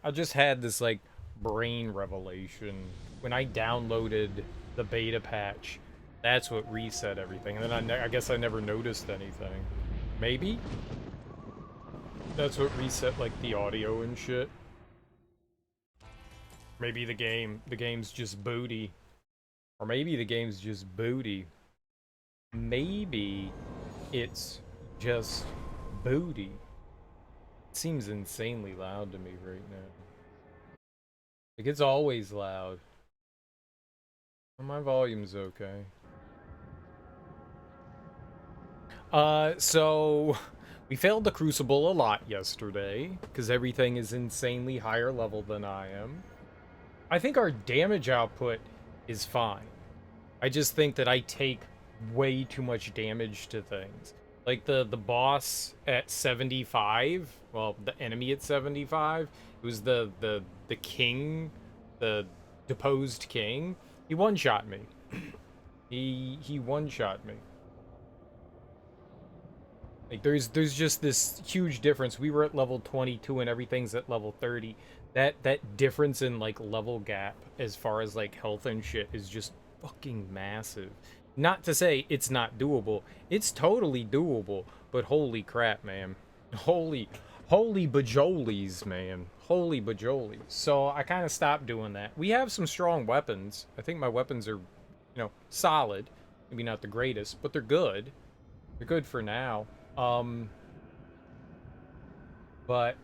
I just had this like brain revelation when I downloaded the beta patch. That's what reset everything, and then I guess I never noticed anything. Maybe that's what reset like the audio and shit. Maybe the game's just booty, or maybe the game's just booty. Maybe it's just booty. It seems insanely loud to me right now. Like, it's always loud. My volume's okay. So we failed the Crucible a lot yesterday, because everything is insanely higher level than I am. I think our damage output is fine. I just think that I take way too much damage to things. Like the boss at 75, well, the enemy at 75, it was the king, the deposed king. He one-shot me. He one-shot me. Like there's just this huge difference. We were at level 22 and everything's at level 30. That difference in like level gap as far as like health and shit is just fucking massive. Not to say it's not doable. It's totally doable, but holy crap, man. Holy bajolies, man. Holy bajolies. So I kind of stopped doing that. We have some strong weapons. I think my weapons are, solid. Maybe not the greatest, but they're good. They're good for now. But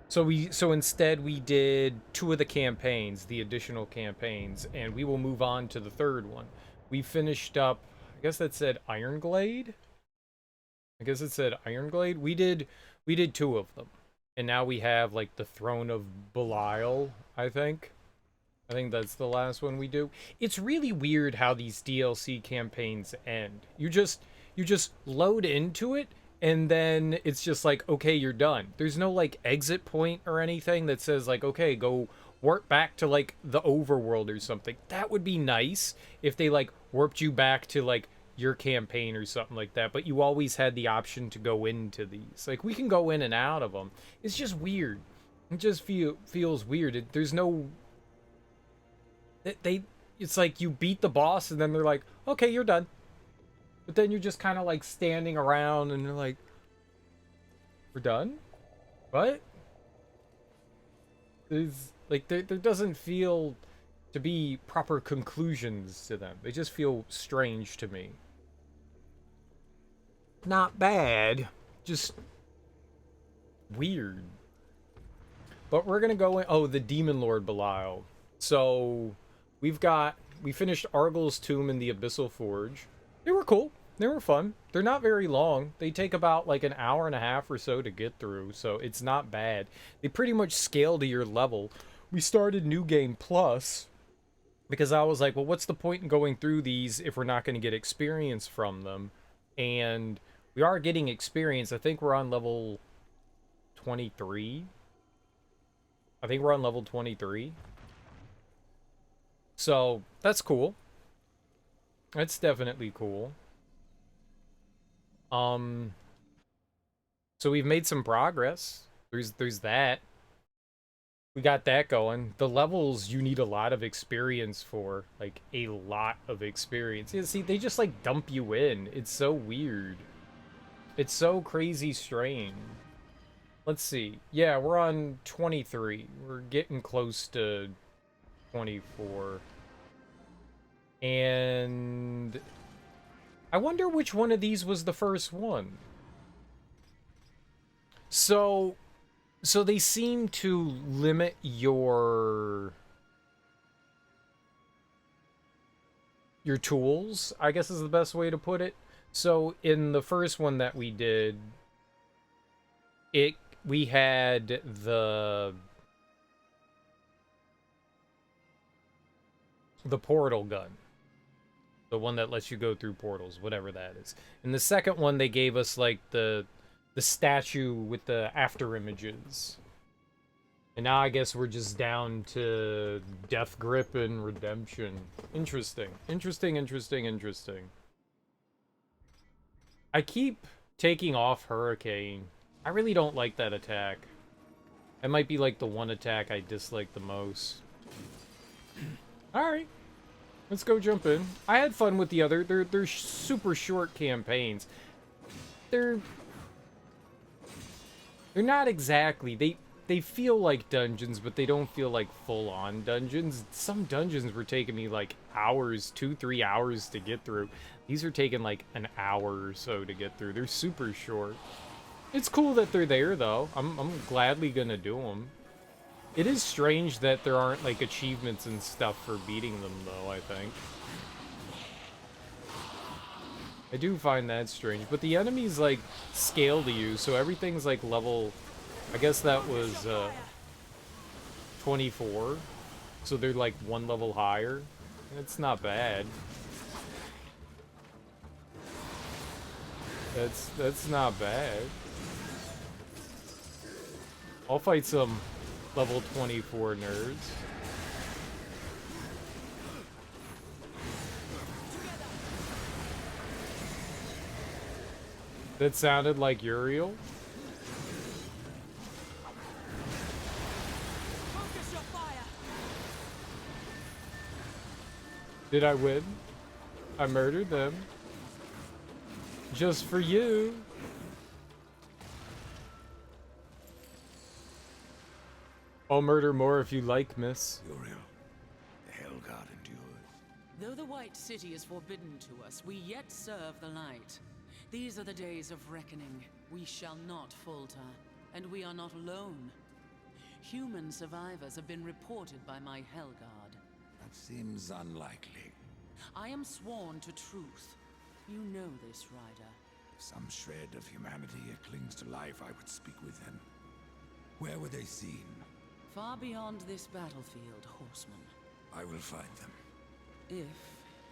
so instead we did 2 of the campaigns, the additional campaigns, and we will move on to the 3rd one. We finished up, I guess that said Ironglade. I guess it said Ironglade. We did 2 of them. And now we have like the Throne of Belial, I think. I think that's the last one we do. It's really weird how these DLC campaigns end. You just load into it and then it's just like, okay, you're done. There's no like exit point or anything that says like, okay, go warp back to like the overworld or something. That would be nice if they like warped you back to like your campaign or something like that, but you always had the option to go into these. Like we can go in and out of them. It's just weird. It just feels weird. There's no it's like you beat the boss and then they're like, okay, you're done. But then you're just kind of like standing around and you're like, we're done? What? There's like there doesn't feel to be proper conclusions to them. They just feel strange to me. Not bad, just weird. But we're gonna go in. Oh, the Demon Lord Belial. So we finished Argyl's Tomb and the Abyssal Forge. They were cool. They were fun. They're not very long. They take about like an hour and a half or so to get through, so it's not bad. They pretty much scale to your level. We started New Game Plus because I was like, well, what's the point in going through these if we're not going to get experience from them? And we are getting experience. I think we're on level 23. I think we're on level 23. So, that's cool. That's definitely cool. So we've made some progress. There's that. We got that going. The levels you need a lot of experience for, like a lot of experience. Yeah, see, they just like dump you in. It's so weird. It's so crazy strange. Let's see. Yeah, we're on 23. We're getting close to 24. And I wonder which one of these was the first one. So they seem to limit your tools, I guess is the best way to put it. So in the first one that we did, we had the portal gun. The one that lets you go through portals, whatever that is. In the second one, they gave us like the statue with the after images. And now I guess we're just down to Death Grip and Redemption. Interesting. I keep taking off Hurricane I really don't like that attack. It might be like the one attack I dislike the most. Alright. Let's go jump in. I had fun with the other. They're super short campaigns. They're not exactly. They feel like dungeons, but they don't feel like full-on dungeons. Some dungeons were taking me like hours, 2-3 hours to get through. These are taking like an hour or so to get through. They're super short. It's cool that they're there, though. I'm gladly gonna do them. It is strange that there aren't, like, achievements and stuff for beating them, though, I think. I do find that strange. But the enemies, like, scale to you, so everything's, like, level... I guess that was, 24. So they're, like, one level higher. It's not bad. That's not bad. I'll fight some level 24 nerds. That sounded like Uriel. Did I win? I murdered them. Just for you. I'll murder more if you like, miss. Uriel, the Hell God endures. Though the White City is forbidden to us, we yet serve the light. These are the days of reckoning. We shall not falter, and we are not alone. Human survivors have been reported by my Hell God. That seems unlikely. I am sworn to truth. You know this, Ryder. If some shred of humanity yet clings to life, I would speak with them. Where were they seen? Far beyond this battlefield, horseman. I will find them. If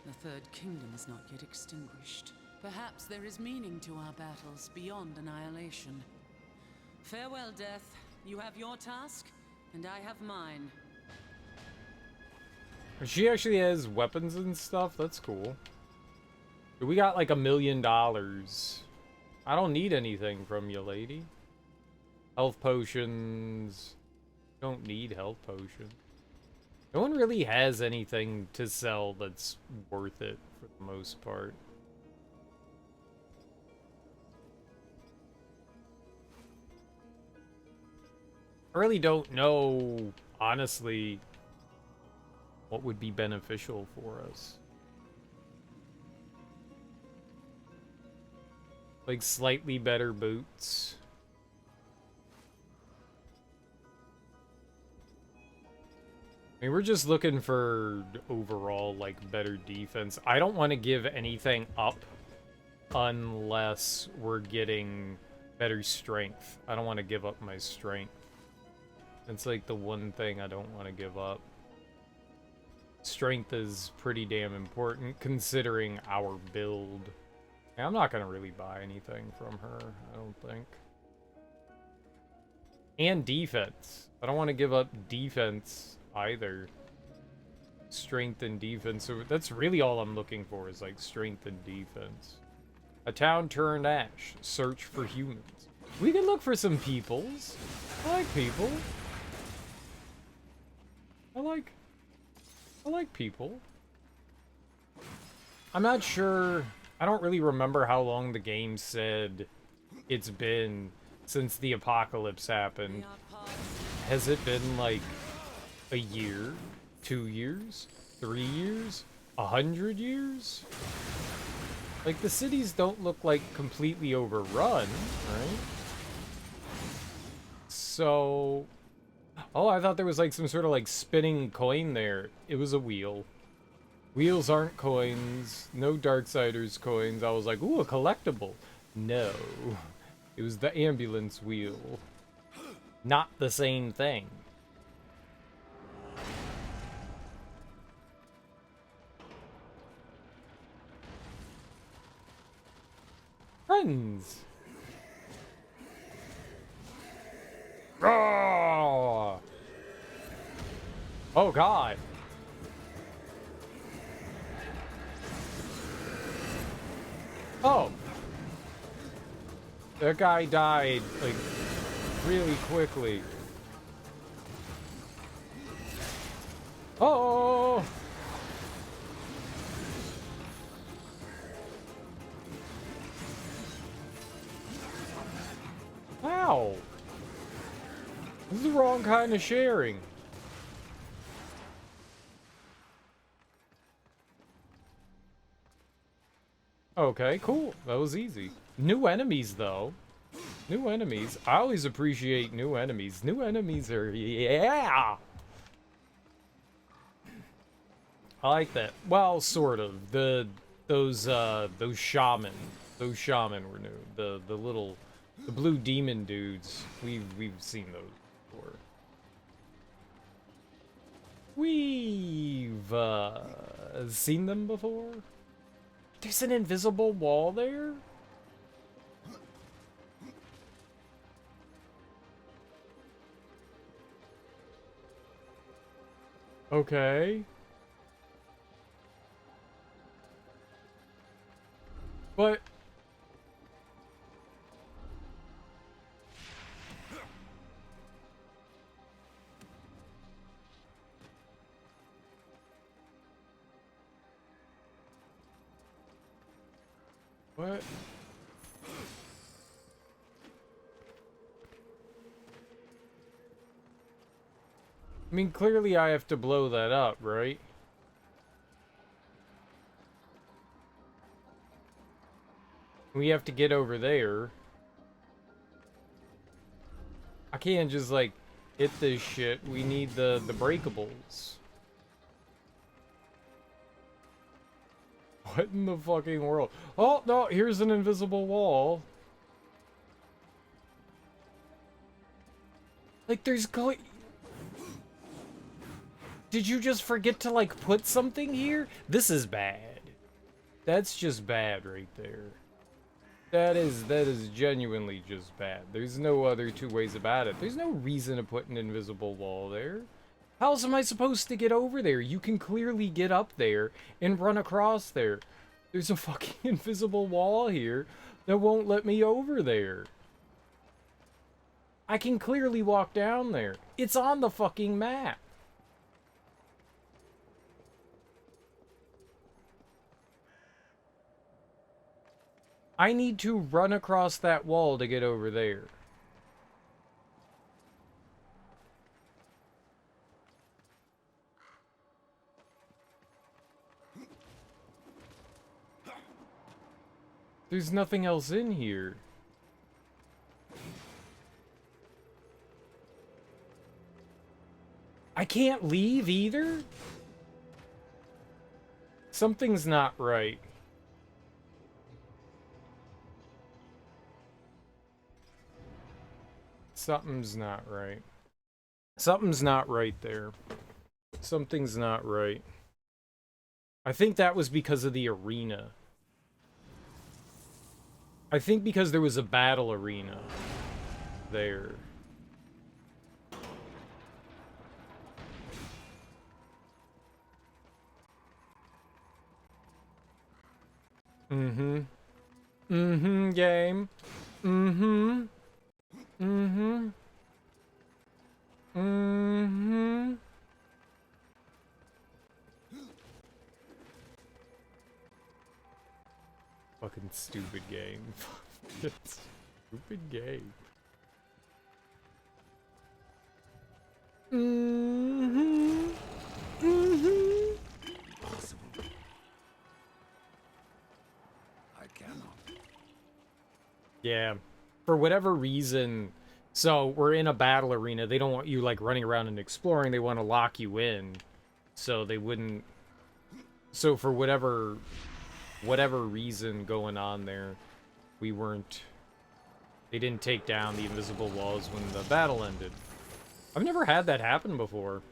the Third Kingdom is not yet extinguished. Perhaps there is meaning to our battles beyond annihilation. Farewell, Death. You have your task, and I have mine. She actually has weapons and stuff? That's cool. We got like $1 million. I don't need anything from you, lady. Health potions. Don't need health potions. No one really has anything to sell that's worth it for the most part. I really don't know, honestly, what would be beneficial for us. Like slightly better boots. I mean, we're just looking for overall, like, better defense. I don't want to give anything up unless we're getting better strength. I don't want to give up my strength. It's like the one thing I don't want to give up. Strength is pretty damn important considering our build. And I'm not going to really buy anything from her, I don't think. And defense. I don't want to give up defense either. Strength and defense. So that's really all I'm looking for is like strength and defense. A town turned ash. Search for humans. We can look for some peoples. I like people. I like people. I'm not sure. I don't really remember how long the game said it's been since the apocalypse happened. Has it been like a year? 2 years? 3 years? 100 years? Like, the cities don't look like completely overrun, right? So... Oh, I thought there was like some sort of like spinning coin there. It was a wheel. Wheels aren't coins. No Darksiders coins. I was like, ooh, a collectible. No. It was the ambulance wheel. Not the same thing. Friends. Oh, oh God. Oh. That guy died, like, really quickly. Oh! Wow! This is the wrong kind of sharing. Okay, cool. That was easy. New enemies, though. New enemies. I always appreciate new enemies. New enemies are... Yeah! I like that. Well, sort of. Those shaman. Those shaman were new. The blue demon dudes. We've seen those before. We've seen them before. There's an invisible wall there? Okay. But... What? I mean, clearly I have to blow that up, right? We have to get over there. I can't just, like, hit this shit. We need the breakables. What in the fucking world? Oh, no, here's an invisible wall. Like, there's going... Did you just forget to, like, put something here? This is bad. That's just bad right there. That is genuinely just bad. There's no other two ways about it. There's no reason to put an invisible wall there. How else am I supposed to get over there? You can clearly get up there and run across there. There's a fucking invisible wall here that won't let me over there. I can clearly walk down there. It's on the fucking map. I need to run across that wall to get over there. There's nothing else in here. I can't leave either? Something's not right. Something's not right. Something's not right there. Something's not right. I think that was because of the arena. I think because there was a battle arena there. Mm-hmm. Mm-hmm, game. Mm-hmm. Mm-hmm. Mm-hmm. Fucking stupid game. Stupid game. Mm-hmm. Mm-hmm. Possible. I cannot. Yeah. For whatever reason, so we're in a battle arena. They don't want you, like, running around and exploring. They want to lock you in. So they wouldn't... So for whatever reason going on there, we weren't... They didn't take down the invisible walls when the battle ended. I've never had that happen before.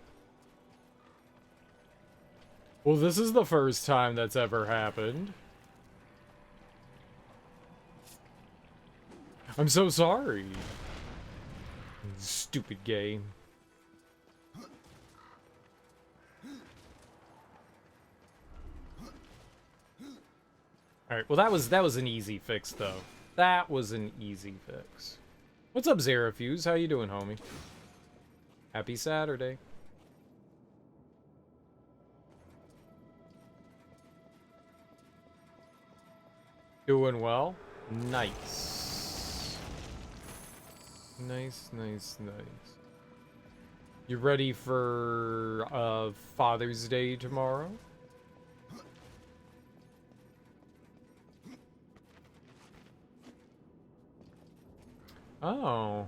Well, this is the first time that's ever happened. I'm so sorry. Stupid game. Alright, well that was an easy fix though. That was an easy fix. What's up, Zarafuse? How you doing, homie? Happy Saturday. Doing well? Nice. Nice, nice, nice. You ready for Father's Day tomorrow? Oh.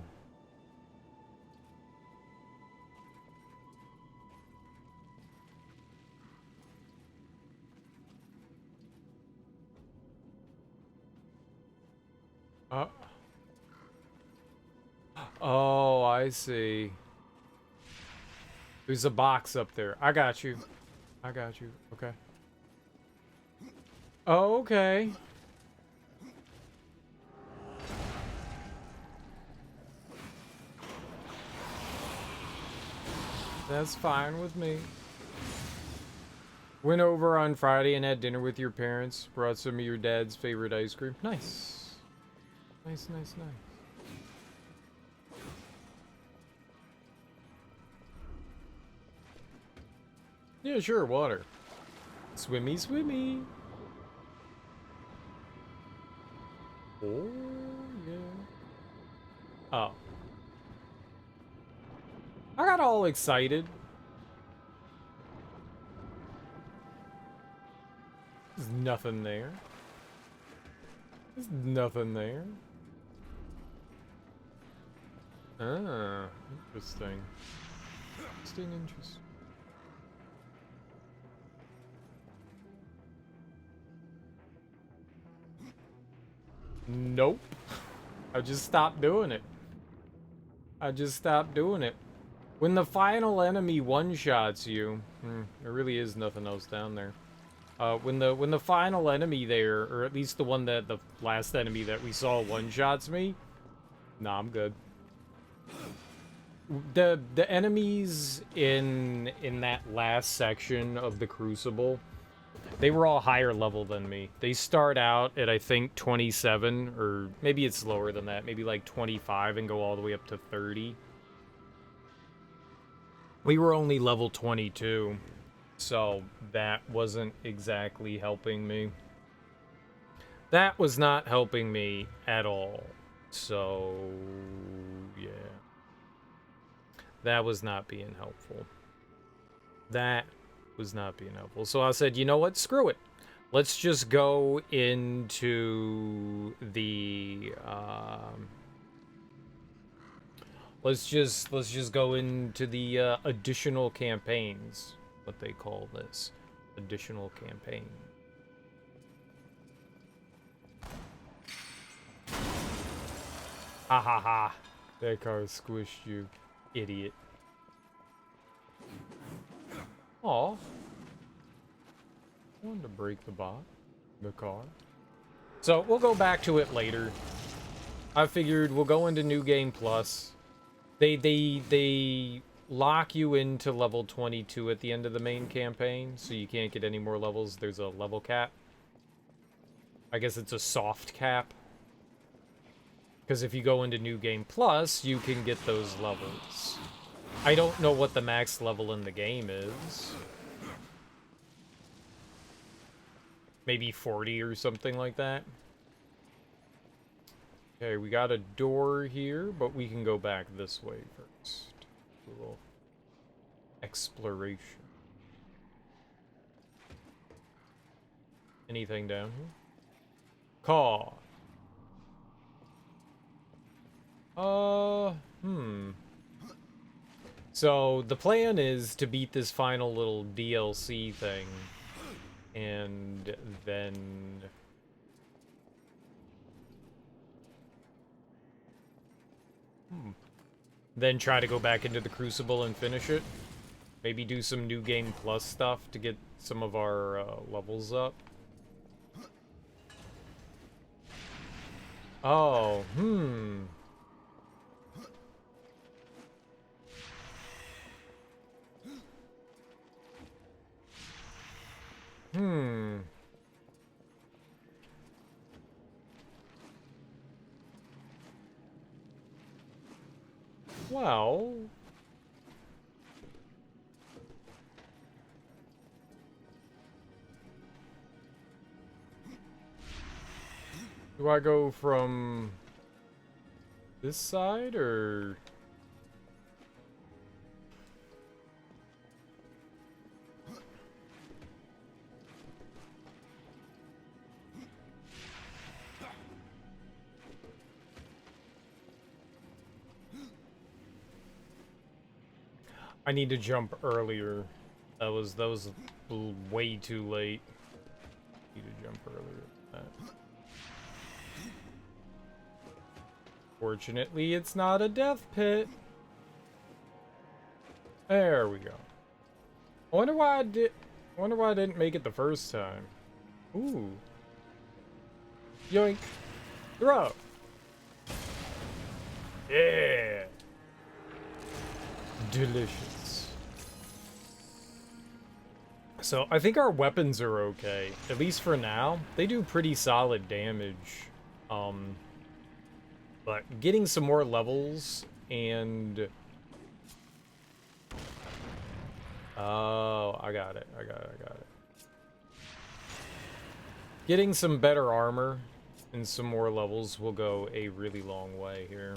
Oh, I see. There's a box up there. I got you. I got you. Okay. Oh, okay. That's fine with me. Went over on Friday and had dinner with your parents. Brought some of your dad's favorite ice cream. Nice. Nice, nice, nice. Yeah, sure, water. Swimmy, swimmy. Oh, yeah. Oh. I got all excited. There's nothing there. There's nothing there. Ah, interesting. Interesting. Nope. I just stopped doing it. I just stopped doing it. When the final enemy one-shots you, there really is nothing else down there. When the final enemy there, or at least the one that the last enemy that we saw one-shots me, nah, I'm good. The enemies in that last section of the Crucible, they were all higher level than me. They start out at, I think, 27, or maybe it's lower than that, maybe like 25 and go all the way up to 30. We were only level 22, so that wasn't exactly helping me. That was not helping me at all. So, yeah. That was not being helpful. That was not being helpful. So I said, you know what? Screw it. Let's just go into the let's just go into the additional campaigns. What they call this. Additional campaign. Ha ha ha. That car squished you, idiot. Aw. I wanted to break the car. So, we'll go back to it later. I figured we'll go into New Game Plus. They lock you into level 22 at the end of the main campaign, so you can't get any more levels. There's a level cap. I guess it's a soft cap. Because if you go into New Game Plus, you can get those levels. I don't know what the max level in the game is. Maybe 40 or something like that. Okay, we got a door here, but we can go back this way first. A little exploration. Anything down here? Caw. So, the plan is to beat this final little DLC thing. And then... Then try to go back into the Crucible and finish it. Maybe do some New Game Plus stuff to get some of our levels up. Oh, Well... do I go from this side, or... I need to jump earlier. That was way too late. Need to jump earlier than that. Fortunately, it's not a death pit. There we go. I wonder why I didn't make it the first time. Ooh. Yoink. Throw. Yeah. Delicious. So, I think our weapons are okay. At least for now. They do pretty solid damage. But getting some more levels and... oh, I got it. Getting some better armor and some more levels will go a really long way here.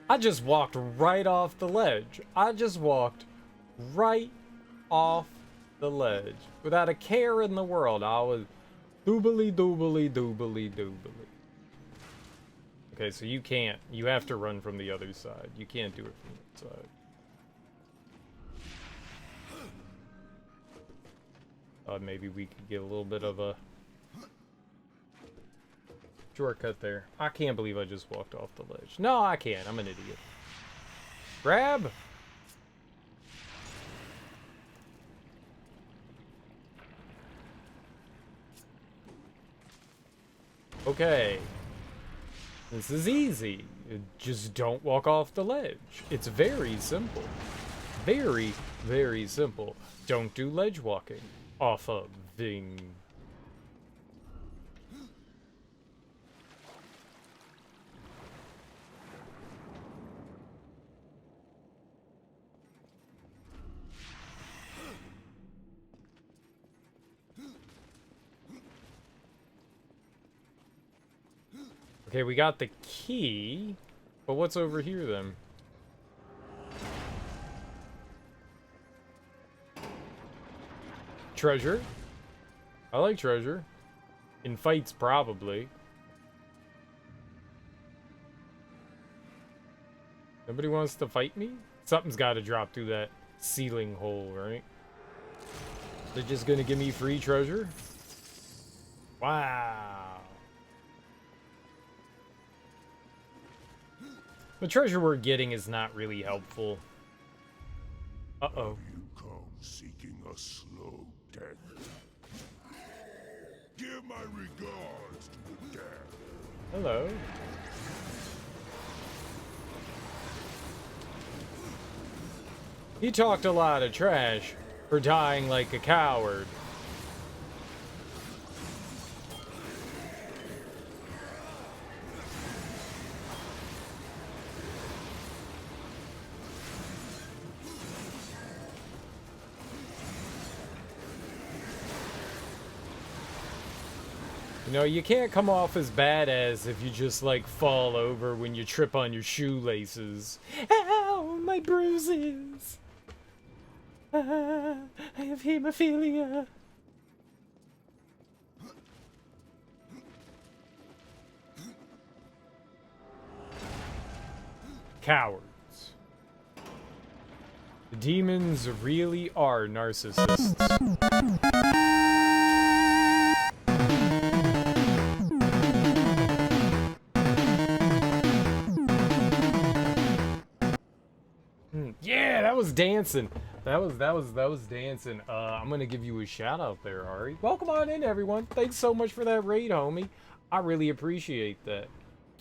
I just walked right off the ledge. I just walked right off the ledge. Without a care in the world. I was doobly doobly doobly doobly. Okay, so you can't. You have to run from the other side. You can't do it from that side. Maybe we could get a little bit of a shortcut there. I can't believe I just walked off the ledge. No, I can't. I'm an idiot. Grab. Okay. This is easy. Just don't walk off the ledge. It's very simple. Very, very simple. Don't do ledge walking off of thing. Okay, we got the key, but what's over here then? Treasure? I like treasure. In fights, probably. Nobody wants to fight me? Something's got to drop through that ceiling hole, right? They're just gonna give me free treasure? Wow. The treasure we're getting is not really helpful. Uh-oh. You come seeking a slow death. Give my regards to the dead. Hello. He talked a lot of trash for dying like a coward. You know, you can't come off as badass if you just, like, fall over when you trip on your shoelaces. Ow, my bruises! I have hemophilia. Cowards. The demons really are narcissists. Yeah, that was dancing. That was dancing. I'm gonna give you a shout out there, Ari. Welcome on in, everyone. Thanks so much for that raid, homie. I really appreciate that.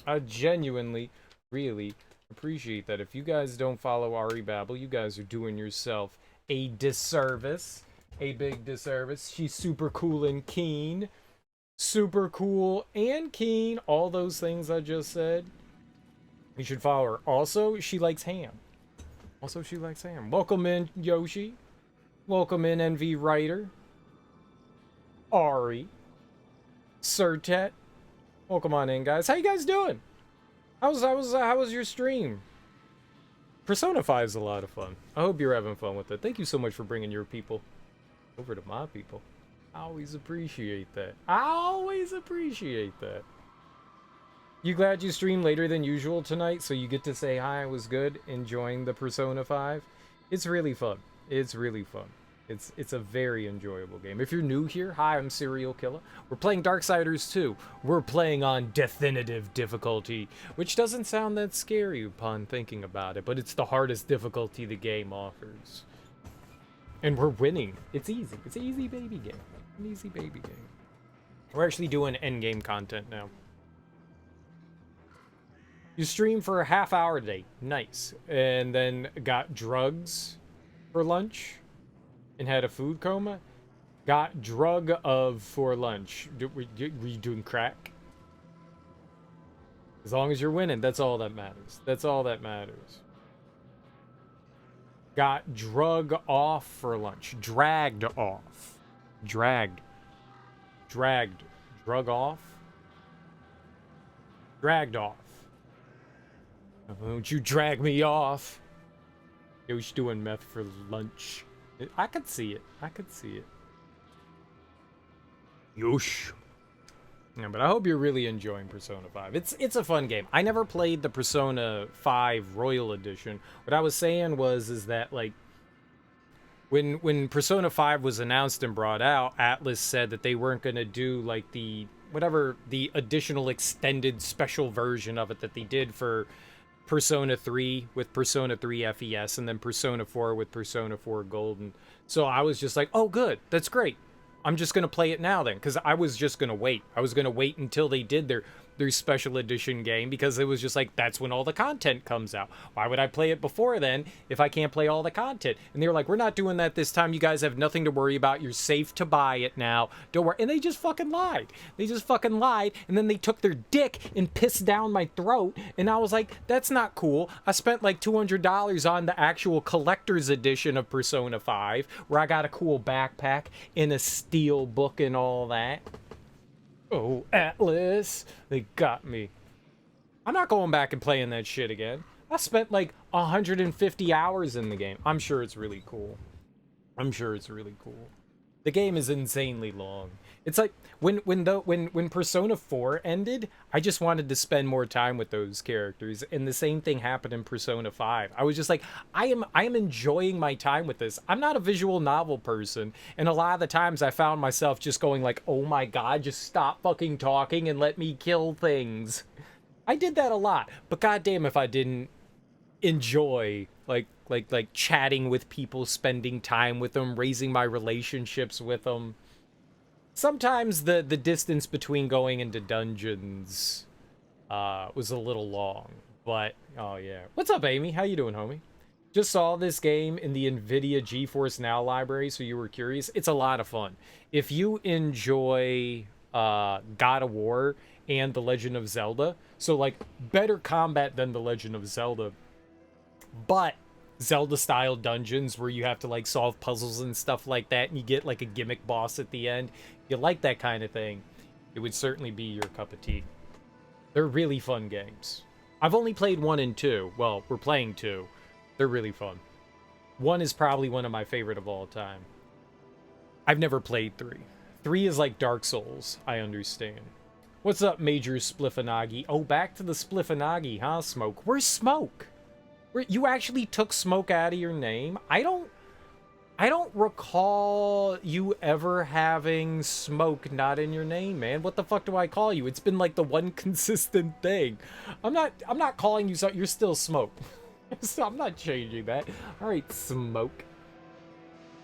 I genuinely, really Appreciate that. If you guys don't follow Ari Babel, you guys are doing yourself a disservice. A big disservice. She's super cool and keen. Super cool and keen. All those things I just said. You should follow her. Also, she likes ham. Welcome in, Yoshi. Welcome in, NV Writer. Ari. Surtet. Welcome on in, guys. How you guys doing? How was your stream? Persona 5 is a lot of fun. I hope you're having fun with it. Thank you so much for bringing your people over to my people. I always appreciate that. You glad you streamed later than usual tonight, so you get to say hi, it was good, enjoying the Persona 5? It's really fun. It's a very enjoyable game. If you're new here, hi, I'm Serial Killer. We're playing Darksiders 2. We're playing on Deathinitive difficulty, which doesn't sound that scary upon thinking about it, but it's the hardest difficulty the game offers. And we're winning. It's easy. It's an easy baby game. We're actually doing endgame content now. You stream for a half hour today. Nice. And then got drugs for lunch. And had a food coma. Got drug of for lunch. Were you doing crack? As long as you're winning, that's all that matters. Got drug off for lunch. Dragged off. Drug off. Dragged off. Don't you drag me off. Yo, she's doing meth for lunch. I could see it. Yosh. Yeah, but I hope you're really enjoying Persona 5. It's a fun game. I never played the Persona 5 Royal Edition. What I was saying is that, like, when Persona 5 was announced and brought out, Atlas said that they weren't going to do, like, the additional extended special version of it that they did for Persona 3 with Persona 3 FES and then Persona 4 with Persona 4 Golden. So I was just like, oh, good. That's great. I'm just going to play it now then, because I was just going to wait. I was going to wait until they did their special edition game, because it was just like, that's when all the content comes out. Why would I play it before then if I can't play all the content? And they were like, we're not doing that this time. You guys have nothing to worry about. You're safe to buy it now. Don't worry. And they just fucking lied. And then they took their dick and pissed down my throat. And I was like, that's not cool. I spent like $200 on the actual collector's edition of Persona 5, where I got a cool backpack and a steel book and all that. Oh, Atlas, they got me. I'm not going back and playing that shit again. I spent like 150 hours in the game. I'm sure it's really cool. The game is insanely long. It's like when Persona 4 ended, I just wanted to spend more time with those characters, and the same thing happened in Persona 5. I was just like, I am enjoying my time with this. I'm not a visual novel person, and a lot of the times I found myself just going like, oh my god, just stop fucking talking and let me kill things. I did that a lot, but goddamn if I didn't enjoy like chatting with people, spending time with them, raising my relationships with them. Sometimes the distance between going into dungeons was a little long, but oh yeah. What's up, Amy? How you doing, homie? Just saw this game in the NVIDIA GeForce Now library, so you were curious. It's a lot of fun. If you enjoy God of War and The Legend of Zelda, so like better combat than The Legend of Zelda, but Zelda-style dungeons where you have to like solve puzzles and stuff like that, and you get like a gimmick boss at the end. If you like that kind of thing, it would certainly be your cup of tea. They're really fun games. I've only played 1 and 2. Well, we're playing 2. They're really fun. 1 is probably one of my favorite of all time. I've never played 3. 3 is like Dark Souls, I understand. What's up, Major Spliffanagi? Oh, back to the Spliffanagi, huh, Smoke? Where's Smoke? You actually took Smoke out of your name? I don't recall you ever having Smoke not in your name, man. What the fuck do I call you? It's been like the one consistent thing. I'm not calling you something. You're still Smoke. So I'm not changing that. All right, Smoke.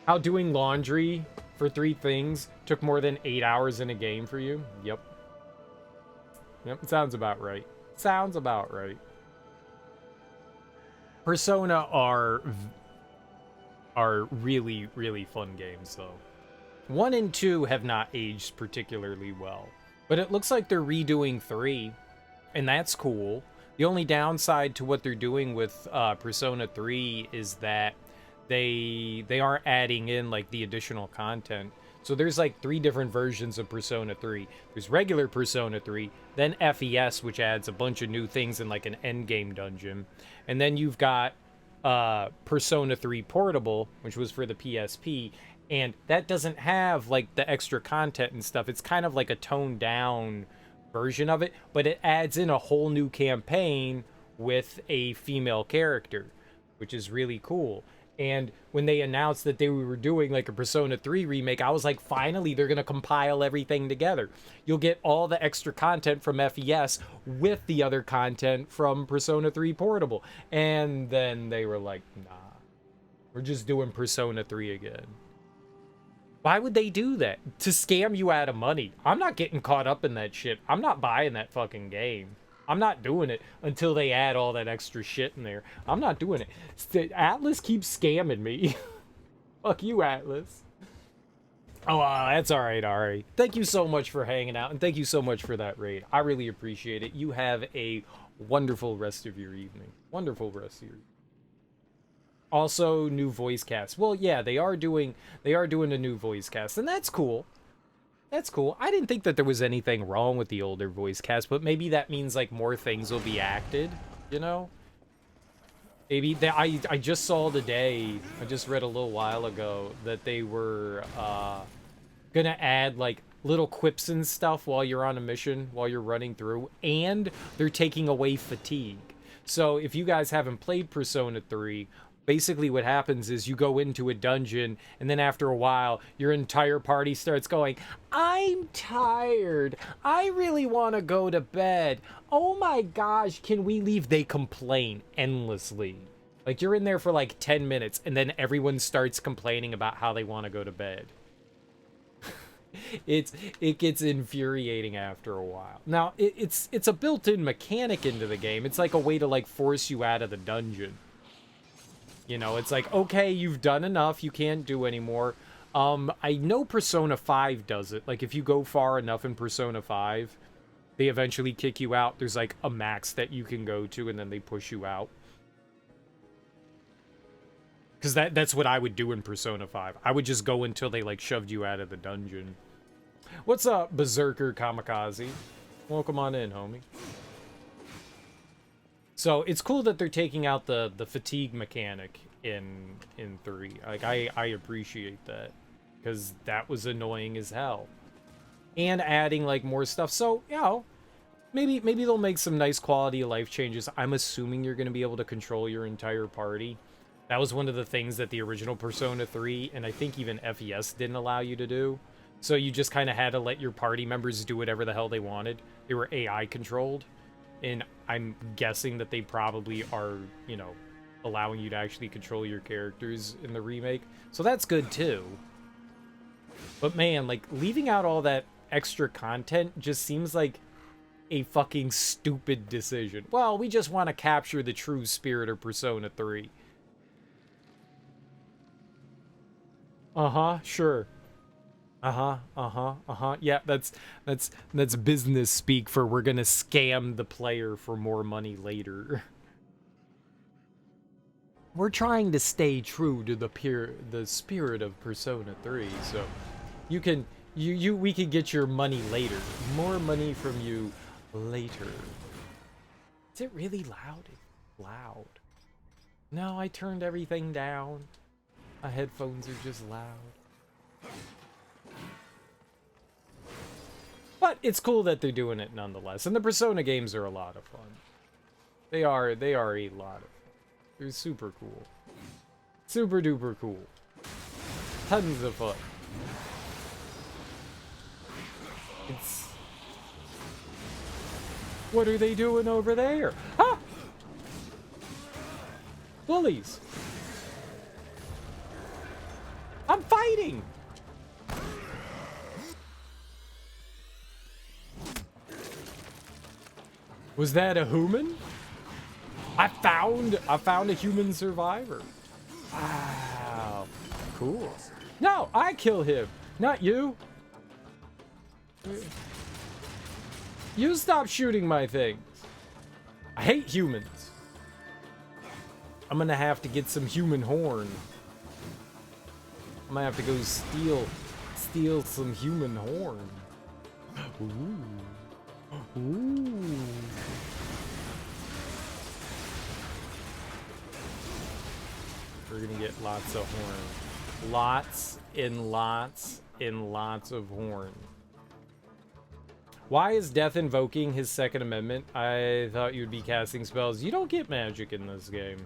How doing laundry for 3 things took more than 8 hours in a game for you? Yep. Yep, sounds about right. Persona are really, really fun games, though. 1 and 2 have not aged particularly well, but it looks like they're redoing 3, and that's cool. The only downside to what they're doing with Persona 3 is that they aren't adding in like the additional content. So there's like 3 different versions of Persona 3. There's regular Persona 3, then FES, which adds a bunch of new things in like an endgame dungeon, and then you've got Persona 3 Portable, which was for the PSP, and that doesn't have like the extra content and stuff. It's kind of like a toned down version of it, but it adds in a whole new campaign with a female character, which is really cool. And when they announced that they were doing like a Persona 3 remake, I was like, finally, they're going to compile everything together. You'll get all the extra content from FES with the other content from Persona 3 Portable. And then they were like, nah, we're just doing Persona 3 again. Why would they do that? To scam you out of money. I'm not getting caught up in that shit. I'm not buying that fucking game. I'm not doing it until they add all that extra shit in there. I'm not doing it. Atlas keeps scamming me. Fuck you, Atlas. Oh, that's all right, Ari. Thank you so much for hanging out, and thank you so much for that raid. I really appreciate it. You have a wonderful rest of your evening. Wonderful rest of your evening. Also, new voice cast. Well, yeah, they are doing a new voice cast, and that's cool. That's cool. I didn't think that there was anything wrong with the older voice cast, but maybe that means like more things will be acted, you know? Maybe I just saw today, I just read a little while ago that they were gonna add like little quips and stuff while you're on a mission, while you're running through, and they're taking away fatigue. So if you guys haven't played Persona 3, basically what happens is you go into a dungeon, and then after a while, your entire party starts going, I'm tired. I really want to go to bed. Oh my gosh, can we leave? They complain endlessly. Like, you're in there for like 10 minutes, and then everyone starts complaining about how they want to go to bed. It gets infuriating after a while. Now, it's a built-in mechanic into the game. It's like a way to like force you out of the dungeon. You know, it's like, okay, you've done enough, you can't do anymore. I know Persona 5 does it. Like, if you go far enough in Persona 5, they eventually kick you out. There's like a max that you can go to, and then they push you out. Because that's what I would do in Persona 5. I would just go until they like shoved you out of the dungeon. What's up, Berserker Kamikaze? Welcome on in, homie. So it's cool that they're taking out the fatigue mechanic in 3. Like, I appreciate that, because that was annoying as hell. And adding like more stuff. So, you know, maybe they'll make some nice quality of life changes. I'm assuming you're going to be able to control your entire party. That was one of the things that the original Persona 3 and I think even FES didn't allow you to do. So you just kind of had to let your party members do whatever the hell they wanted. They were AI controlled. And I'm guessing that they probably are, you know, allowing you to actually control your characters in the remake. So that's good too. But man, like, leaving out all that extra content just seems like a fucking stupid decision. Well, we just want to capture the true spirit of Persona 3. Uh-huh, sure. Yeah, that's business speak for we're gonna scam the player for more money later. We're trying to stay true to the spirit of Persona 3, so we can get your money later. More money from you later. Is it really loud? It's loud. No, I turned everything down. My headphones are just loud. But it's cool that they're doing it nonetheless. And the Persona games are a lot of fun. They are a lot of fun. They're super cool. Super duper cool. Tons of fun. It's... What are they doing over there? Ah! Bullies! I'm fighting! Was that a human? I found a human survivor. Wow. Cool. No, I kill him, not you. You stop shooting my things. I hate humans. I'm gonna have to get some human horn. I'm gonna have to go steal some human horn. Ooh. Ooh. We're gonna get lots of horn. Lots and lots and lots of horn. Why is Death invoking his Second Amendment? I thought you'd be casting spells. You don't get magic in this game.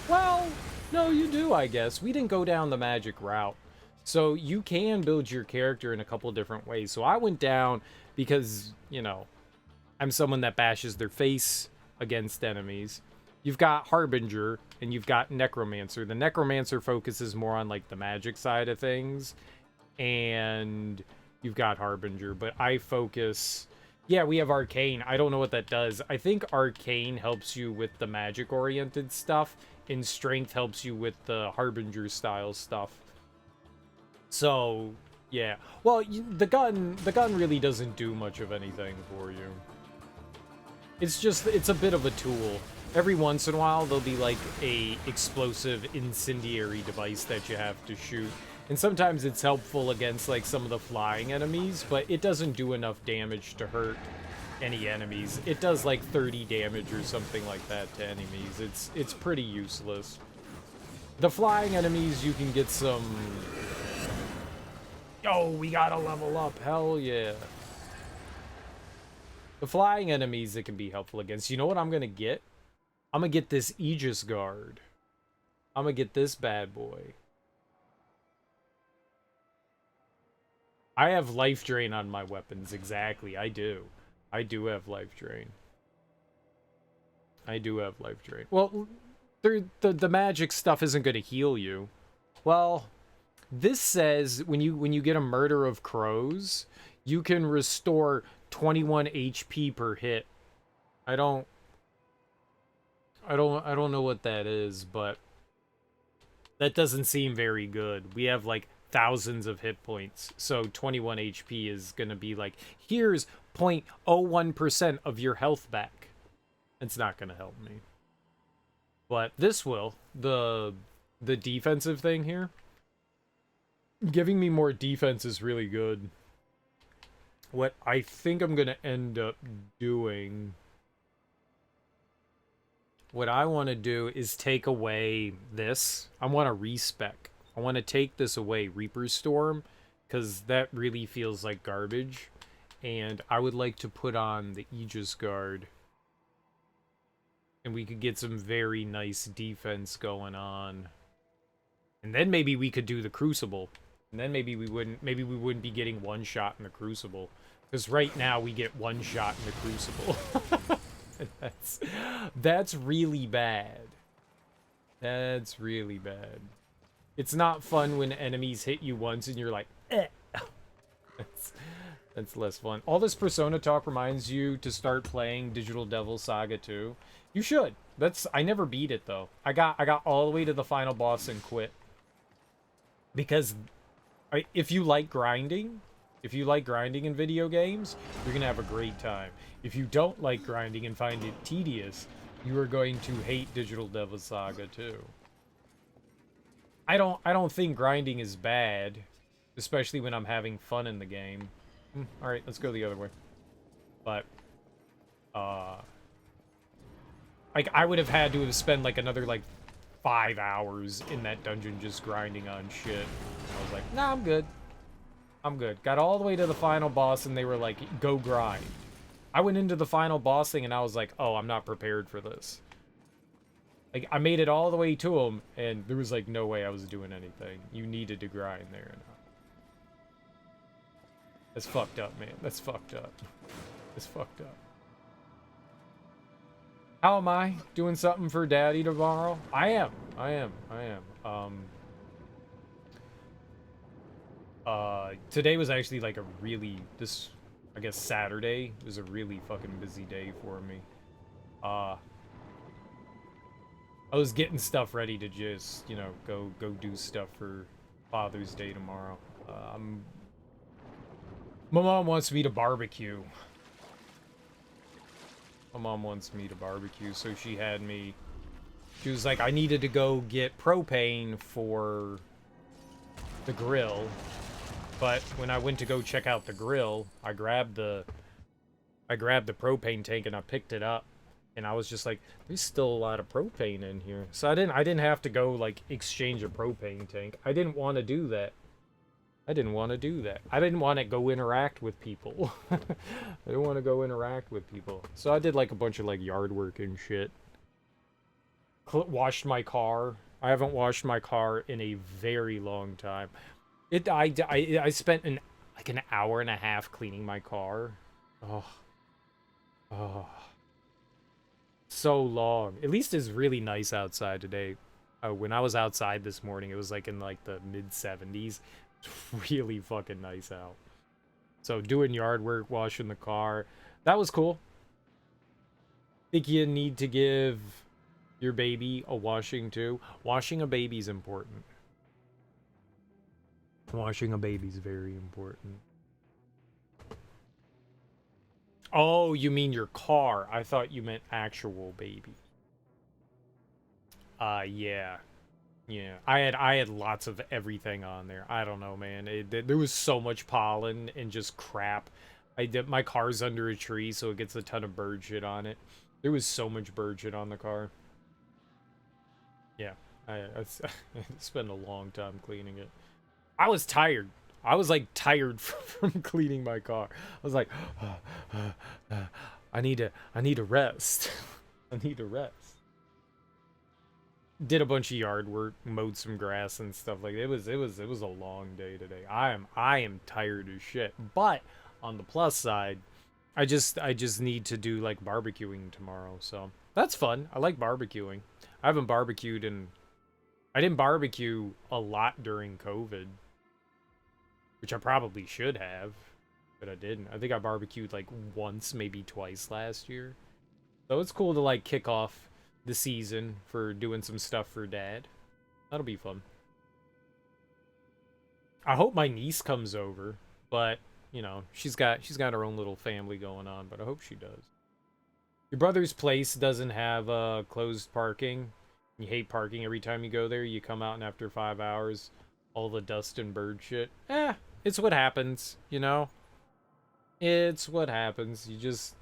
Well, no, you do, I guess. We didn't go down the magic route. So you can build your character in a couple different ways. So I went down because, you know, I'm someone that bashes their face against enemies. You've got Harbinger and you've got Necromancer. The Necromancer focuses more on like the magic side of things. And you've got Harbinger, but I focus... Yeah, we have Arcane. I don't know what that does. I think Arcane helps you with the magic-oriented stuff, and Strength helps you with the Harbinger-style stuff. So, yeah. Well, the gun really doesn't do much of anything for you. It's a bit of a tool. Every once in a while, there'll be like a explosive incendiary device that you have to shoot. And sometimes it's helpful against like some of the flying enemies, but it doesn't do enough damage to hurt any enemies. It does like 30 damage or something like that to enemies. It's pretty useless. The flying enemies, you can get some... Oh, we gotta level up. Hell yeah. The flying enemies, it can be helpful against. You know what I'm gonna get? I'm gonna get this Eaxh guard. I'm gonna get this bad boy. I have life drain on my weapons, exactly. I do. I do have life drain. I do have life drain. Well, the magic stuff isn't going to heal you. Well, this says when you get a murder of crows, you can restore 21 HP per hit. I don't know what that is, but that doesn't seem very good. We have like thousands of hit points, so 21 HP is gonna be like, here's 0.01% of your health back. It's not gonna help me, but this will. The defensive thing here, giving me more defense is really good. What I think I'm gonna end up doing, what I want to do is take away this. I want to respec. I want to take this away, Reaper's Storm, because that really feels like garbage. And I would like to put on the Aegis Guard. And we could get some very nice defense going on. And then maybe we could do the Crucible. And then maybe we wouldn't be getting one shot in the Crucible. Because right now we get one shot in the Crucible. That's really bad. That's really bad. It's not fun when enemies hit you once and you're like, eh. That's less fun. All this Persona talk reminds you to start playing Digital Devil Saga 2. You should. I never beat it though. I got all the way to the final boss and quit. Because if you like grinding in video games, you're gonna have a great time. If you don't like grinding and find it tedious, you are going to hate Digital Devil Saga 2. I don't think grinding is bad, especially when I'm having fun in the game. Alright, let's go the other way. But, like, I would have had to have spent, like, another, like, 5 hours in that dungeon just grinding on shit. And I was like, nah, I'm good. I'm good. Got all the way to the final boss, and they were like, go grind. I went into the final boss thing, and I was like, oh, I'm not prepared for this. Like, I made it all the way to him, and there was, like, no way I was doing anything. You needed to grind there. That's fucked up, man. That's fucked up. That's fucked up. How am I? Doing something for Daddy tomorrow? I am. Today was actually, like, a really... I guess Saturday was a really fucking busy day for me. I was getting stuff ready to just, you know, go do stuff for Father's Day tomorrow. My mom wants me to barbecue. My mom wants me to barbecue, so she had me... She was like, I needed to go get propane for the grill. But when I went to go check out the grill, I grabbed the propane tank and I picked it up. And I was just like, there's still a lot of propane in here. So I didn't have to go, like, exchange a propane tank. I didn't want to do that. I didn't want to do that. I didn't want to go interact with people. I didn't want to go interact with people. So I did, like, a bunch of, like, yard work and shit. Washed my car. I haven't washed my car in a very long time. I spent an hour and a half cleaning my car. Oh. So long. At least it's really nice outside today. When I was outside this morning, it was like in like the mid-70s. It's really fucking nice out. So doing yard work, washing the car, that was cool. Think you need to give your baby a washing too? Washing a baby's important. Washing a baby's very important. Oh, you mean your car. I thought you meant actual baby. Yeah. Yeah. I had lots of everything on there. I don't know, man. There was so much pollen and just crap. My car's under a tree, so it gets a ton of bird shit on it. There was so much bird shit on the car. Yeah. I spent a long time cleaning it. I was tired. I was like tired from cleaning my car. I was like, I need to rest. I need to rest. Did a bunch of yard work, mowed some grass and stuff like that. It was a long day today. I am tired as shit. But on the plus side, I just need to do like barbecuing tomorrow. So that's fun. I like barbecuing. I haven't barbecued I didn't barbecue a lot during COVID. Which I probably should have, but I didn't. I think I barbecued like once, maybe twice last year. So it's cool to like kick off the season for doing some stuff for Dad. That'll be fun. I hope my niece comes over, but you know, she's got her own little family going on, but I hope she does. Your brother's place doesn't have closed parking. You hate parking every time you go there. You come out and after 5 hours, all the dust and bird shit. It's what happens, you know? It's what happens. You just...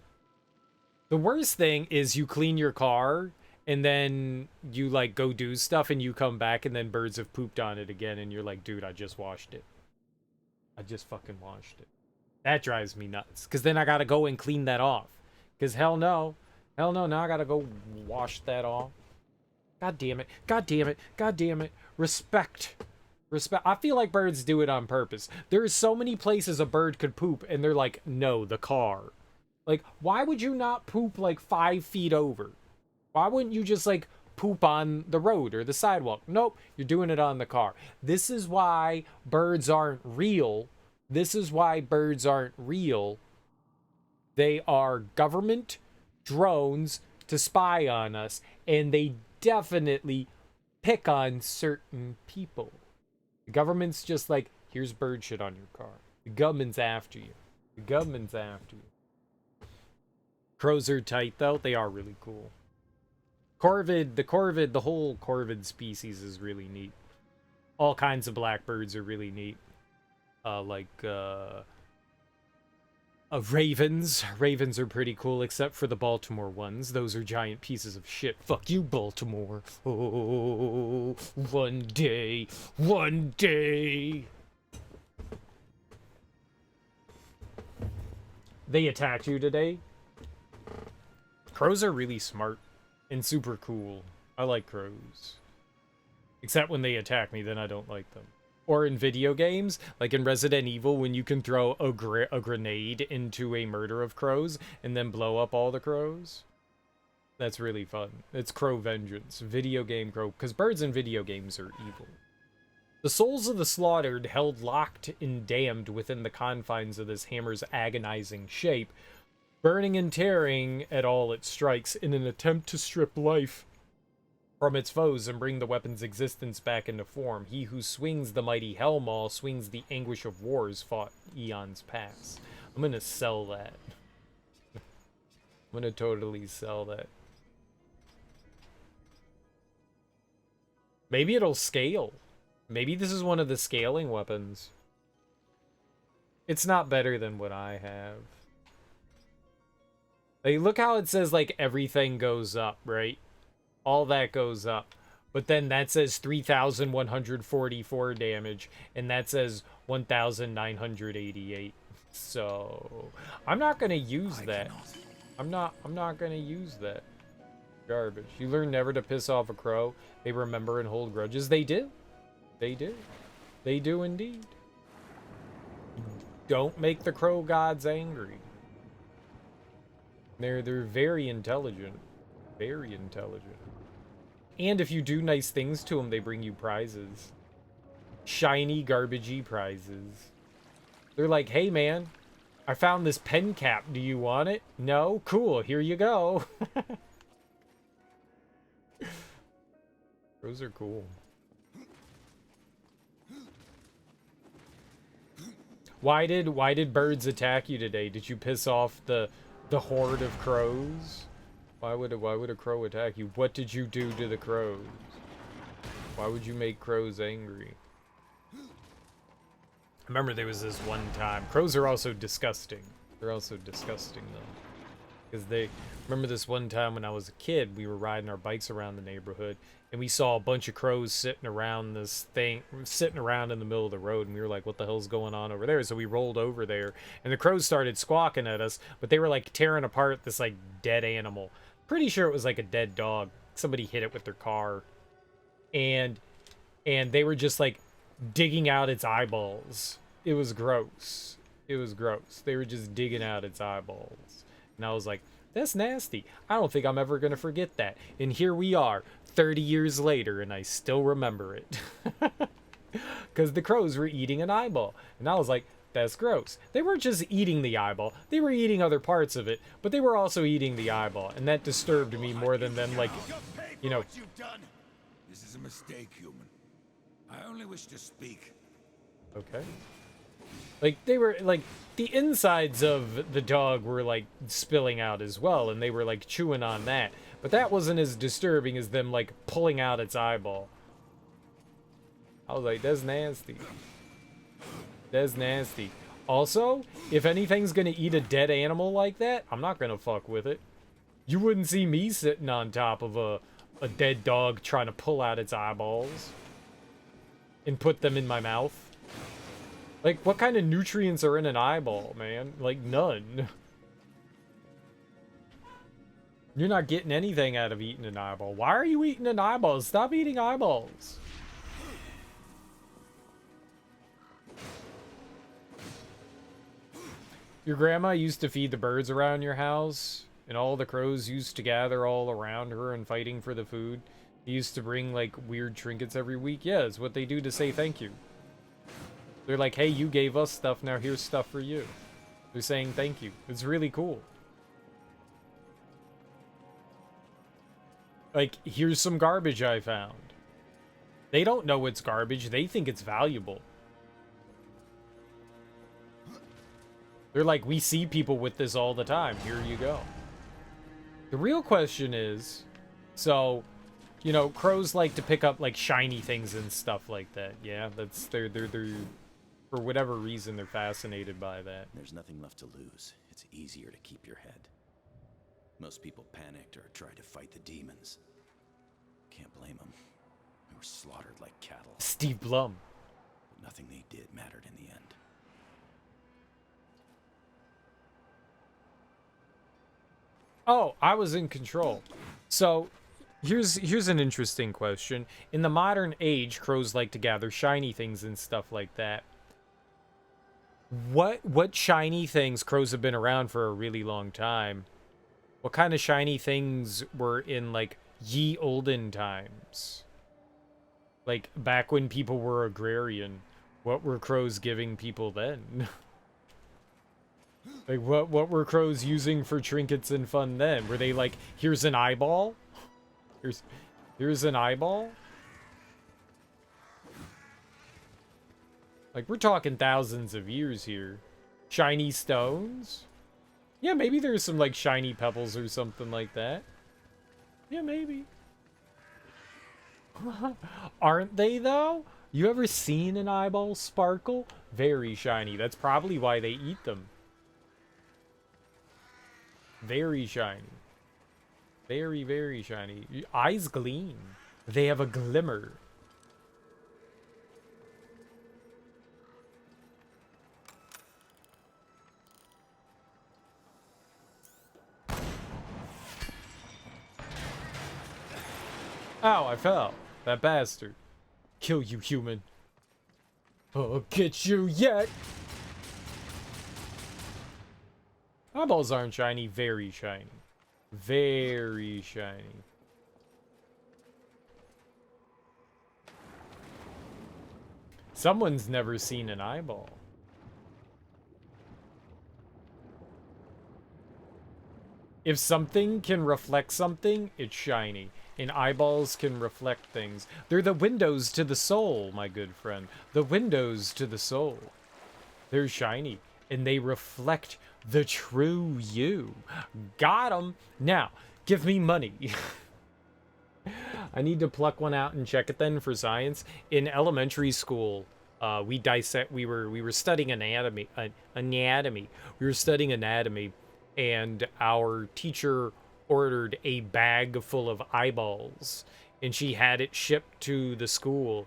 The worst thing is you clean your car, and then you, like, go do stuff, and you come back, and then birds have pooped on it again, and you're like, dude, I just washed it. I just fucking washed it. That drives me nuts, because then I gotta go and clean that off. Because hell no, now I gotta go wash that off. God damn it, god damn it, god damn it. Respect. I feel like birds do it on purpose. There's so many places a bird could poop, and they're like, no, the car. Like, why would you not poop, like, 5 feet over? Why wouldn't you just, like, poop on the road or the sidewalk? Nope, you're doing it on the car. This is why birds aren't real. This is why birds aren't real. They are government drones to spy on us, and they definitely pick on certain people. The government's just like, here's bird shit on your car. The government's after you. The government's after you. Crows are tight, though. They are really cool. The whole corvid species is really neat. All kinds of blackbirds are really neat. Ravens. Ravens are pretty cool, except for the Baltimore ones. Those are giant pieces of shit. Fuck you, Baltimore. Oh, one day. One day. They attacked you today? Crows are really smart and super cool. I like crows. Except when they attack me, then I don't like them. Or in video games, like in Resident Evil, when you can throw a grenade into a murder of crows and then blow up all the crows. That's really fun. It's crow vengeance. Video game crow. Because birds in video games are evil. The souls of the slaughtered, held locked and damned within the confines of this hammer's agonizing shape, burning and tearing at all it strikes in an attempt to strip life from its foes and bring the weapon's existence back into form. He who swings the mighty Hellmaul swings the anguish of wars fought eons past. I'm gonna sell that. I'm gonna totally sell that. Maybe it'll scale. Maybe this is one of the scaling weapons. It's not better than what I have. Like, look how it says, like, everything goes up, right? All that goes up. But then that says 3,144 damage, and that says 1,988. So, I'm not going to use that. I'm not going to use that. Garbage. You learn never to piss off a crow. They remember and hold grudges. They do. They do. They do indeed. Don't make the crow gods angry. They're very intelligent. Very intelligent. And if you do nice things to them, they bring you prizes. Shiny, garbagey prizes. They're like, hey man, I found this pen cap. Do you want it? No? Cool, here you go. Those are cool. Why did birds attack you today? Did you piss off the horde of crows? Why would a crow attack you? What did you do to the crows? Why would you make crows angry? I remember there was this one time. Crows are also disgusting. They're also disgusting though. Because remember this one time when I was a kid, we were riding our bikes around the neighborhood and we saw a bunch of crows sitting around in the middle of the road, and we were like, what the hell's going on over there? So we rolled over there and the crows started squawking at us, but they were like tearing apart this like dead animal. Pretty sure it was like a dead dog. Somebody hit it with their car. And they were just like digging out its eyeballs. It was gross. It was gross. They were just digging out its eyeballs. And I was like, that's nasty. I don't think I'm ever going to forget that. And here we are, 30 years later, and I still remember it. Because the crows were eating an eyeball. And I was like, that's gross. They weren't just eating the eyeball. They were eating other parts of it, but they were also eating the eyeball. And that disturbed me more than them, like, you know. This is a mistake, human. I only wish to speak. Okay. Like, they were, like, the insides of the dog were, like, spilling out as well, and they were, like, chewing on that. But that wasn't as disturbing as them, like, pulling out its eyeball. I was like, that's nasty. That's nasty. Also, if anything's gonna eat a dead animal like that, I'm not gonna fuck with it. You wouldn't see me sitting on top of a dead dog trying to pull out its eyeballs and put them in my mouth. Like, what kind of nutrients are in an eyeball, man? Like, none. You're not getting anything out of eating an eyeball. Why are you eating an eyeball? Stop eating eyeballs. Your grandma used to feed the birds around your house, and all the crows used to gather all around her and fighting for the food. He used to bring, like, weird trinkets every week. Yeah, it's what they do to say thank you. They're like, hey, you gave us stuff, now here's stuff for you. They're saying thank you. It's really cool. Like, here's some garbage I found. They don't know it's garbage. They think it's valuable. They're like, we see people with this all the time. Here you go. The real question is, so, you know, crows like to pick up, like, shiny things and stuff like that. Yeah, that's, they're for whatever reason, they're fascinated by that. There's nothing left to lose. It's easier to keep your head. Most people panicked or tried to fight the demons. Can't blame them. They were slaughtered like cattle. Steve Blum. But nothing they did mattered in the end. Oh, I was in control. So, here's an interesting question. In the modern age, crows like to gather shiny things and stuff like that. What shiny things? Crows have been around for a really long time. What kind of shiny things were in, like, ye olden times? Like, back when people were agrarian, what were crows giving people then? Like, what were crows using for trinkets and fun then? Were they like, here's an eyeball? Here's an eyeball. Like, we're talking thousands of years here. Shiny stones? Yeah, maybe there's some, like, shiny pebbles or something like that. Yeah, maybe. Aren't they, though? You ever seen an eyeball sparkle? Very shiny. That's probably why they eat them. Very shiny. Very, very shiny. Eyes gleam. They have a glimmer. Ow, I fell. That bastard. Kill you, human. I'll get you yet. Eyeballs aren't shiny. Very shiny. Very shiny. Someone's never seen an eyeball. If something can reflect something, it's shiny. And eyeballs can reflect things. They're the windows to the soul, my good friend. The windows to the soul. They're shiny. And they reflect the true you. Got 'em. Now, give me money. I need to pluck one out and check it then for science. In elementary school, we were studying anatomy. We were studying anatomy, and our teacher ordered a bag full of eyeballs, and she had it shipped to the school,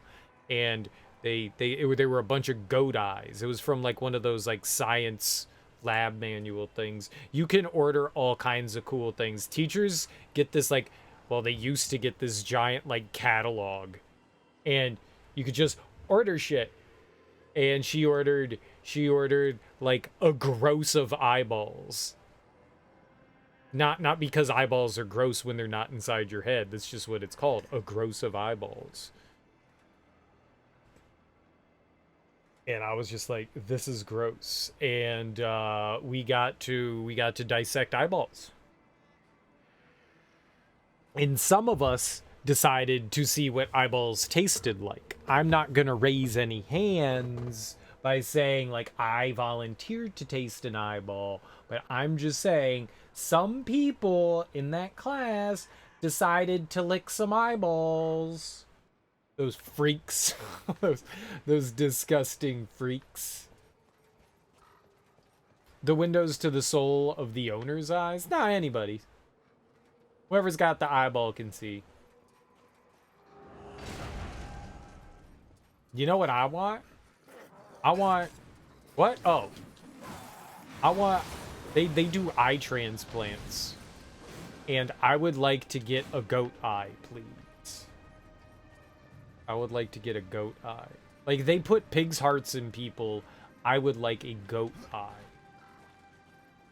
and they were a bunch of goat eyes. It was from like one of those like science lab manual things. You can order all kinds of cool things. Teachers get this like, well, they used to get this giant like catalog, and you could just order shit. And she ordered like a gross of eyeballs. Not because eyeballs are gross when they're not inside your head. That's just what it's called, a gross of eyeballs. And I was just like, this is gross. And we got to dissect eyeballs. And some of us decided to see what eyeballs tasted like. I'm not gonna raise any hands by saying like I volunteered to taste an eyeball, but I'm just saying some people in that class decided to lick some eyeballs. Those freaks. those disgusting freaks. The windows to the soul of the owner's eyes? Nah, anybody. Whoever's got the eyeball can see. You know what I want? I want... What? Oh. I want... They do eye transplants. And I would like to get a goat eye, please. I would like to get a goat eye. Like, they put pig's hearts in people. I would like a goat eye.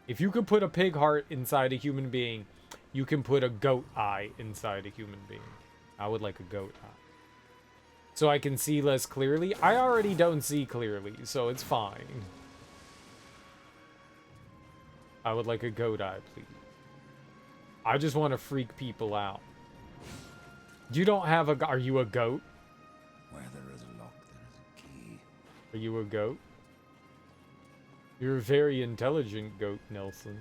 If you could put a pig heart inside a human being, you can put a goat eye inside a human being. I would like a goat eye. So I can see less clearly. I already don't see clearly, so it's fine. I would like a goat eye, please. I just want to freak people out. You don't have a... Are you a goat? Where there is a lock, there is a key. Are you a goat? You're a very intelligent goat, Nelson.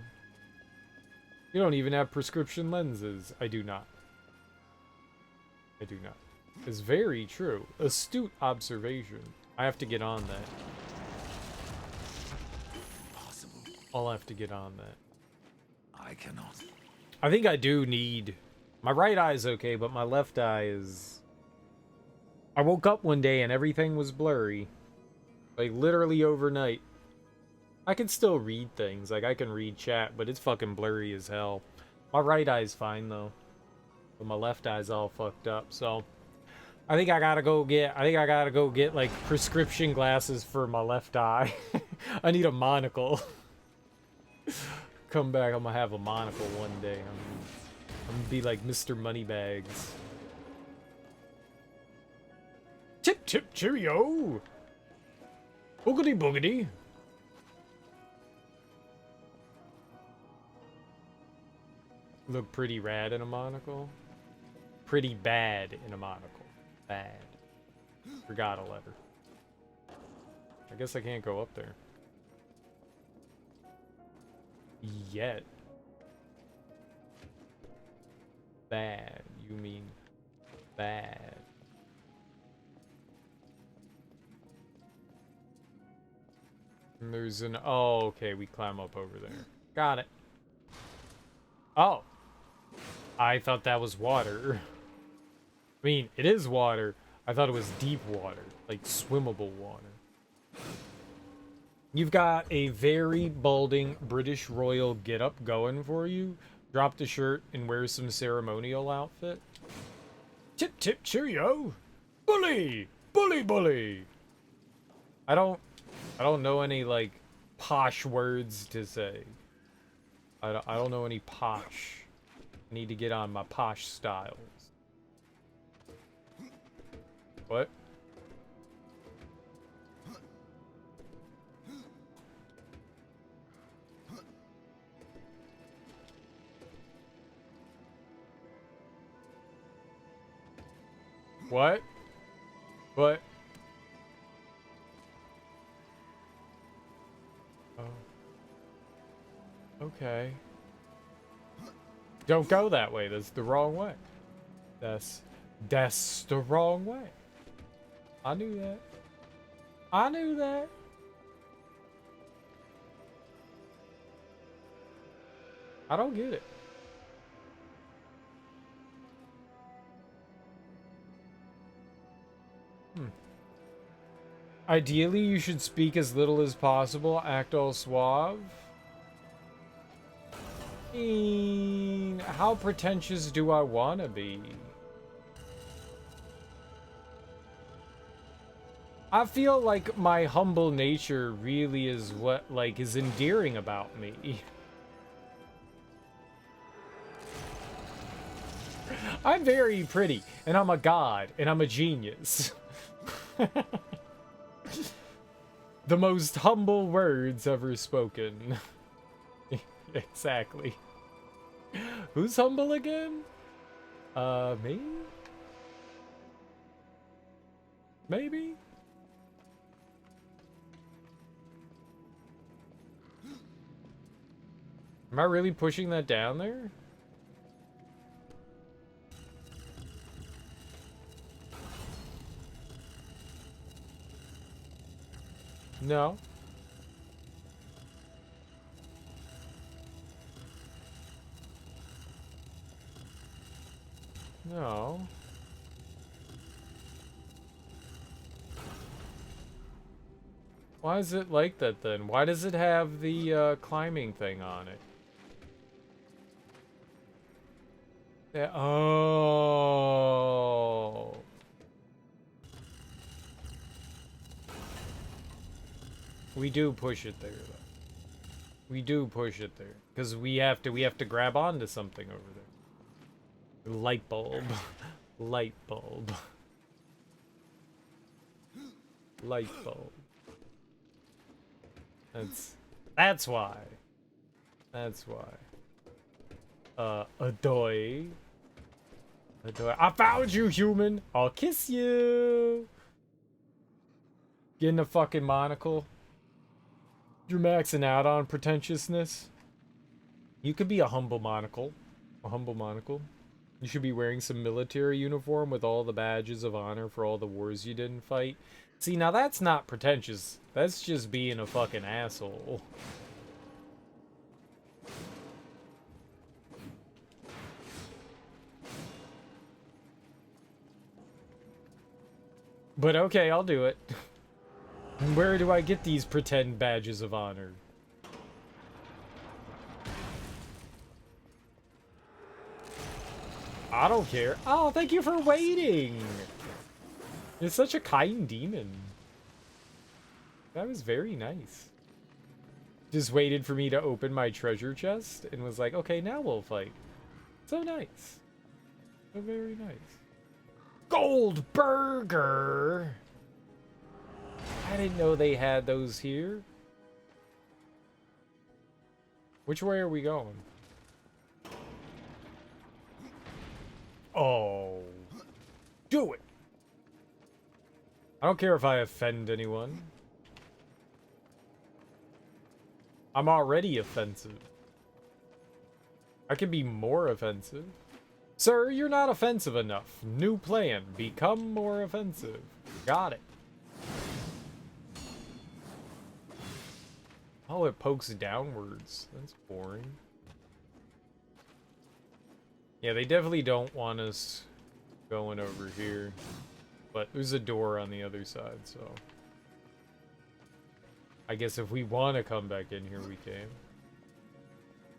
You don't even have prescription lenses. I do not. I do not. It's very true. Astute observation. I have to get on that. Possible. I'll have to get on that. I cannot. I think I do need... My right eye is okay, but my left eye is... I woke up one day and everything was blurry. Like, literally overnight. I can still read things. Like, I can read chat, but it's fucking blurry as hell. My right eye's fine, though. But my left eye's all fucked up, so... I think I gotta go get, like, prescription glasses for my left eye. I need a monocle. Come back, I'm gonna have a monocle one day. I'm gonna be like Mr. Moneybags. Tip tip cheerio! Boogity boogity! Look pretty rad in a monocle. pretty bad in a monocle. Bad. Forgot a letter. I guess I can't go up there. Yet. Bad. You mean bad. And there's an... Oh, okay. We climb up over there. Got it. Oh. I thought that was water. I mean, it is water. I thought it was deep water. Like, swimmable water. You've got a very balding British royal get-up going for you. Drop the shirt and wear some ceremonial outfit. Tip tip cheerio! Bully! Bully bully! I don't know any, like, posh words to say. I don't know any posh. I need to get on my posh styles. What? What? What? Oh. Okay. Don't go that way. That's the wrong way. That's the wrong way. I knew that. I knew that. I don't get it. Ideally, you should speak as little as possible, act all suave. I mean, how pretentious do I want to be? I feel like my humble nature really is what, like, is endearing about me. I'm very pretty, and I'm a god, and I'm a genius. The most humble words ever spoken. Exactly. Who's humble again? Me? Maybe? Am I really pushing that down there? No. No. Why is it like that then? Why does it have the climbing thing on it? Yeah. Oh. We do push it there though. We do push it there because we have to grab onto something over there. Light bulb. Light bulb. Light bulb. That's why. That's why. Adoy. Adoy. I found you, human. I'll kiss you. Getting a fucking monocle. You're maxing out on pretentiousness. You could be a humble monocle. A humble monocle. You should be wearing some military uniform with all the badges of honor for all the wars you didn't fight. See, now that's not pretentious. That's just being a fucking asshole. But okay, I'll do it. Where do I get these pretend badges of honor? I don't care. Oh, thank you for waiting. You're such a kind demon. That was very nice. Just waited for me to open my treasure chest and was like, okay, now we'll fight. So nice. So very nice. Gold burger! I didn't know they had those here. Which way are we going? Oh. Do it! I don't care if I offend anyone. I'm already offensive. I can be more offensive. Sir, you're not offensive enough. New plan. Become more offensive. Got it. Oh, it pokes downwards. That's boring. Yeah, they definitely don't want us going over here. But there's a door on the other side, so... I guess if we want to come back in here, we can.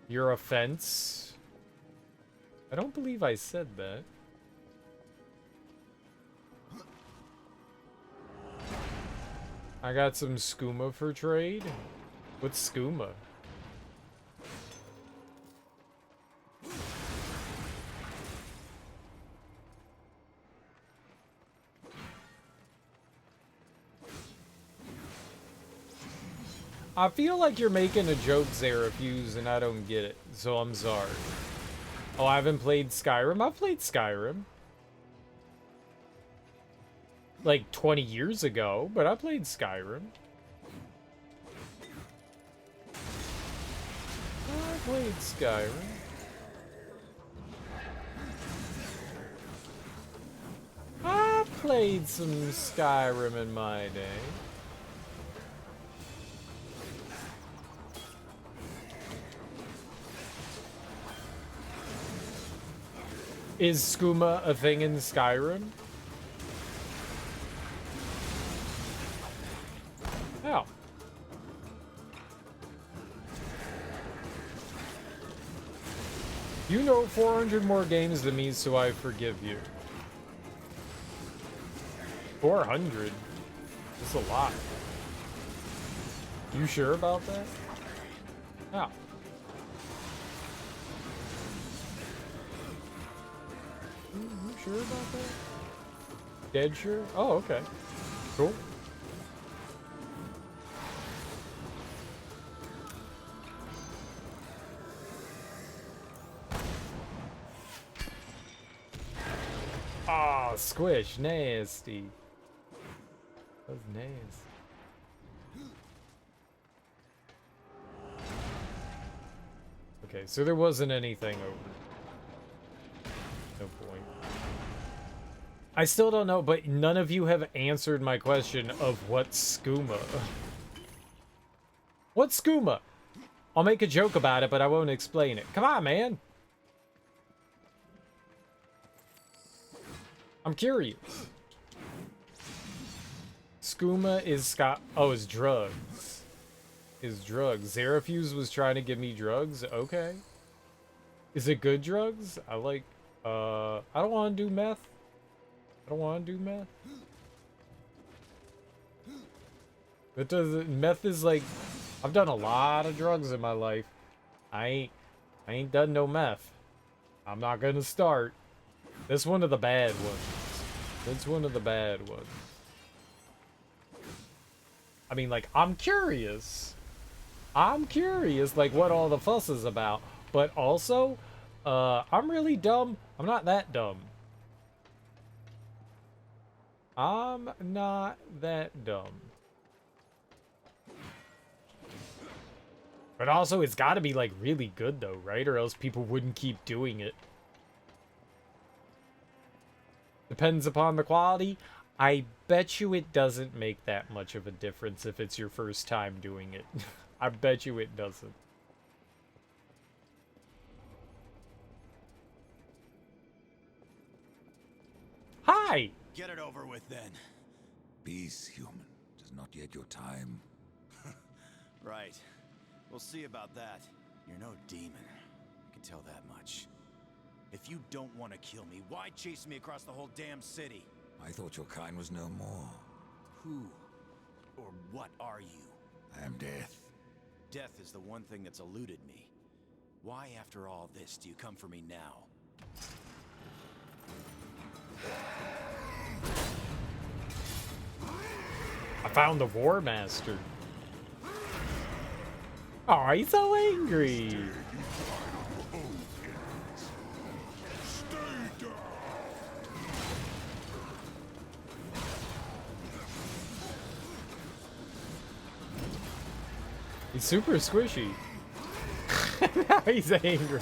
Your offense? I don't believe I said that. I got some skooma for trade. What's skooma? I feel like you're making a joke, Zerafuse, and I don't get it, so I'm sorry. Oh, I haven't played Skyrim? I've played Skyrim. Like 20 years ago, but I played Skyrim. I played Skyrim. I played some Skyrim in my day. Is skooma a thing in Skyrim? How? You know 400 more games than me, so I forgive you. 400? That's a lot. You sure about that? How? You sure about that? Dead sure? Oh, okay. Cool. Ah, squish, nasty. That was nasty. Okay, so there wasn't anything over. No point. I still don't know, but none of you have answered my question of what's skooma. What's skooma? I'll make a joke about it, but I won't explain it. Come on, man. I'm curious. Skooma is is drugs. Is drugs. Zerafuse was trying to give me drugs? Okay. Is it good drugs? I like, I don't want to do meth. I don't want to do meth. It doesn't, meth is like, I've done a lot of drugs in my life. I ain't done no meth. I'm not gonna start. That's one of the bad ones. That's one of the bad ones. I mean, like, I'm curious. I'm curious, like, what all the fuss is about. But also, I'm really dumb. I'm not that dumb. I'm not that dumb. But also, it's gotta be, like, really good, though, right? Or else people wouldn't keep doing it. Depends upon the quality. I bet you it doesn't make that much of a difference if it's your first time doing it. I bet you it doesn't. Hi! Get it over with then. Peace, human. It is not yet your time. Right. We'll see about that. You're no demon. I can tell that much. If you don't want to kill me, why chase me across the whole damn city? I thought your kind was no more. Who or what are you? I am death. Death is the one thing that's eluded me. Why, after all this, do you come for me now? I found the War Master. Oh, he's so angry. He's super squishy. He's angry.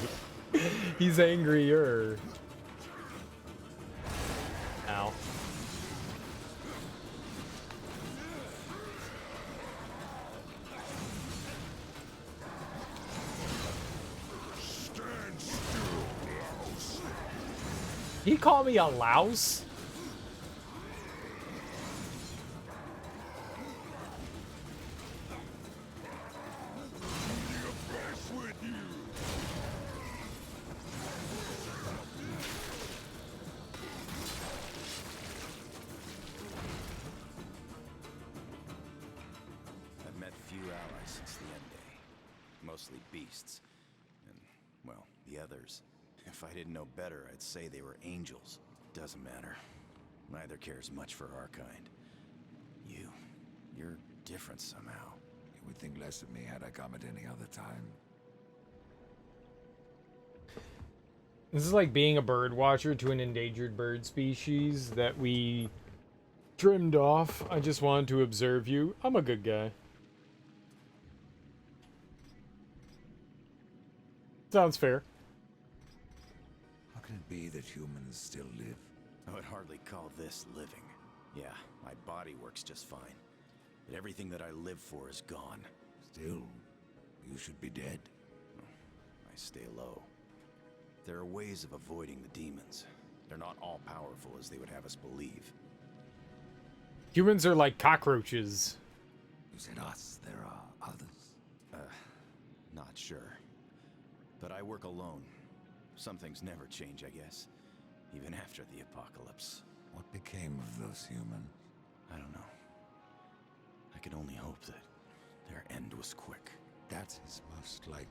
He's angrier. Ow. He called me a louse? I've met few allies since the end day. Mostly beasts. And, well, the others. If I didn't know better, I'd say they were angels. Doesn't matter. Neither cares much for our kind. You're different somehow. You would think less of me had I come at any other time. This is like being a bird watcher to an endangered bird species that we trimmed off. I just wanted to observe you. I'm a good guy. Sounds fair. How can it be that humans still live? I would hardly call this living. Yeah, my body works just fine. But everything that I live for is gone. Still, you should be dead. I stay low. There are ways of avoiding the demons. They're not all powerful as they would have us believe. Humans are like cockroaches. You said us, there are others. Not sure. But I work alone. Some things never change, I guess. Even after the apocalypse. What became of those humans? I don't know. I can only hope that their end was quick. That is most likely.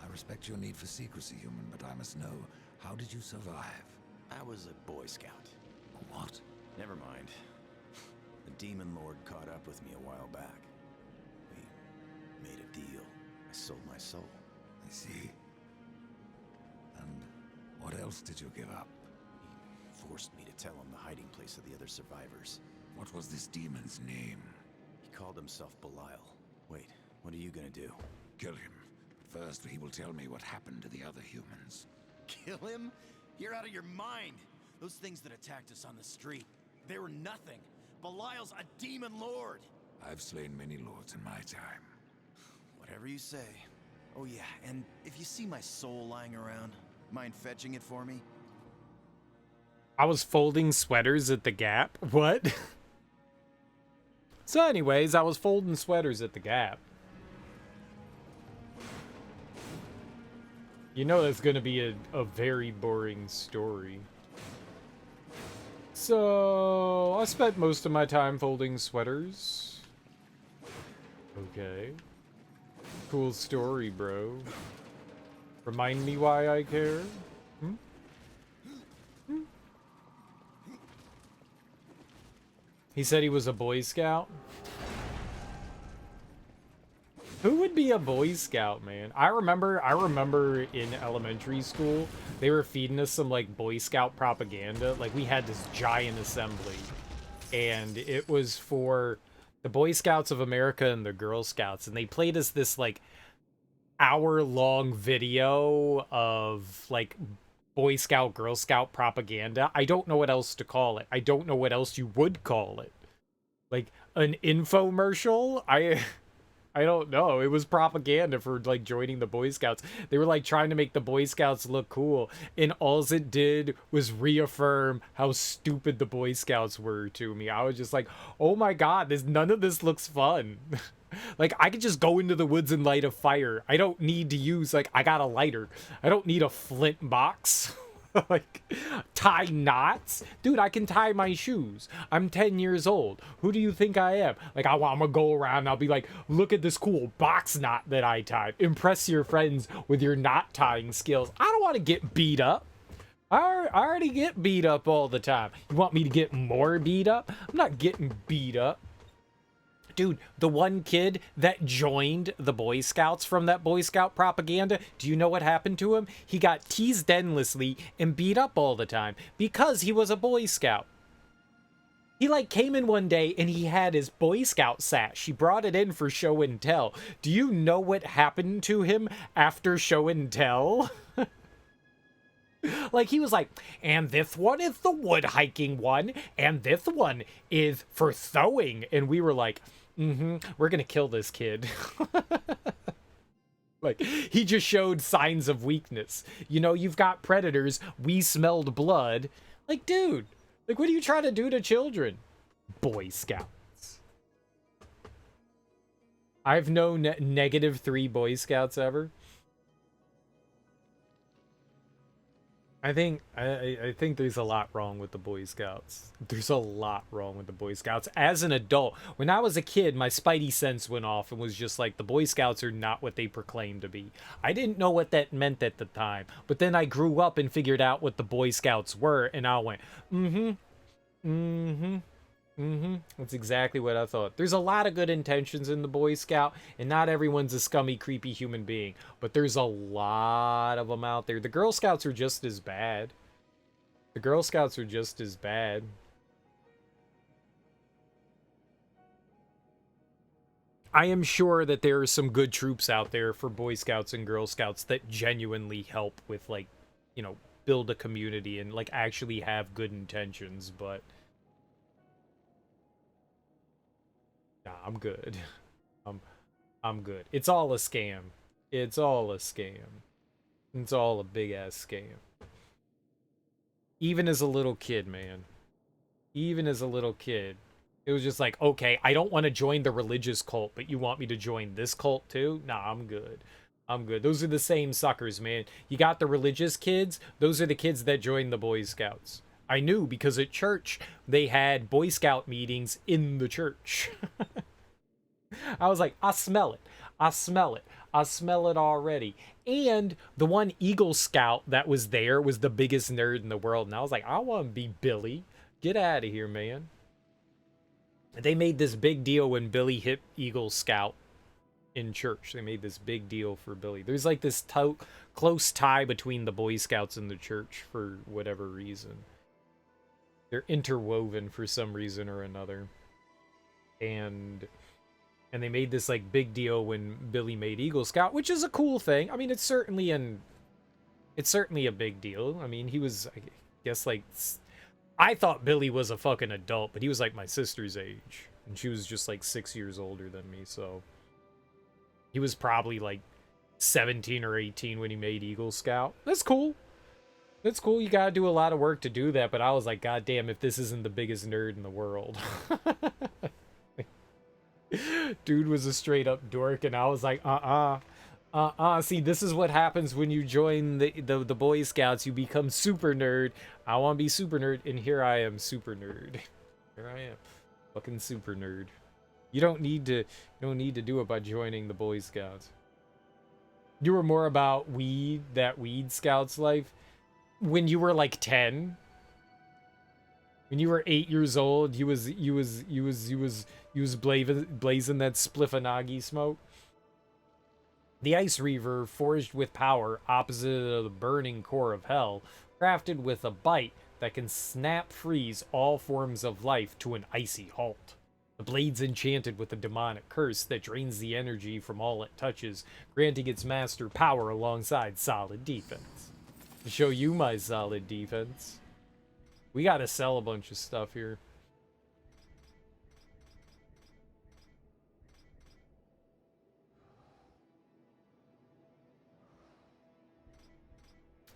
I respect your need for secrecy, human, but I must know, how did you survive? I was a Boy Scout. What? Never mind. The Demon Lord caught up with me a while back. We made a deal. I sold my soul. I see. And what else did you give up? He forced me to tell him the hiding place of the other survivors. What was this demon's name? He called himself Belial. Wait, what are you gonna do? Kill him. But first, he will tell me what happened to the other humans. Kill him? You're out of your mind! Those things that attacked us on the street, they were nothing. Belial's a demon lord! I've slain many lords in my time. Whatever you say. Oh yeah, and if you see my soul lying around, mind fetching it for me? I was folding sweaters at the Gap. What? So anyways, I was folding sweaters at the Gap. You know that's gonna be a very boring story. So, I spent most of my time folding sweaters. Okay. Cool story, bro. Remind me why I care? Hmm? Hmm? He said he was a Boy Scout? Who would be a Boy Scout, man? I remember in elementary school, they were feeding us some, like, Boy Scout propaganda. Like, we had this giant assembly. And it was for the Boy Scouts of America and the Girl Scouts. And they played us this, like, hour-long video of, like, Boy Scout, Girl Scout propaganda. I don't know what else to call it. I don't know what else you would call it. Like, an infomercial? I don't know. It was propaganda for, like, joining the Boy Scouts. They were, like, trying to make the Boy Scouts look cool. And all it did was reaffirm how stupid the Boy Scouts were to me. I was just like, oh my god, none of this looks fun. Like, I could just go into the woods and light a fire. I don't need to use, like, I got a lighter. I don't need a flint box. Like, tie knots? Dude, I can tie my shoes. I'm 10 years old. Who do you think I am? Like, I'm gonna go around and I'll be like, look at this cool box knot that I tied. Impress your friends with your knot tying skills. I don't want to get beat up. I already get beat up all the time. You want me to get more beat up? I'm not getting beat up. Dude, the one kid that joined the Boy Scouts from that Boy Scout propaganda, do you know what happened to him? He got teased endlessly and beat up all the time because he was a Boy Scout. He like came in one day and he had his Boy Scout sash. She brought it in for show and tell. Do you know what happened to him after show and tell? Like, he was like, and this one is the wood hiking one, and this one is for sewing. And we were like, we're gonna kill this kid. Like, he just showed signs of weakness. You know, you've got predators. We smelled blood. Like, dude, like, what are you trying to do to children? Boy Scouts. I've known -3 Boy Scouts ever. I think there's a lot wrong with the Boy Scouts. There's a lot wrong with the Boy Scouts. As an adult, when I was a kid, my spidey sense went off and was just like, the Boy Scouts are not what they proclaim to be. I didn't know what that meant at the time, but then I grew up and figured out what the Boy Scouts were, and I went, that's exactly what I thought. There's a lot of good intentions in the Boy Scout, and not everyone's a scummy, creepy human being. But there's a lot of them out there. The Girl Scouts are just as bad. The Girl Scouts are just as bad. I am sure that there are some good troops out there for Boy Scouts and Girl Scouts that genuinely help with, like, you know, build a community and, like, actually have good intentions, but... Nah, I'm good. I'm good. It's all a scam. It's all a scam. It's all a big-ass scam. Even as a little kid, man. Even as a little kid. It was just like, okay, I don't want to join the religious cult, but you want me to join this cult too? Nah, I'm good. I'm good. Those are the same suckers, man. You got the religious kids. Those are the kids that join the Boy Scouts. I knew because at church, they had Boy Scout meetings in the church. I was like, I smell it. I smell it. I smell it already. And the one Eagle Scout that was there was the biggest nerd in the world. And I was like, I want to be Billy. Get out of here, man. They made this big deal when Billy hit Eagle Scout in church. They made this big deal for Billy. There's like this close tie between the Boy Scouts and the church for whatever reason. They're interwoven for some reason or another. And they made this like big deal when Billy made Eagle Scout, which is a cool thing. I mean, it's certainly a big deal. I mean, he was, I guess, like, I thought Billy was a fucking adult, but he was like my sister's age, and she was just like 6 years older than me, so he was probably like 17 or 18 when he made Eagle Scout. That's cool. That's cool. You gotta do a lot of work to do that, but I was like, God damn, if this isn't the biggest nerd in the world. Dude was a straight up dork, and I was like, see, this is what happens when you join the Boy Scouts. You become super nerd. I want to be super nerd, and here I am, super nerd. Here I am, fucking super nerd. You don't need to do it by joining the Boy Scouts. You were more about that weed Scouts life when you were like 10. When you were 8 years old, you was blazing that spliffanagi smoke. The Ice Reaver, forged with power, opposite of the burning core of hell, crafted with a bite that can snap freeze all forms of life to an icy halt. The blade's enchanted with a demonic curse that drains the energy from all it touches, granting its master power alongside solid defense. To show you my solid defense, we gotta sell a bunch of stuff here.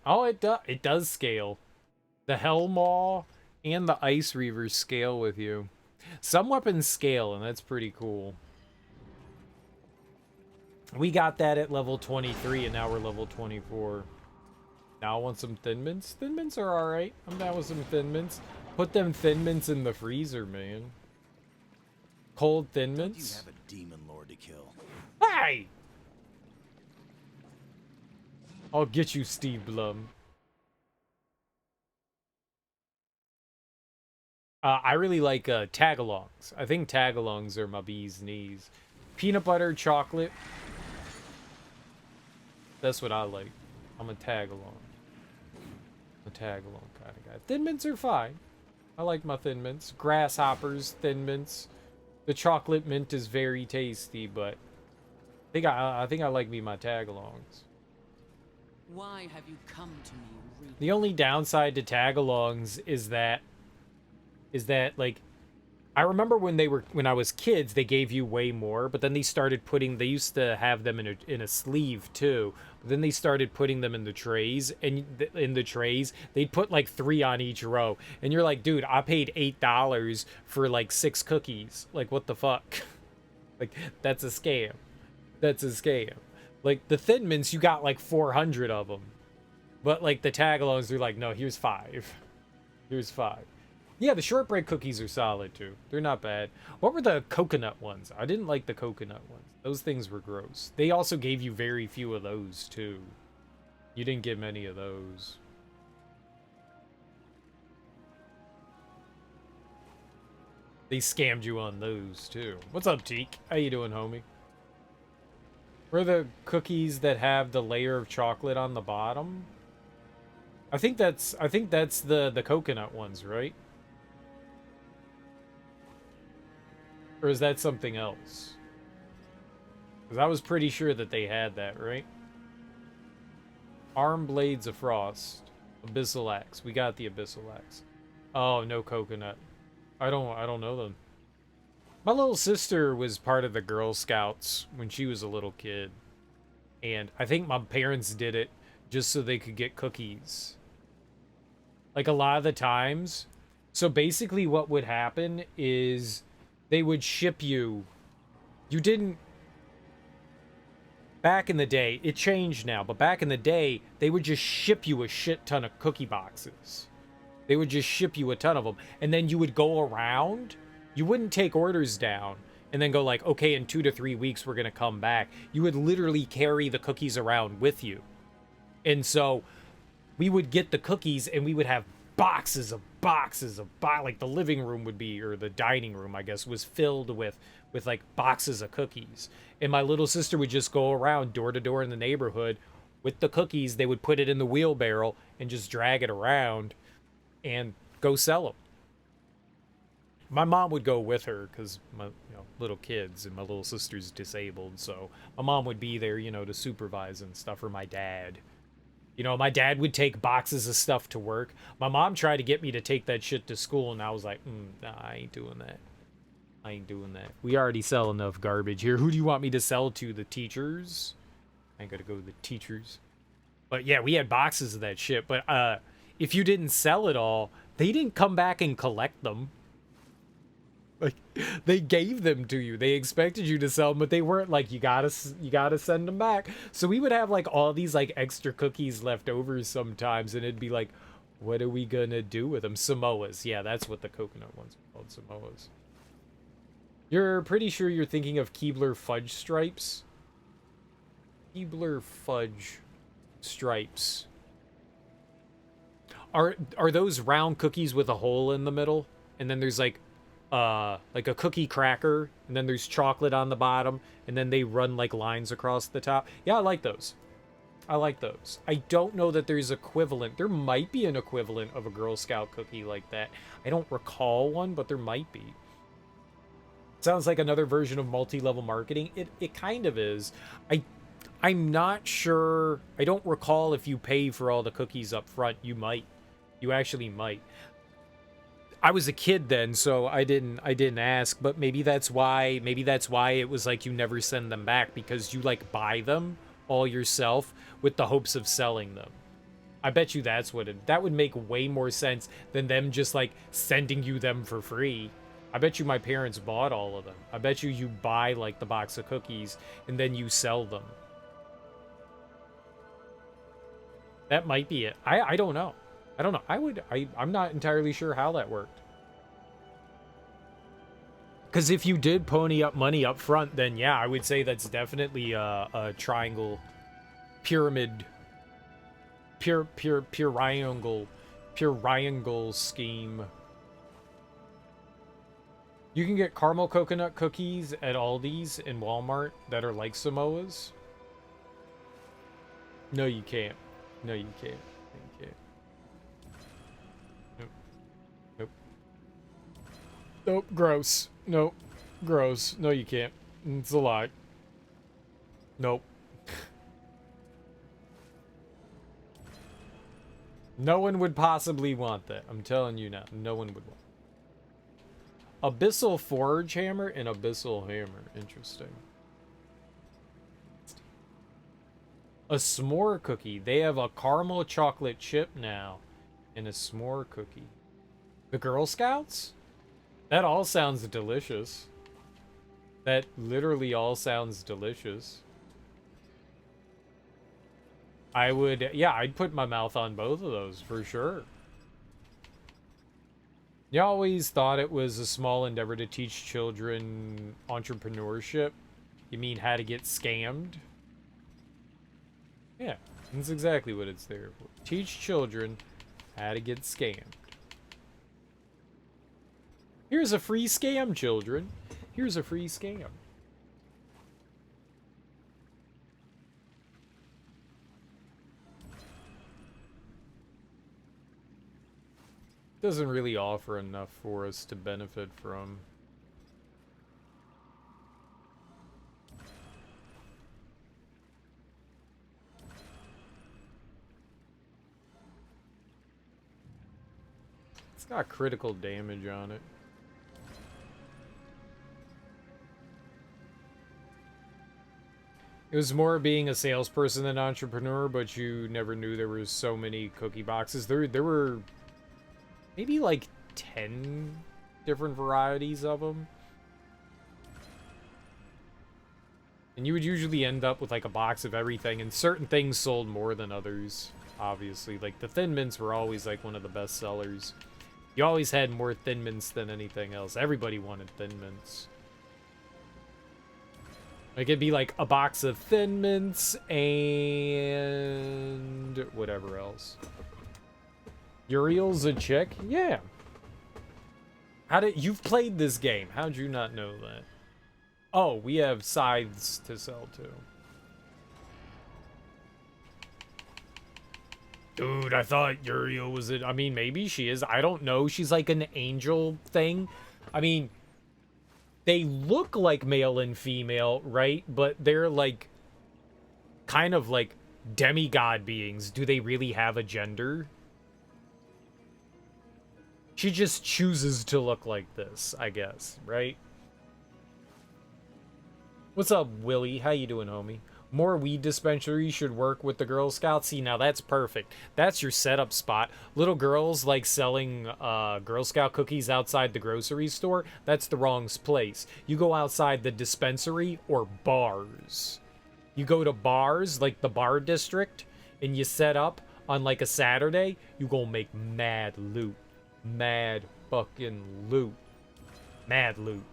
Oh, it does scale. The Hellmaw and the Ice Reaver scale with you. Some weapons scale, and that's pretty cool. We got that at level 23, and now we're level 24. Now I want some Thin Mints. Thin Mints are alright. I'm down with some Thin Mints. Put them Thin Mints in the freezer, man. Cold Thin Mints. You have a demon lord to kill. Hey! I'll get you, Steve Blum. I really like tagalongs. I think tagalongs are my bee's knees. Peanut butter, chocolate. That's what I like. I'm a tagalong. A tagalong kind of guy. Thin Mints are fine. I like my Thin Mints. Grasshoppers, Thin Mints. The chocolate mint is very tasty, but I think I like me my tagalongs. Why have you come to me, Reaper? The only downside to tagalongs is that like I remember when I was kids they gave you way more, but then they used to have them in a sleeve too. But then they started putting them in the trays, and in the trays they'd put like 3 on each row, and you're like, dude, I paid $8 for like 6 cookies. Like, what the fuck? Like, that's a scam. That's a scam. Like, the Thin Mints, you got like 400 of them. But like the tagalongs, they're like, no, here's 5. Here's 5. Yeah, the shortbread cookies are solid too. They're not bad. What were the coconut ones? I didn't like the coconut ones. Those things were gross. They also gave you very few of those too. You didn't get many of those. They scammed you on those too. What's up, Teak? How you doing, homie? Where are the cookies that have the layer of chocolate on the bottom? I think that's the coconut ones, right? Or is that something else? Because I was pretty sure that they had that, right? Arm Blades of Frost. Abyssal Axe. We got the Abyssal Axe. Oh, no coconut. I don't know them. My little sister was part of the Girl Scouts when she was a little kid. And I think my parents did it just so they could get cookies. Like, a lot of the times. So basically what would happen is they would ship you. You didn't. Back in the day, it changed now, but back in the day, they would just ship you a shit ton of cookie boxes. They would just ship you a ton of them. And then you would go around. You wouldn't take orders down and then go like, okay, in 2 to 3 weeks, we're going to come back. You would literally carry the cookies around with you. And so we would get the cookies and we would have boxes of like the living room would be, or the dining room, I guess, was filled with like boxes of cookies. And my little sister would just go around door to door in the neighborhood with the cookies. They would put it in the wheelbarrow and just drag it around and go sell them. My mom would go with her because my little kids and my little sister's disabled, so my mom would be there, to supervise and stuff, or my dad. My dad would take boxes of stuff to work. My mom tried to get me to take that shit to school, and I was like, nah, I ain't doing that. I ain't doing that. We already sell enough garbage here. Who do you want me to sell to? The teachers? I ain't gotta go to the teachers. But yeah, we had boxes of that shit. But if you didn't sell it all, they didn't come back and collect them. Like, they gave them to you. They expected you to sell them, but they weren't like, you gotta send them back. So we would have like all these like extra cookies left over sometimes, and it'd be like, what are we gonna do with them? Samoas. Yeah, that's what the coconut ones are called, Samoas. You're pretty sure you're thinking of Keebler Fudge Stripes? Keebler Fudge Stripes. Are those round cookies with a hole in the middle? And then there's like a cookie cracker, and then there's chocolate on the bottom, and then they run like lines across the top. Yeah, I like those. I like those. I don't know that there's equivalent. There might be an equivalent of a Girl Scout cookie like that. I don't recall one, but there might be. Sounds like another version of multi-level marketing. It kind of is. I'm not sure. I don't recall if you pay for all the cookies up front. You might. You actually might. I was a kid then, so I didn't ask, but maybe that's why it was like you never send them back, because you like buy them all yourself with the hopes of selling them. I bet you that's that would make way more sense than them just like sending you them for free. I bet you my parents bought all of them. I bet you buy like the box of cookies and then you sell them. That might be it. I don't know. I don't know. I'm not entirely sure how that worked. Because if you did pony up money up front, then yeah, I would say that's definitely a triangle, pyramid, pure triangle scheme. You can get caramel coconut cookies at Aldi's and Walmart that are like Samoas. No, you can't. No, you can't. No, you can't. Nope. Nope. Nope, gross. Nope, gross. No, you can't. It's a lie. Nope. No one would possibly want that. I'm telling you now. No one would want. Abyssal Forge Hammer and Abyssal Hammer. Interesting. A s'more cookie. They have a caramel chocolate chip now. And a s'more cookie. The Girl Scouts? That all sounds delicious. That literally all sounds delicious. I would, yeah, I'd put my mouth on both of those for sure. You always thought it was a small endeavor to teach children entrepreneurship. You mean how to get scammed? Yeah, that's exactly what it's there for. Teach children how to get scammed. Here's a free scam, children. Here's a free scam. Doesn't really offer enough for us to benefit from. It's got critical damage on it. It was more being a salesperson than entrepreneur, but you never knew there were so many cookie boxes. There were maybe like 10 different varieties of them. And you would usually end up with like a box of everything, and certain things sold more than others, obviously. Like the Thin Mints were always like one of the best sellers. You always had more Thin Mints than anything else. Everybody wanted Thin Mints. Like, it'd be like a box of Thin Mints and whatever else. Uriel's a chick? Yeah. You've played this game. How'd you not know that? Oh, we have scythes to sell too. Dude, I thought Uriel was it. I mean, maybe she is. I don't know. She's like an angel thing. I mean, they look like male and female, right? But they're like kind of like demigod beings. Do they really have a gender? She just chooses to look like this, I guess, right? What's up, Willie? How you doing, homie? More weed dispensaries should work with the Girl Scouts. See, now that's perfect. That's your setup spot. Little girls like selling Girl Scout cookies outside the grocery store. That's the wrong place. You go outside the dispensary or bars. You go to bars, like the bar district, and you set up on like a Saturday. You gonna make mad loot. Mad fucking loot. Mad loot.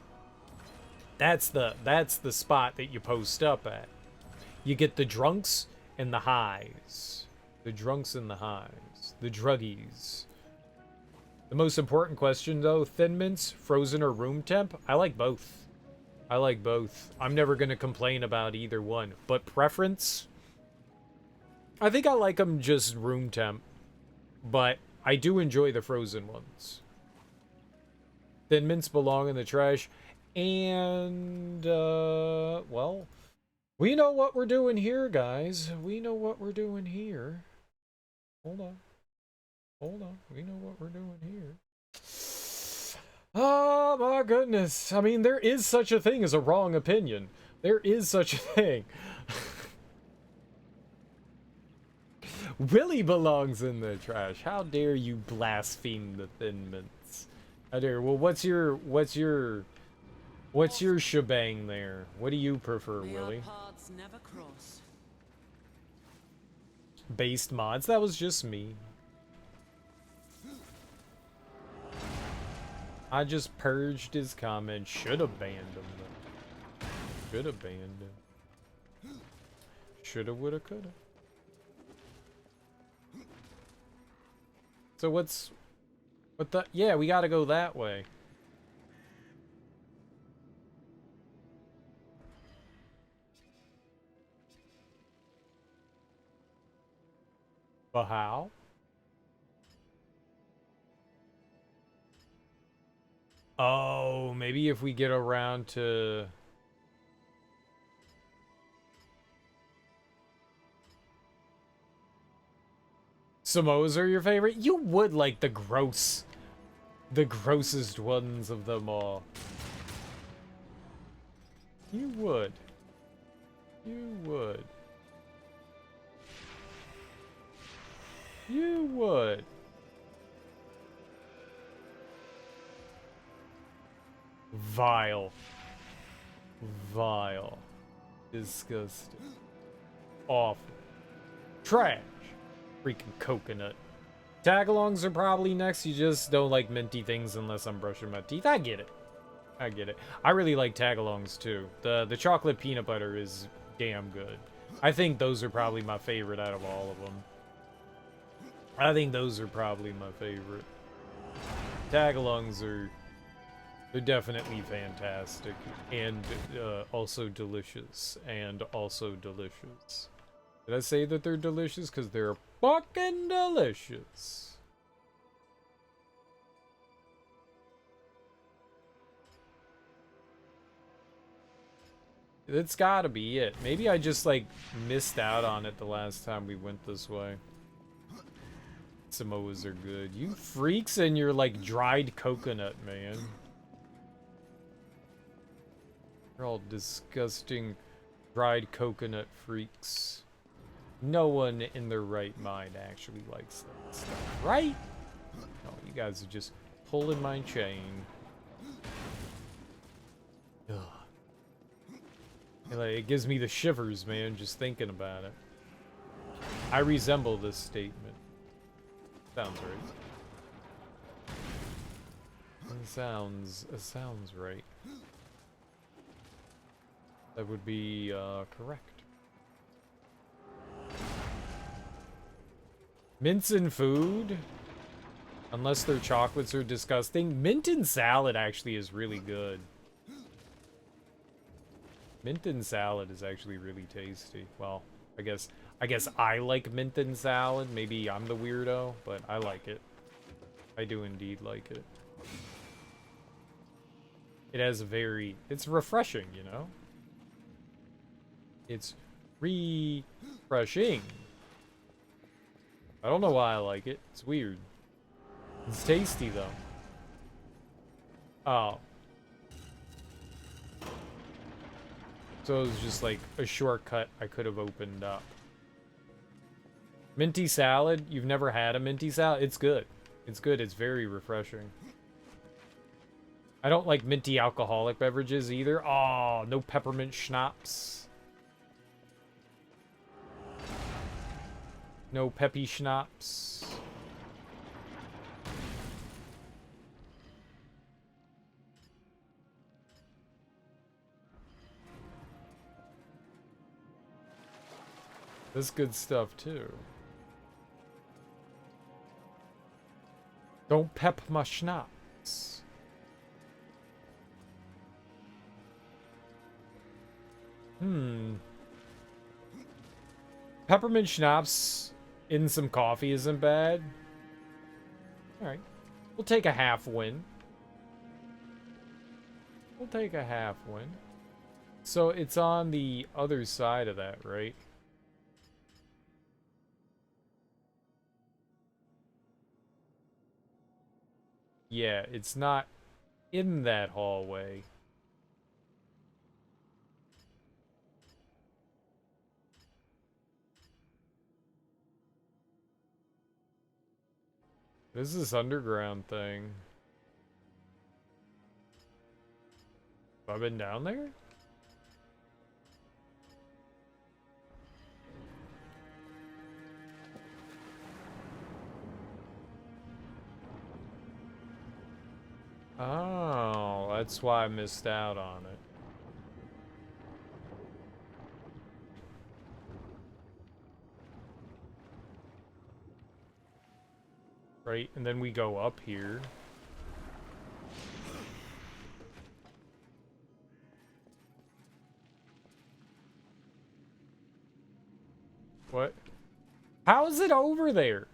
That's the spot that you post up at. You get the drunks and the highs. The drunks and the highs. The druggies. The most important question, though, Thin Mints, frozen or room temp? I like both. I like both. I'm never going to complain about either one. But preference? I think I like them just room temp. But I do enjoy the frozen ones. Thin Mints belong in the trash. And, well... we know what we're doing here, guys. We know what we're doing here. Hold on. Hold on. We know what we're doing here. Oh, my goodness. I mean, there is such a thing as a wrong opinion. There is such a thing. Willie belongs in the trash. How dare you blaspheme the Thin Mints? How dare... well, what's your shebang there? What do you prefer, Willie? Never cross. Based mods? That was just me. I just purged his comment. Should have banned him, though. Should have banned him. Shoulda, woulda, coulda. So what the... yeah, we gotta go that way. But how? Oh, maybe if we get around to... Samoas are your favorite? You would like the grossest ones of them all. You would. You would. You would. Vile. Vile. Disgusting. Awful. Trash. Freaking coconut. Tagalongs are probably next. You just don't like minty things unless I'm brushing my teeth. I get it. I get it. I really like tagalongs too. The chocolate peanut butter is damn good. I think those are probably my favorite out of all of them. I think those are probably my favorite. Tagalongs are... They're definitely fantastic. And also delicious. And also delicious. Did I say that they're delicious? Because they're fucking delicious. That's gotta be it. Maybe I just, like, missed out on it the last time we went this way. Samoas are good. You freaks and your, like, dried coconut, man. You're all disgusting dried coconut freaks. No one in their right mind actually likes that stuff, right? No, you guys are just pulling my chain. Ugh. And, like, it gives me the shivers, man, just thinking about it. I resemble this statement. Sounds right. It sounds right. That would be correct. Mints and food, unless their chocolates are disgusting. Mint and salad actually is really good. Mint and salad is actually really tasty. Well, I guess I like mint and salad. Maybe I'm the weirdo, but I like it. I do indeed like it. It has it's refreshing, you know? It's refreshing. I don't know why I like it. It's weird. It's tasty, though. Oh. So it was just like a shortcut I could have opened up. Minty salad? You've never had a minty salad? It's good. It's good. It's very refreshing. I don't like minty alcoholic beverages either. Oh, no peppermint schnapps. No peppy schnapps. That's good stuff too. Don't pep my schnapps. Peppermint schnapps in some coffee isn't bad. Alright. We'll take a half win. We'll take a half win. So it's on the other side of that, right? Yeah, it's not in that hallway. What is this underground thing? Have I been down there? Oh, that's why I missed out on it. Right, and then we go up here. What? How is it over there?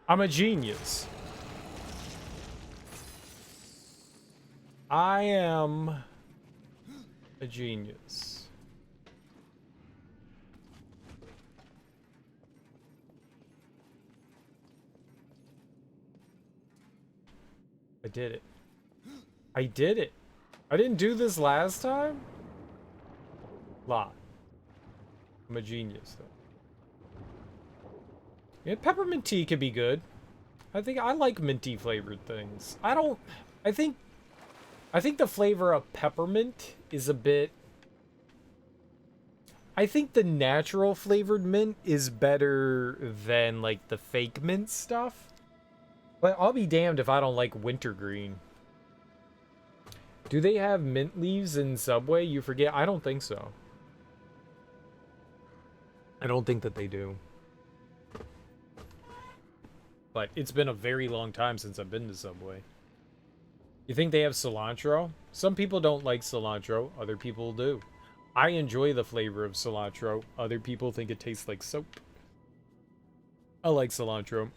I'm a genius. I am a genius. I did it. I did it. I didn't do this last time? Lot. I'm a genius, though. Yeah, peppermint tea could be good. I think I like minty flavored things. I think the flavor of peppermint is a bit... I think the natural flavored mint is better than, like, the fake mint stuff. But I'll be damned if I don't like wintergreen. Do they have mint leaves in Subway? You forget? I don't think so. I don't think that they do. But it's been a very long time since I've been to Subway. You think they have cilantro? Some people don't like cilantro. Other people do. I enjoy the flavor of cilantro. Other people think it tastes like soap. I like cilantro.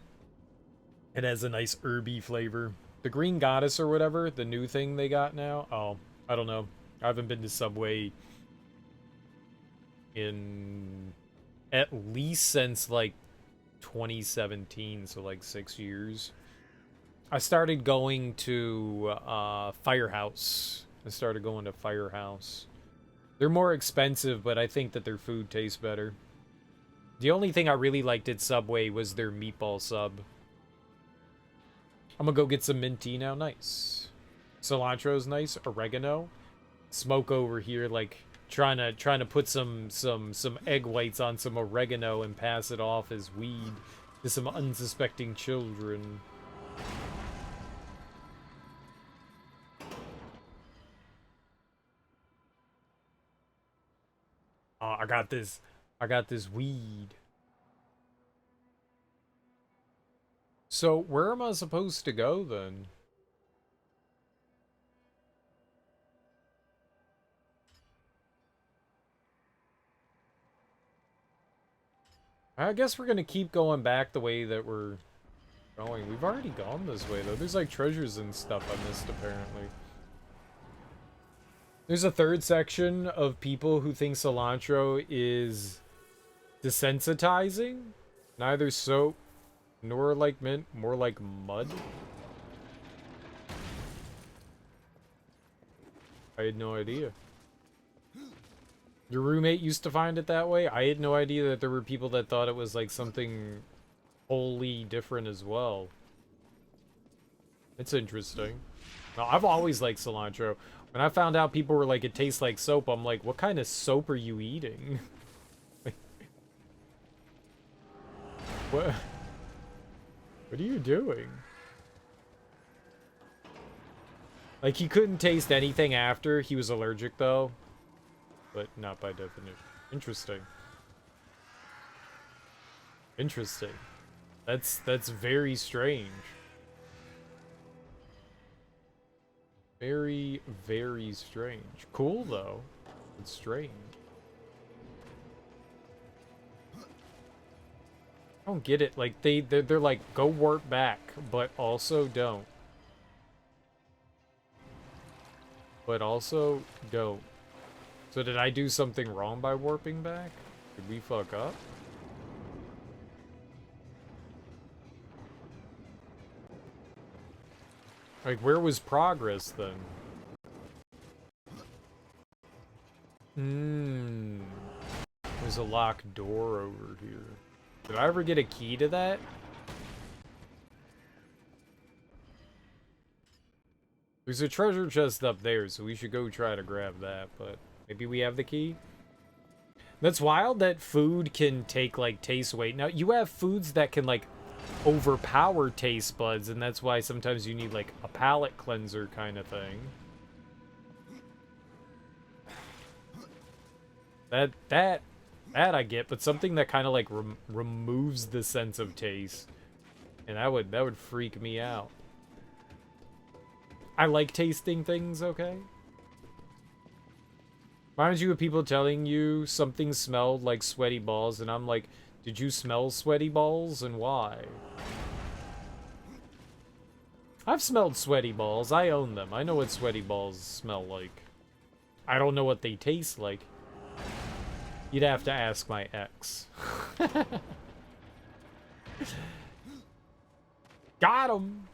It has a nice herby flavor. The Green Goddess or whatever, the new thing they got now. Oh, I don't know. I haven't been to Subway in at least since like 2017, so like 6 years. I started going to Firehouse. I started going to Firehouse. They're more expensive, but I think that their food tastes better. The only thing I really liked at Subway was their meatball sub. I'm gonna go get some mint tea now. Nice. Cilantro's nice. Oregano. Smoke over here, like trying to put some egg whites on some oregano and pass it off as weed to some unsuspecting children. Oh, I got this weed. So, where am I supposed to go, then? I guess we're gonna keep going back the way that we're going. We've already gone this way, though. There's, like, treasures and stuff I missed, apparently. There's a third section of people who think cilantro is desensitizing. Neither soap nor like mint, more like mud. I had no idea. Your roommate used to find it that way? I had no idea that there were people that thought it was like something wholly different as well. It's interesting. No, I've always liked cilantro. When I found out people were like, it tastes like soap, I'm like, what kind of soap are you eating? What? What are you doing? Like, he couldn't taste anything after. He was allergic, though. But not by definition. Interesting. Interesting. That's very strange. Very, very strange. Cool, though. It's strange. I don't get it. Like, they're like, go warp back, but also don't. But also don't. So did I do something wrong by warping back? Did we fuck up? Like, where was progress, then? There's a locked door over here. Did I ever get a key to that? There's a treasure chest up there, so we should go try to grab that, but maybe we have the key? That's wild that food can take, like, taste weight. Now, you have foods that can, like, overpower taste buds, and that's why sometimes you need, like, a palate cleanser kind of thing. That I get, but something that kind of, like, removes the sense of taste. And that would freak me out. I like tasting things, okay? Reminds you of people telling you something smelled like sweaty balls, and I'm like, did you smell sweaty balls, and why? I've smelled sweaty balls. I own them. I know what sweaty balls smell like. I don't know what they taste like. You'd have to ask my ex. Got 'em!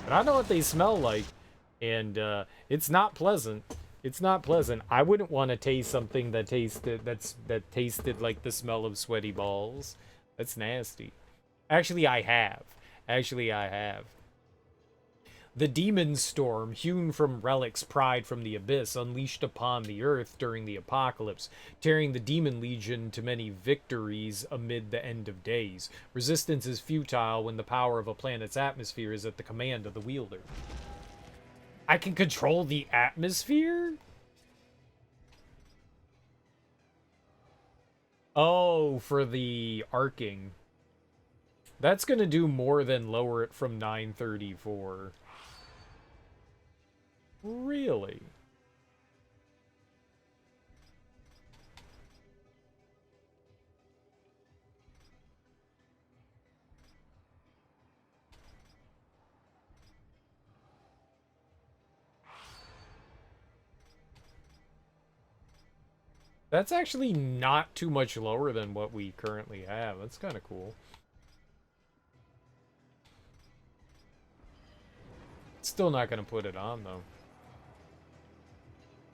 But I know what they smell like. And it's not pleasant. It's not pleasant. I wouldn't want to taste something that tasted like the smell of sweaty balls. That's nasty. Actually, I have. The demon storm, hewn from relics pried from the abyss, unleashed upon the earth during the apocalypse, tearing the demon legion to many victories amid the end of days. Resistance is futile when the power of a planet's atmosphere is at the command of the wielder. I can control the atmosphere? Oh, for the arcing. That's gonna do more than lower it from 934. Really? That's actually not too much lower than what we currently have. That's kind of cool. Still not going to put it on, though.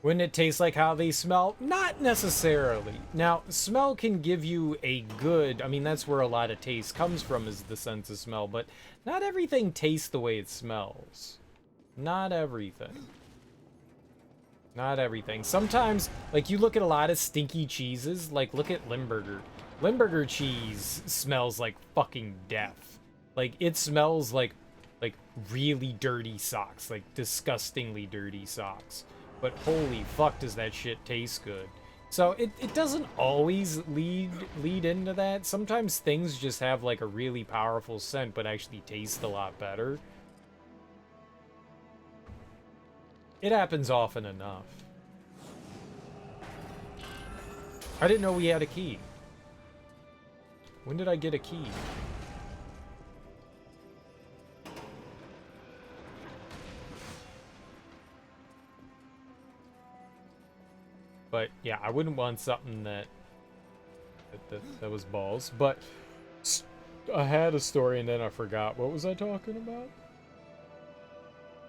Wouldn't it taste like how they smell? Not necessarily. Now, smell can give you a good... I mean, that's where a lot of taste comes from, is the sense of smell. But not everything tastes the way it smells. Not everything. Not everything. Sometimes, like, you look at a lot of stinky cheeses. Like, look at Limburger. Limburger cheese smells like fucking death. Like, it smells like really dirty socks. Like, disgustingly dirty socks. But holy fuck does that shit taste good. So it doesn't always lead into that. Sometimes things just have like a really powerful scent but actually taste a lot better. It happens often enough. I didn't know we had a key. When did I get a key? But yeah, I wouldn't want something that was balls. But I had a story and then I forgot. What was I talking about?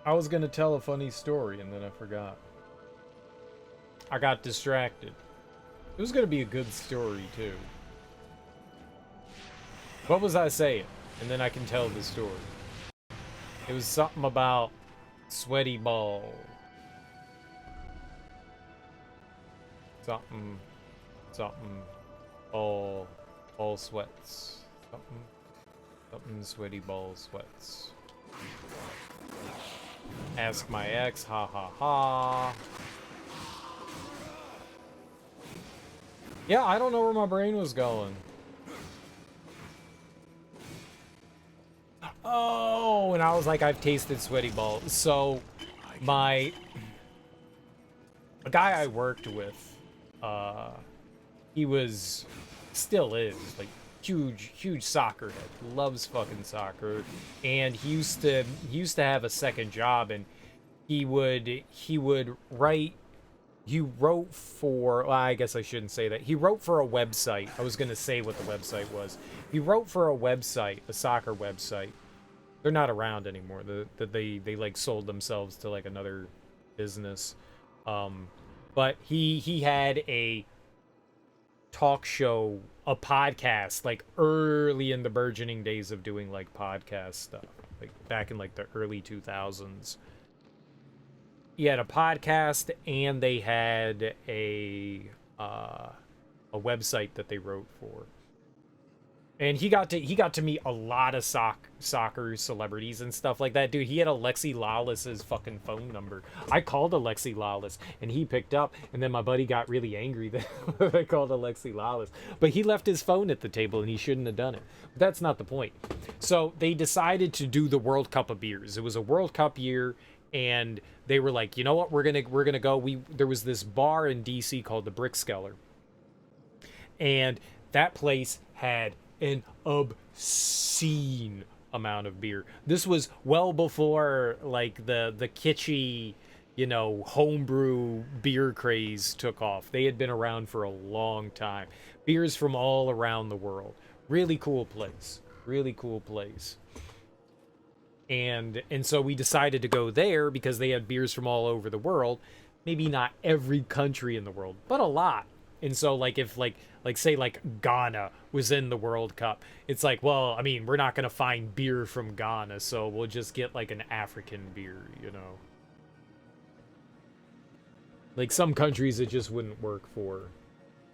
I was gonna tell a funny story and then I forgot. I got distracted. It was gonna be a good story too. What was I saying? And then I can tell the story. It was something about sweaty ball. Something, all sweats. Something sweaty ball sweats. Ask my ex, ha ha ha. Yeah, I don't know where my brain was going. Oh, and I was like, I've tasted sweaty ball. So, a guy I worked with, he still is, like, huge soccer head, loves fucking soccer, and he used to have a second job, and he wrote for, well, I guess I shouldn't say that. He wrote for a website. I was gonna say what the website was. He wrote for a website, a soccer website. They're not around anymore. They like sold themselves to like another business. But he had a talk show, a podcast, like early in the burgeoning days of doing like podcast stuff, like back in like the early 2000s. He had a podcast and they had a website that they wrote for. And he got to meet a lot of soccer celebrities and stuff like that. Dude, he had Alexi Lawless's fucking phone number. I called Alexi Lawless, and he picked up, and then my buddy got really angry that I called Alexi Lawless. But he left his phone at the table, and he shouldn't have done it. But that's not the point. So they decided to do the World Cup of beers. It was a World Cup year, and they were like, you know what, we're gonna go. There was this bar in DC called the Brickskeller, and that place had an obscene amount of beer. This was well before like the kitschy, you know, homebrew beer craze took off. They had been around for a long time. Beers from all around the world. Really cool place. Really cool place. And so we decided to go there because they had beers from all over the world. Maybe not every country in the world, but a lot. And so like if like say like Ghana was in the World Cup, it's like, well, I mean, we're not going to find beer from Ghana, so we'll just get like an African beer, you know. Like some countries it just wouldn't work for.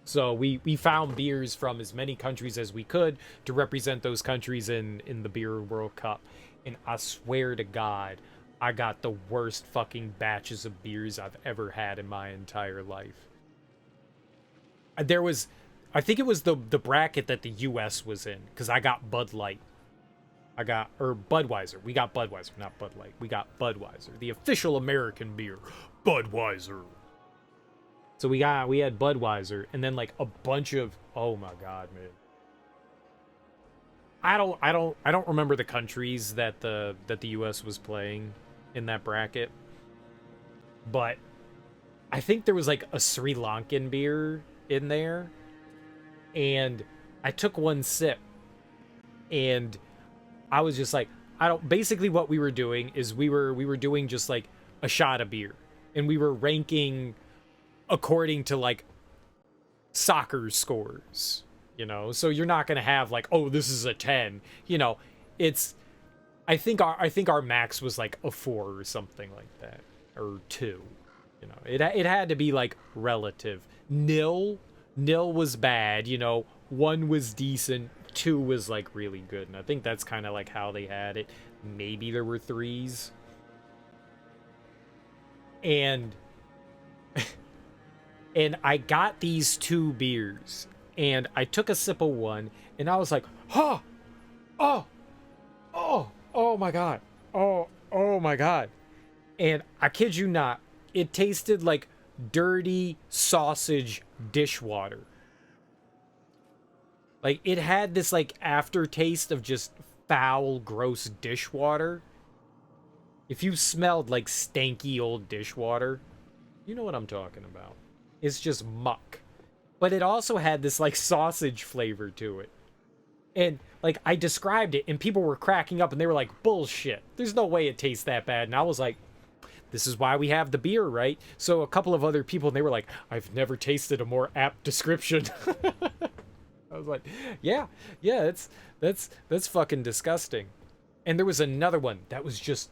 So we found beers from as many countries as we could to represent those countries in the Beer World Cup. And I swear to God, I got the worst fucking batches of beers I've ever had in my entire life. There was, I think it was the bracket that the U.S. was in, because I got Bud Light. Or Budweiser. We got Budweiser, not Bud Light. We got Budweiser, the official American beer. Budweiser. So we had Budweiser, and then like a bunch of, oh my God, man. I don't remember the countries that the US was playing in that bracket. But I think there was like a Sri Lankan beer in there. And I took one sip and I was just like, basically what we were doing is we were doing just like a shot of beer, and we were ranking according to like soccer scores. You know, so you're not gonna have like, oh, this is a 10. You know, it's. I think our max was like a 4 or something like that, or 2. You know, it had to be like relative. Nil was bad. You know, 1 was decent. 2 was like really good, and I think that's kind of like how they had it. Maybe there were 3s, and and I got these 2 beers. And I took a sip of one, and I was like, oh my God. Oh my God. And I kid you not, it tasted like dirty sausage dishwater. Like, it had this, like, aftertaste of just foul, gross dishwater. If you smelled, like, stanky old dishwater, you know what I'm talking about. It's just muck. But it also had this, like, sausage flavor to it. And, like, I described it, and people were cracking up, and they were like, bullshit. There's no way it tastes that bad. And I was like, this is why we have the beer, right? So a couple of other people, and they were like, I've never tasted a more apt description. I was like, yeah, that's fucking disgusting. And there was another one that was just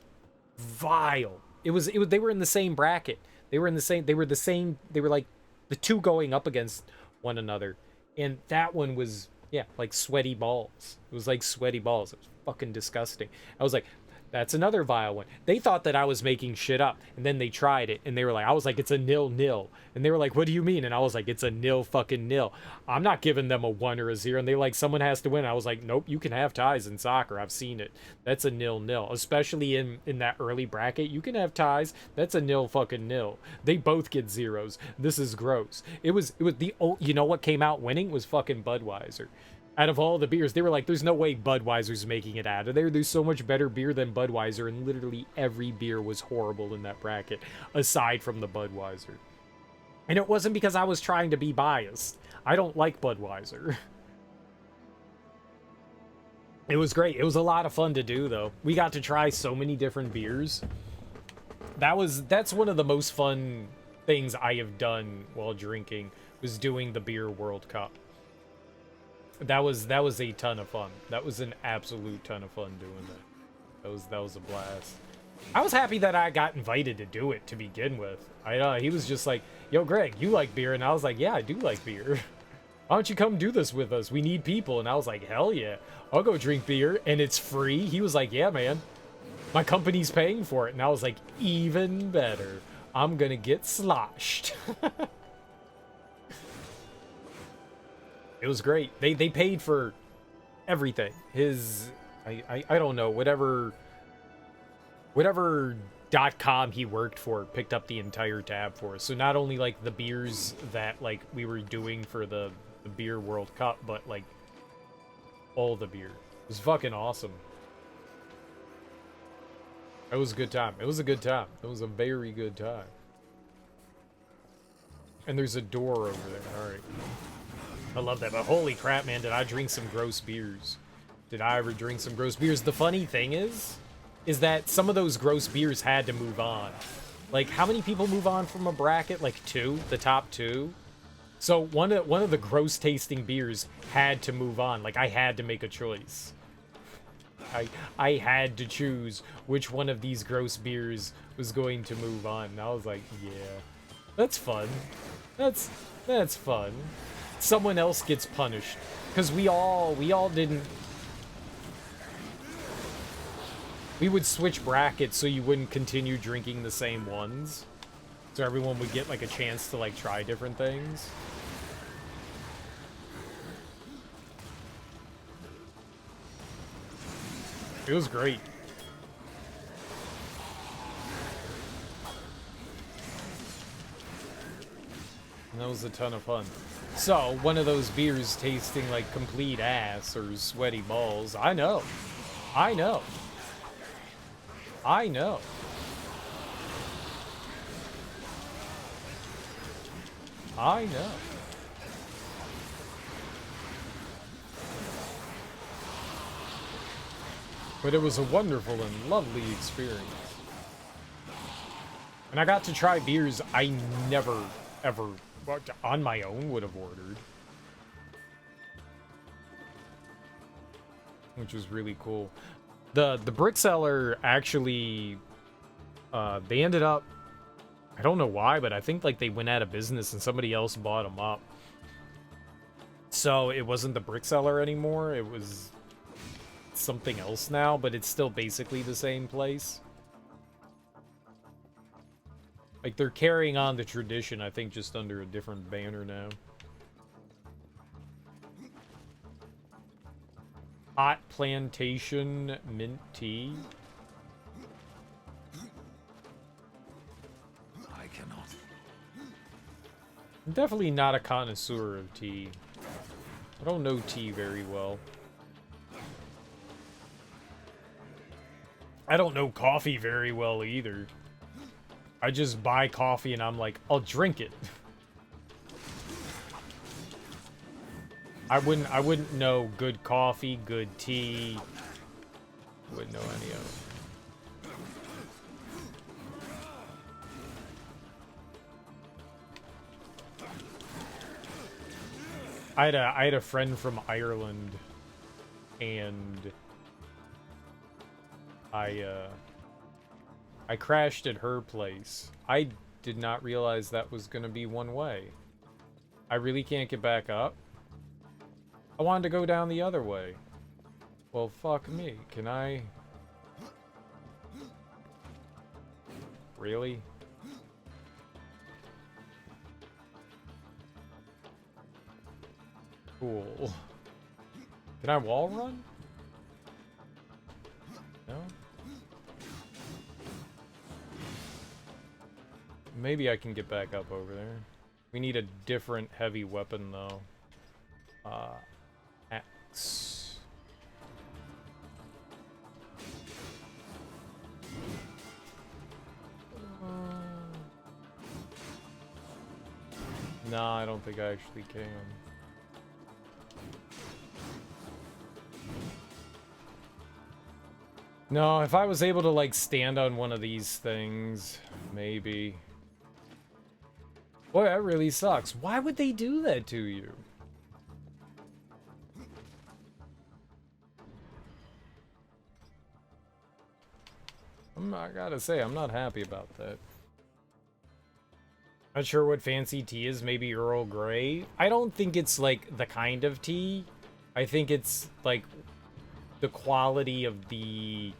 vile. It was they were in the same bracket. They were like the 2 going up against one another, and that one was, yeah, like sweaty balls. It was like sweaty balls. It was fucking disgusting. I was like, that's another vile one. They thought that I was making shit up, and then they tried it, and they were like, I was like, it's a 0-0. And they were like, what do you mean? And I was like, it's a 0-0. I'm not giving them a 1 or a 0. And they like, someone has to win. I was like, nope, you can have ties in soccer. I've seen it. That's a 0-0. Especially in that early bracket, you can have ties. That's a 0-0. They both get 0s. This is gross. It was the old, you know what came out winning was fucking Budweiser. Out of all the beers, they were like, there's no way Budweiser's making it out of there. There's so much better beer than Budweiser, and literally every beer was horrible in that bracket, aside from the Budweiser. And it wasn't because I was trying to be biased. I don't like Budweiser. It was great. It was a lot of fun to do, though. We got to try so many different beers. That's one of the most fun things I have done while drinking, was doing the Beer World Cup. That was a ton of fun. That was an absolute ton of fun doing that. That was a blast. I was happy that I got invited to do it to begin with. He was just like, yo, Greg, you like beer? And I was like, yeah, I do like beer. Why don't you come do this with us? We need people. And I was like, hell yeah, I'll go drink beer, and it's free. He was like, yeah, man, my company's paying for it. And I was like, even better. I'm gonna get sloshed. It was great. They paid for everything. I don't know, whatever .com he worked for picked up the entire tab for us. So not only like the beers that like we were doing for the Beer World Cup, but like all the beer. It was fucking awesome. It was a good time. It was a good time. It was a very good time. And there's a door over there. Alright. I love that. But holy crap, man, did I drink some gross beers. Did I ever drink some gross beers? The funny thing is that some of those gross beers had to move on. Like, how many people move on from a bracket? Like 2? The top 2? So one of the gross tasting beers had to move on. Like, I had to make a choice. I had to choose which one of these gross beers was going to move on. And I was like, yeah, that's fun. That's fun. Someone else gets punished because we all didn't. We would switch brackets so you wouldn't continue drinking the same ones. So everyone would get like a chance to like try different things. It was great. And that was a ton of fun. So, one of those beers tasting like complete ass or sweaty balls. I know. I know. I know. I know. But it was a wonderful and lovely experience. And I got to try beers I never, ever, on my own, would have ordered. Which was really cool. The brick seller actually, they ended up, I don't know why, but I think like they went out of business and somebody else bought them up. So it wasn't the brick seller anymore, it was something else now, but it's still basically the same place. Like, they're carrying on the tradition, I think, just under a different banner now. Hot Plantation Mint Tea. I cannot. I'm definitely not a connoisseur of tea. I don't know tea very well. I don't know coffee very well either. I just buy coffee and I'm like, I'll drink it. I wouldn't know good coffee, good tea. Wouldn't know any of it. I had a friend from Ireland, and I crashed at her place. I did not realize that was gonna be one way. I really can't get back up. I wanted to go down the other way. Well, fuck me. Can I? Really? Cool. Can I wall run? No? Maybe I can get back up over there. We need a different heavy weapon, though. Axe. Nah, I don't think I actually can. No, if I was able to, like, stand on one of these things, maybe. Boy, that really sucks. Why would they do that to you? I gotta say, I'm not happy about that. Not sure what fancy tea is. Maybe Earl Grey. I don't think it's, like, the kind of tea. I think it's, like, the quality of the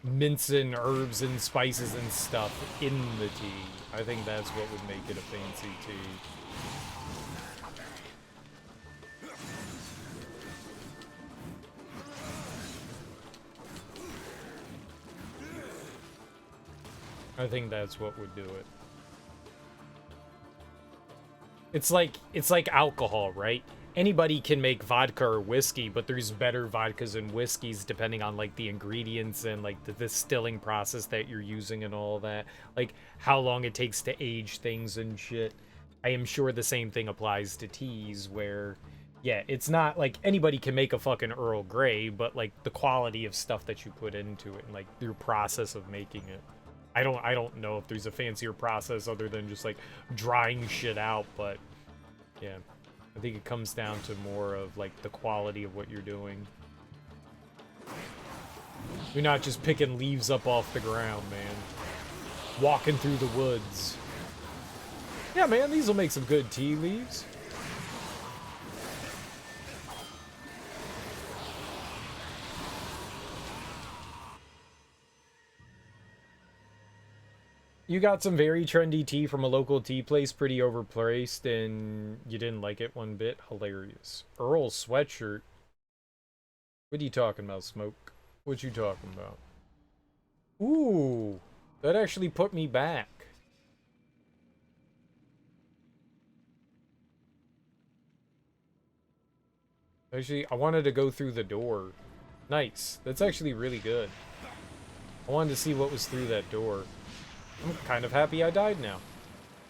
mints and herbs and spices and stuff in the tea. I think that's what would make it a fancy tea. I think that's what would do it. It's like alcohol, right? anybody can make vodka or whiskey, but there's better vodkas and whiskeys depending on like the ingredients and like the distilling process that you're using and all that. Like how long it takes to age things and shit. I am sure the same thing applies to teas where, yeah, it's not like anybody can make a fucking Earl Grey, but like the quality of stuff that you put into it and like your process of making it. I don't know if there's a fancier process other than just like drying shit out, but yeah. I think it comes down to more of like the quality of what you're doing. You're not just picking leaves up off the ground, man. Walking through the woods. Yeah, man, these will make some good tea leaves. You got some very trendy tea from a local tea place, pretty overpriced, and you didn't like it one bit? Hilarious. Earl sweatshirt? What are you talking about, Smoke? What you talking about? Ooh, that actually put me back. Actually, I wanted to go through the door. Nice. That's actually really good. I wanted to see what was through that door. I'm kind of happy I died now.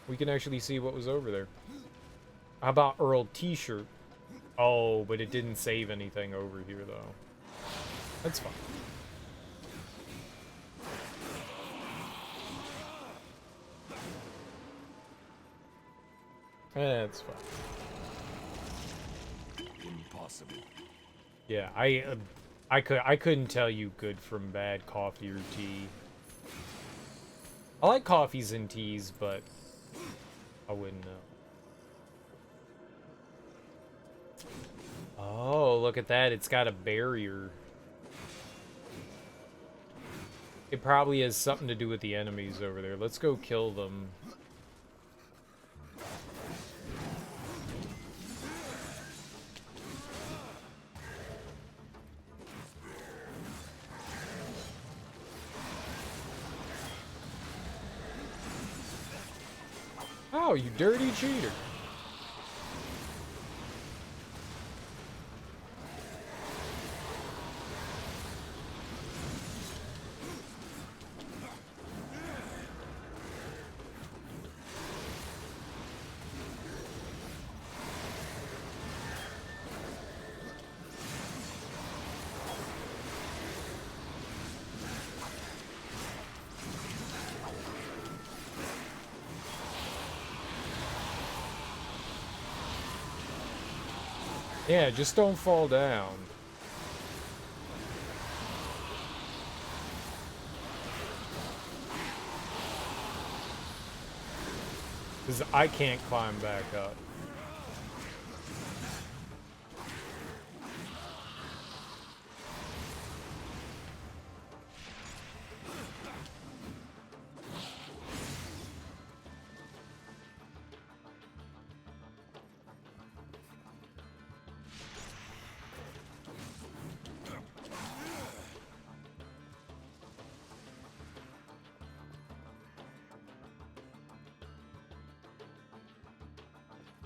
We can actually see what was over there. How about Earl t-shirt? Oh, but it didn't save anything over here, though. That's fine. That's fine. Impossible. Yeah, I couldn't tell you good from bad coffee or tea. I like coffees and teas, but I wouldn't know. Oh, look at that. It's got a barrier. It probably has something to do with the enemies over there. Let's go kill them. Oh, you dirty cheater. Yeah, just don't fall down. Because I can't climb back up.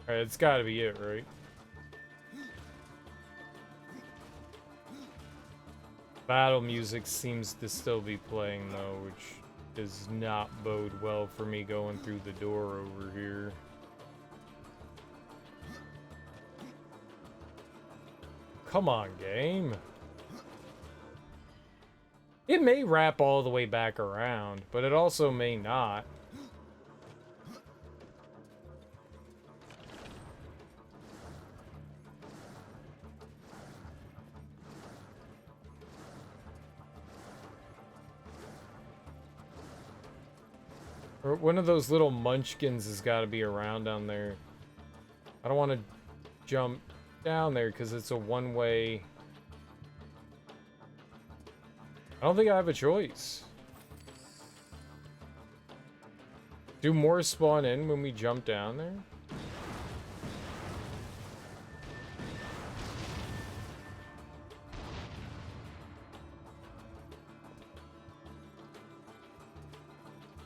Alright, it's gotta be it, right? Battle music seems to still be playing though, which does not bode well for me going through the door over here. Come on, game. It may wrap all the way back around, but it also may not. Or one of those little munchkins has got to be around down there. I don't want to jump down there because it's a one-way. I don't think I have a choice. Do more spawn in when we jump down there?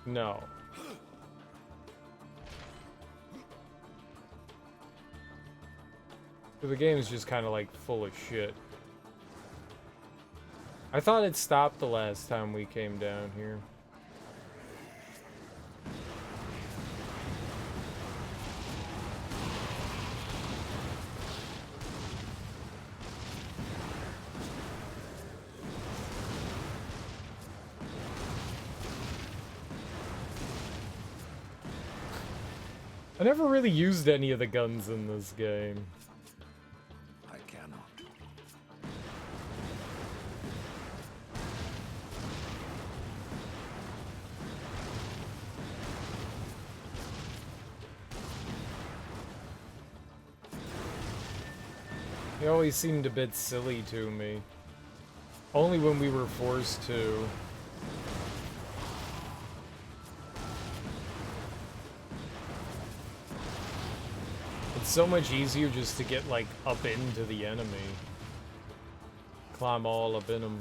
No. The game is just kind of like full of shit. I thought it stopped the last time we came down here. I never really used any of the guns in this game. I cannot. They always seemed a bit silly to me. Only when we were forced to. It's so much easier just to get, like, up into the enemy. Climb all up in them.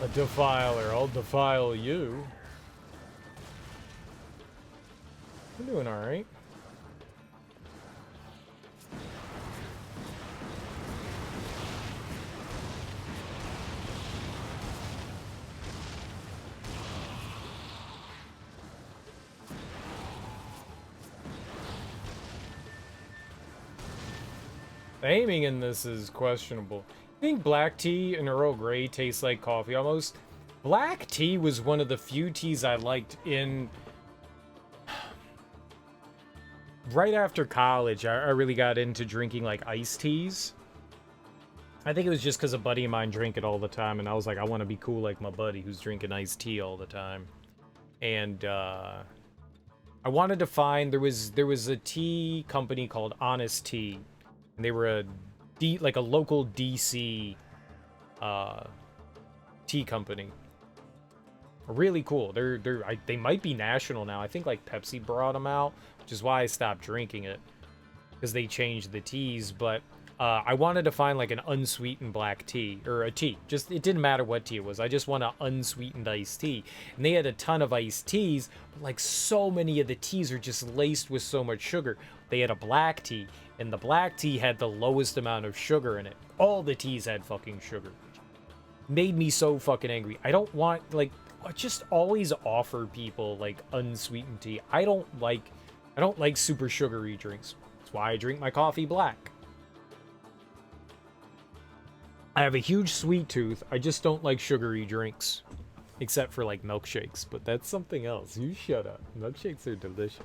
A defiler, I'll defile you. I'm doing alright. The aiming in this is questionable. I think black tea and Earl Grey taste like coffee almost. Black tea was one of the few teas I liked in... Right after college, I really got into drinking, like, iced teas. I think it was just because a buddy of mine drank it all the time, and I was like, I want to be cool like my buddy who's drinking iced tea all the time. And, I wanted to find... There was a tea company called Honest Tea, and they were like a local DC tea company. Really cool. They might be national now. I think like Pepsi brought them out, which is why I stopped drinking it, because they changed the teas. But I wanted to find like an unsweetened black tea, or a tea. Just, it didn't matter what tea it was. I just want an unsweetened iced tea. And they had a ton of iced teas, but like so many of the teas are just laced with so much sugar. They had a black tea, and the black tea had the lowest amount of sugar in it. All the teas had fucking sugar. Made me so fucking angry. I don't want, like, just always offer people like unsweetened tea. I don't like super sugary drinks. That's why I drink my coffee black. I have a huge sweet tooth. I just don't like sugary drinks. Except for like milkshakes, but that's something else. You shut up. Milkshakes are delicious.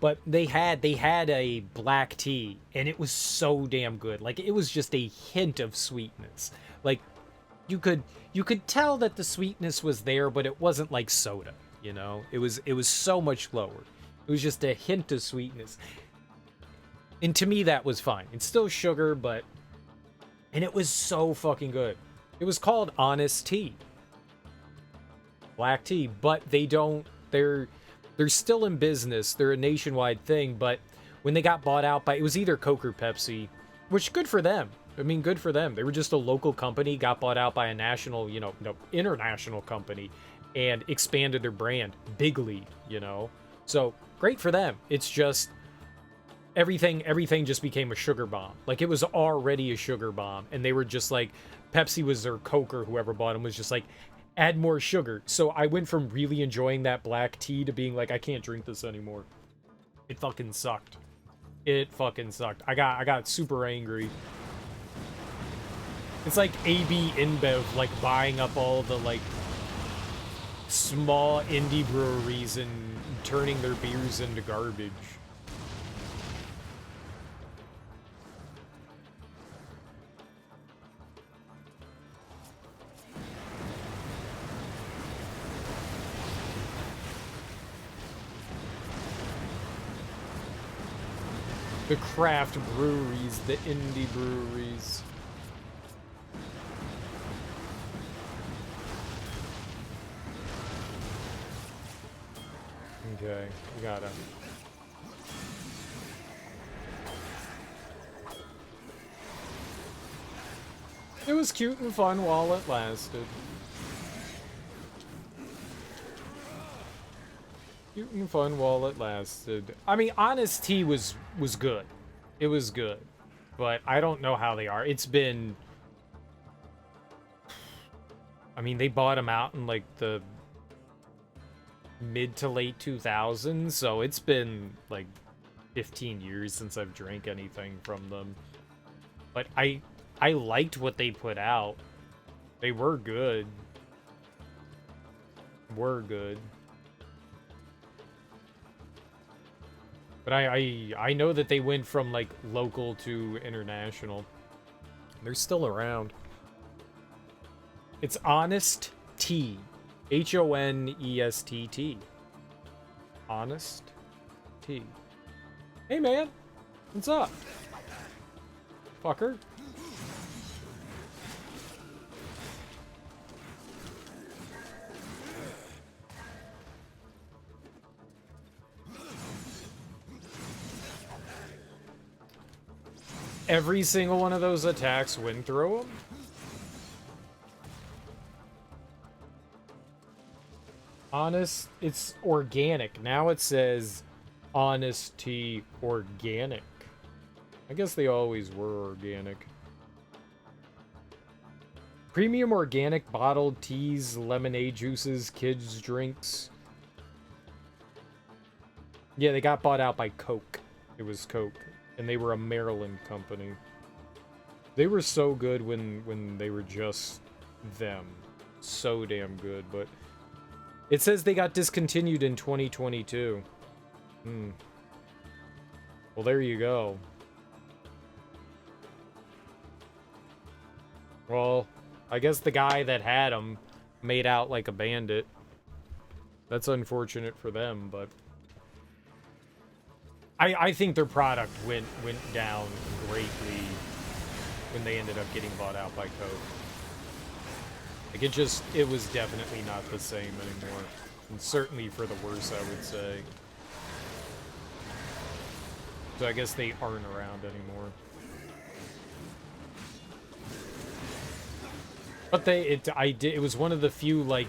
But they had a black tea, and it was so damn good. Like, it was just a hint of sweetness. Like, you could tell that the sweetness was there, but it wasn't like soda, you know? It was so much lower. It was just a hint of sweetness. And to me, that was fine. It's still sugar, but... And it was so fucking good. It was called Honest Tea. Black tea, but they're still in business. They're a nationwide thing, but when they got bought out by... It was either Coke or Pepsi, which good for them. I mean, good for them. They were just a local company, got bought out by a national, international company, and expanded their brand bigly, you know? So, great for them. It's just, everything just became a sugar bomb. Like, it was already a sugar bomb, and they were just like, Pepsi was their Coke or whoever bought them was just like, add more sugar. So I went from really enjoying that black tea to being like, I can't drink this anymore. It fucking sucked. It fucking sucked. I got super angry. It's like AB InBev, like, buying up all the, like, small indie breweries and turning their beers into garbage. The craft breweries, the indie breweries. Okay, we gotta... It was cute and fun while it lasted. Cute and fun while it lasted. I mean, Honest Tea was good. It was good. But I don't know how they are. It's been... I mean, they bought them out in, like, the mid to late 2000s, so it's been, like, 15 years since I've drank anything from them. But I liked what they put out. They were good. But I know that they went from, like, local to international. They're still around. It's Honest Tea. Honest. Honest Tea. Hey, man. What's up? Fucker. Every single one of those attacks went through him? Honest, it's organic. Now it says Honest Tea Organic. I guess they always were organic. Premium organic bottled teas, lemonade juices, kids drinks. Yeah, they got bought out by Coke. It was Coke. And they were a Maryland company. They were so good when they were just them. So damn good, but... It says they got discontinued in 2022. Well, there you go. Well, I guess the guy that had them made out like a bandit. That's unfortunate for them, but... I think their product went down greatly when they ended up getting bought out by Coke. Like, it was definitely not the same anymore. And certainly for the worse, I would say. So I guess they aren't around anymore. But it was one of the few, like,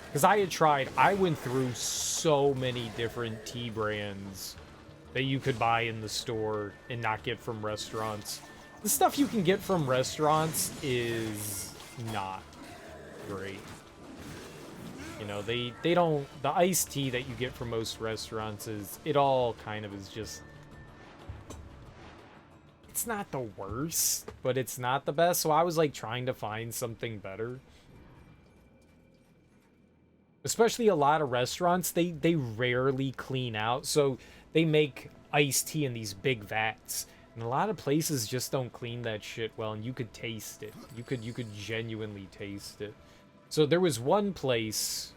because I went through so many different tea brands that you could buy in the store and not get from restaurants. The stuff you can get from restaurants is not great. You know, they don't... The iced tea that you get from most restaurants it all kind of is just... It's not the worst, but it's not the best, so I was, like, trying to find something better. Especially a lot of restaurants, they rarely clean out, so they make iced tea in these big vats. And a lot of places just don't clean that shit well, and you could taste it. You could genuinely taste it. So there was one place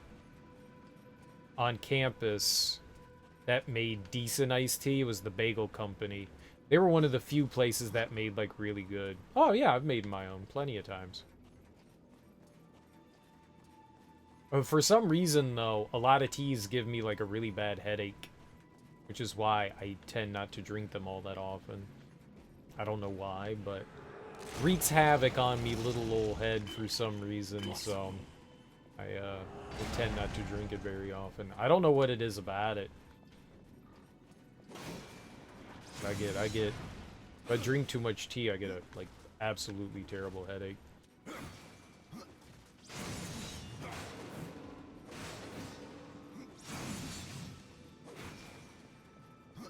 on campus that made decent iced tea. It was the Bagel Company. They were one of the few places that made, like, really good. Oh, yeah, I've made my own plenty of times. For some reason, though, a lot of teas give me, like, a really bad headache. Which is why I tend not to drink them all that often. I don't know why, but... wreaks havoc on me little old head for some reason, so... I tend not to drink it very often. I don't know what it is about it. I get... If I drink too much tea, I get a, like, absolutely terrible headache.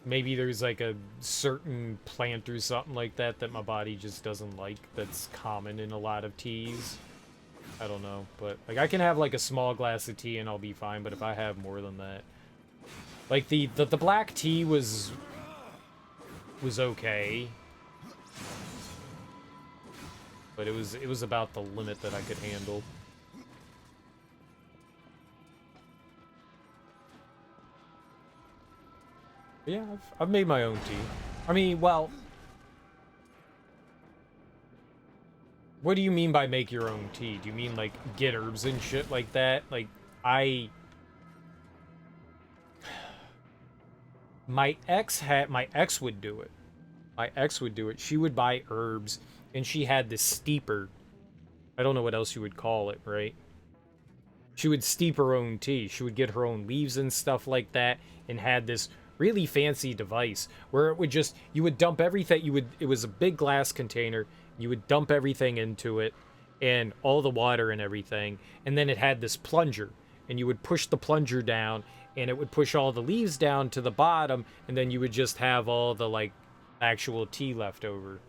Maybe there's, like, a certain plant or something like that that my body just doesn't like that's common in a lot of teas. I don't know, but, like, I can have, like, a small glass of tea and I'll be fine, but if I have more than that... Like, the black tea was okay. But it was about the limit that I could handle. Yeah, I've made my own tea. I mean, well... What do you mean by make your own tea? Do you mean, like, get herbs and shit like that? Like, My ex would do it. My ex would do it. She would buy herbs, and she had this steeper I don't know what else you would call it, right? She would steep her own tea. She would get her own leaves and stuff like that, and had this really fancy device where it would just, you would dump everything, it was a big glass container, you would dump everything into it, and all the water and everything, and then it had this plunger, and you would push the plunger down, and it would push all the leaves down to the bottom, and then you would just have all the, like, actual tea left over,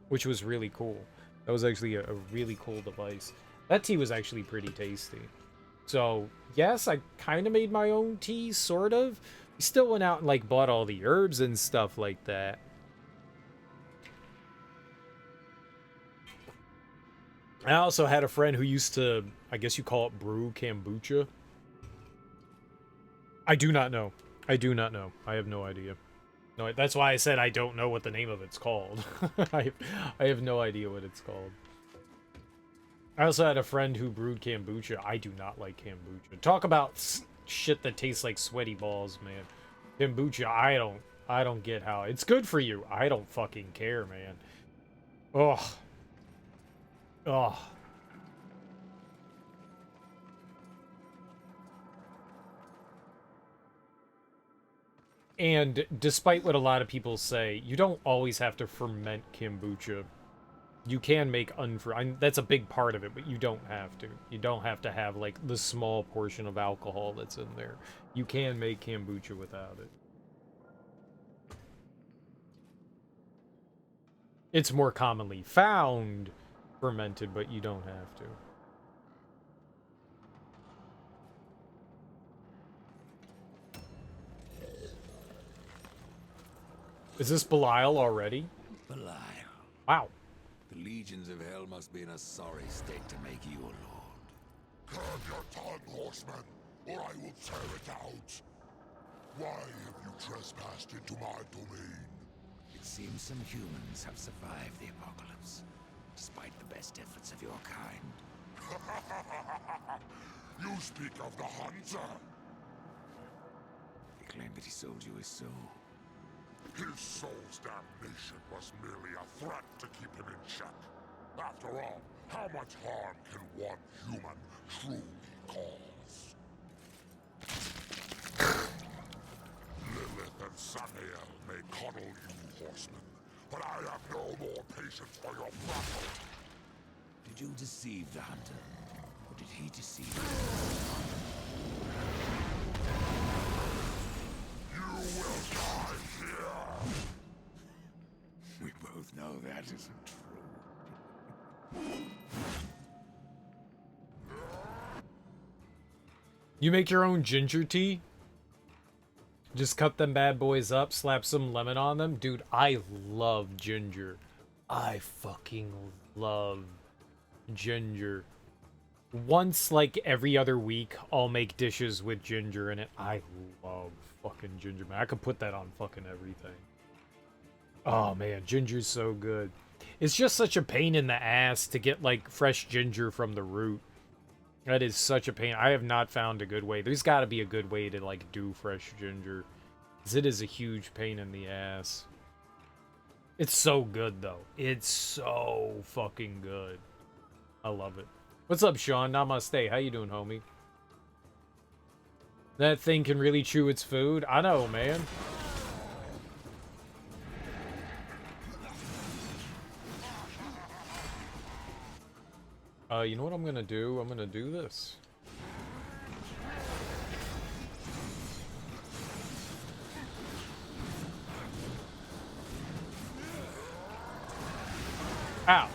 which was really cool. That was actually a really cool device. That tea was actually pretty tasty. So, yes, I kind of made my own tea, sort of. We still went out and, like, bought all the herbs and stuff like that. I also had a friend who used to, I guess you call it brew kombucha. I do not know. I do not know. I have no idea. No, that's why I said I don't know what the name of it's called. I have no idea what it's called. I also had a friend who brewed kombucha. I do not like kombucha. Talk about shit that tastes like sweaty balls, man. Kombucha, I don't get how. It's good for you. I don't fucking care, man. Ugh. Ugh. And despite what a lot of people say, you don't always have to ferment kombucha. You can make that's a big part of it, but you don't have to. You don't have to have, like, the small portion of alcohol that's in there. You can make kombucha without it. It's more commonly found fermented, but you don't have to. Is this Belial already? Belial. Wow. The legions of hell must be in a sorry state to make you a lord. Curb your tongue, horseman, or I will tear it out. Why have you trespassed into my domain? It seems some humans have survived the apocalypse, despite the best efforts of your kind. You speak of the hunter. He claimed that he sold you his soul. His soul's damnation was merely a threat to keep him in check. After all, how much harm can one human truly cause? Lilith and Samael may coddle you, horsemen, but I have no more patience for your prattle. Did you deceive the hunter, or did he deceive you? You will die here! We both know that isn't true. You make your own ginger tea? Just cut them bad boys up, slap some lemon on them? Dude, I love ginger. I fucking love ginger. Once, like, every other week, I'll make dishes with ginger in it. I love fucking ginger, man. I could put that on fucking everything. Oh, man, ginger's so good. It's just such a pain in the ass to get, like, fresh ginger from the root. That is such a pain. I have not found a good way. There's got to be a good way to, like, do fresh ginger. 'Cause it is a huge pain in the ass. It's so good, though. It's so fucking good. I love it. What's up, Sean? Namaste. How you doing, homie? That thing can really chew its food? I know, man. You know what I'm gonna do? I'm gonna do this. Ow.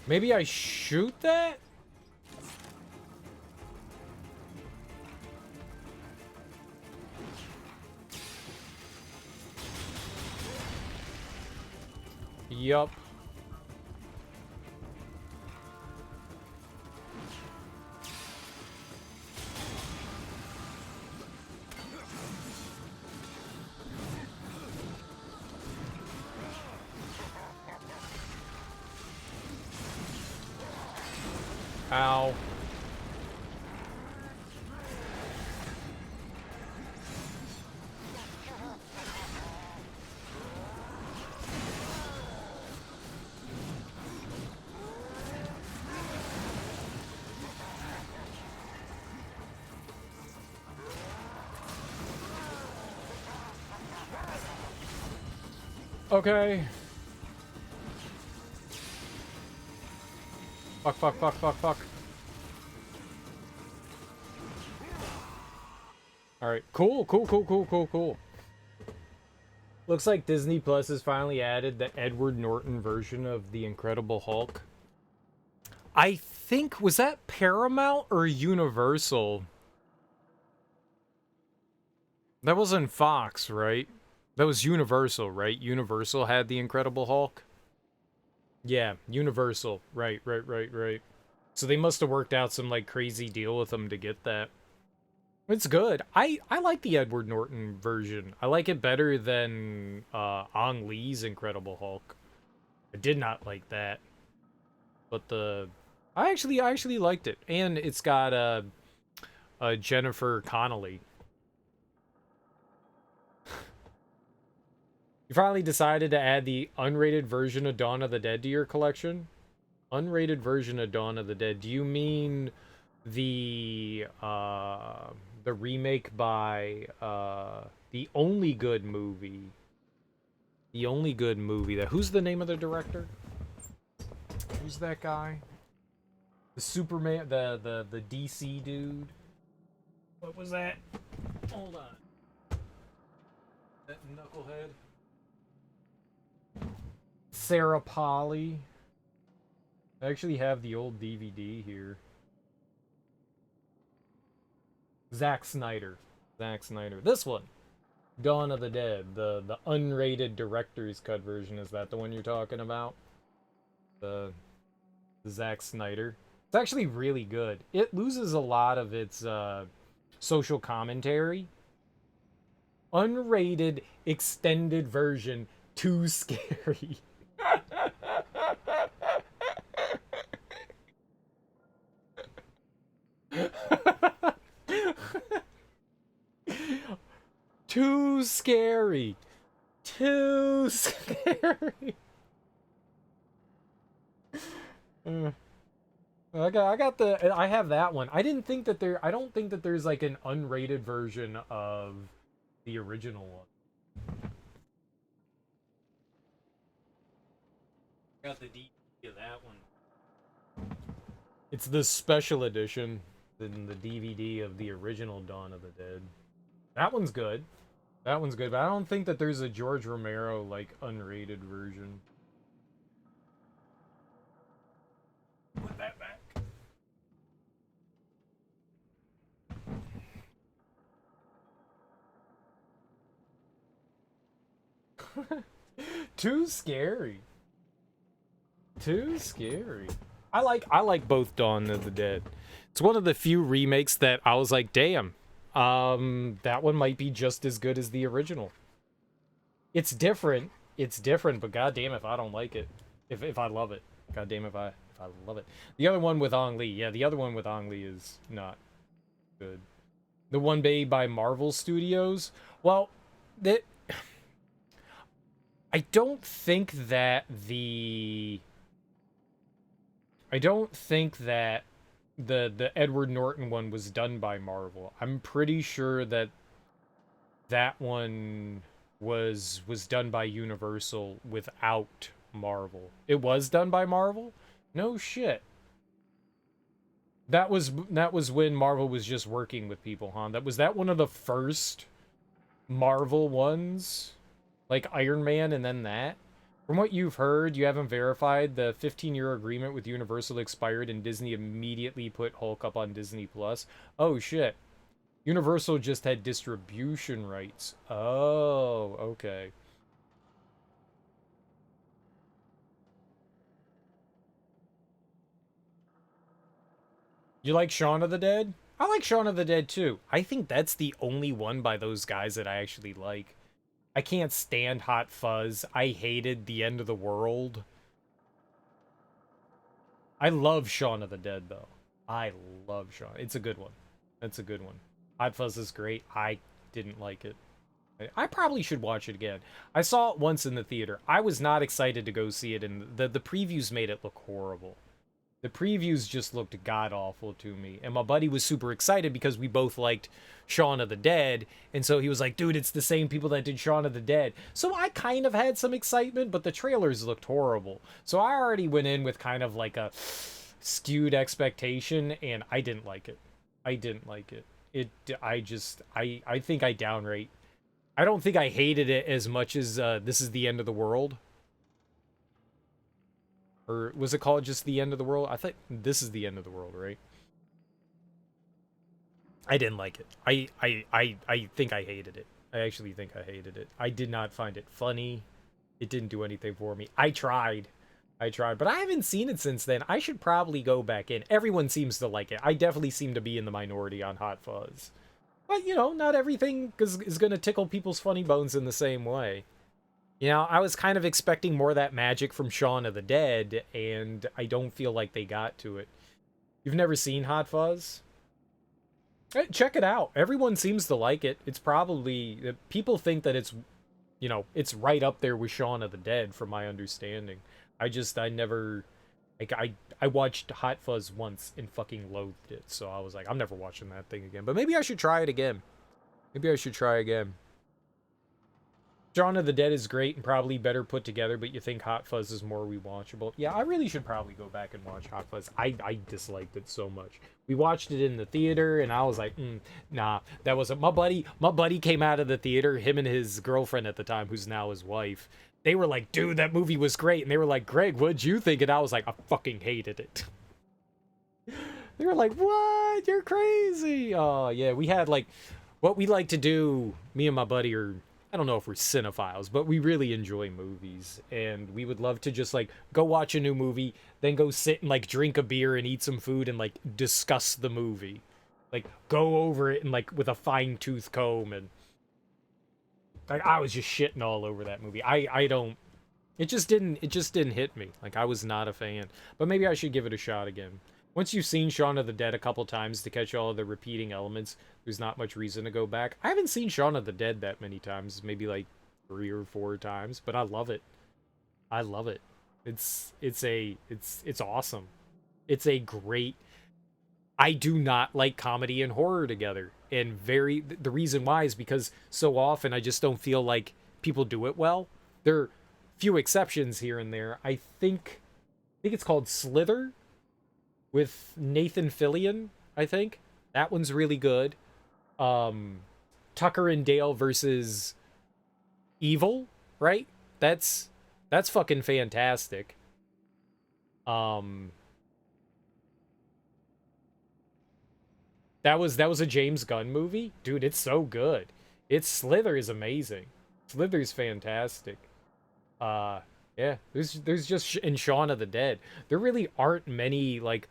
Maybe I shoot that? Yup. Ow. Okay. Fuck, fuck, fuck, fuck, fuck. Alright, cool, cool, cool, cool, cool, cool. Looks like Disney Plus has finally added the Edward Norton version of The Incredible Hulk. I think, was that Paramount or Universal? That wasn't Fox, right? That was Universal, right? Universal had The Incredible Hulk? Yeah, Universal. Right, right, right, right. So they must have worked out some, like, crazy deal with them to get that. It's good. I like the Edward Norton version. I like it better than Ang Lee's Incredible Hulk. I did not like that. But I actually liked it. And it's got Jennifer Connelly. You finally decided to add the unrated version of Dawn of the Dead to your collection? Unrated version of Dawn of the Dead. Do you mean the remake by the only good movie? The only good movie that who's the name of the director? Who's that guy? The Superman, the DC dude. What was that? Hold on. That knucklehead. Sarah Polly. I actually have the old DVD here. Zack Snyder. Zack Snyder. This one. Dawn of the Dead. The unrated director's cut version. Is that the one you're talking about? The Zack Snyder. It's actually really good. It loses a lot of its social commentary. Unrated extended version. Too scary. Too scary. Too scary. I have that one. I don't think that there's like an unrated version of the original one. Got the DVD of that one. It's the special edition than the DVD of the original Dawn of the Dead. That one's good. That one's good, but I don't think that there's a George Romero, like, unrated version. Put that back. Too scary. Too scary. I like both Dawn of the Dead. It's one of the few remakes that I was like, damn. That one might be just as good as the original. It's different, but goddamn if I don't like it. If I love it. Goddamn if I love it. The other one with Ang Lee, yeah, the other one with Ang Lee is not good. The one made by Marvel Studios, well, I don't think that the Edward Norton one was done by Marvel. I'm pretty sure that one was done by Universal without Marvel. It was done by Marvel? No shit. That was when Marvel was just working with people, huh? Was that one of the first Marvel ones? Like Iron Man and then that? From what you've heard, you haven't verified, the 15-year agreement with Universal expired and Disney immediately put Hulk up on Disney Plus. Oh, shit. Universal just had distribution rights. Oh, okay. You like Shaun of the Dead? I like Shaun of the Dead, too. I think that's the only one by those guys that I actually like. I can't stand Hot Fuzz. I hated The End of the World. I love Shaun of the Dead, though. I love Shaun. It's a good one. It's a good one. Hot Fuzz is great. I didn't like it. I probably should watch it again. I saw it once in the theater. I was not excited to go see it, and the previews made it look horrible. The previews just looked god-awful to me. And my buddy was super excited because we both liked Shaun of the Dead. And so he was like, dude, it's the same people that did Shaun of the Dead. So I kind of had some excitement, but the trailers looked horrible. So I already went in with kind of like a skewed expectation, and I didn't like it. I didn't like it. I think I downrate. I don't think I hated it as much as This Is the End of the World. Or was it called just The End of the World? I thought This Is the End of the World, right? I didn't like it. I think I hated it. I actually think I hated it. I did not find it funny. It didn't do anything for me. I tried, but I haven't seen it since then. I should probably go back in. Everyone seems to like it. I definitely seem to be in the minority on Hot Fuzz. But, you know, not everything is going to tickle people's funny bones in the same way. You know, I was kind of expecting more of that magic from Shaun of the Dead, and I don't feel like they got to it. You've never seen Hot Fuzz? Check it out. Everyone seems to like it. It's probably... People think that it's, you know, it's right up there with Shaun of the Dead, from my understanding. I never... Like, I watched Hot Fuzz once and fucking loathed it, so I was like, I'm never watching that thing again. But maybe I should try it again. Maybe I should try again. Shaun of the Dead is great and probably better put together, but you think Hot Fuzz is more rewatchable. Yeah, I really should probably go back and watch Hot Fuzz. I disliked it so much. We watched it in the theater, and I was like, nah, that wasn't... My buddy came out of the theater, him and his girlfriend at the time, who's now his wife. They were like, dude, that movie was great. And they were like, Greg, what'd you think? And I was like, I fucking hated it. They were like, what? You're crazy. Oh, yeah, we had like... What we like to do, me and my buddy are... I don't know if we're cinephiles, but we really enjoy movies, and we would love to just like go watch a new movie, then go sit and like drink a beer and eat some food and like discuss the movie, like go over it and like with a fine-tooth comb. And like I was just shitting all over that movie. I don't... It just didn't hit me. Like I was not a fan, but maybe I should give it a shot again. Once you've seen Shaun of the Dead a couple times to catch all of the repeating elements, there's not much reason to go back. I haven't seen Shaun of the Dead that many times, maybe like 3 or 4 times, but I love it. I love it. It's awesome. It's a great... I do not like comedy and horror together. And the reason why is because so often I just don't feel like people do it well. There are few exceptions here and there. I think it's called Slither with Nathan Fillion, I think. That one's really good. Tucker and Dale versus Evil, right? That's fucking fantastic. That was a James Gunn movie. Dude, it's so good. Slither is amazing. Slither's fantastic. Yeah, there's just in Shaun of the Dead. There really aren't many like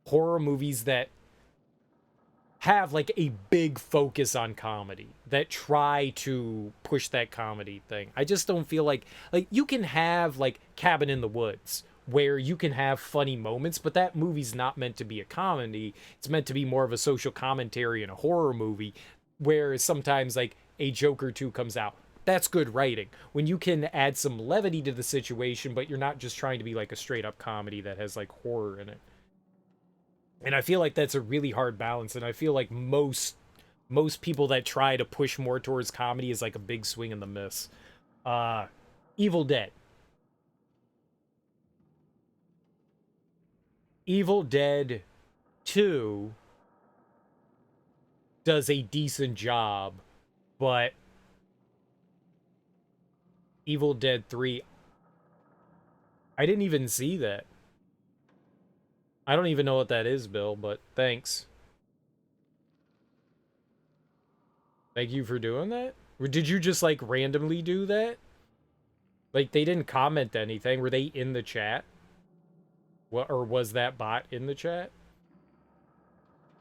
horror movies that have like a big focus on comedy, that try to push that comedy thing. I just don't feel like you can have like Cabin in the Woods where you can have funny moments, but that movie's not meant to be a comedy. It's meant to be more of a social commentary and a horror movie where sometimes like a joke or two comes out. That's good writing. When you can add some levity to the situation, but you're not just trying to be like a straight up comedy that has like horror in it. And I feel like that's a really hard balance, and I feel like most people that try to push more towards comedy is like a big swing and the miss. Evil Dead. Evil Dead 2 does a decent job, but Evil Dead 3, I didn't even see that. I don't even know what that is, Bill, but thanks. Thank you for doing that? Or did you just, like, randomly do that? Like, they didn't comment anything. Were they in the chat? What, or was that bot in the chat?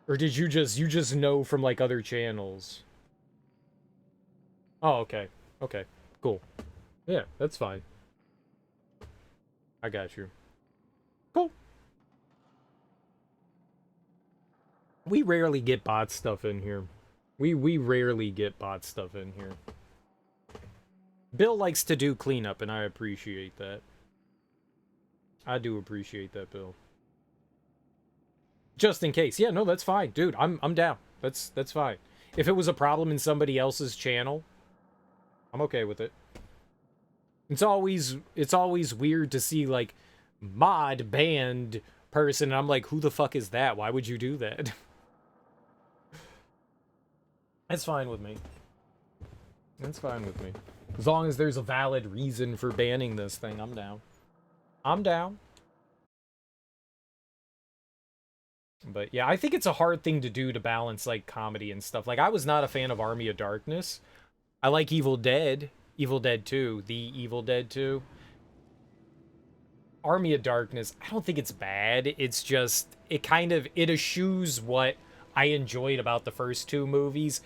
Or did you just know from, like, other channels? Oh, okay. Okay. Cool. Yeah, that's fine. I got you. Cool. we rarely get bot stuff in here. We rarely get bot stuff in here. Bill likes to do cleanup, and I appreciate that. I do appreciate that, Bill. Just in case. Yeah, no, that's fine. Dude, I'm down. That's fine. If it was a problem in somebody else's channel, I'm okay with it. It's always weird to see, like, mod banned person, and I'm like, who the fuck is that? Why would you do that? That's fine with me. That's fine with me. As long as there's a valid reason for banning this thing, I'm down. I'm down. But yeah, I think it's a hard thing to do to balance, like, comedy and stuff. Like, I was not a fan of Army of Darkness. I like Evil Dead. Evil Dead 2. The Evil Dead 2. Army of Darkness, I don't think it's bad. It's just, it eschews what I enjoyed about the first two movies.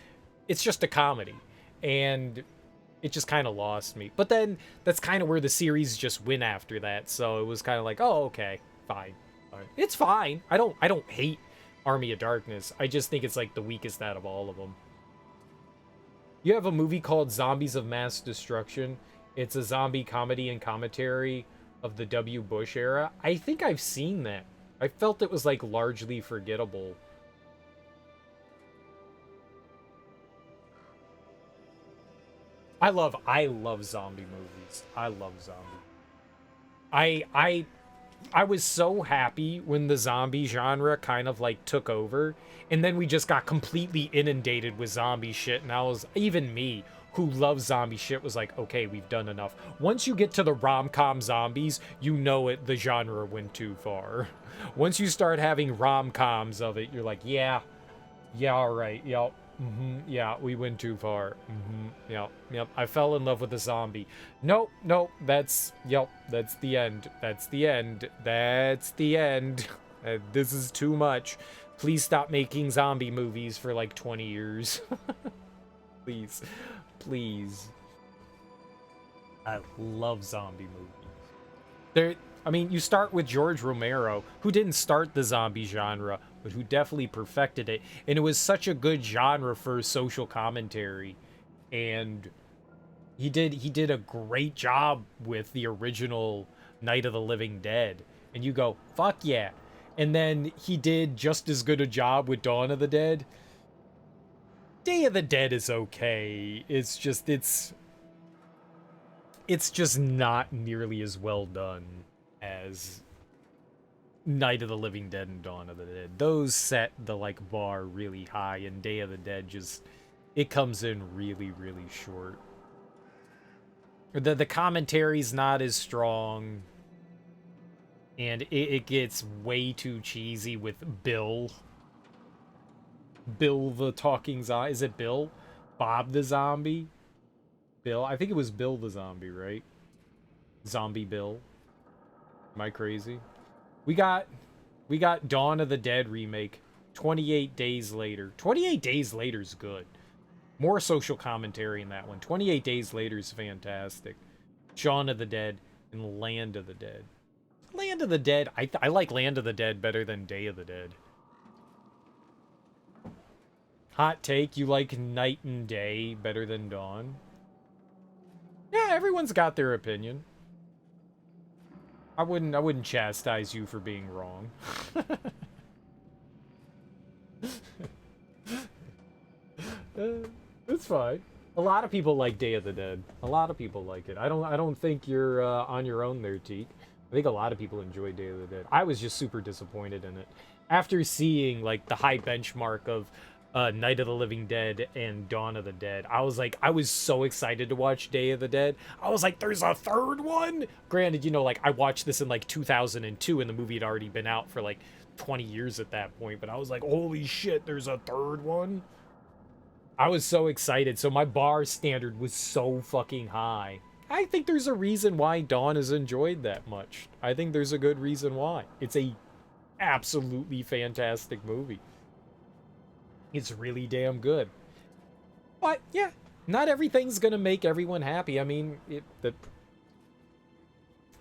It's just a comedy. And it just kind of lost me. But then, that's kind of where the series just went after that. So it was kind of like, oh, okay, fine. It's fine. I don't hate Army of Darkness. I just think it's like the weakest out of all of them. You have a movie called Zombies of Mass Destruction. It's a zombie comedy and commentary of the W. Bush era. I think I've seen that. I felt it was like largely forgettable. I love zombie movies. I love zombie. I was so happy when the zombie genre kind of like took over, and then we just got completely inundated with zombie shit, and I was, even me, who loves zombie shit, was like, okay, we've done enough. Once you get to the rom-com zombies, you know the genre went too far. Once you start having rom-coms of it, you're like, yeah, all right, yep. Yeah, we went too far. Yep. I fell in love with a zombie. Nope, that's the end. That's the end. This is too much. Please stop making zombie movies for like 20 years. Please. I love zombie movies. You start with George Romero, who didn't start the zombie genre, but who definitely perfected it. And it was such a good genre for social commentary. And he did a great job with the original Night of the Living Dead. And you go, fuck yeah. And then he did just as good a job with Dawn of the Dead. Day of the Dead is okay. It's just not nearly as well done as Night of the Living Dead and Dawn of the Dead. Those set the like bar really high, and Day of the Dead just, it comes in really, really short. The commentary's not as strong, and it gets way too cheesy with Bill the talking zombie. Is it Bill? Bob the zombie? Bill? I think it was Bill the zombie, right? Zombie Bill. Am I crazy? We got Dawn of the Dead remake 28 Days Later. 28 Days Later is good. More social commentary in that one. 28 Days Later is fantastic. Shaun of the Dead and Land of the Dead. Land of the Dead, I like Land of the Dead better than Day of the Dead. Hot take, you like Night and Day better than Dawn? Yeah, everyone's got their opinion. I wouldn't chastise you for being wrong. It's fine. A lot of people like Day of the Dead. A lot of people like it. I don't think you're on your own there, Teak. I think a lot of people enjoy Day of the Dead. I was just super disappointed in it. After seeing like the high benchmark of Night of the Living Dead and Dawn of the Dead, I was so excited to watch Day of the Dead. I was like, there's a third one? Granted, like I watched this in like 2002 and the movie had already been out for like 20 years at that point, but I was like, holy shit, there's a third one? I was so excited. So my bar standard was so fucking high. I think there's a reason why Dawn is enjoyed that much. I think there's a good reason why. It's a absolutely fantastic movie. It's really damn good. But, yeah, not everything's gonna make everyone happy. I mean,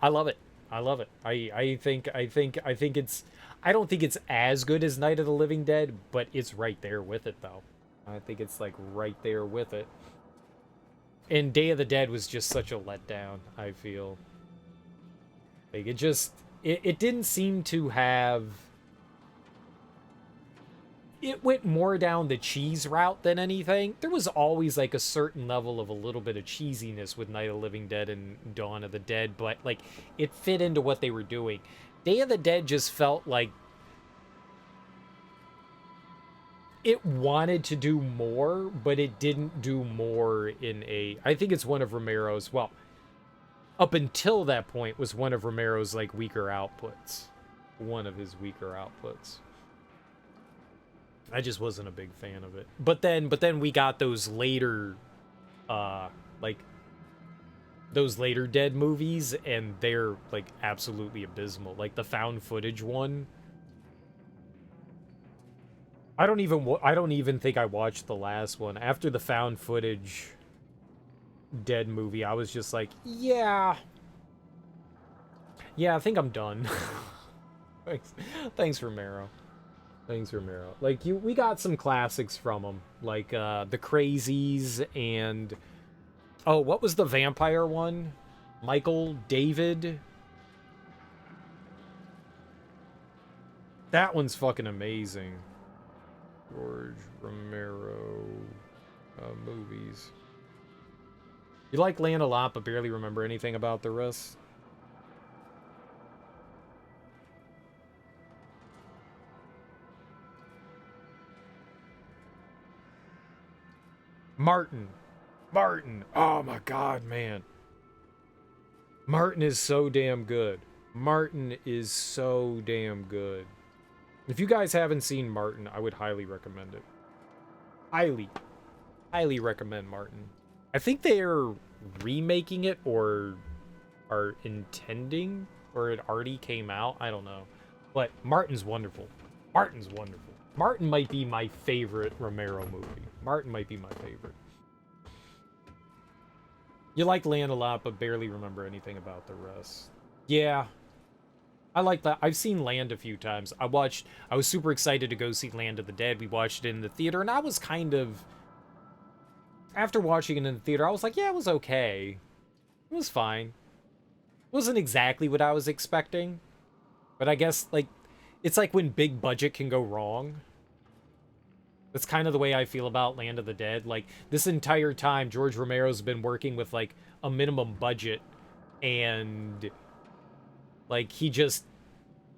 I love it. I love it. I think it's, I don't think it's as good as Night of the Living Dead, but it's right there with it though. I think it's like right there with it. And Day of the Dead was just such a letdown, I feel. Like it didn't seem to have, it went more down the cheese route than anything. There was always like a certain level of a little bit of cheesiness with Night of the Living Dead and Dawn of the Dead, but like it fit into what they were doing. Day of the Dead just felt like it wanted to do more, but it didn't do more in a, I think it's one of Romero's, well, up until that point was one of Romero's like weaker outputs. One of his weaker outputs. I just wasn't a big fan of it. But then we got those later like those later Dead movies, and they're like absolutely abysmal. Like the found footage one. I don't even think I watched the last one. After the found footage Dead movie, I was just like, yeah, I think I'm done. Thanks Romero. Thanks, Romero. Like, we got some classics from him, like the Crazies and, oh, what was the vampire one? Michael David. That one's fucking amazing. George Romero movies. You like Land a lot, but barely remember anything about the rest. Martin. Oh my god, man. Martin is so damn good. Martin is so damn good. If you guys haven't seen Martin, I would highly recommend it. Highly recommend Martin. I think they're remaking it or are intending, or it already came out. I don't know. But Martin's wonderful. Martin might be my favorite Romero movie. Martin might be my favorite. You like Land a lot, but barely remember anything about the rest. Yeah. I like that. I've seen Land a few times. I was super excited to go see Land of the Dead. We watched it in the theater, and I was kind of, after watching it in the theater, I was like, yeah, it was okay. It was fine. It wasn't exactly what I was expecting. But I guess, like, it's like when big budget can go wrong. That's kind of the way I feel about Land of the Dead. Like, this entire time, George Romero's been working with, like, a minimum budget. And, like, he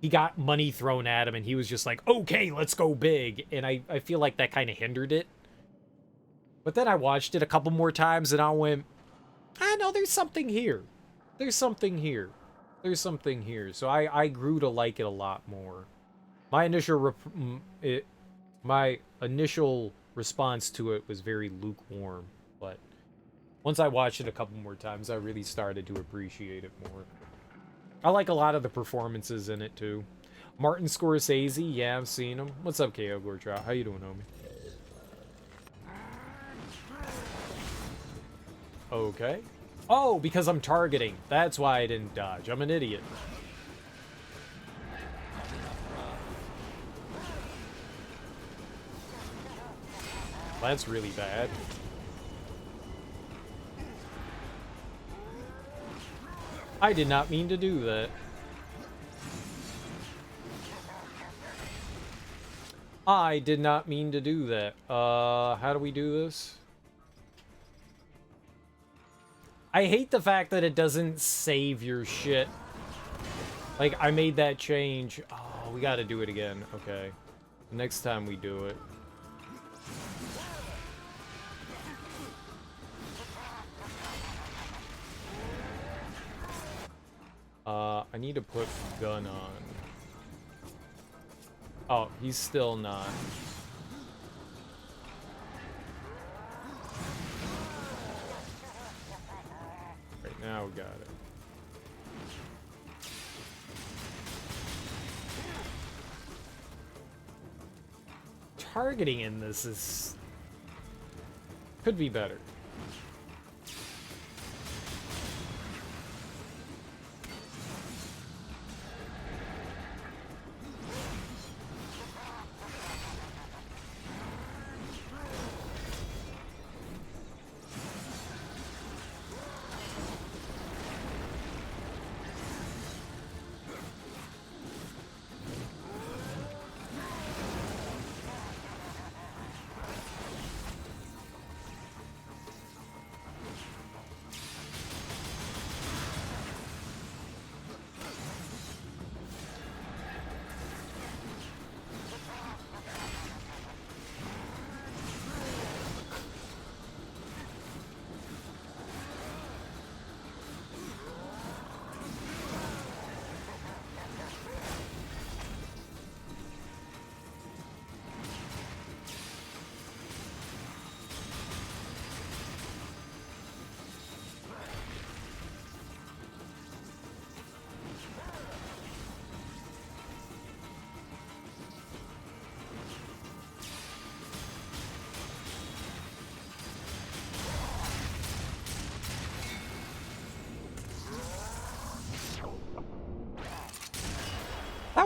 got money thrown at him, and he was just like, okay, let's go big. And I feel like that kind of hindered it. But then I watched it a couple more times, and I went, no, there's something here. There's something here. So I grew to like it a lot more. My initial response to it was very lukewarm, but once I watched it a couple more times, I really started to appreciate it more. I like a lot of the performances in it too. Martin Scorsese, yeah, I've seen him. What's up, KO Gortrow? How you doing, homie? Okay. Oh, because I'm targeting. That's why I didn't dodge. I'm an idiot. That's really bad. I did not mean to do that. I did not mean to do that. How do we do this? I hate the fact that it doesn't save your shit. Like, I made that change. Oh, we gotta do it again. Okay. Next time we do it. I need to put gun on. Oh, he's still not. Right, now we got it. Targeting in this is... could be better.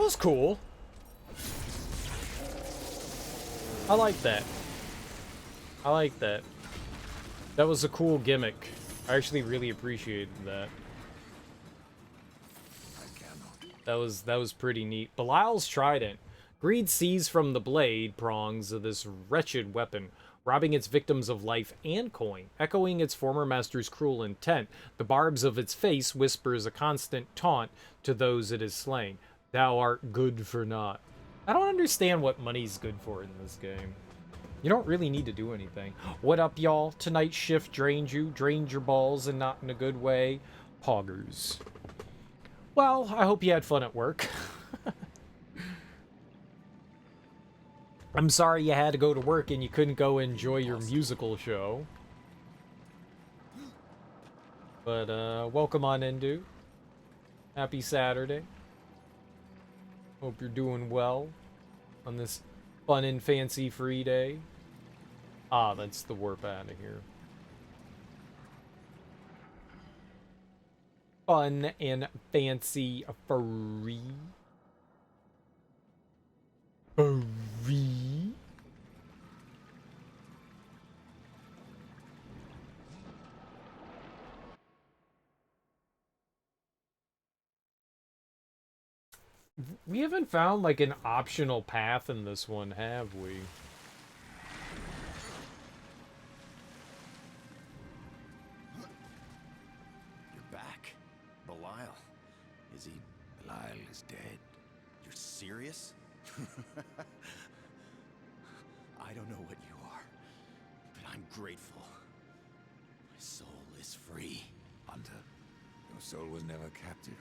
was cool. I like that. I like that. That was a cool gimmick. I actually really appreciated that. That was pretty neat. Belial's trident. Greed seized from the blade prongs of this wretched weapon, robbing its victims of life and coin, echoing its former master's cruel intent. The barbs of its face whispers a constant taunt to those it has slain. Thou art good for naught. I don't understand what money's good for in this game. You don't really need to do anything. What up, y'all? Tonight's shift drained you, drained your balls, and not in a good way. Poggers. Well, I hope you had fun at work. I'm sorry you had to go to work and you couldn't go enjoy your musical show. But, welcome on in, dude. Happy Saturday. Hope you're doing well on this fun and fancy-free day. Ah, that's the warp out of here. Fun and fancy free. Free. We haven't found like an optional path in this one, have we? You're back? Belial. Is he... Belial is dead. You're serious? I don't know what you are, but I'm grateful. My soul is free. Hunter, your soul was never captive.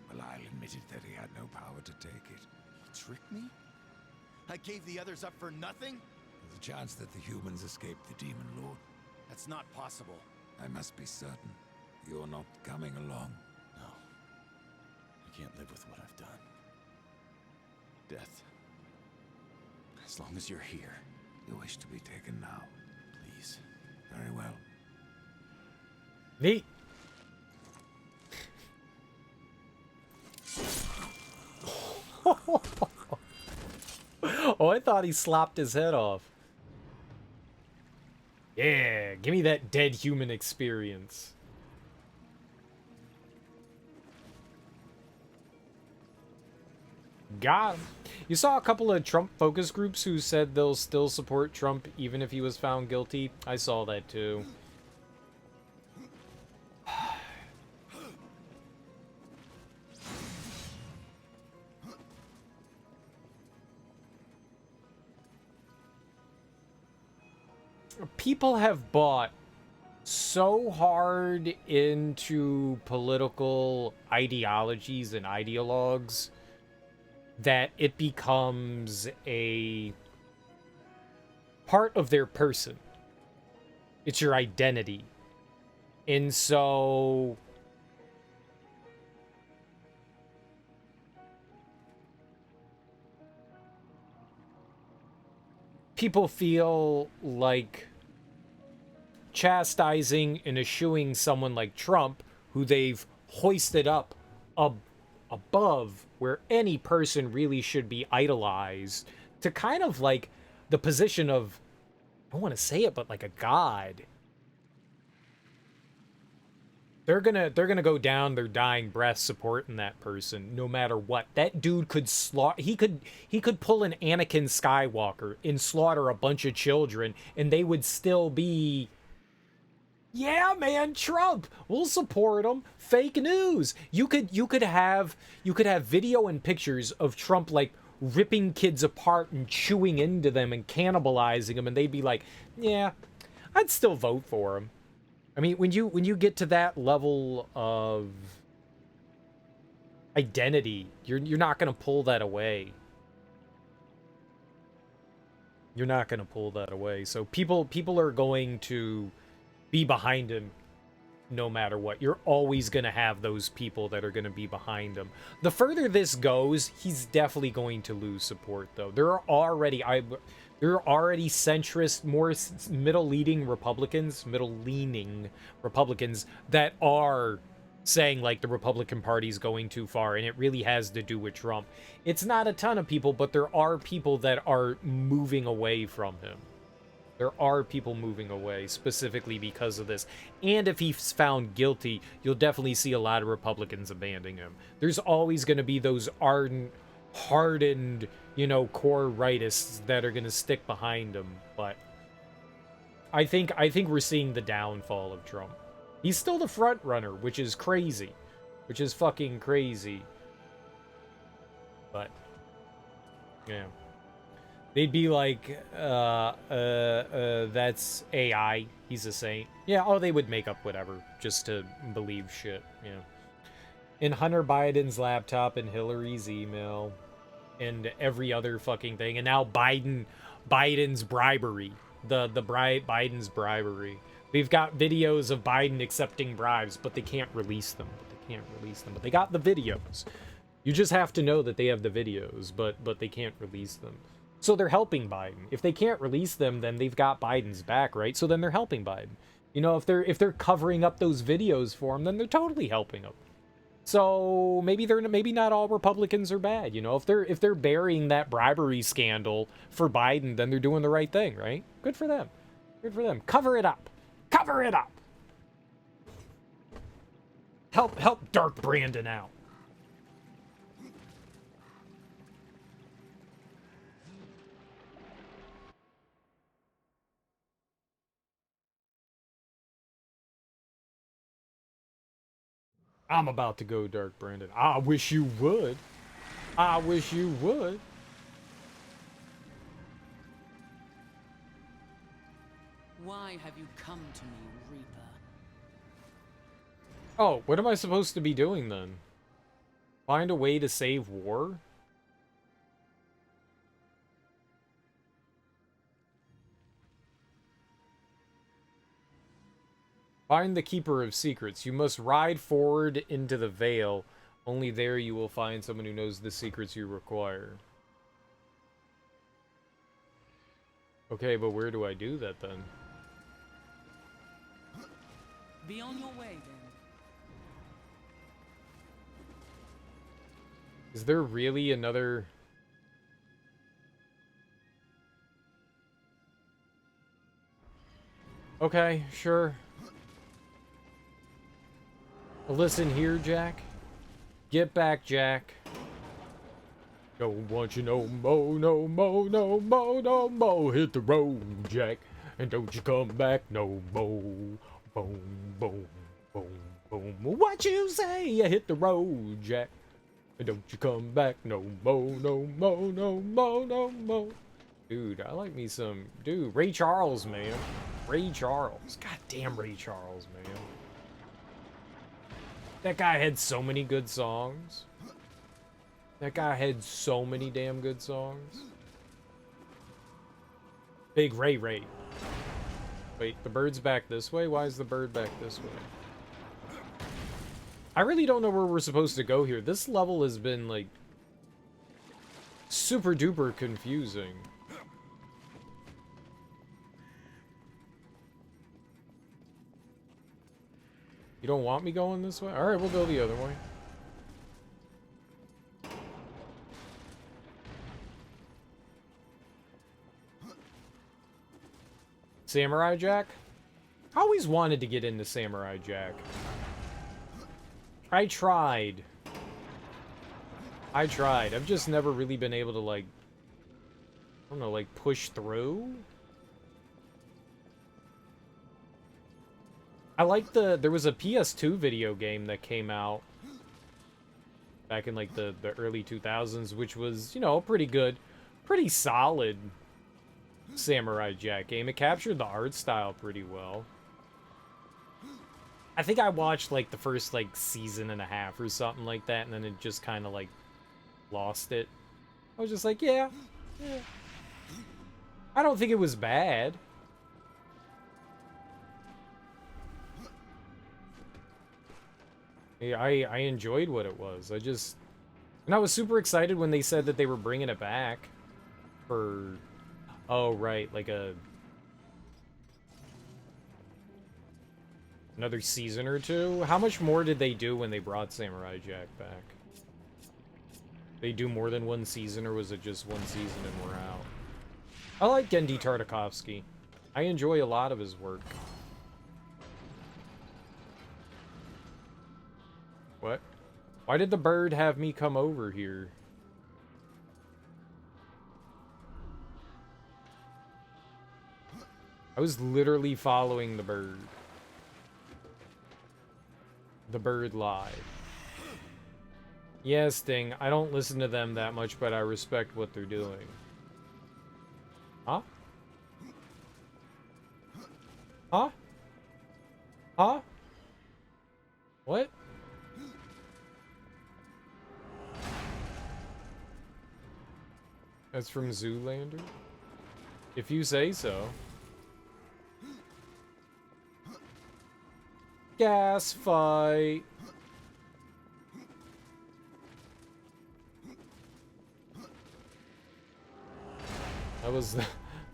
Belial admitted that he had no power to take it. You tricked me? I gave the others up for nothing? There's a chance that the humans escaped the Demon Lord. That's not possible. I must be certain. You're not coming along. No. I can't live with what I've done. Death. As long as you're here. You wish to be taken now. Please. Very well. Neat. Oh, I thought he slopped his head off. Yeah, give me that dead human experience. Got him. You saw a couple of Trump focus groups who said they'll still support Trump even if he was found guilty. I saw that too. People have bought so hard into political ideologies and ideologues that it becomes a part of their person. It's your identity. And so people feel like chastising and eschewing someone like Trump, who they've hoisted up above where any person really should be idolized, to kind of like the position of, I don't want to say it, but like a god. They're gonna go down their dying breath supporting that person no matter what. That dude could slaughter. He could pull an Anakin Skywalker and slaughter a bunch of children, and they would still be, yeah, man, Trump. We'll support him. Fake news. You could have video and pictures of Trump like ripping kids apart and chewing into them and cannibalizing them, and they'd be like, yeah, I'd still vote for him. I mean, when you get to that level of identity, you're not gonna pull that away. You're not gonna pull that away. So people are going to be behind him no matter what. You're always gonna have those people that are gonna be behind him. The further this goes, he's definitely going to lose support, though. There are already centrist, more middle-leaning Republicans that are saying like the Republican Party's going too far, and it really has to do with Trump. It's not a ton of people, but there are people that are moving away from him. There are people moving away specifically because of this. And if he's found guilty, you'll definitely see a lot of Republicans abandoning him. There's always going to be those ardent, hardened, you know, core rightists that are going to stick behind him. But I think we're seeing the downfall of Trump. He's still the front runner, which is crazy. Which is fucking crazy. But yeah. They'd be like, that's AI. He's a saint. Yeah, oh, they would make up whatever just to believe shit, yeah. In Hunter Biden's laptop and Hillary's email and every other fucking thing. And now Biden's bribery. Biden's bribery. We've got videos of Biden accepting bribes, but they can't release them. But they got the videos. You just have to know that they have the videos, but they can't release them. So they're helping Biden. If they can't release them, then they've got Biden's back, right? So then they're helping Biden. You know, if they're covering up those videos for him, then they're totally helping him. So maybe not all Republicans are bad. You know, if they're burying that bribery scandal for Biden, then they're doing the right thing, right? Good for them. Good for them. Cover it up. Cover it up. Help Dark Brandon out. I'm about to go Dark Brandon. I wish you would. I wish you would. Why have you come to me, Reaper? Oh, what am I supposed to be doing then? Find a way to save war? Find the Keeper of Secrets. You must ride forward into the Vale. Only there you will find someone who knows the secrets you require. Okay, but where do I do that then? Be on your way, then. Is there really another... Okay, sure. Listen here, Jack. Get back, Jack. Don't want you no mo, no mo, no mo, no mo. Hit the road, Jack. And don't you come back no mo. Boom, boom, boom, boom. What you say? You hit the road, Jack. And don't you come back no mo, no mo, no mo, no mo. Dude, I like me some... Dude, Ray Charles, man. Ray Charles. Goddamn Ray Charles, man. That guy had so many good songs. That guy had so many damn good songs. Big Ray Ray. Wait, the bird's back this way? Why is the bird back this way? I really don't know where we're supposed to go here. This level has been, like, super duper confusing. You don't want me going this way? Alright, we'll go the other way. Samurai Jack? I always wanted to get into Samurai Jack. I tried. I've just never really been able to, like... I don't know, like, push through? I like there was a PS2 video game that came out back in, like, the early 2000s, which was, you know, pretty good, pretty solid Samurai Jack game. It captured the art style pretty well. I think I watched, like, the first, like, season and a half or something like that, and then it just kind of, like, lost it. I was just like, yeah. I don't think it was bad. I enjoyed what it was. And I was super excited when they said that they were bringing it back for, oh right, like a Another season or two? How much more did they do when they brought Samurai Jack back? They do more than one season, or was it just one season and we're out? I like Gendy Tartakovsky. I enjoy a lot of his work. What? Why did the bird have me come over here? I was literally following the bird. The bird lied. Yeah, Sting, I don't listen to them that much, but I respect what they're doing. Huh? Huh? Huh? What? That's from Zoolander? If you say so. Gas fight.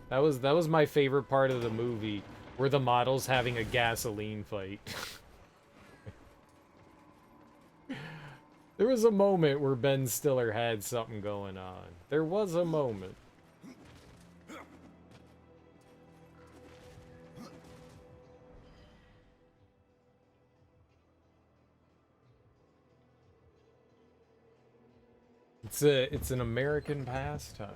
That was my favorite part of the movie, where the model's having a gasoline fight. There was a moment where Ben Stiller had something going on. There was a moment. It's an American pastime.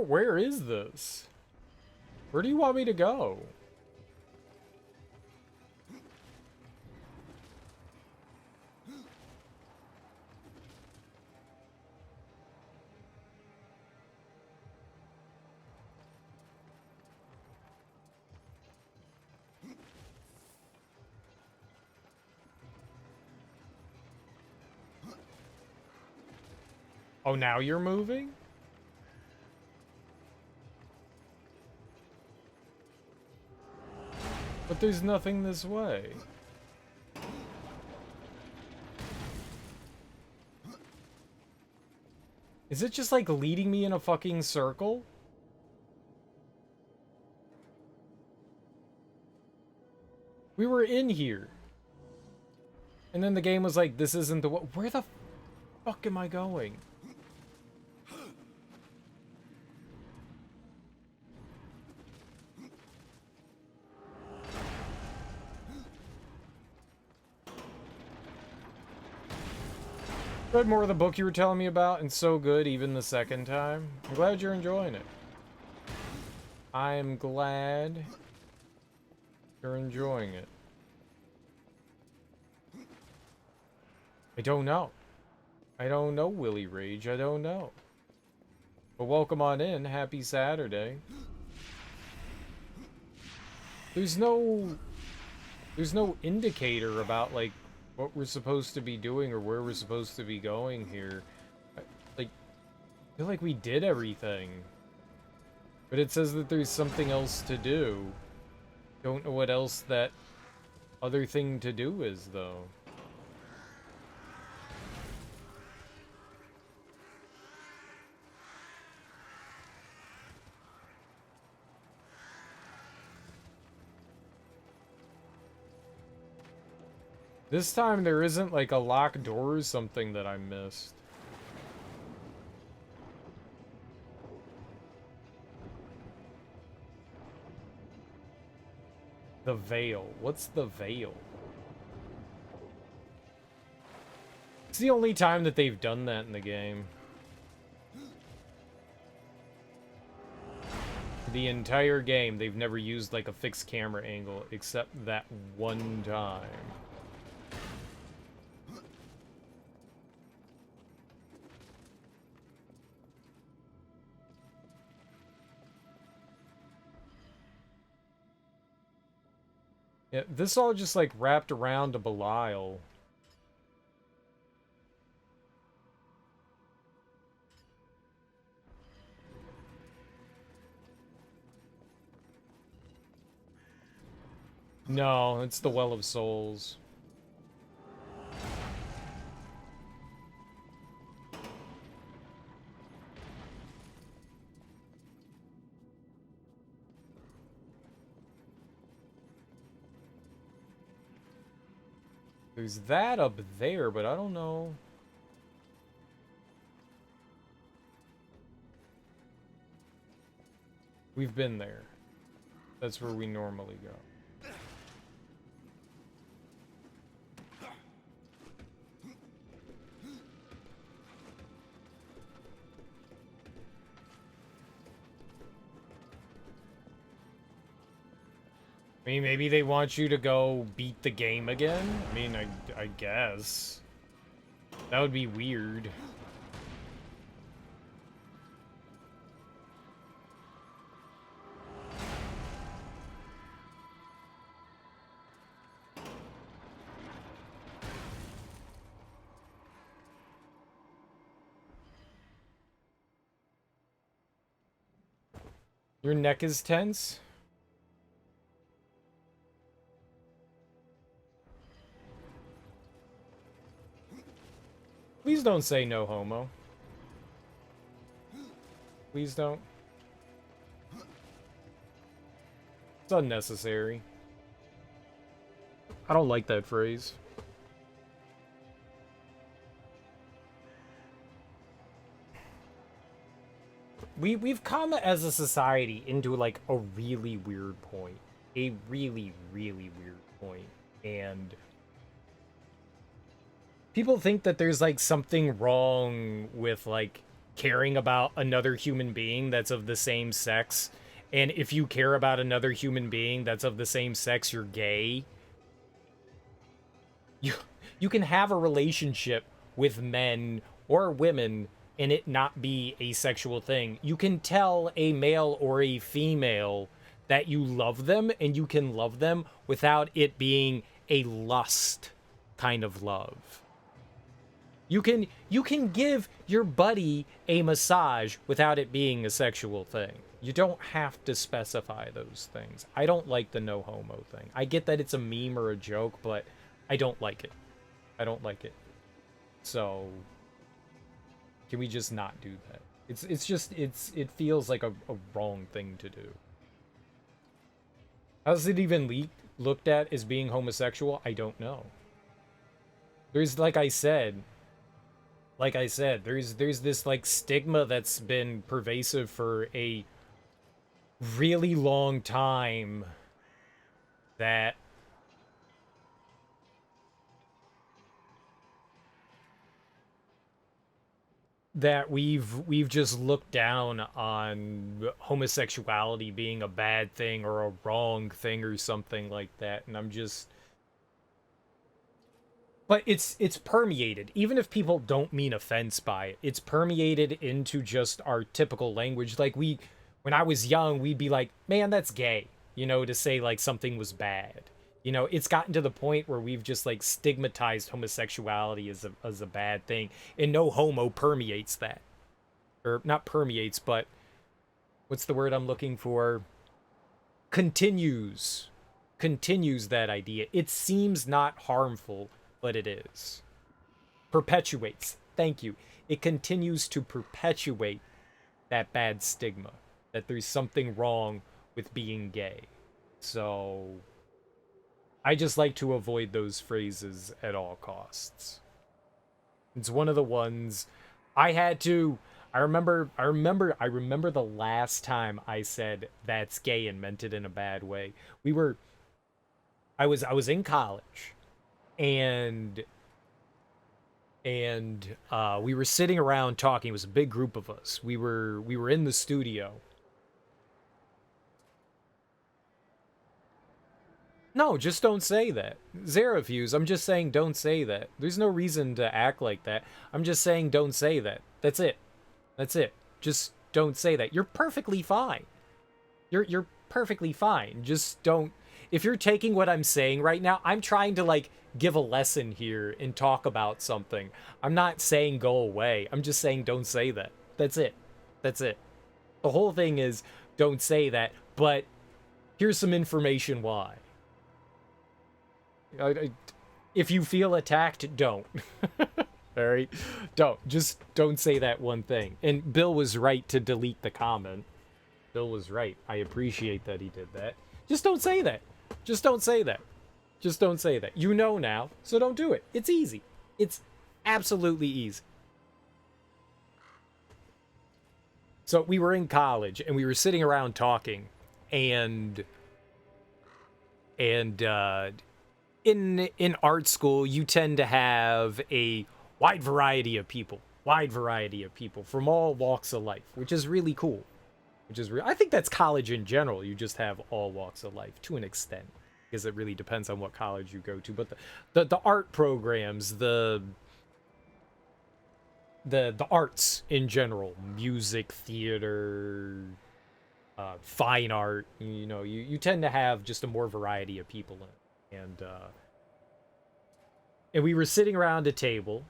Where is this? Where do you want me to go? Oh, now you're moving? But there's nothing this way. Is it just like leading me in a fucking circle? We were in here. And then the game was like, this isn't the way. Where the fuck am I going? Read more of the book you were telling me about, and so good even the second time. I'm glad you're enjoying it. I'm glad you're enjoying it. I don't know. I don't know, Willie Rage. I don't know. But welcome on in. Happy Saturday. There's no indicator about, like, what we're supposed to be doing or where we're supposed to be going here. Like, I feel like we did everything. But it says that there's something else to do. Don't know what else that other thing to do is, though. This time there isn't like a locked door or something that I missed. The Veil. What's the Veil? It's the only time that they've done that in the game. The entire game, they've never used like a fixed camera angle except that one time. Yeah, this all just like wrapped around to Belial. No, it's the Well of Souls. There's that up there, but I don't know. We've been there. That's where we normally go. I mean, maybe they want you to go beat the game again? I mean, I guess. That would be weird. Your neck is tense? Please don't say no homo. Please don't. It's unnecessary. I don't like that phrase. We've come as a society into like a really weird point. A really, really weird point. And people think that there's like something wrong with like caring about another human being that's of the same sex. And if you care about another human being that's of the same sex, you're gay. You can have a relationship with men or women and it not be a sexual thing. You can tell a male or a female that you love them and you can love them without it being a lust kind of love. You can give your buddy a massage without it being a sexual thing. You don't have to specify those things. I don't like the no homo thing. I get that it's a meme or a joke, but I don't like it. I don't like it. So can we just not do that? It feels like a wrong thing to do. How's it even looked at as being homosexual? I don't know. There's like I said, there's this like stigma that's been pervasive for a really long time that we've just looked down on homosexuality being a bad thing or a wrong thing or something like that, and I'm just. But it's permeated, even if people don't mean offense by it. It's permeated into just our typical language. Like when I was young, we'd be like, "Man, that's gay," to say like something was bad. It's gotten to the point where we've just like stigmatized homosexuality as a bad thing, and no homo permeates that, or not permeates, but what's the word I'm looking for? Continues that idea. It seems not harmful, but it is. Perpetuates. Thank you. It continues to perpetuate that bad stigma that there's something wrong with being gay. So I just like to avoid those phrases at all costs. It's one of the ones I had to. I remember the last time I said that's gay and meant it in a bad way. I was in college, and we were sitting around talking. It was a big group of us. We were in the studio. No, just don't say that. Zarafuse, I'm just saying don't say that. There's no reason to act like that. I'm just saying don't say that. That's it. That's it. Just don't say that. You're perfectly fine. You're perfectly fine. Just don't. if you're taking what I'm saying right now, I'm trying to like give a lesson here and talk about something. I'm not saying go away. I'm just saying don't say that. That's it. That's it. The whole thing is don't say that, but here's some information why. If you feel attacked, don't. All right? Just don't say that one thing. And Bill was right to delete the comment. Bill was right. I appreciate that he did that. Just don't say that. Just don't say that. Just don't say that. You know now, so don't do it. It's easy. It's absolutely easy. So we were in college and we were sitting around talking, and in art school you tend to have a wide variety of people from all walks of life, which is really cool. I think that's college in general. You just have all walks of life to an extent, because it really depends on what college you go to. But the art programs, the arts in general, music, theater, fine art, you know, you tend to have just a more variety of people in it. And we were sitting around a table,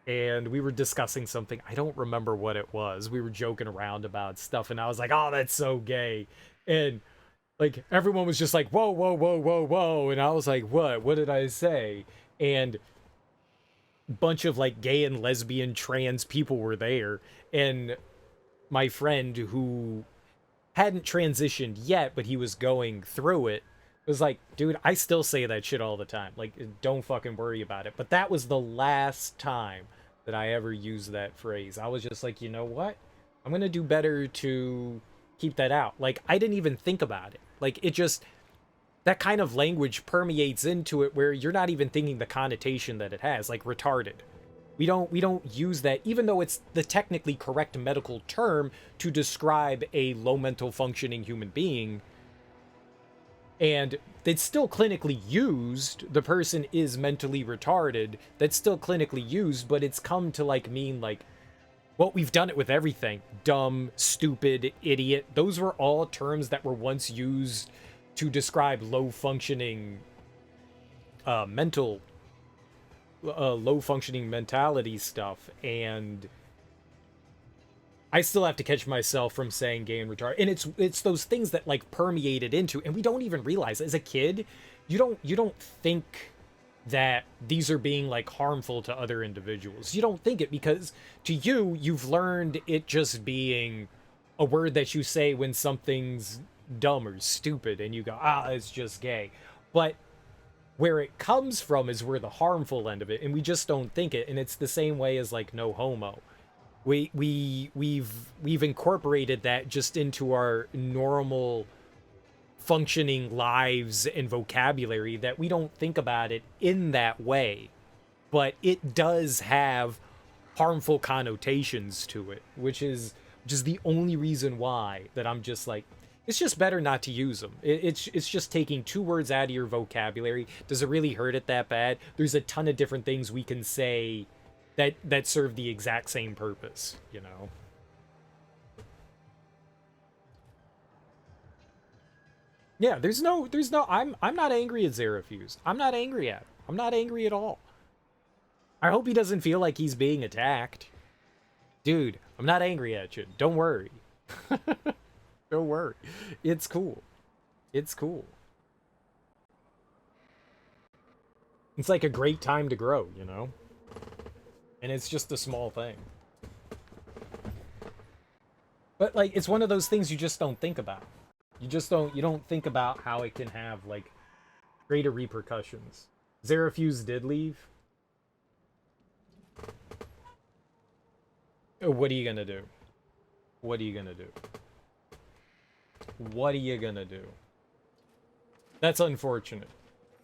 and we were discussing something. I don't remember what it was. We were joking around about stuff, and I was like, oh, that's so gay. And like everyone was just like, whoa, whoa, whoa, whoa, whoa. And I was like, what did I say? And a bunch of like gay and lesbian trans people were there, and my friend, who hadn't transitioned yet, but he was going through it, was like, dude, I still say that shit all the time. Like, don't fucking worry about it. But that was the last time that I ever used that phrase. I was just like, you know what? I'm gonna do better to keep that out. Like, I didn't even think about it. Like, it just, that kind of language permeates into it where you're not even thinking the connotation that it has, like retarded. We don't use that, even though it's the technically correct medical term to describe a low mental functioning human being. And it's still clinically used. The person is mentally retarded. That's still clinically used, but it's come to like mean like, well, we've done it with everything. Dumb, stupid, idiot. Those were all terms that were once used to describe low functioning low functioning mentality stuff. And I still have to catch myself from saying gay and retarded. And it's those things that like permeated into, and we don't even realize. As a kid, you don't think that these are being like harmful to other individuals. You don't think it, because to you, you've learned it just being a word that you say when something's dumb or stupid, and you go, it's just gay. But where it comes from is where the harmful end of it, and we just don't think it. And it's the same way as like no homo. We've incorporated that just into our normal functioning lives and vocabulary, that we don't think about it in that way, but it does have harmful connotations to it, which is just the only reason why that I'm just like, it's just better not to use them. It's just taking two words out of your vocabulary. Does it really hurt it that bad? There's a ton of different things we can say that serve the exact same purpose, you know? Yeah, there's no, I'm not angry at Zerafuse. I'm not angry at him. I'm not angry at all. I hope he doesn't feel like he's being attacked. Dude, I'm not angry at you. Don't worry. Don't worry. It's cool. It's cool. It's like a great time to grow, you know? And it's just a small thing. But like, it's one of those things you just don't think about. You don't think about how it can have like greater repercussions. Zerafuse did leave. What are you gonna do? What are you gonna do? What are you gonna do? That's unfortunate.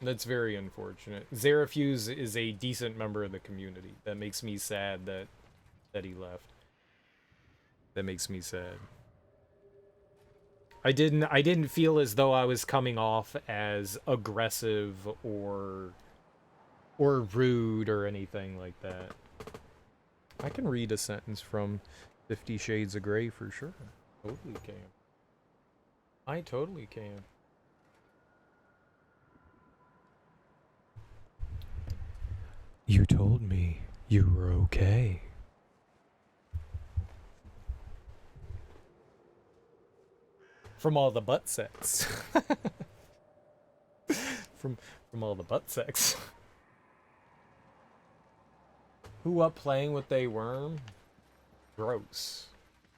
That's very unfortunate. Zerafuse is a decent member of the community. That makes me sad that he left. That makes me sad. I didn't feel as though I was coming off as aggressive or rude or anything like that. I can read a sentence from 50 Shades of Grey for sure. Totally can. I totally can. You told me you were okay. From all the butt sex. from all the butt sex. Who up playing with a worm? Gross.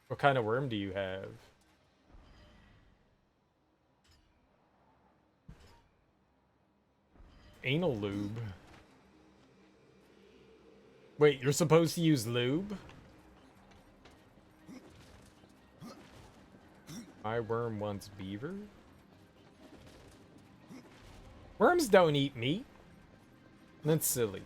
What kind of worm do you have? Anal lube. Wait, you're supposed to use lube? My worm wants beaver? Worms don't eat meat. That's silly.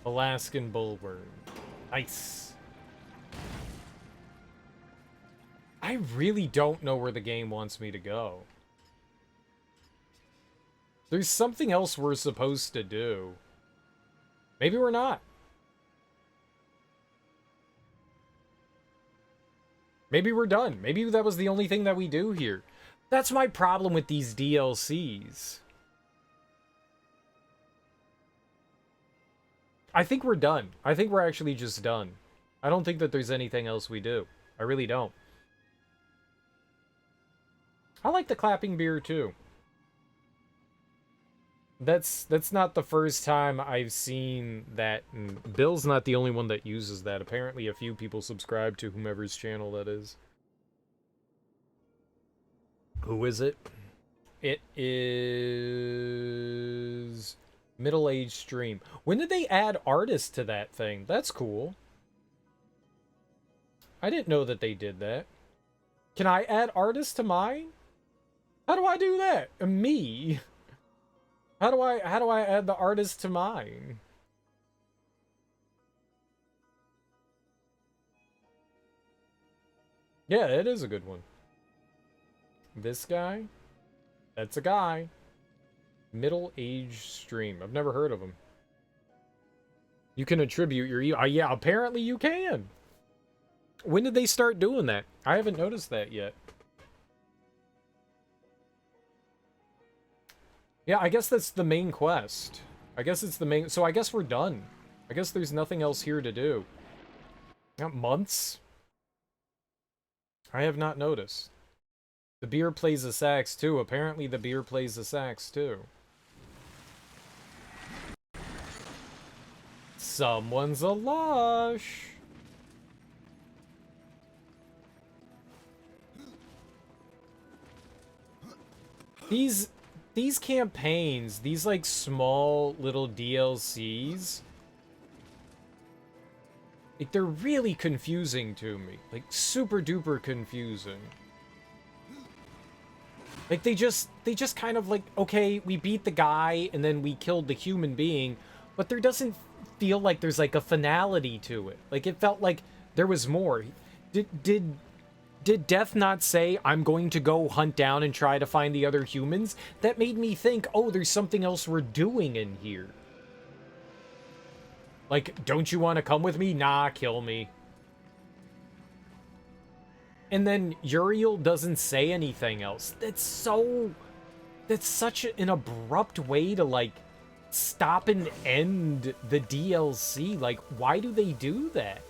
Alaskan bullworm. Nice. I really don't know where the game wants me to go. There's something else we're supposed to do. Maybe we're not. Maybe we're done. Maybe that was the only thing that we do here. That's my problem with these DLCs. I think we're done. I think we're actually just done. I don't think that there's anything else we do. I really don't. I like the clapping beer too. That's not the first time I've seen that. And Bill's not the only one that uses that. Apparently a few people subscribe to whomever's channel that is. Who is it? It is middle-aged stream. When did they add artists to that thing? That's cool. I didn't know that they did that. Can I add artists to mine? How do I do that? Me? How do I add the artist to mine? Yeah, it is a good one. This guy? That's a guy. Middle-aged stream. I've never heard of him. You can attribute your... yeah, apparently you can. When did they start doing that? I haven't noticed that yet. Yeah, I guess that's the main quest. I guess it's the main... So I guess we're done. I guess there's nothing else here to do. Not months? I have not noticed. The beer plays the sax too. Apparently the beer plays the sax too. Someone's a lush. These campaigns, these like small little DLCs, like they're really confusing to me. Like super duper confusing. Like they just kind of like, okay, we beat the guy and then we killed the human being, but there doesn't feel like there's like a finality to it. Like it felt like there was more. Did Death not say, I'm going to go hunt down and try to find the other humans? That made me think, oh, there's something else we're doing in here. Like, don't you want to come with me? Nah, kill me. And then Uriel doesn't say anything else. That's such an abrupt way to, like, stop and end the DLC. Like, why do they do that?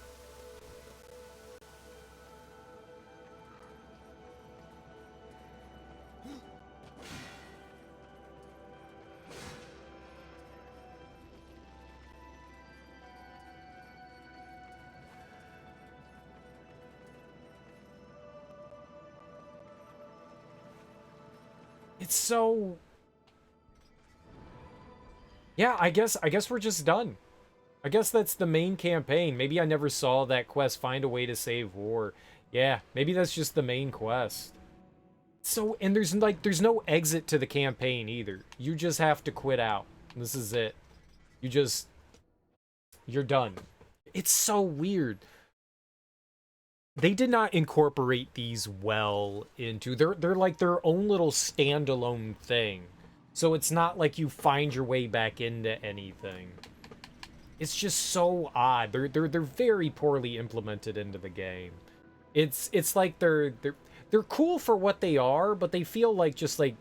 It's so... Yeah, I guess we're just done. I guess that's the main campaign. Maybe I never saw that quest, find a way to save war. Yeah, maybe that's just the main quest. So, and there's no exit to the campaign either. You just have to quit out. This is it. You're done. It's so weird. They did not incorporate these well into... They're like their own little standalone thing. So it's not like you find your way back into anything. it's just so odd. They're very poorly implemented into the game. It's like they're cool for what they are, but they feel like just like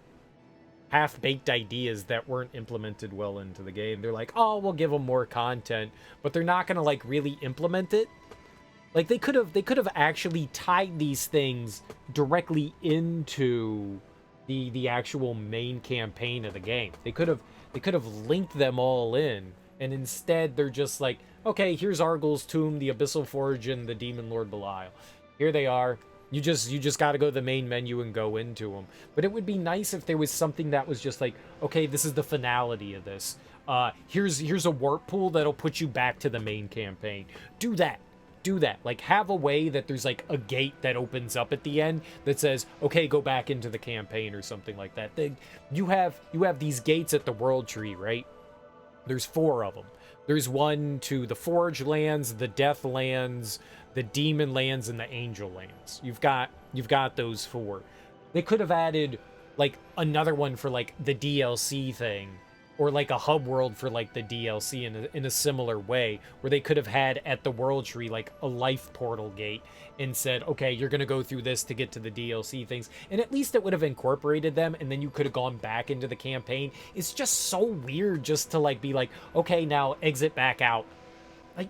half-baked ideas that weren't implemented well into the game. They're like, oh, we'll give them more content, but they're not gonna like really implement it. Like they could have actually tied these things directly into the actual main campaign of the game. They could have linked them all in, and instead they're just like, okay, here's Argyl's tomb, the Abyssal Forge, and the Demon Lord Belial. Here they are. You just got to go to the main menu and go into them. But it would be nice if there was something that was just like, okay, this is the finality of this. Here's a warp pool that'll put you back to the main campaign. Do that. Do that. Like, have a way that there's like a gate that opens up at the end that says, okay, go back into the campaign or something like that. You have these gates at the World Tree, right? There's 4 of them. There's one to the Forge lands, the Death lands, the Demon lands, and the Angel lands. You've got those 4. They could have added like another one for like the DLC thing, or like a hub world for like the DLC in a similar way, where they could have had at the World Tree like a life portal gate and said, okay, you're gonna go through this to get to the DLC things, and at least it would have incorporated them, and then you could have gone back into the campaign. It's just so weird just to like be like, okay, now exit back out. Like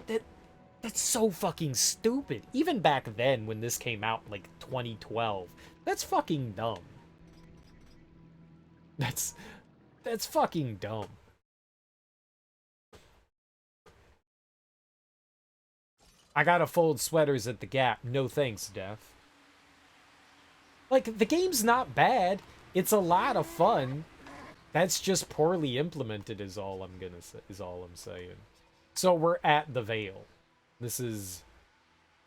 that's so fucking stupid. Even back then when this came out, like 2012, that's fucking dumb. That's fucking dumb. I gotta fold sweaters at the Gap. No thanks, Def. Like, the game's not bad. It's a lot of fun. That's just poorly implemented is all I'm gonna say, is all I'm saying. So we're at the Vale. This is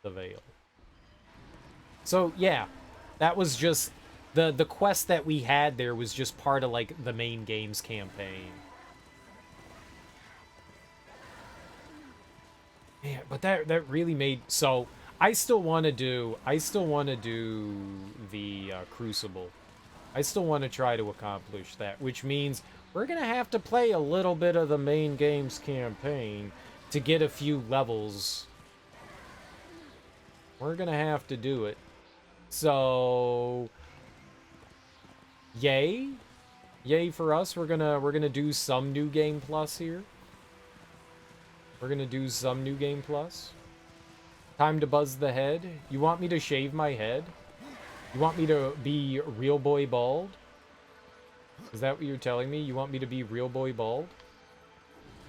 the Vale. So yeah, that was just the quest that we had there was just part of like the main game's campaign. Man, but that really made, so I still want to do the Crucible. I still want to try to accomplish that, which means we're gonna have to play a little bit of the main game's campaign to get a few levels. We're gonna have to do it. So yay for us. We're gonna do some new game plus here. We're gonna do some new game plus. Time to buzz the head. You want me to shave my head? You want me to be real boy bald? Is that what you're telling me? You want me to be real boy bald?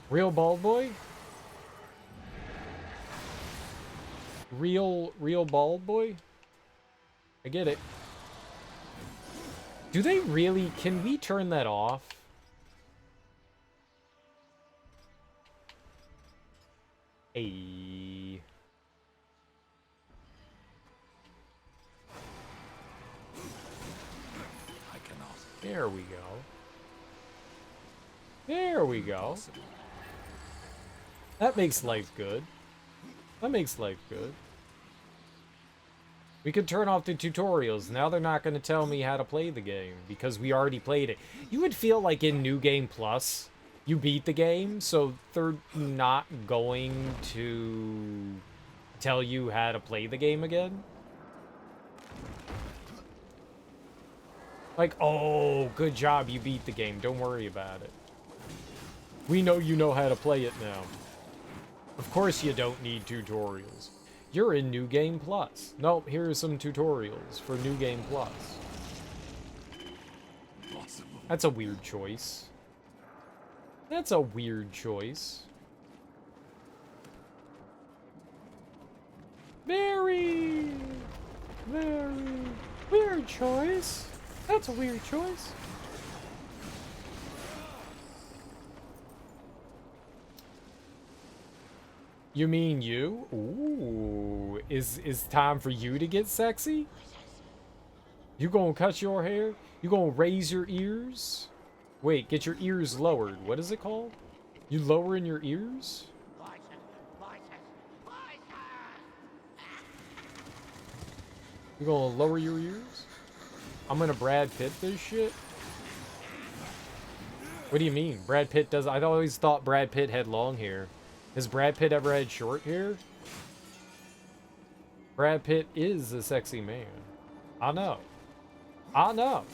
Real bald boy? Real bald boy? I get it. Do they really? Can we turn that off? Hey. I cannot. There we go. There we go. That makes life good. That makes life good. We could turn off the tutorials. Now they're not going to tell me how to play the game because we already played it. You would feel like in New Game Plus, you beat the game, so they're not going to tell you how to play the game again. Like, oh, good job, you beat the game. Don't worry about it. We know you know how to play it now. Of course you don't need tutorials. You're in New Game Plus. Nope, here are some tutorials for New Game Plus. That's a weird choice. That's a weird choice. Very weird choice. That's a weird choice. You mean you? Ooh, is time for you to get sexy? You gonna cut your hair? You gonna raise your ears? Wait, get your ears lowered. What is it called? You lowering your ears? You gonna lower your ears? I'm gonna Brad Pitt this shit? What do you mean? Brad Pitt does... I always thought Brad Pitt had long hair. Has Brad Pitt ever had short hair? Brad Pitt is a sexy man. I know. I know.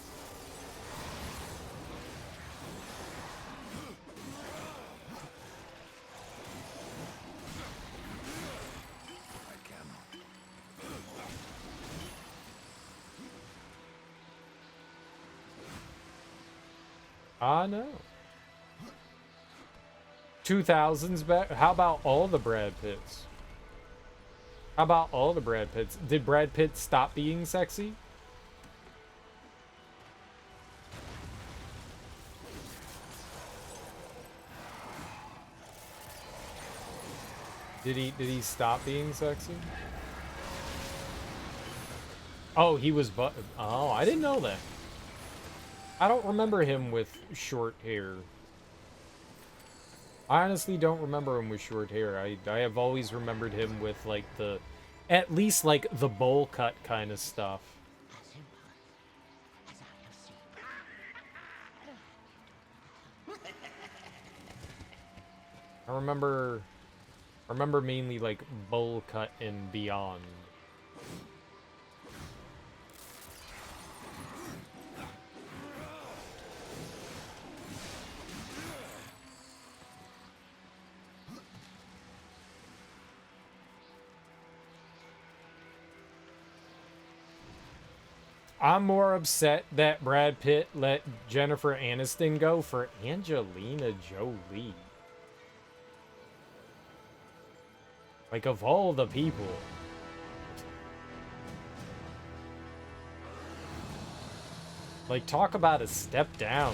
I cannot. I know. 2000s back. How about all the Brad Pitts? How about all the Brad Pitts? Did Brad Pitt stop being sexy? Did he stop being sexy? Oh, he was oh, I didn't know that. I don't remember him with short hair. I honestly don't remember him with short hair. I have always remembered him with like the, at least like the bowl cut kind of stuff. I remember mainly like bowl cut and beyond. I'm more upset that Brad Pitt let Jennifer Aniston go for Angelina Jolie. Like, of all the people. Like, talk about a step down,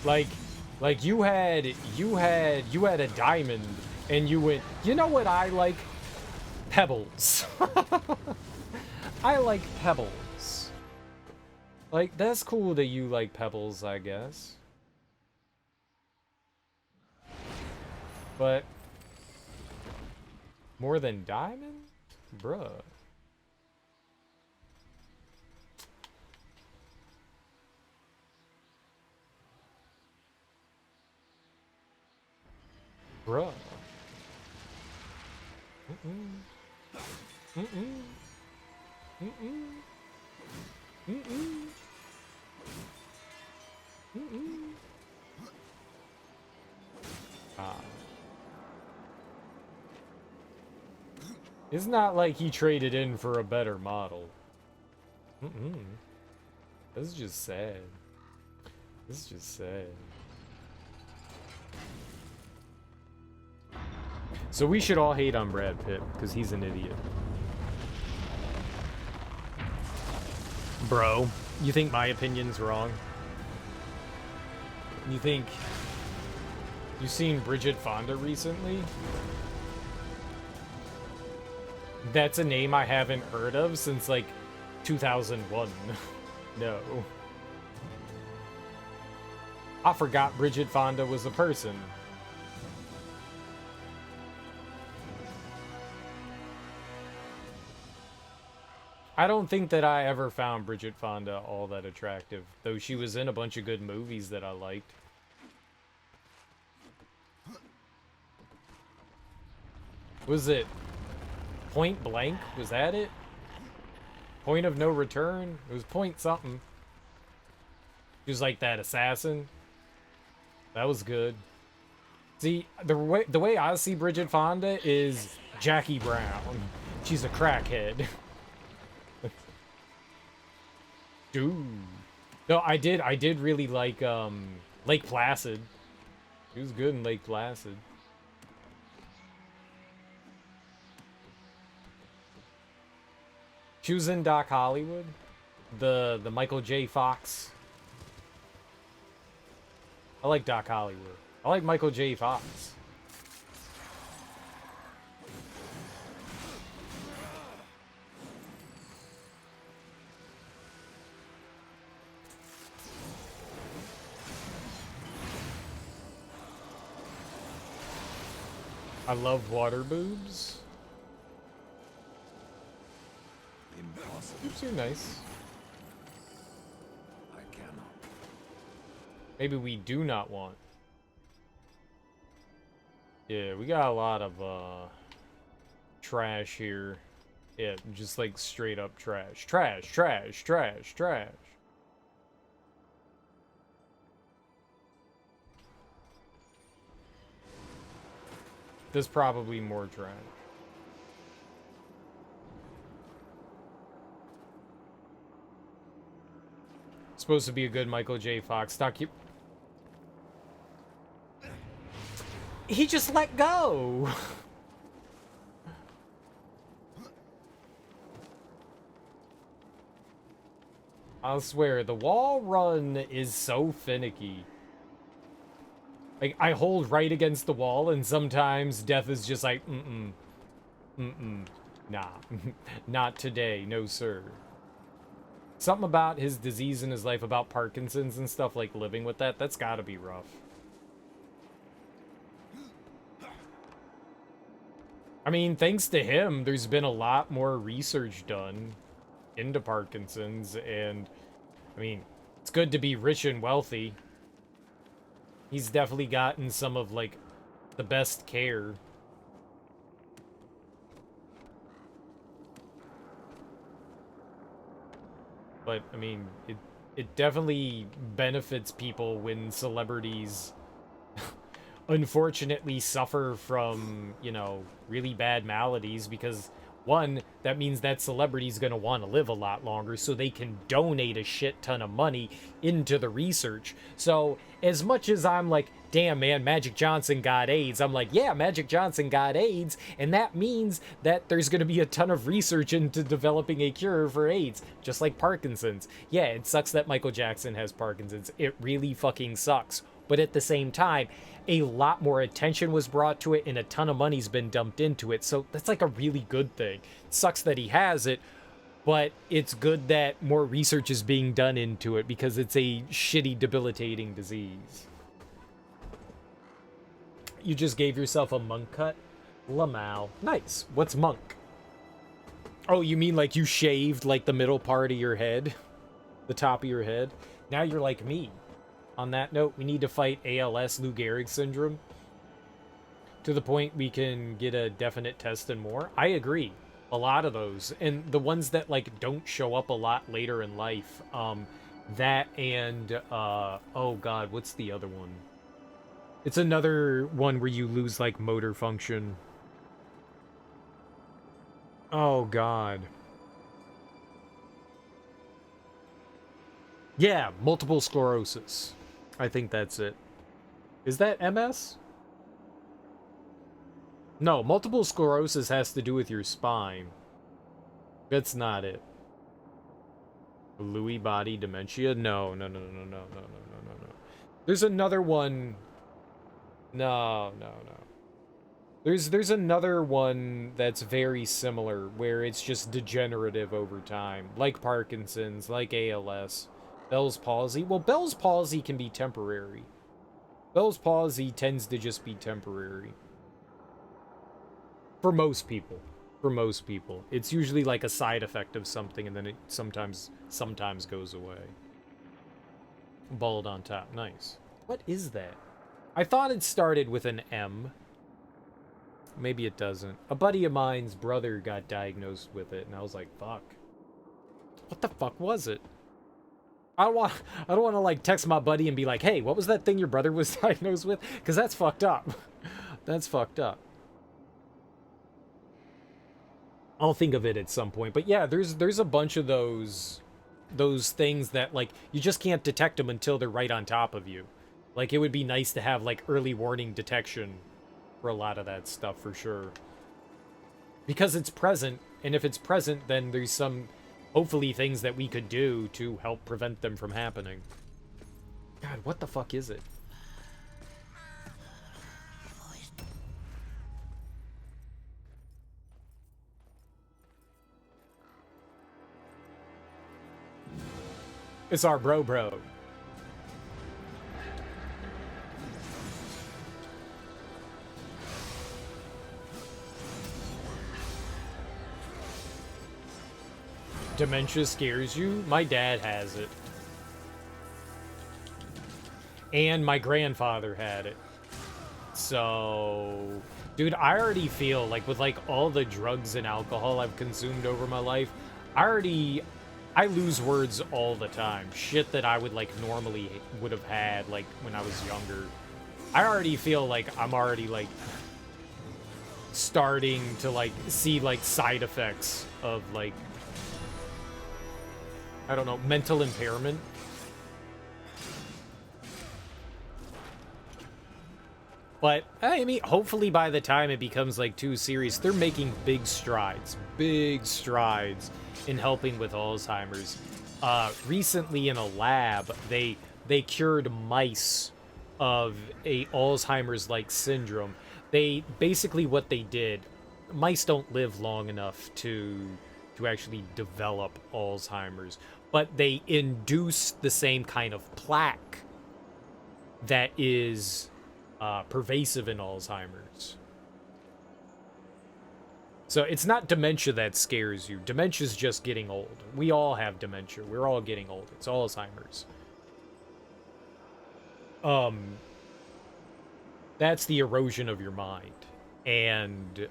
man. Like you had a diamond and you went, you know what I like? Pebbles. I like pebbles. Like, that's cool that you like pebbles, I guess. But more than diamond? Bruh. Bruh. Mm-mm. Mm-mm. Mm-mm. Mm-mm. Mm-mm. Ah. It's not like he traded in for a better model. Mm-mm. This is just sad. This is just sad. So we should all hate on Brad Pitt, because he's an idiot. Bro, you think my opinion's wrong? You think... You seen Bridget Fonda recently? That's a name I haven't heard of since, like, 2001. No. I forgot Bridget Fonda was a person. I don't think that I ever found Bridget Fonda all that attractive, though she was in a bunch of good movies that I liked. Was it Point Blank? Was that it? Point of No Return? It was Point something. She was like that assassin. That was good. See, the way I see Bridget Fonda is Jackie Brown. She's a crackhead. Dude. No, I did really like Lake Placid. She was good in Lake Placid. She was in Doc Hollywood, the Michael J. Fox. I like Doc Hollywood. I like Michael J. Fox. I love water boobs. Impossible. Boobs are nice. I cannot. Maybe we do not want. Yeah, we got a lot of trash here. Yeah, just like straight up trash. Trash, trash, trash, trash. There's probably more trash. Supposed to be a good Michael J. Fox docu. He just let go. I'll swear, the wall run is so finicky. Like, I hold right against the wall, and sometimes Death is just like, nah, not today, no sir. Something about his disease in his life, about Parkinson's and stuff, like living with that, that's gotta be rough. I mean, thanks to him, there's been a lot more research done into Parkinson's, and, I mean, it's good to be rich and wealthy. He's definitely gotten some of, like, the best care. But, I mean, it definitely benefits people when celebrities unfortunately suffer from, you know, really bad maladies, because one, that means that celebrity's gonna want to live a lot longer so they can donate a shit ton of money into the research. So as much as I'm like, damn man, Magic Johnson got AIDS, I'm like, yeah, Magic Johnson got AIDS, and that means that there's gonna be a ton of research into developing a cure for AIDS, just like Parkinson's. Yeah, it sucks that Michael Jackson has Parkinson's. It really fucking sucks. But at the same time, a lot more attention was brought to it and a ton of money's been dumped into it. So that's like a really good thing. It sucks that he has it, but it's good that more research is being done into it because it's a shitty, debilitating disease. You just gave yourself a monk cut? Lamau. Nice. What's monk? Oh, you mean like you shaved like the middle part of your head? The top of your head? Now you're like me. On that note, we need to fight ALS, Lou Gehrig syndrome, to the point we can get a definite test and more. I agree. A lot of those. And the ones that, like, don't show up a lot later in life. That and, oh god, what's the other one? It's another one where you lose, like, motor function. Oh god. Yeah, multiple sclerosis. I think that's it. Is that MS? No, multiple sclerosis has to do with your spine. That's not it. Lewy body dementia? No. There's another one. No. There's another one that's very similar, where it's just degenerative over time. Like Parkinson's, like ALS. Bell's palsy. Well, Bell's palsy can be temporary. Bell's palsy tends to just be temporary. For most people. For most people. It's usually like a side effect of something, and then it sometimes goes away. Bald on top. Nice. What is that? I thought it started with an M. Maybe it doesn't. A buddy of mine's brother got diagnosed with it, and I was like, fuck. What the fuck was it? I don't want to like text my buddy and be like, hey, what was that thing your brother was diagnosed with? Because that's fucked up. That's fucked up. I'll think of it at some point. But yeah, there's a bunch of those things that, like, you just can't detect them until they're right on top of you. Like, it would be nice to have, like, early warning detection for a lot of that stuff, for sure. Because it's present, and if it's present, then there's some... hopefully things that we could do to help prevent them from happening. God, what the fuck is it? It's our bro. Dementia scares you? My dad has it. And my grandfather had it. So, dude, I already feel like with like all the drugs and alcohol I've consumed over my life, I lose words all the time. Shit that I would like normally would have had like when I was younger. I already feel like I'm already like starting to like see like side effects of like, I don't know, mental impairment. But, I mean, hopefully by the time it becomes, like, too serious, they're making big strides in helping with Alzheimer's. Recently in a lab, they cured mice of a Alzheimer's-like syndrome. Basically what they did, mice don't live long enough to actually develop Alzheimer's, but they induce the same kind of plaque that is pervasive in Alzheimer's. So it's not dementia that scares you. Dementia's just getting old. We all have dementia. We're all getting old. It's Alzheimer's. That's the erosion of your mind. And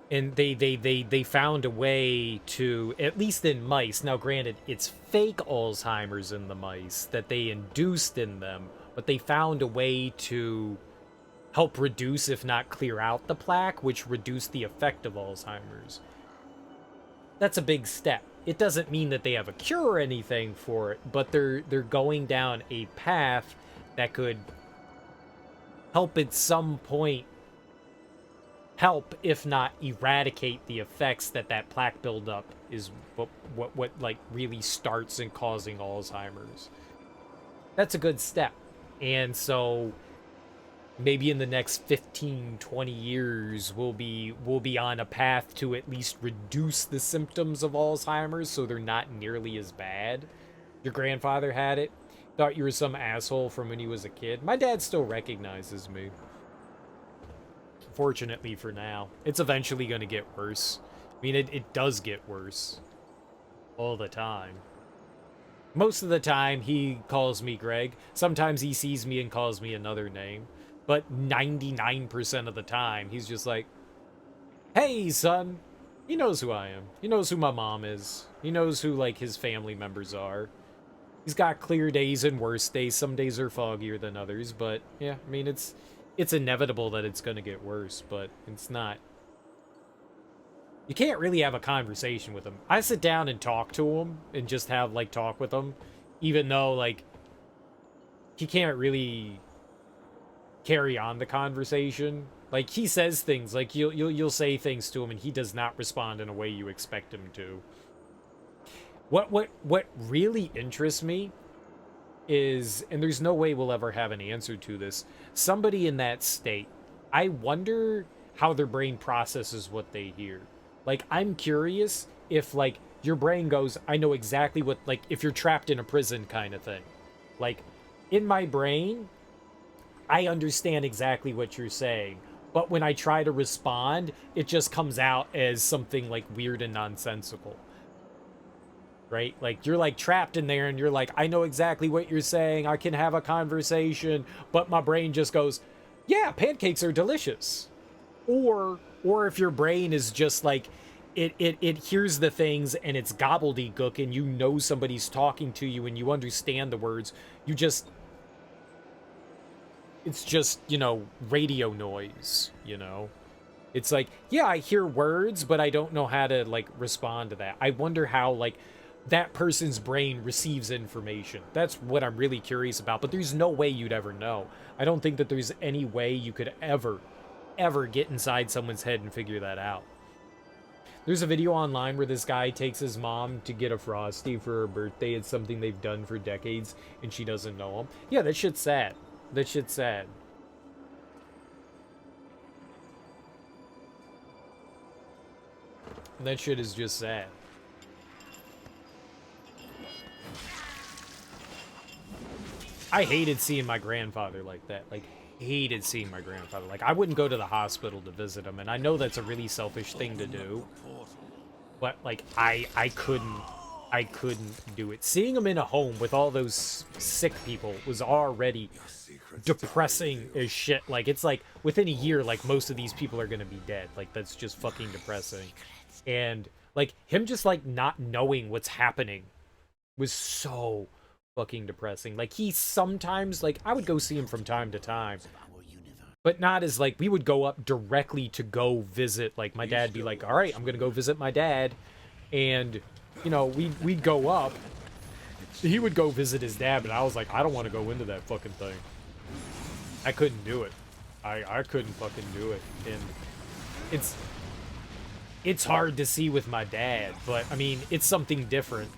they found a way to, at least in mice, now granted, it's fake Alzheimer's in the mice that they induced in them, but they found a way to help reduce, if not clear out, the plaque, which reduced the effect of Alzheimer's. That's a big step. It doesn't mean that they have a cure or anything for it, but they're going down a path that could help at some point help, if not eradicate, the effects that plaque buildup is what like really starts in causing Alzheimer's. That's a good step. And so maybe in the next 15, 20 years we'll be on a path to at least reduce the symptoms of Alzheimer's so they're not nearly as bad. Your grandfather had it. Thought you were some asshole from when he was a kid. My dad still recognizes me. Fortunately for now. It's eventually going to get worse. I mean, it does get worse. All the time. Most of the time, he calls me Greg. Sometimes he sees me and calls me another name. But 99% of the time, he's just like, hey, son. He knows who I am. He knows who my mom is. He knows who, like, his family members are. He's got clear days and worse days. Some days are foggier than others. But, yeah, I mean, it's inevitable that it's going to get worse, but it's not. You can't really have a conversation with him. I sit down and talk to him and just have, like, talk with him, even though, like, he can't really carry on the conversation. Like, he says things, like, you'll say things to him and he does not respond in a way you expect him to. What really interests me is, and there's no way we'll ever have an answer to this, somebody in that state, I wonder how their brain processes what they hear. Like, I'm curious if, like, your brain goes, I know exactly what, like, if you're trapped in a prison kind of thing. Like, in my brain, I understand exactly what you're saying, but when I try to respond, it just comes out as something, like, weird and nonsensical. Right? Like, you're, like, trapped in there, and you're like, I know exactly what you're saying, I can have a conversation, but my brain just goes, yeah, pancakes are delicious. Or if your brain is just, like, it hears the things, and it's gobbledygook, and you know somebody's talking to you, and you understand the words, it's just, you know, radio noise, you know? It's like, yeah, I hear words, but I don't know how to, like, respond to that. I wonder how, like, that person's brain receives information. That's what I'm really curious about, but there's no way you'd ever know. I don't think that there's any way you could ever get inside someone's head and figure that out. There's a video online where this guy takes his mom to get a Frosty for her birthday. It's something they've done for decades, and she doesn't know him. Yeah, that shit's sad. That shit's sad. That shit is just sad. I hated seeing my grandfather like that. Like, hated seeing my grandfather. Like, I wouldn't go to the hospital to visit him, and I know that's a really selfish thing to do. But, like, I couldn't I couldn't do it. Seeing him in a home with all those sick people was already depressing as shit. Like, it's like, within a year, like, most of these people are gonna be dead. Like, that's just fucking depressing. And, like, him just, like, not knowing what's happening was so fucking depressing. Like, he sometimes, like, I would go see him from time to time. But not as, like, we would go up directly to go visit. Like, my dad'd be like, all right, I'm gonna go visit my dad. And, you know, we'd go up. He would go visit his dad, but I was like, I don't want to go into that fucking thing. I couldn't do it. I couldn't fucking do it. And it's hard to see with my dad, but I mean, it's something different.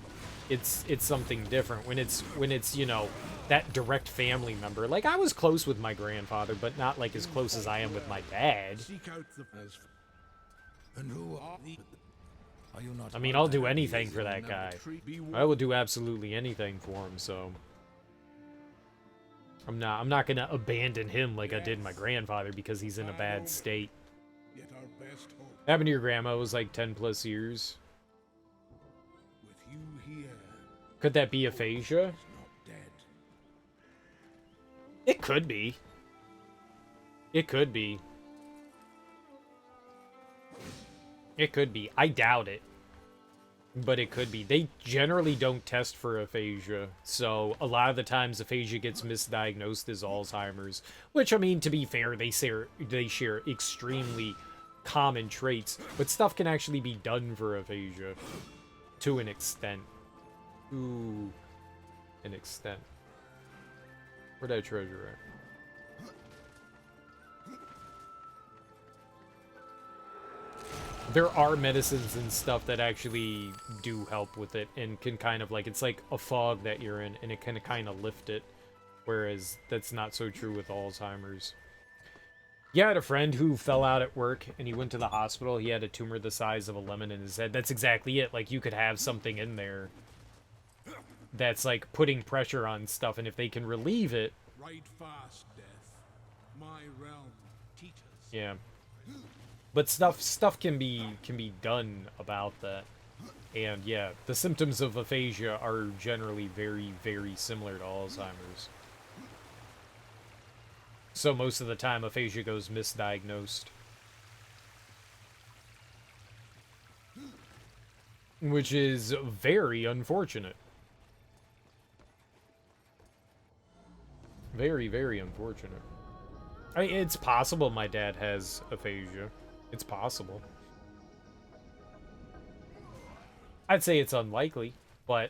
It's something different when it's, you know, that direct family member. Like, I was close with my grandfather, but not like as close as I am with my dad. And who are you not? I mean, I'll do anything for that guy. I will do absolutely anything for him, so I'm not gonna abandon him like I did my grandfather because he's in a bad state. Happened to your grandma was like 10 plus years. Could that be aphasia? It could be. It could be. It could be. I doubt it. But it could be. They generally don't test for aphasia. So a lot of the times aphasia gets misdiagnosed as Alzheimer's. Which, I mean, to be fair, they share extremely common traits. But stuff can actually be done for aphasia. To an extent. To an extent. Where'd that treasure at? There are medicines and stuff that actually do help with it and can kind of, like, it's like a fog that you're in and it can kind of lift it, whereas that's not so true with Alzheimer's. Yeah, I had a friend who fell out at work and he went to the hospital. He had a tumor the size of a lemon in his head. That's exactly it. Like, you could have something in there that's, like, putting pressure on stuff, and if they can relieve it... Right fast, death. My realm teaches. Yeah. But stuff can be done about that. And yeah, the symptoms of aphasia are generally very, very similar to Alzheimer's. So most of the time aphasia goes misdiagnosed. Which is very unfortunate. Very, very unfortunate. I mean, it's possible my dad has aphasia. It's possible. I'd say it's unlikely, but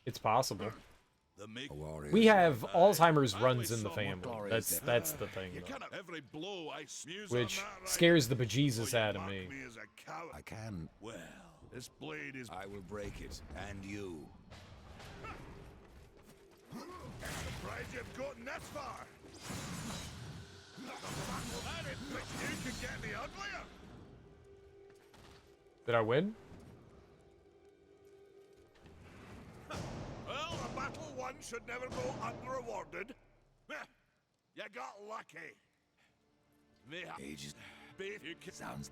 it's possible. We have Alzheimer's runs in the family. That's the thing, though. Which scares the bejesus out of me. I can. Well, this blade is... I will break it, and you. Surprised you've gotten this far. I didn't think you could get any uglier. Did I win? Well, a battle won should never go unrewarded. You got lucky. Ages. Beith Sounds.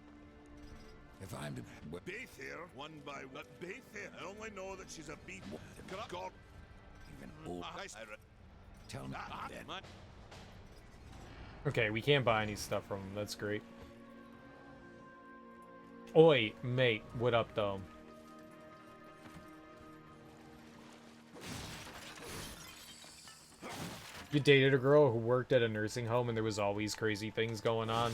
If I'm to. Beith here, one by one. Beith here. I only know that she's a beat. God. Even old. Tell me. Then. Okay, we can't buy any stuff from him. That's great. Oi, mate. What up, though? You dated a girl who worked at a nursing home and there was always crazy things going on?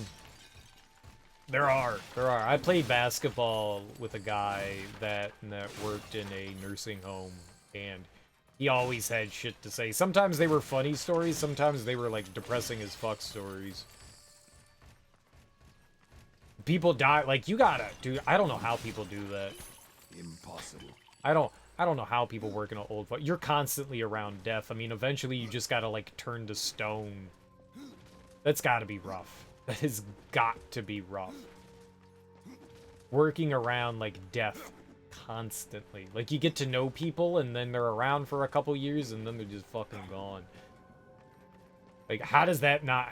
There are. I played basketball with a guy that worked in a nursing home, and he always had shit to say. Sometimes they were funny stories, sometimes they were, like, depressing as fuck stories. People die, like, you gotta, dude, I don't know how people do that. Impossible. I don't know how people work in an old... You're constantly around death. I mean, eventually you just gotta, like, turn to stone. That's gotta be rough. That has got to be rough. Working around, like, death constantly. Like, you get to know people, and then they're around for a couple years, and then they're just fucking gone. Like, how does that not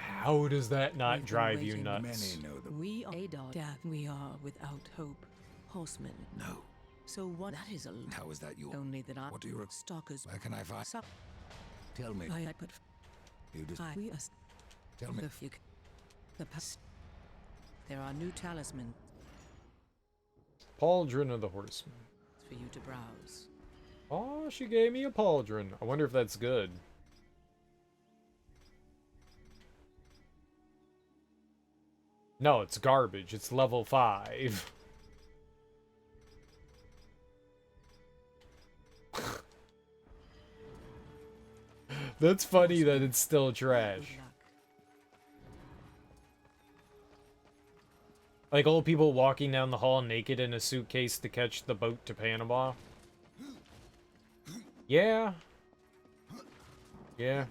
drive you nuts? Many know the We are death. We are without hope. Horsemen. no. So what? That is a How is that your... only that I What do you... stalkers. Where can I find... Sup. Tell me. I put You just... we us Tell me. the past. There are new talismans Pauldron of the Horseman. for you to browse. Oh, she gave me a pauldron. I wonder if that's good. No, it's garbage. It's level 5. That's funny that it's still trash. Good luck. Like old people walking down the hall naked in a suitcase to catch the boat to Panama. Yeah. Yeah.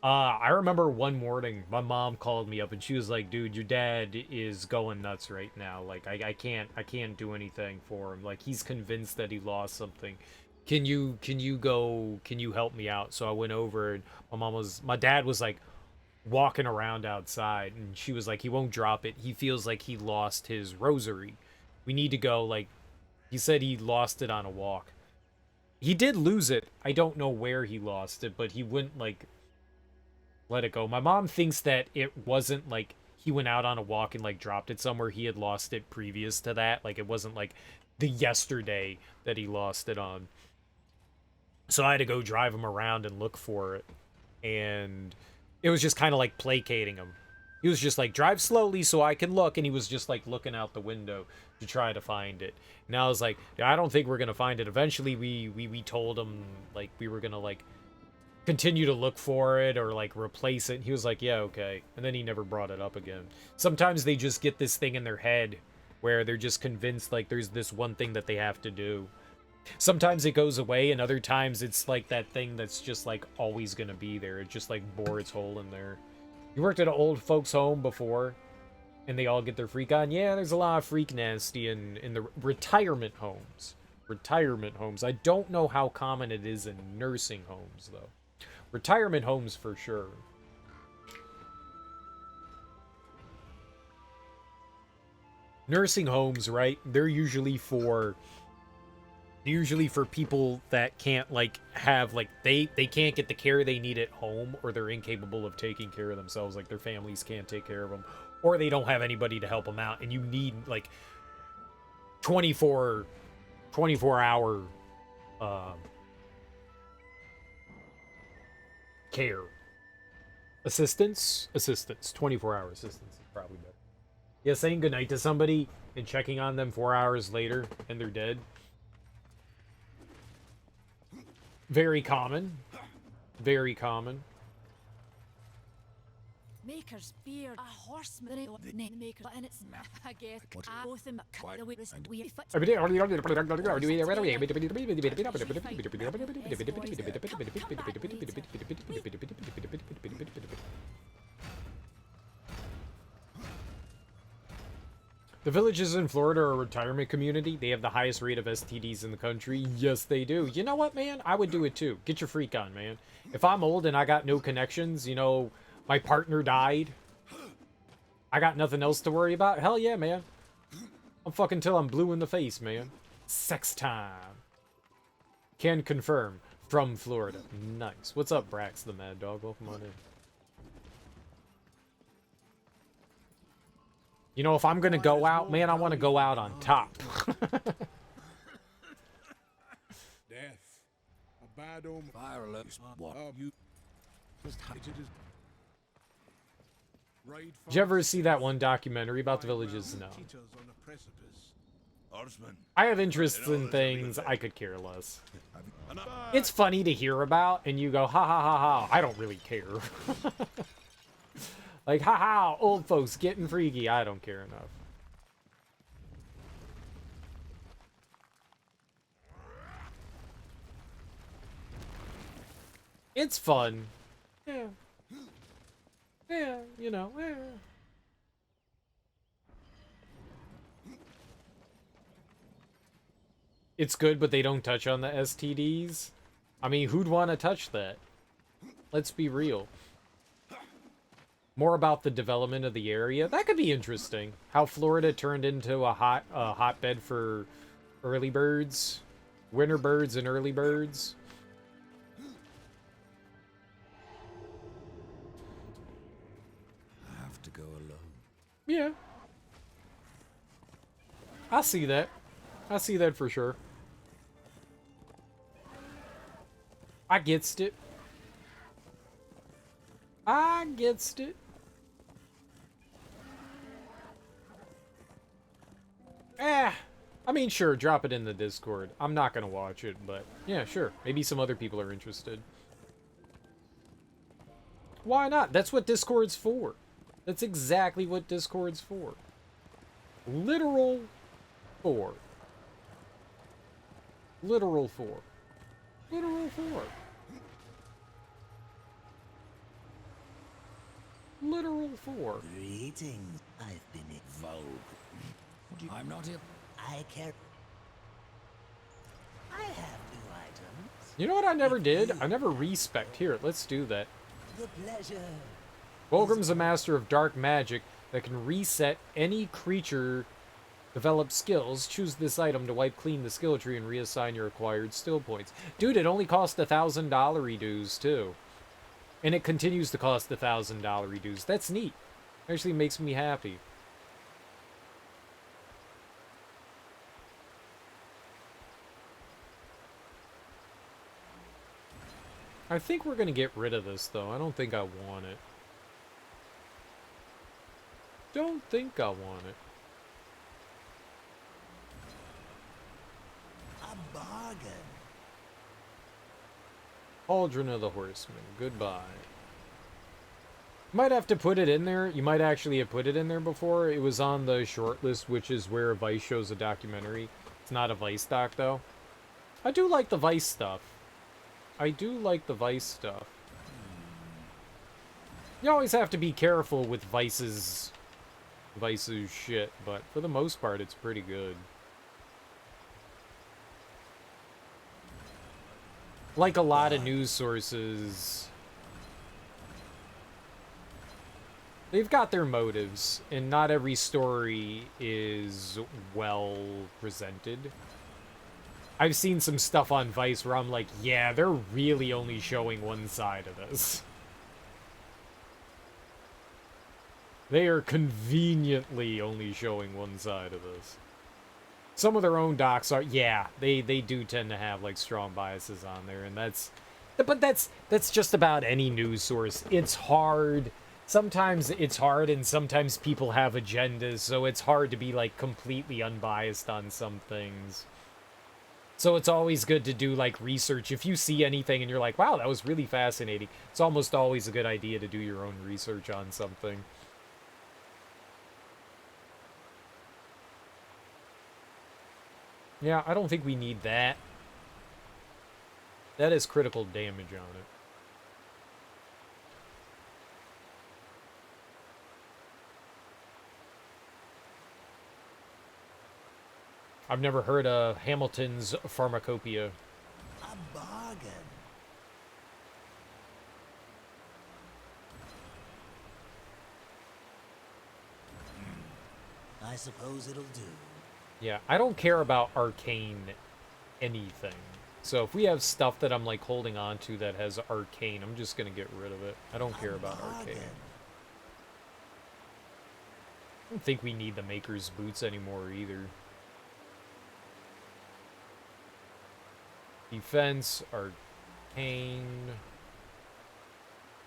I remember one morning my mom called me up and she was like, "Dude, your dad is going nuts right now. Like I can't do anything for him. Like he's convinced that he lost something. Can you help me out?" So I went over and my dad was like walking around outside and she was like, "He won't drop it. He feels like he lost his rosary. We need to go." Like he said he lost it on a walk. He did lose it. I don't know where he lost it, but he wouldn't like let it go. My mom thinks that it wasn't like he went out on a walk and like dropped it somewhere. He had lost it previous to that. Like it wasn't like the yesterday that he lost it on. So I had to go drive him around and look for it. And it was just kind of like placating him. He was just like, "Drive slowly so I can look." And he was just like looking out the window to try to find it. And I was like, "I don't think we're going to find it." Eventually we told him like we were going to like continue to look for it or like replace it. And he was like, "Yeah, okay." And then he never brought it up again. Sometimes they just get this thing in their head where they're just convinced like there's this one thing that they have to do. Sometimes it goes away, and other times it's like that thing that's just like always gonna be there. It just like bore its hole in there. You worked at an old folks home before, and they all get their freak on? Yeah, there's a lot of freak nasty in the retirement homes. Retirement homes. I don't know how common it is in nursing homes, though. Retirement homes for sure. Nursing homes, right? They're usually for people that can't like have like they can't get the care they need at home, or they're incapable of taking care of themselves, like their families can't take care of them, or they don't have anybody to help them out, and you need like 24 hour care. Assistance 24-hour assistance is probably better. Yeah, saying goodnight to somebody and checking on them 4 hours later and they're dead. Very common. Very common. Maker's beard, a horseman, maker, and it's I guess I both them cut the way this we fit. The villages in Florida are a retirement community. They have the highest rate of STDs in the country. Yes, they do. You know what, man? I would do it too. Get your freak on, man. If I'm old and I got no connections, you know, my partner died, I got nothing else to worry about. Hell yeah, man. I'm fucking till I'm blue in the face, man. Sex time. Can confirm. From Florida. Nice. What's up, Brax the Mad Dog? Welcome on in. You know, if I'm gonna go out, man, I want to go out on top. Death. A bad omen. Fire alert. What? You just hide it. Right. Did you ever see that one documentary about the villages? No. I have interests in things I could care less. It's funny to hear about, and you go, ha ha ha ha, I don't really care. Like, haha, old folks getting freaky. I don't care enough. It's fun. Yeah. Yeah, you know. Yeah. It's good, but they don't touch on the STDs. I mean, who'd want to touch that? Let's be real. More about the development of the area. That could be interesting. How Florida turned into a hotbed for Early birds. Winter birds and early birds. I have to go alone. Yeah. I see that. I see that for sure. I gets it. I gets it. I mean, sure, drop it in the Discord. I'm not gonna watch it, but yeah, sure. Maybe some other people are interested. Why not? That's what Discord's for. That's exactly what Discord's for. Literal for. Literal for. Literal for. Literal for. Greetings. I've been invoked. I'm not here. I care. I have new items. You know what I never did? I never respec. Here, let's do that. The pleasure. Fulgrim's a master of dark magic that can reset any creature develop skills. Choose this item to wipe clean the skill tree and reassign your acquired skill points. Dude, it only cost $1,000 dues too. And it continues to cost $1,000 dues. That's neat. Actually makes me happy. I think we're gonna get rid of this though. I don't think I want it. Don't think I want it. A bargain. Cauldron of the Horseman. Goodbye. Might have to put it in there. You might actually have put it in there before. It was on the short list, which is where Vice shows a documentary. It's not a Vice doc, though. I do like the Vice stuff. I do like the Vice stuff. You always have to be careful with Vice's shit, but for the most part, it's pretty good. Like a lot of news sources, they've got their motives, and not every story is well presented. I've seen some stuff on Vice where I'm like, yeah, they're really only showing one side of this. They are conveniently only showing one side of this. Some of their own docs are, yeah, they do tend to have like strong biases on there, and that's just about any news source. It's hard. Sometimes it's hard, and sometimes people have agendas, so it's hard to be like completely unbiased on some things. So it's always good to do like research. If you see anything and you're like, wow, that was really fascinating, it's almost always a good idea to do your own research on something. Yeah, I don't think we need that. That is critical damage on it. I've never heard of Hamilton's Pharmacopoeia. A bargain. I suppose it'll do. Yeah, I don't care about arcane anything. So if we have stuff that I'm like holding on to that has arcane, I'm just gonna get rid of it. I don't care about arcane. I don't think we need the Maker's Boots anymore either. Defense, arcane.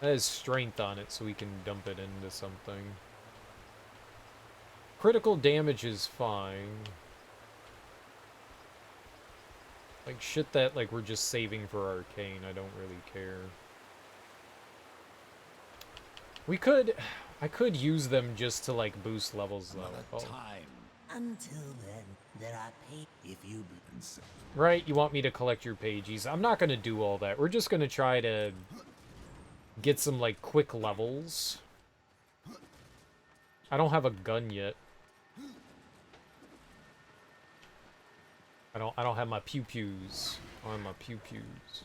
That has strength on it, so we can dump it into something. Critical damage is fine. Like shit that like we're just saving for arcane, I don't really care. I could use them just to like boost levels though. Time. Until then, there are pay if you Right, you want me to collect your pages. I'm not gonna do all that. We're just gonna try to get some like quick levels. I don't have a gun yet. I don't have my pew-pews. I don't have my pew-pews.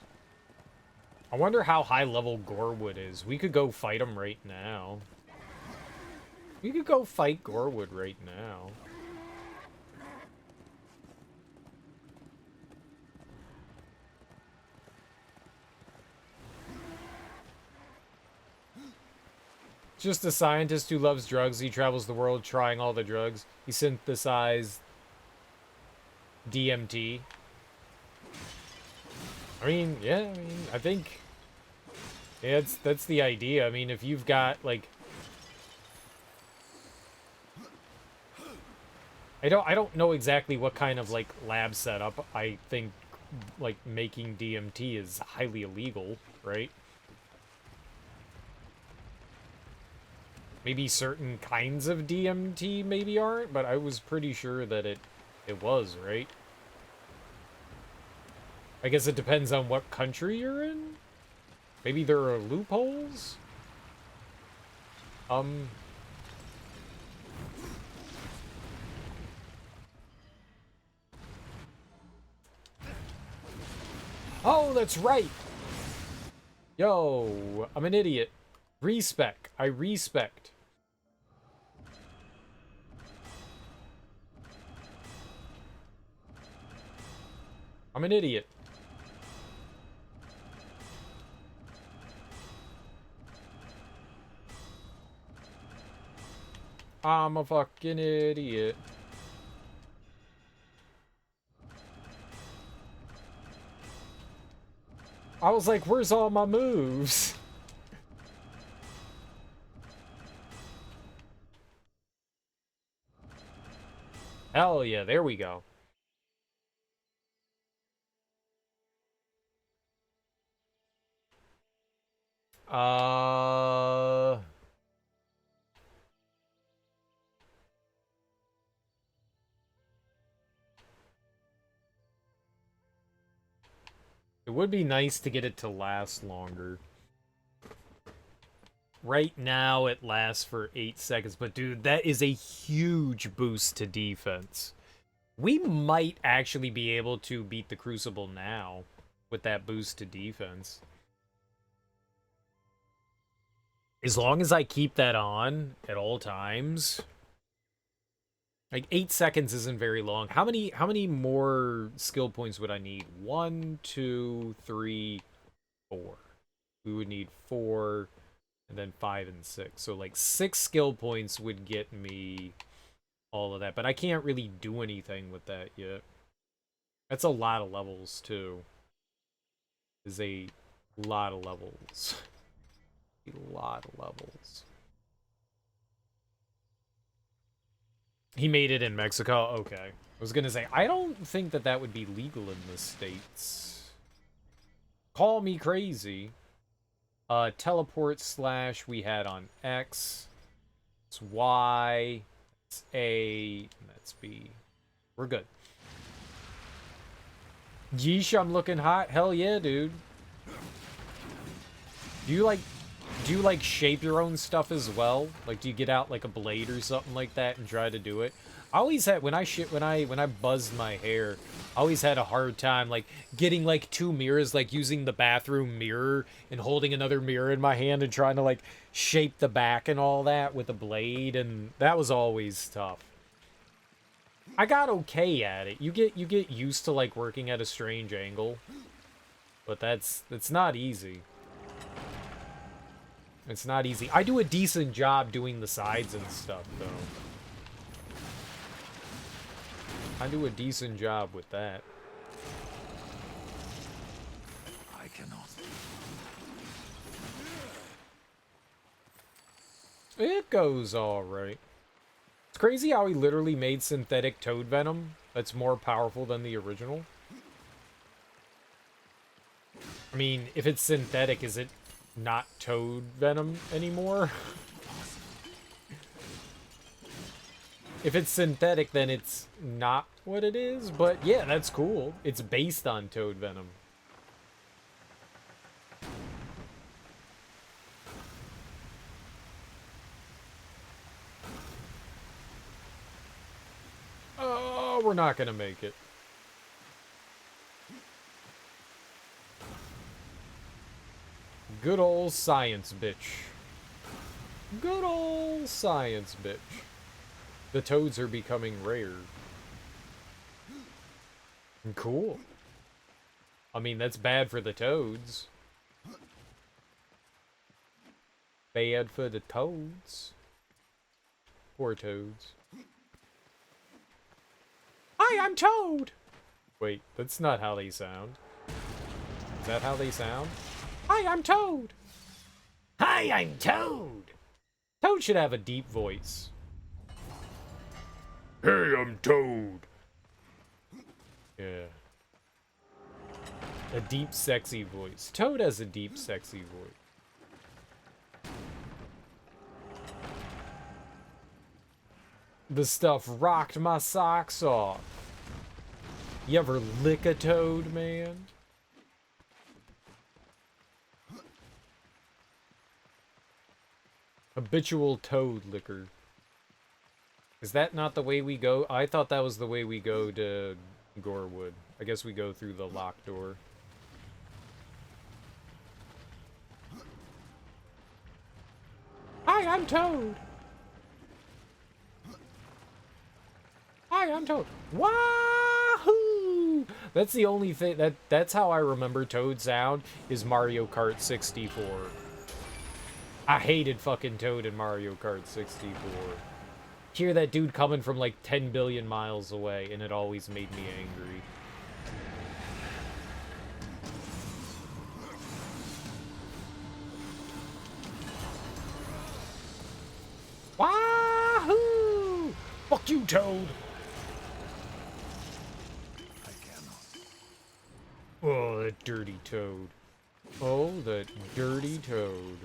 I wonder how high level Gorewood is. We could go fight him right now. We could go fight Gorewood right now. Just a scientist who loves drugs. He travels the world trying all the drugs. He synthesized DMT. I mean, yeah, I think yeah, that's the idea. I mean, if you've got like I don't know exactly what kind of like lab setup. I think like making DMT is highly illegal, right? Maybe certain kinds of DMT maybe aren't, but I was pretty sure that it was, right? I guess it depends on what country you're in. Maybe there are loopholes? Oh, that's right! Yo, I'm an idiot. Respec. I respect. I'm an idiot. I'm a fucking idiot. I was like, where's all my moves? Hell yeah, there we go. It would be nice to get it to last longer. Right now, it lasts for 8 seconds, but dude, that is a huge boost to defense. We might actually be able to beat the Crucible now with that boost to defense. As long as I keep that on at all times. Like 8 seconds isn't very long. How many more skill points would I need? 1, 2, 3, 4. We would need 4 and then 5 and 6. So like 6 skill points would get me all of that, but I can't really do anything with that yet. That's a lot of levels too. Is a lot of levels. A lot of levels. He made it in Mexico? Okay. I was gonna say, I don't think that that would be legal in the States. Call me crazy. Teleport slash we had on X. It's Y. It's A. And that's B. We're good. Yeesh, I'm looking hot. Hell yeah, dude. Do you like shape your own stuff as well? Like, do you get out like a blade or something like that and try to do it? I always had when I buzzed my hair, I always had a hard time like getting like 2 mirrors, like using the bathroom mirror and holding another mirror in my hand and trying to like shape the back and all that with a blade, and that was always tough. I got okay at it. You get used to like working at a strange angle, but that's not easy. It's not easy. I do a decent job doing the sides and stuff, though. I do a decent job with that. I cannot. It goes alright. It's crazy how he literally made synthetic toad venom that's more powerful than the original. I mean, if it's synthetic, is it not toad venom anymore? If it's synthetic, then it's not what it is, but yeah, that's cool. It's based on toad venom. Oh, we're not gonna make it. Good old science, bitch. Good old science, bitch. The toads are becoming rare. Cool. I mean, that's bad for the toads. Bad for the toads. Poor toads. Hi, I'm Toad! Wait, that's not how they sound. Is that how they sound? Hi, I'm Toad! Hi, I'm Toad! Toad should have a deep voice. Hey, I'm Toad! Yeah. A deep, sexy voice. Toad has a deep, sexy voice. The stuff rocked my socks off. You ever lick a toad, man? Habitual toad licker. Is that not the way we go? I thought that was the way we go to Gorewood. I guess we go through the locked door. Hi, I'm Toad! Hi, I'm Toad. Wahoo! That's the only thing that's how I remember Toad sound is Mario Kart 64. I hated fucking Toad in Mario Kart 64. Hear that dude coming from like 10 billion miles away, and it always made me angry. Wahoo! Fuck you, Toad! Oh, that dirty Toad. Oh, that dirty Toad.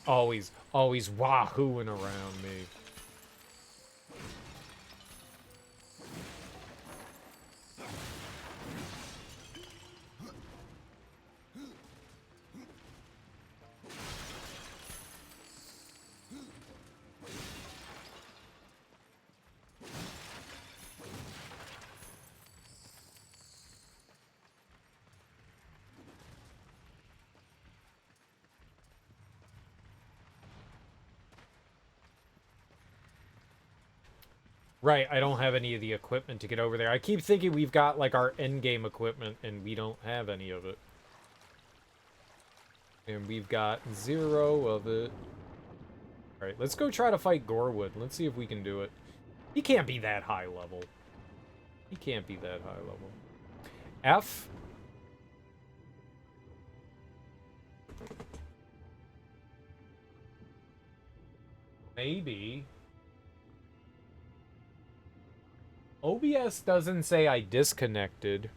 Always wahooing around me. Right, I don't have any of the equipment to get over there. I keep thinking we've got, like, our endgame equipment, and we don't have any of it. And we've got 0 of it. Alright, let's go try to fight Gorewood. Let's see if we can do it. He can't be that high level. He can't be that high level. F. Maybe. OBS doesn't say I disconnected.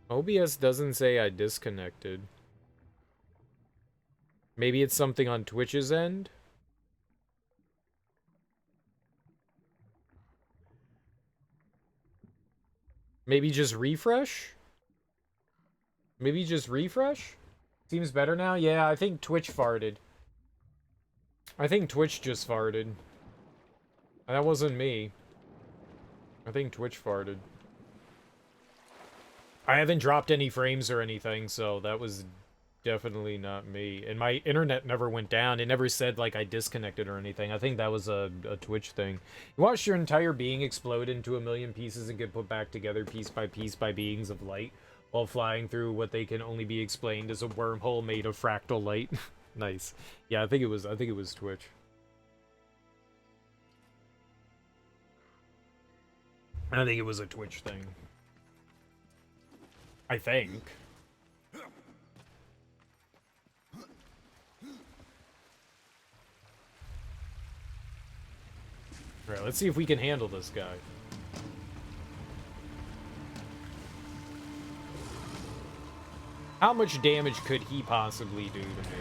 OBS doesn't say I disconnected. Maybe it's something on Twitch's end? Maybe just refresh? Maybe just refresh? Seems better now? Yeah, I think Twitch farted. I think Twitch just farted. That wasn't me. I think Twitch farted. I haven't dropped any frames or anything, so that was definitely not me. And my internet never went down. It never said, like, I disconnected or anything. I think that was a Twitch thing. You watch your entire being explode into a million pieces and get put back together piece by beings of light while flying through what they can only be explained as a wormhole made of fractal light. Nice. Yeah, I think it was Twitch. I think it was a Twitch thing. I think. Alright, let's see if we can handle this guy. How much damage could he possibly do to me?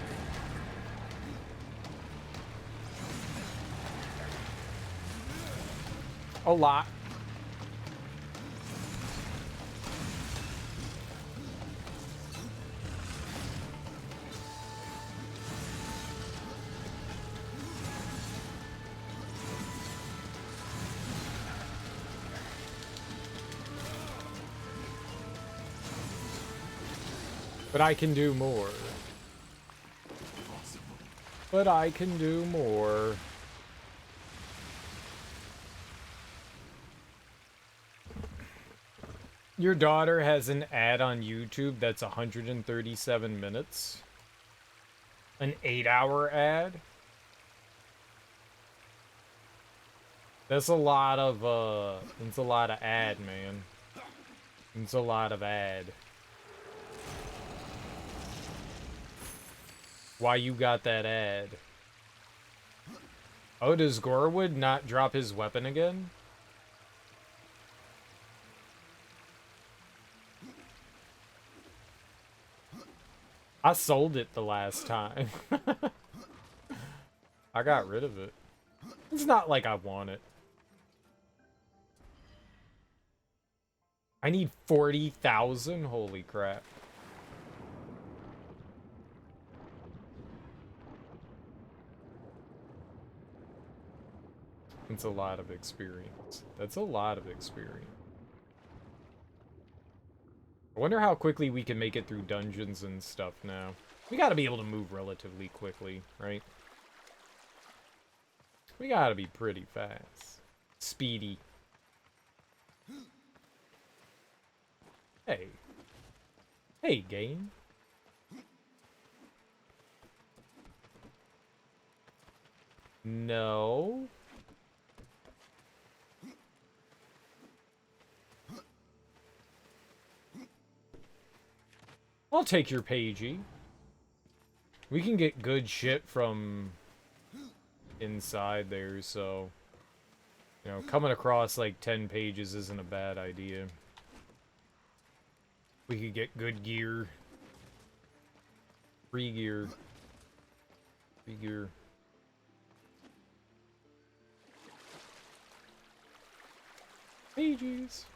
A lot. But I can do more. But I can do more. Your daughter has an ad on YouTube that's 137 minutes. An 8-hour ad. That's a lot of ad, man. It's a lot of ad. Why you got that ad? Oh, does Gorwood not drop his weapon again? I sold it the last time. I got rid of it. It's not like I want it. I need 40,000? Holy crap. It's a lot of experience. That's a lot of experience. I wonder how quickly we can make it through dungeons and stuff now. We gotta be able to move relatively quickly, right? We gotta be pretty fast. Speedy. Hey. Hey, game. No. I'll take your pagey. We can get good shit from inside there, so... You know, coming across like 10 pages isn't a bad idea. We could get good gear. Free gear. Free gear. Pages.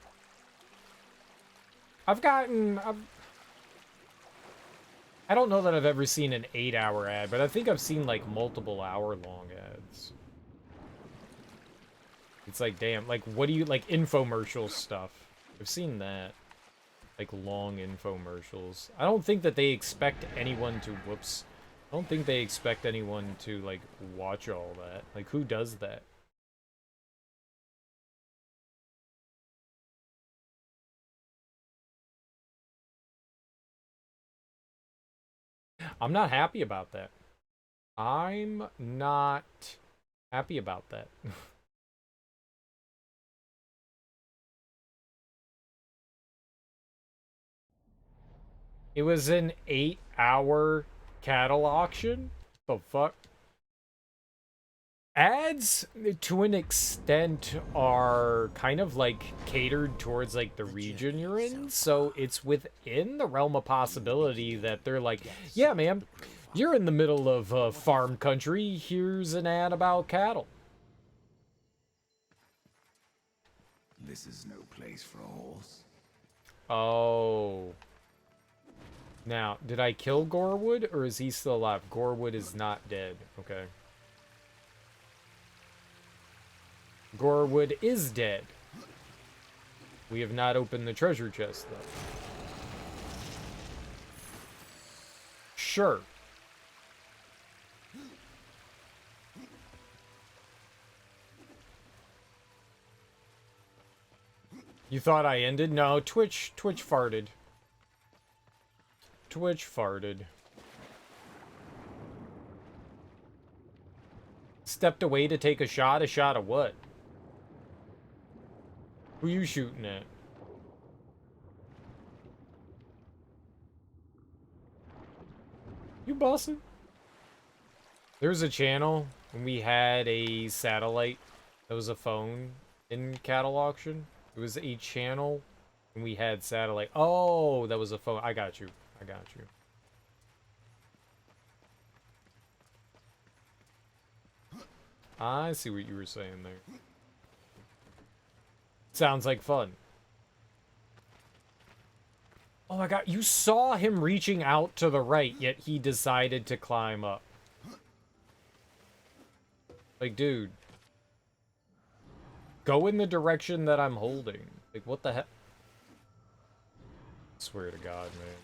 I don't know that I've ever seen an 8-hour ad, but I think I've seen like multiple hour-long ads. It's like, damn, like, what do you, like, infomercial stuff. I've seen that. Like, long infomercials. I don't think that they expect anyone to, whoops. I don't think they expect anyone to, like, watch all that. Like, who does that? I'm not happy about that. I'm not happy about that. It was an 8-hour cattle auction? The fuck? Ads, to an extent, are kind of, like, catered towards, like, the region you're in, so it's within the realm of possibility that they're like, yeah, man, you're in the middle of farm country, here's an ad about cattle. This is no place for a horse. Oh. Now, did I kill Gorwood, or is he still alive? Gorwood is not dead. Okay. Gorwood is dead. We have not opened the treasure chest, though. Sure. You thought I ended? No, Twitch farted. Twitch farted. Stepped away to take a shot? A shot of what? Who you shooting at? You bossing? There was a channel when we had a satellite that was a phone in cattle auction. It was a channel and we had satellite. Oh, that was a phone. I got you. I got you. I see what you were saying there. Sounds like fun. Oh my god, you saw him reaching out to the right, yet he decided to climb up. Like, dude. Go in the direction that I'm holding. Like, what the heck? Swear to God, man.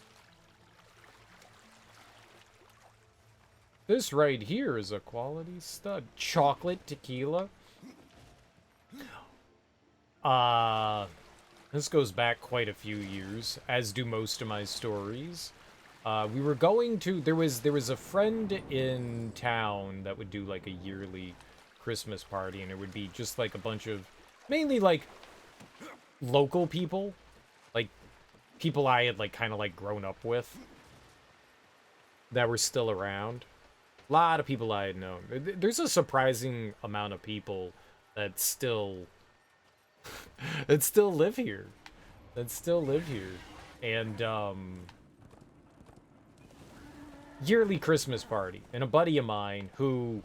This right here is a quality stud. Chocolate tequila. This goes back quite a few years, as do most of my stories. We were going to... There was a friend in town that would do, like, a yearly Christmas party, and it would be just, like, a bunch of... Mainly, like, local people. Like, people I had, like, kind of, like, grown up with. That were still around. A lot of people I had known. There's a surprising amount of people that still... that still live here. And, yearly Christmas party. And a buddy of mine who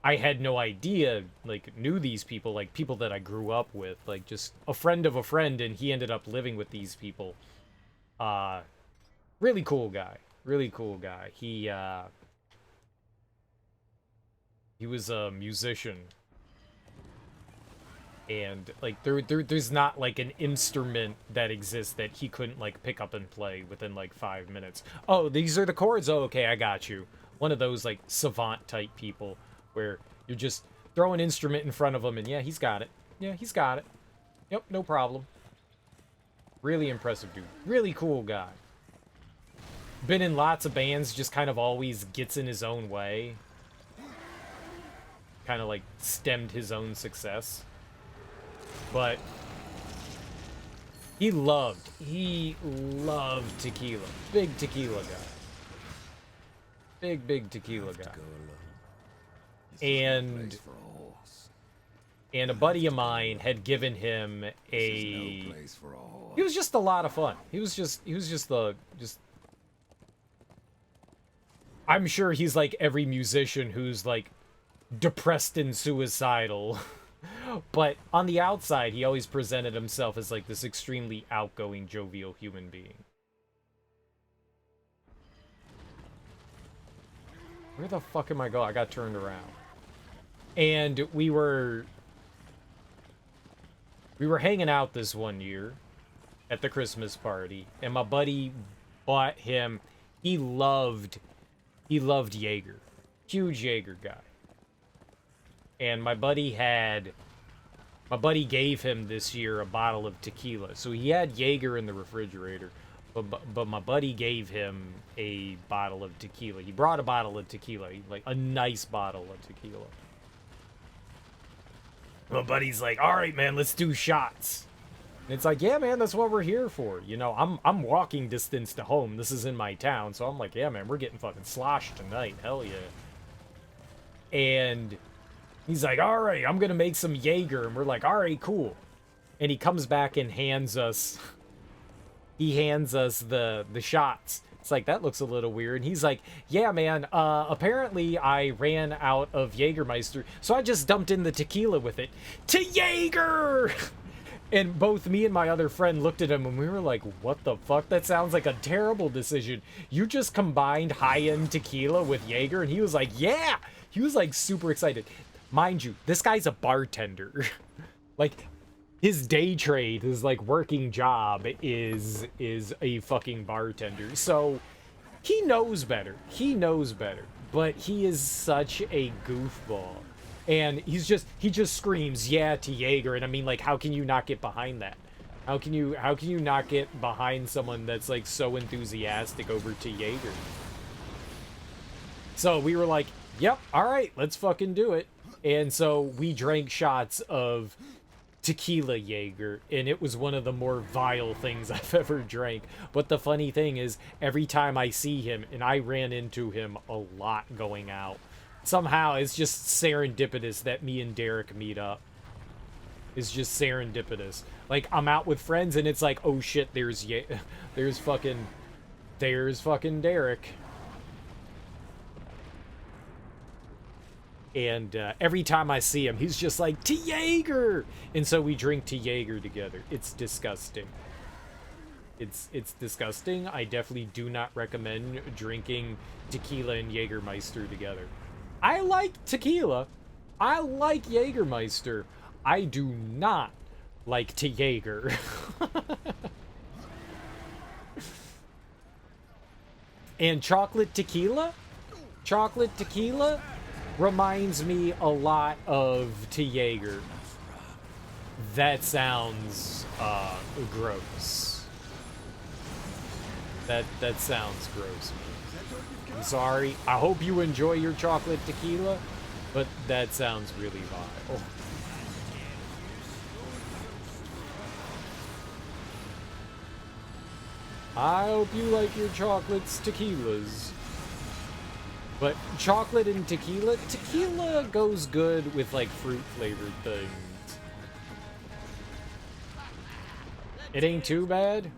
I had no idea, like, knew these people, like, people that I grew up with. Like, just a friend of a friend, and he ended up living with these people. Really cool guy. Really cool guy. He was a musician. And, like, there's not, like, an instrument that exists that he couldn't, like, pick up and play within, like, 5 minutes. Oh, these are the chords? Oh, okay, I got you. One of those, like, savant-type people where you're just throw an instrument in front of him and, yeah, he's got it. Yeah, he's got it. Yep, no problem. Really impressive dude. Really cool guy. Been in lots of bands, just kind of always gets in his own way. Kind of, like, stemmed his own success. But he loved tequila. Big tequila guy. Big tequila guy. And a buddy of mine had given him he was just a lot of fun. I'm sure he's like every musician who's like depressed and suicidal. But on the outside, he always presented himself as, like, this extremely outgoing, jovial human being. Where the fuck am I going? I got turned around. And we were hanging out this one year at the Christmas party, and my buddy bought him... He loved Jaeger. Huge Jaeger guy. And my buddy gave him this year a bottle of tequila. So he had Jaeger in the refrigerator, but my buddy gave him a bottle of tequila. He brought a bottle of tequila, like a nice bottle of tequila. My buddy's like, "All right, man, let's do shots." And it's like, "Yeah, man, that's what we're here for. You know, I'm walking distance to home. This is in my town, so I'm like, yeah, man, we're getting fucking sloshed tonight. Hell yeah." And he's like, "All right, I'm going to make some Jaeger." And we're like, "All right, cool." And he comes back and hands us the shots. It's like, that looks a little weird. And he's like, "Yeah, man, apparently I ran out of Jägermeister, so I just dumped in the tequila with it. To Jaeger!" And both me and my other friend looked at him and we were like, "What the fuck? That sounds like a terrible decision. You just combined high-end tequila with Jaeger?" And he was like, "Yeah!" He was like super excited. Mind you, this guy's a bartender. Like, his day trade, his like working job is a fucking bartender. So he knows better. But he is such a goofball. And he just screams, "Yeah," to Jaeger. And I mean, like, how can you not get behind that? How can you not get behind someone that's like so enthusiastic over to Jaeger? So we were like, "Yep, all right, let's fucking do it." And so we drank shots of tequila Jaeger, and it was one of the more vile things I've ever drank. But the funny thing is, every time I see him, and I ran into him a lot going out, somehow it's just serendipitous that me and Derek meet up. It's just serendipitous. Like, I'm out with friends, and it's like, oh shit, there's fucking Derek. And every time I see him, he's just like, "To Jaeger!" And so we drink to Jaeger together. It's disgusting. It's disgusting. I definitely do not recommend drinking tequila and Jägermeister together. I like tequila. I like Jägermeister. I do not like to Jaeger. And chocolate tequila reminds me a lot of to Jaeger. That sounds gross. That sounds gross. I'm sorry. I hope you enjoy your chocolate tequila, but that sounds really vile. I hope you like your chocolates tequilas. But chocolate and tequila goes good with like fruit flavored things. It ain't too bad.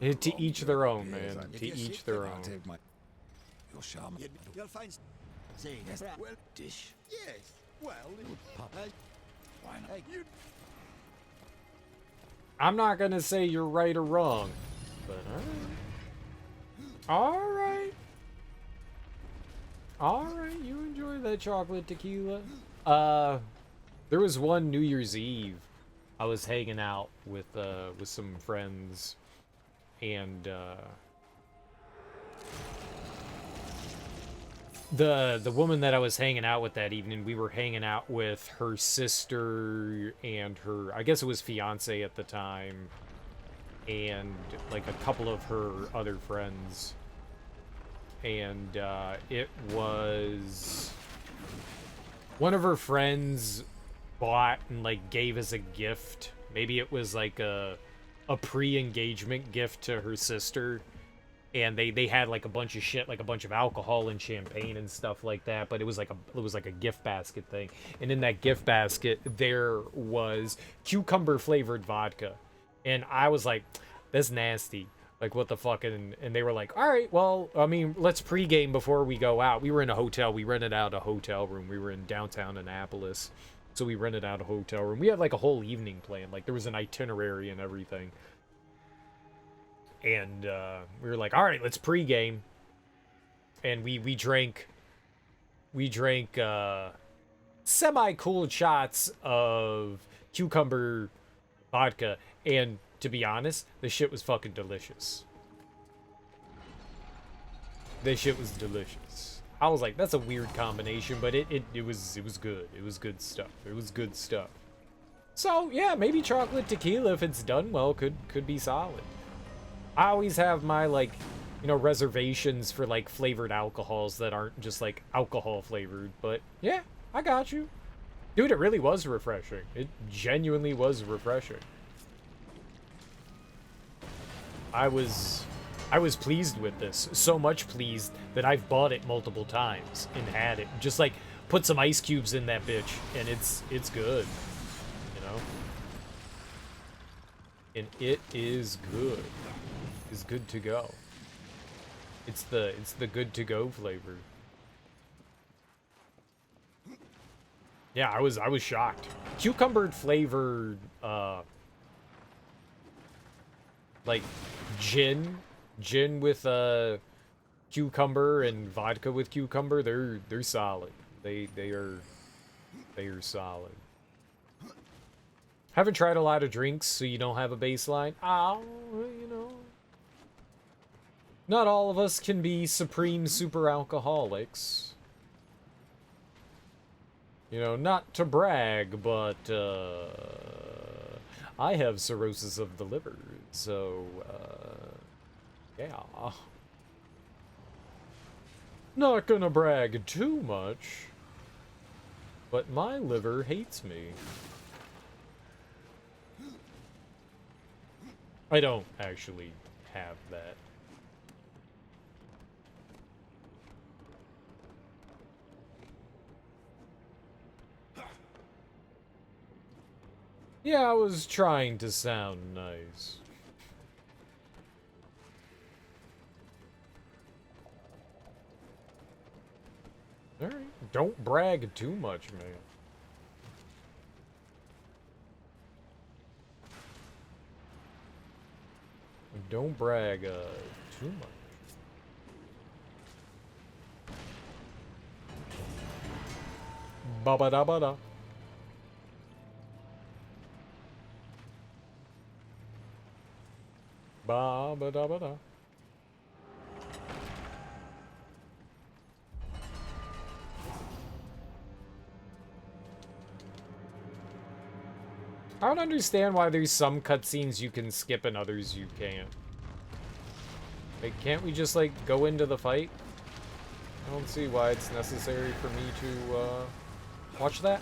To each their own, man. To each their own. Your shaman. You'll find. Say, yes, well, dish. Yes, well, Why not? I'm not gonna say you're right or wrong, but alright. Alright, you enjoy that chocolate tequila. There was one New Year's Eve. I was hanging out with some friends, and the woman that I was hanging out with that evening, we were hanging out with her sister and her, I guess it was fiance at the time, and like a couple of her other friends. And it was one of her friends bought and like gave as a gift. Maybe it was like a pre-engagement gift to her sister. And they had like a bunch of shit, like a bunch of alcohol and champagne and stuff like that, but it was like a gift basket thing. And in that gift basket there was cucumber flavored vodka. And I was like, that's nasty. Like, what the fuck? And they were like, all right, well, I mean, let's pregame before we go out. We were in a hotel. We rented out a hotel room. We were in downtown Annapolis. So we rented out a hotel room. We had like a whole evening planned. Like, there was an itinerary and everything. And we were like, all right, let's pregame. And we drank semi-cool shots of cucumber vodka. And to be honest, the shit was fucking delicious. This shit was delicious. I was like, that's a weird combination, but it was good. It was good stuff. It was good stuff. So yeah, maybe chocolate tequila, if it's done well, could be solid. I always have my, like, you know, reservations for like flavored alcohols that aren't just like alcohol flavored, but yeah, I got you. Dude, it really was refreshing. It genuinely was refreshing. I was pleased with this. So much pleased that I've bought it multiple times and had it. Just like put some ice cubes in that bitch and it's good. You know? And it is good. It's good to go. It's the good to go flavor. Yeah, I was shocked. Cucumber flavored like gin with cucumber and vodka with cucumber, they're solid. They are solid. Haven't tried a lot of drinks, so you don't have a baseline. Oh, you know. Not all of us can be supreme super alcoholics. You know, not to brag, but I have cirrhosis of the liver, so yeah. Not gonna brag too much, but my liver hates me. I don't actually have that. Yeah, I was trying to sound nice. Alright, don't brag too much, man. Don't brag too much. Ba-ba-da-ba-da. Ba-ba-da-ba-da. I don't understand why there's some cutscenes you can skip and others you can't. Like, can't we just, like, go into the fight? I don't see why it's necessary for me to, watch that.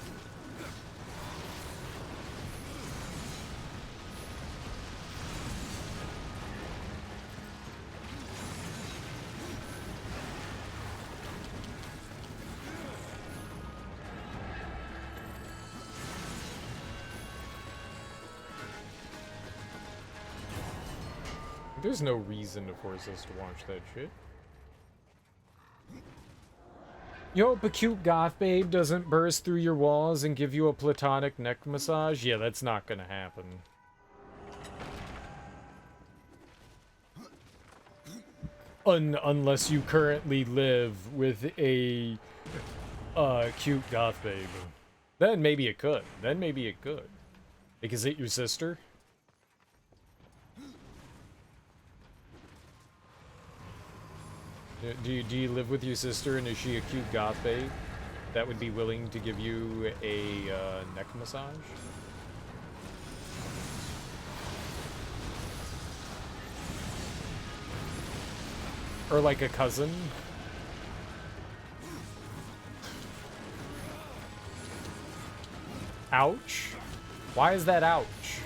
There's no reason to force us to watch that shit. You hope a cute goth babe doesn't burst through your walls and give you a platonic neck massage? Yeah, that's not gonna happen. Unless you currently live with a cute goth babe. Then maybe it could. Then maybe it could. Like, is it your sister? Do you live with your sister, and is she a cute goth babe that would be willing to give you a neck massage? Or like a cousin? Ouch. Why is that ouch?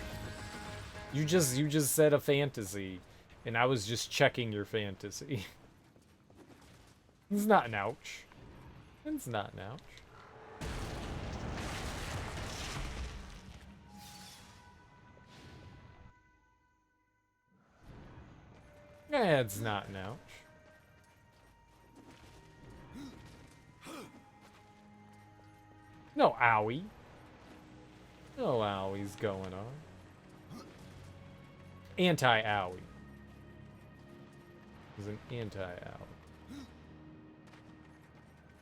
You just said a fantasy, and I was just checking your fantasy. It's not an ouch. It's not an ouch. Yeah, it's not an ouch. No owie. No owies going on. Anti-owie. Is an anti-owie.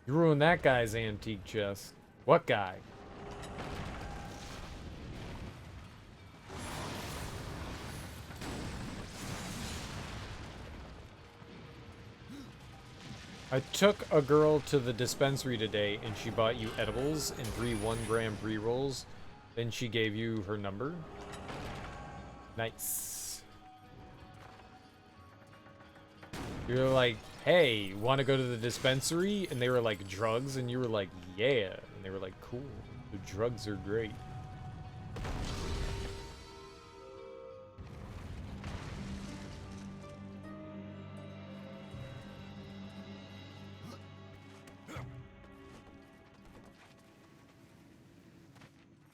You ruined that guy's antique chest. What guy? I took a girl to the dispensary today and she bought you edibles and 3 1-gram pre-rolls. Then she gave you her number. Nice. You're like, hey, want to go to the dispensary? And they were like, drugs? And you were like, yeah. And they were like, cool. The drugs are great.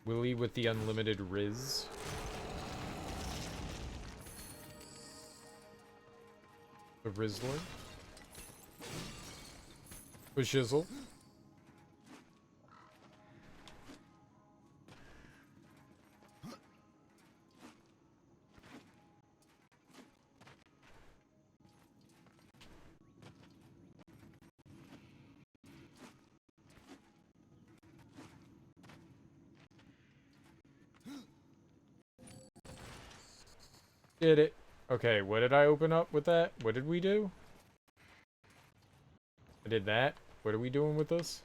Willie with the unlimited Riz. The Rizzler. The Shizzle. Did it. Okay, what did I open up with that? What did we do? I did that. What are we doing with this?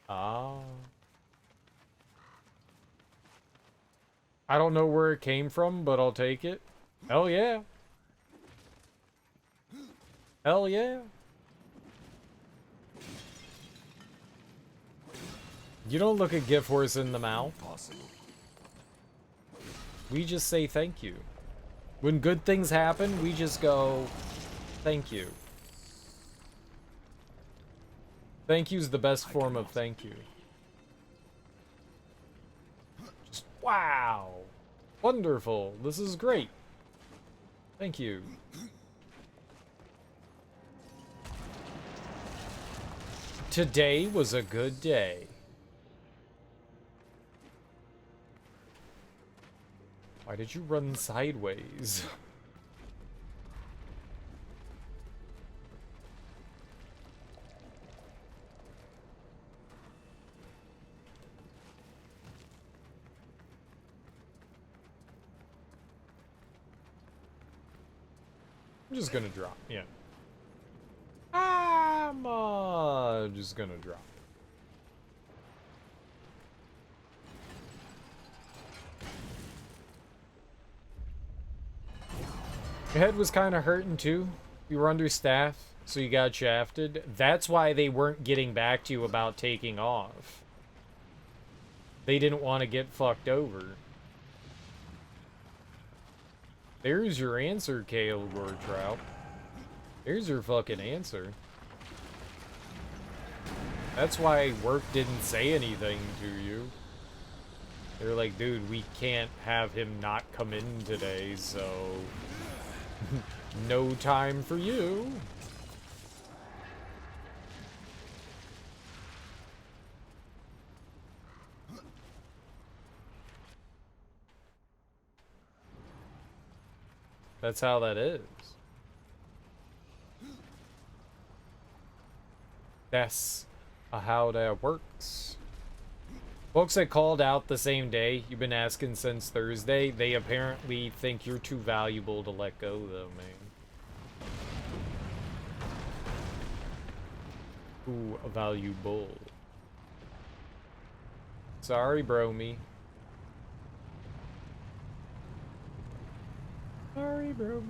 Ah. I don't know where it came from, but I'll take it. Hell yeah. Hell yeah. You don't look a gift horse in the mouth. Possible. We just say thank you. When good things happen, we just go, thank you. Thank you's the best form of thank you. Just, wow. Wonderful. This is great. Thank you. Today was a good day. Why did you run sideways? I'm just gonna drop, yeah. I'm just gonna drop. Your head was kind of hurting too. You were understaffed, so you got shafted. That's why they weren't getting back to you about taking off. They didn't want to get fucked over. There's your answer, Kale Gortrout. There's your fucking answer. That's why work didn't say anything to you. They're like, dude, we can't have him not come in today, so... no time for you. That's how that is. That's how that works. Folks that called out the same day, you've been asking since Thursday, they apparently think you're too valuable to let go, though, man. Too valuable. Sorry, bro, me. Sorry, bro.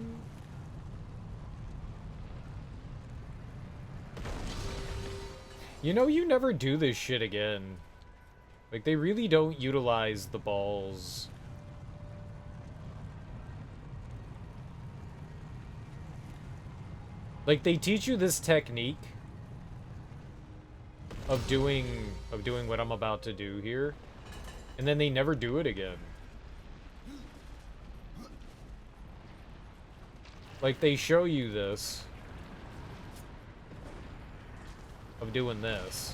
You know, you never do this shit again. Like, they really don't utilize the balls. Like, they teach you this technique of doing what I'm about to do here, and then they never do it again. Like, they show you this, of doing this,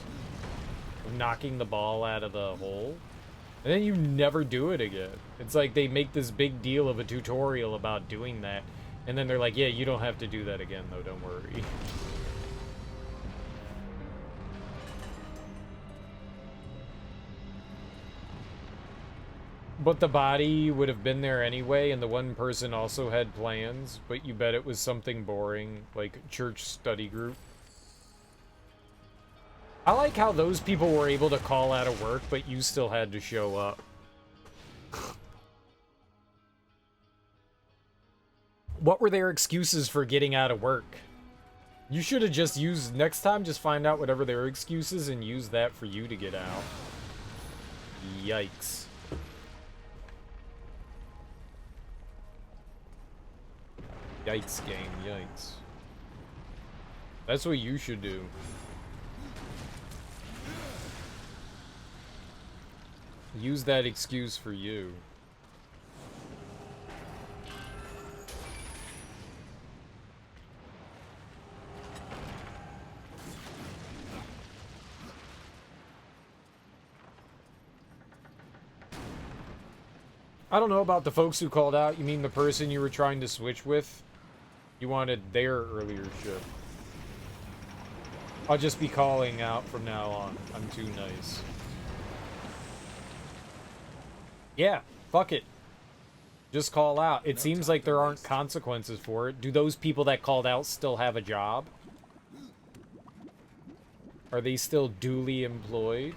of knocking the ball out of the hole, and then you never do it again. It's like they make this big deal of a tutorial about doing that, and then they're like, yeah, you don't have to do that again, though, don't worry. But the body would have been there anyway, and the one person also had plans, but you bet it was something boring, like church study group. I like how those people were able to call out of work, but you still had to show up. What were their excuses for getting out of work? You should have just used, next time, just find out whatever their excuses and use that for you to get out. Yikes. Yikes, game, yikes. That's what you should do. Use that excuse for you. I don't know about the folks who called out. You mean the person you were trying to switch with? You wanted their earlier shift. I'll just be calling out from now on. I'm too nice. Yeah, fuck it. Just call out. It seems like there aren't consequences for it. Do those people that called out still have a job? Are they still duly employed?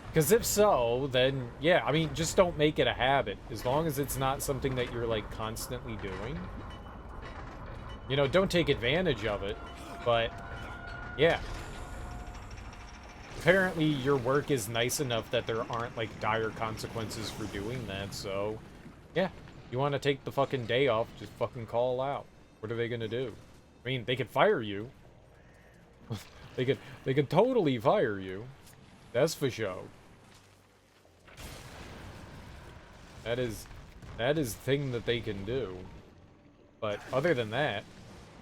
Because if so, then, yeah, I mean, just don't make it a habit. As long as it's not something that you're, like, constantly doing. You know, don't take advantage of it, but, yeah. Apparently, your work is nice enough that there aren't, like, dire consequences for doing that, so, yeah. You want to take the fucking day off, just fucking call out. What are they gonna do? I mean, they could fire you. they could totally fire you. That's for show. That is a thing that they can do. But other than that,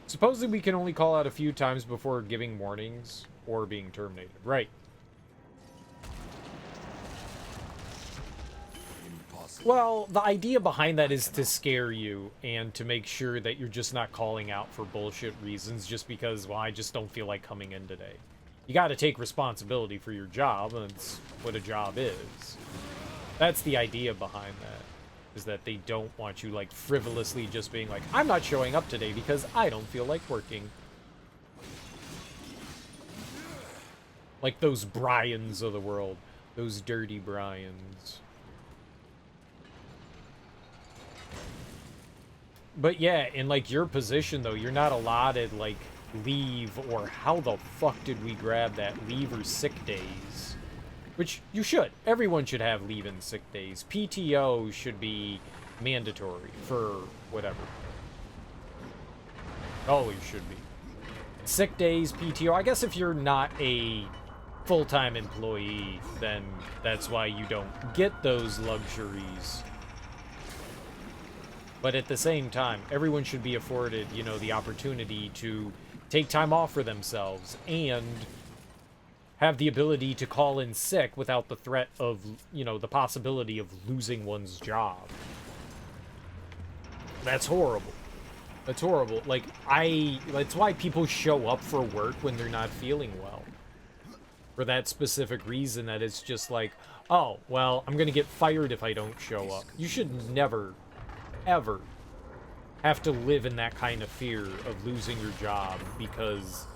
supposedly we can only call out a few times before giving warnings or being terminated. Right. Well, the idea behind that is to scare you and to make sure that you're just not calling out for bullshit reasons just because, well, I just don't feel like coming in today. You got to take responsibility for your job, and that's what a job is. That's the idea behind that, is that they don't want you, like, frivolously just being like, I'm not showing up today because I don't feel like working. Like those Bryans of the world. Those dirty Bryans. But yeah, in like your position though, you're not allotted like leave or how the fuck did we grab that leave or sick days? Which you should. Everyone should have leave and sick days. PTO should be mandatory for whatever. Always should be. Sick days, PTO. I guess if you're not a full-time employee, then that's why you don't get those luxuries. But at the same time, everyone should be afforded, you know, the opportunity to take time off for themselves and have the ability to call in sick without the threat of, you know, the possibility of losing one's job. That's horrible. That's horrible. Like, that's why people show up for work when they're not feeling well. For that specific reason that it's just like, oh, well, I'm gonna get fired if I don't show up. You should never, ever have to live in that kind of fear of losing your job because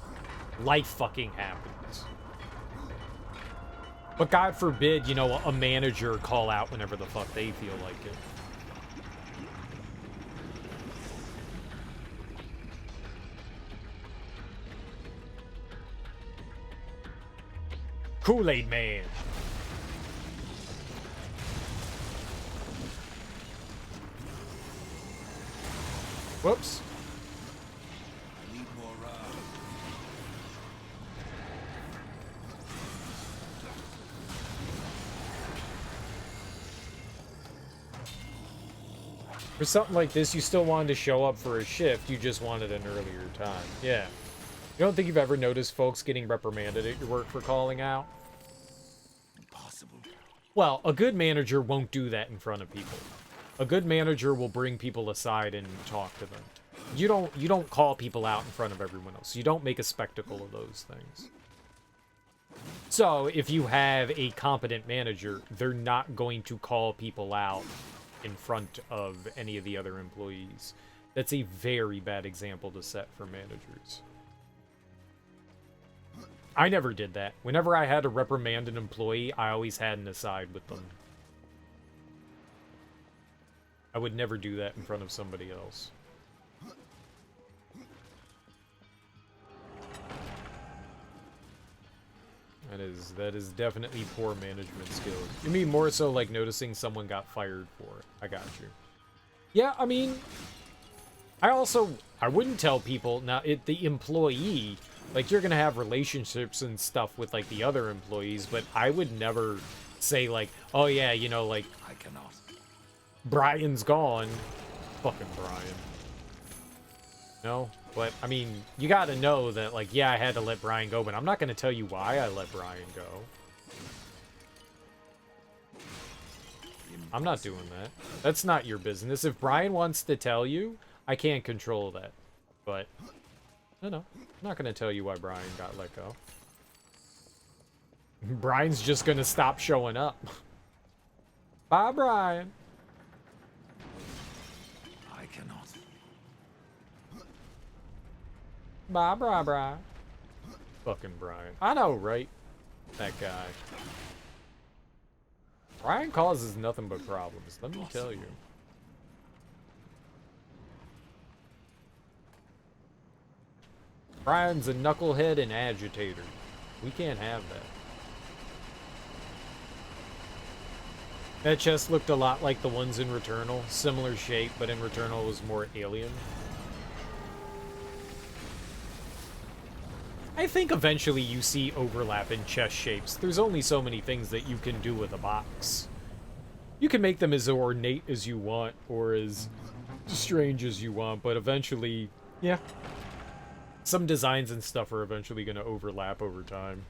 life fucking happens. But God forbid, you know, a manager call out whenever the fuck they feel like it. Kool-Aid Man. Whoops. I need more For something like this, you still wanted to show up for a shift, you just wanted an earlier time. Yeah. You don't think you've ever noticed folks getting reprimanded at your work for calling out? Impossible. Well, a good manager won't do that in front of people. A good manager will bring people aside and talk to them. You don't call people out in front of everyone else. You don't make a spectacle of those things. So, if you have a competent manager, they're not going to call people out in front of any of the other employees. That's a very bad example to set for managers. I never did that. Whenever I had to reprimand an employee, I always had an aside with them. I would never do that in front of somebody else. That is definitely poor management skills. You mean more so like noticing someone got fired for it. I got you. Yeah, I mean, I wouldn't tell people, now, the employee, like, you're gonna have relationships and stuff with, like, the other employees, but I would never say, like, oh yeah, you know, like, I cannot. Brian's gone. Fucking Brian. No? But, I mean, you gotta know that, like, yeah, I had to let Brian go, but I'm not gonna tell you why I let Brian go. I'm not doing that. That's not your business. If Brian wants to tell you, I can't control that. But, no. I'm not gonna tell you why Brian got let go. Brian's just gonna stop showing up. Bye, Brian. I cannot. Bye, Brian. Fucking Brian. I know, right? That guy. Brian causes nothing but problems, let me tell you. Brian's a knucklehead and agitator. We can't have that. That chest looked a lot like the ones in Returnal. Similar shape, but in Returnal it was more alien. I think eventually you see overlap in chest shapes. There's only so many things that you can do with a box. You can make them as ornate as you want, or as strange as you want, but eventually, yeah. Some designs and stuff are eventually going to overlap over time.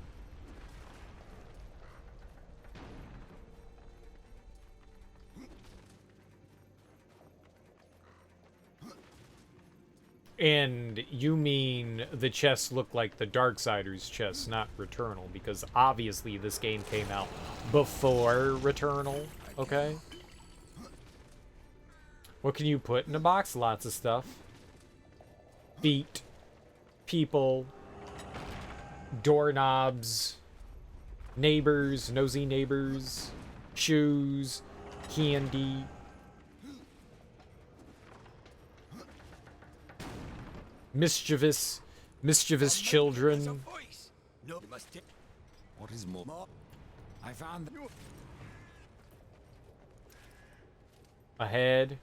And you mean the chests look like the Darksiders chests, not Returnal, because obviously this game came out before Returnal, okay? What can you put in a box? Lots of stuff. Feet, people, doorknobs, neighbors, nosy neighbors, shoes, candy. mischievous children. No, you must take. What is more? I found A head.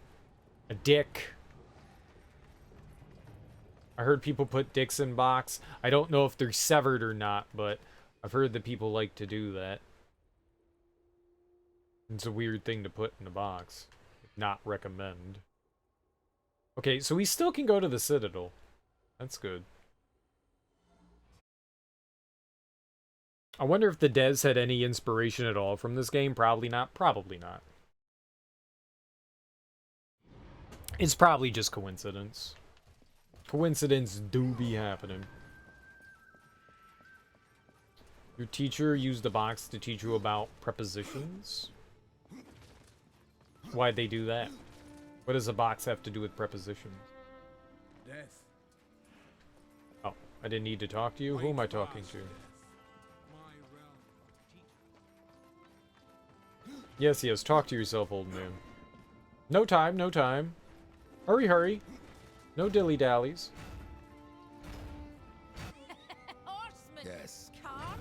A dick. I heard people put dicks in box. I don't know if they're severed or not, but I've heard that people like to do that. It's a weird thing to put in a box. Not recommend. Okay, so we still can go to the Citadel. That's good. I wonder if the devs had any inspiration at all from this game. Probably not. Probably not. It's probably just coincidence. Coincidence do be happening. Your teacher used the box to teach you about prepositions? Why'd they do that? What does a box have to do with prepositions? Death. Oh, I didn't need to talk to you? Who am I talking to? My realm. Yes, yes, talk to yourself, old man. No time, no time. Hurry, hurry. No dilly-dallies. Horseman! Yes. Come!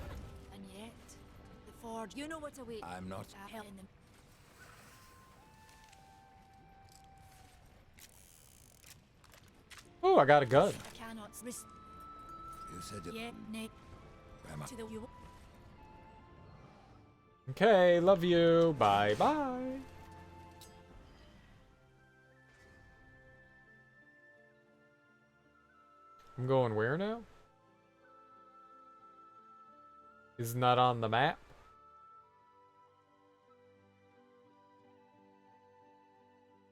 And yet, the Ford, you know what awaits. I'm not. Hell in the Oh, I got a gun. I cannot risk. You said it. Yeah, Nick. Am I? To the you. Okay, love you. Bye-bye. I'm going where now? Isn't that on the map?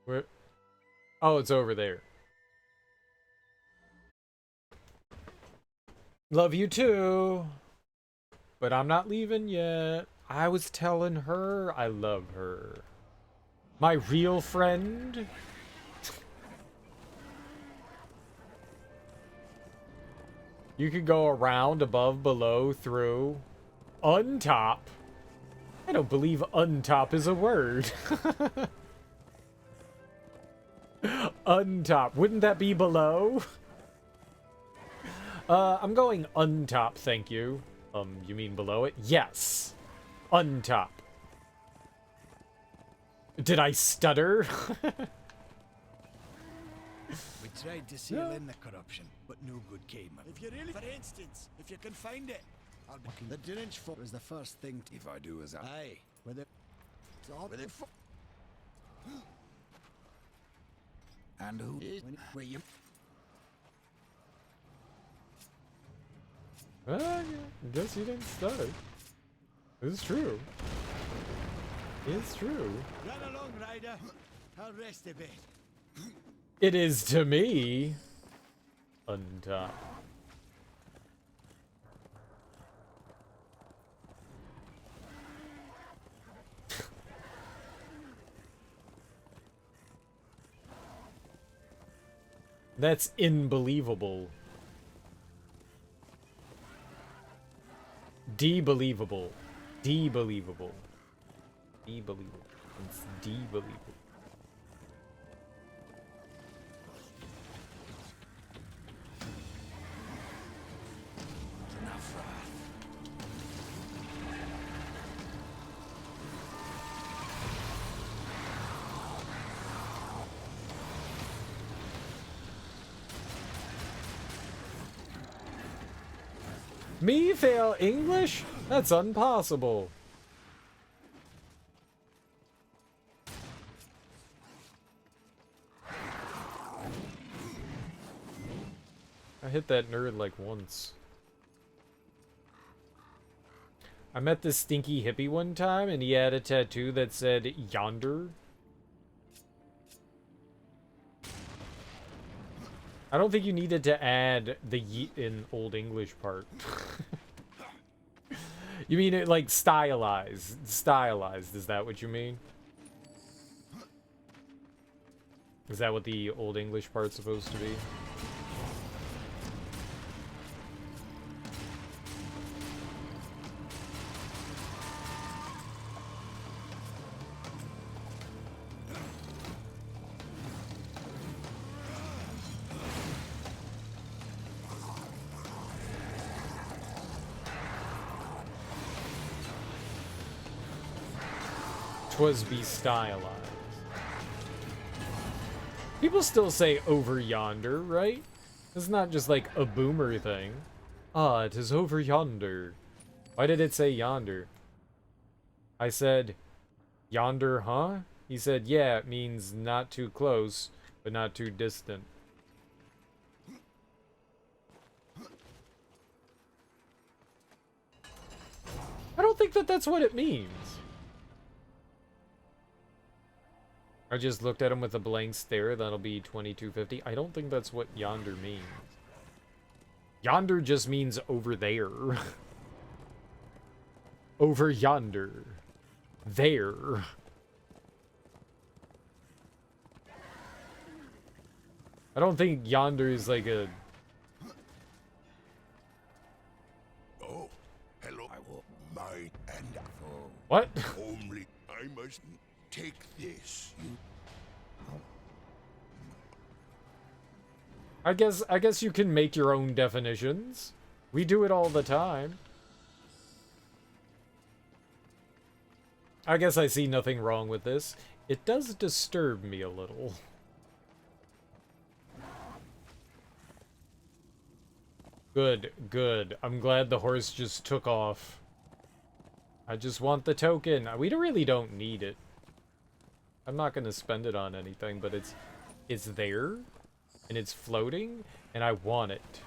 Where? Oh, it's over there. Love you too. But I'm not leaving yet. I was telling her I love her. My real friend. You could go around, above, below, through, untop. I don't believe untop is a word. Untop. Wouldn't that be below? I'm going untop, thank you. You mean below it? Yes. Untop. Did I stutter? We tried to seal in the corruption, but no good came. If you really, for instance, if you can find it, I'll be. The Drench fort was the first thing. If I do as I. Aye, with it. With it. And who? Where you? I guess you didn't stutter. It's true. It's true. Run along, Ryder. I'll rest a bit. It is to me. Untop. That's unbelievable. Debelievable. Debelievable. Debelievable. It's debelievable. Me fail English? That's impossible. I hit that nerd like once. I met this stinky hippie one time and he had a tattoo that said yonder. I don't think you needed to add the yeet in Old English part. You mean it like stylized? Stylized, is that what you mean? Is that what the Old English part's supposed to be? 'Twas be stylized. People still say over yonder, right? It's not just like a boomer thing. Ah, it is over yonder. Why did it say yonder? I said, yonder, huh? He said, yeah, it means not too close, but not too distant. I don't think that that's what it means. I just looked at him with a blank stare. That'll be 2250. I don't think that's what yonder means. Yonder just means over there. Over yonder. There. I don't think yonder is like a... Oh, hello. I will might and What? only I must take this. I guess you can make your own definitions. We do it all the time. I guess I see nothing wrong with this. It does disturb me a little. Good, good. I'm glad the horse just took off. I just want the token. We really don't need it. I'm not gonna spend it on anything, but it's there, and it's floating, and I want it.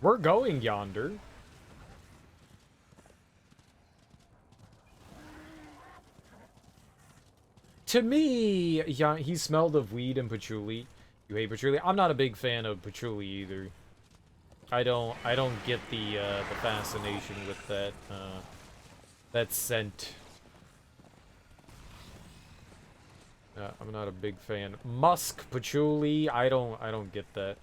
We're going yonder. To me, yeah, he smelled of weed and patchouli. You hate patchouli? I'm not a big fan of patchouli either. I don't get the fascination with that scent. I'm not a big fan. Musk, patchouli, I don't get that.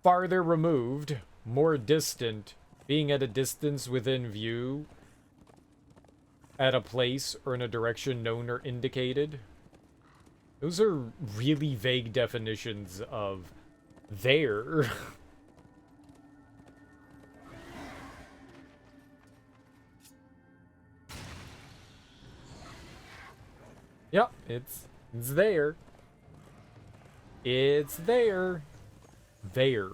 Farther removed, more distant, being at a distance within view, at a place or in a direction known or indicated. Those are really vague definitions of there. Yep, it's there. It's there. There.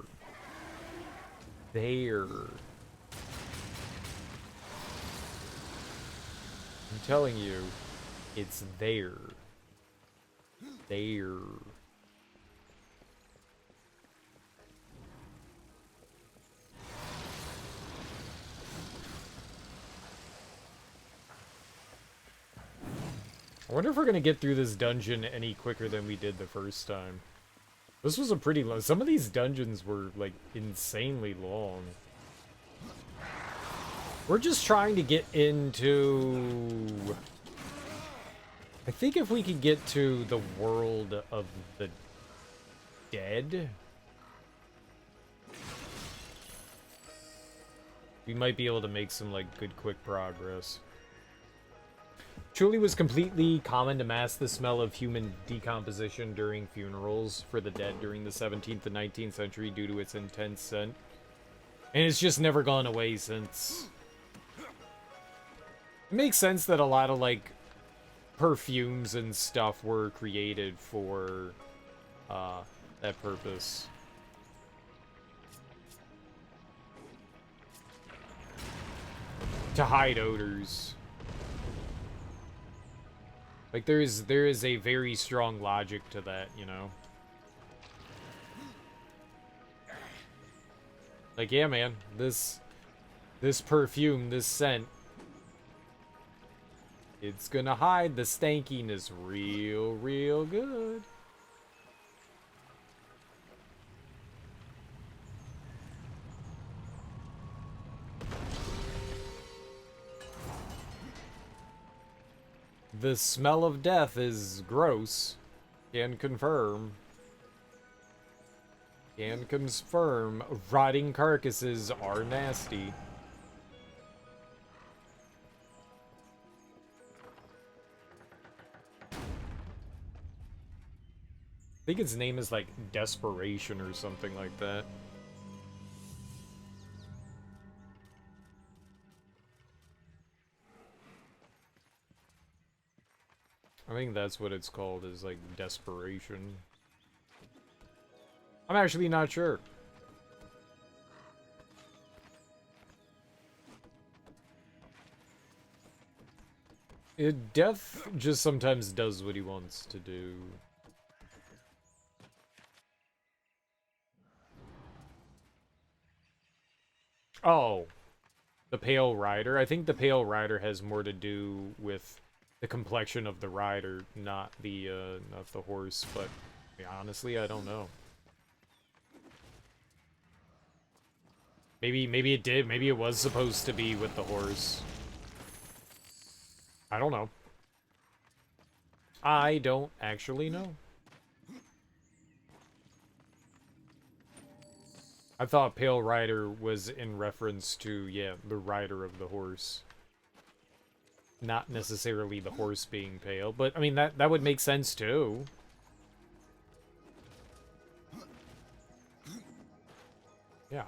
There. I'm telling you, it's there. There. I wonder if we're gonna get through this dungeon any quicker than we did the first time. This was a pretty long... Some of these dungeons were, like, insanely long. We're just trying to get into... I think if we could get to the world of the dead, we might be able to make some, like, good quick progress. Truly was completely common to mask the smell of human decomposition during funerals for the dead during the 17th and 19th century due to its intense scent. And it's just never gone away since. It makes sense that a lot of, like, perfumes and stuff were created for that purpose. To hide odors. Like, there is a very strong logic to that, you know? Like, yeah, man, this perfume, this scent, it's gonna hide the stankiness real good. The smell of death is gross. Can confirm. Can confirm. Rotting carcasses are nasty. I think its name is like Desperation or something like that. I think that's what it's called, is like desperation. I'm actually not sure. Death just sometimes does what he wants to do. Oh, the Pale Rider. I think the Pale Rider has more to do with the complexion of the rider, not the horse. But honestly, I don't know. Maybe it did. Maybe it was supposed to be with the horse. I don't know. I don't actually know. I thought Pale Rider was in reference to, yeah, the rider of the horse. Not necessarily the horse being pale, but I mean, that would make sense too. Yeah,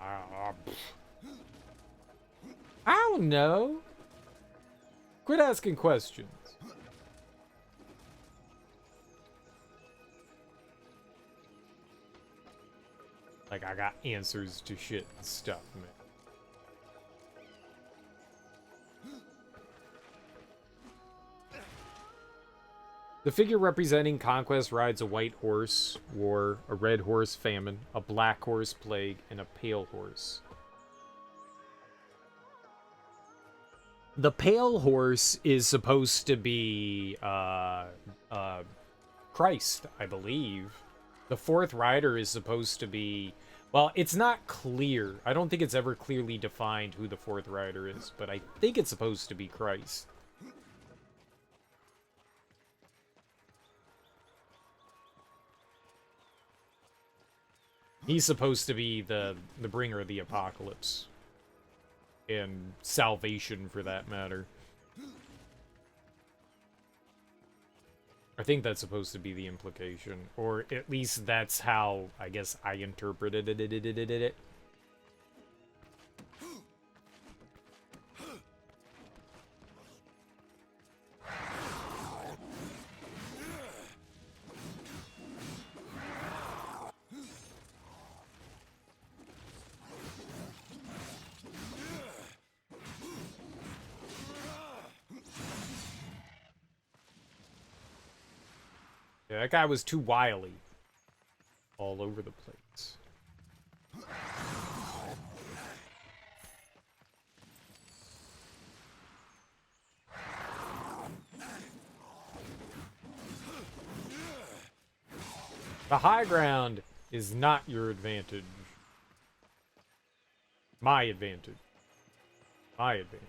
I don't know. Quit asking questions. Like, I got answers to shit and stuff, man. The figure representing conquest rides a white horse, war, a red horse, famine, a black horse, plague, and a pale horse. The pale horse is supposed to be Christ, I believe. The fourth rider is supposed to be... Well, it's not clear. I don't think it's ever clearly defined who the fourth rider is, but I think it's supposed to be Christ. He's supposed to be the bringer of the apocalypse. And salvation, for that matter. I think that's supposed to be the implication. Or at least that's how, I guess, I interpreted it. Yeah, that guy was too wily. All over the place. The high ground is not your advantage. My advantage. My advantage.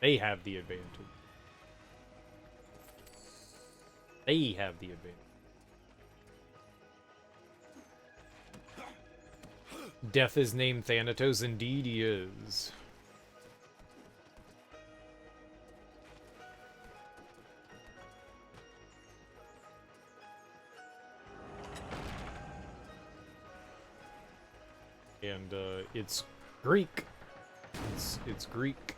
They have the advantage. They have the advantage. Death is named Thanatos. Indeed he is. And it's Greek. It's Greek.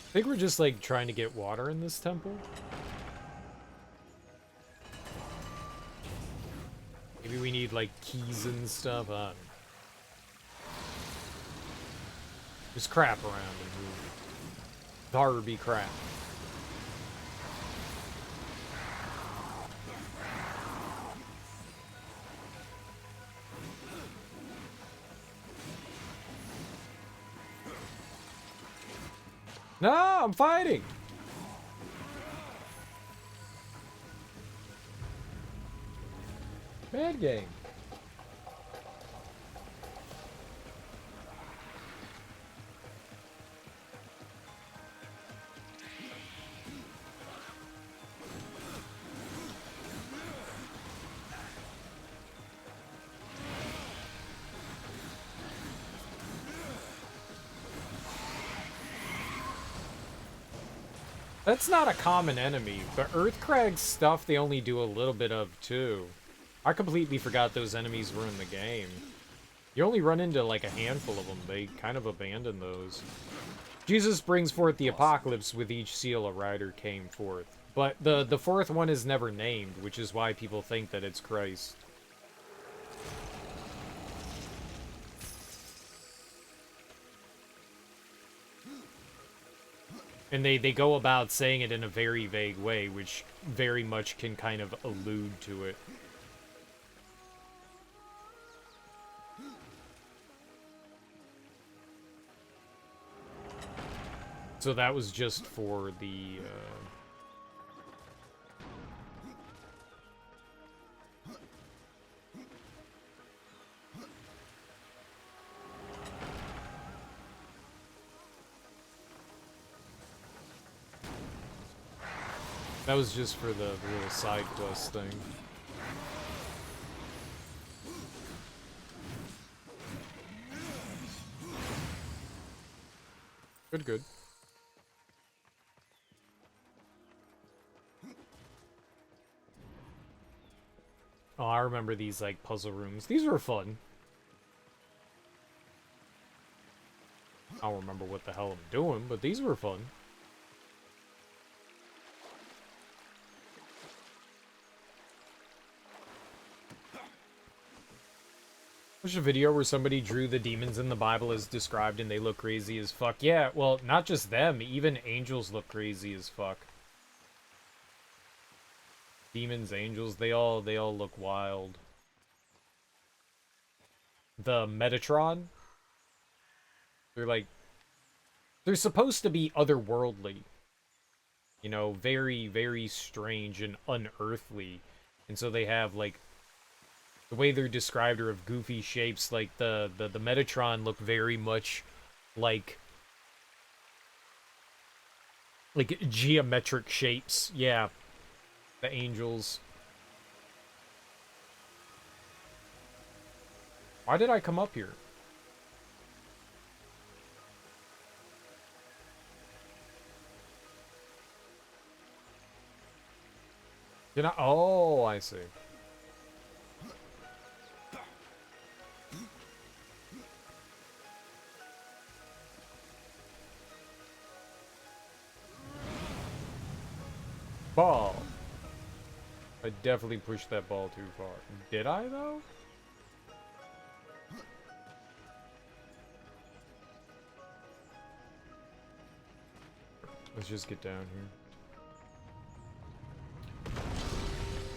I think we're just like trying to get water in this temple. Maybe we need like keys and stuff. There's crap around in here. Darby crap. No, I'm fighting. Bad game. That's not a common enemy, but Earthcrag's stuff they only do a little bit of too. I completely forgot those enemies were in the game. You only run into like a handful of them. They kind of abandon those. Jesus brings forth the apocalypse. With each seal a rider came forth. But the fourth one is never named, which is why people think that it's Christ. And they go about saying it in a very vague way, which very much can kind of allude to it. So that was just for the... That was just for the little side quest thing. Good, good. Oh, I remember these, like, puzzle rooms. These were fun. I don't remember what the hell I'm doing, but these were fun. There's a video where somebody drew the demons in the Bible as described and they look crazy as fuck. Yeah, well, not just them, even angels look crazy as fuck. Demons, angels, they all look wild. The Metatron, they're supposed to be otherworldly. You know, very, very strange and unearthly. And so they have, like, the way they're described are of goofy shapes. Like, the Metatron look very much like geometric shapes. Yeah. The angels. Why did I come up here? Did I? Oh, I see. Ball. I definitely pushed that ball too far. Did I, though? Let's just get down here.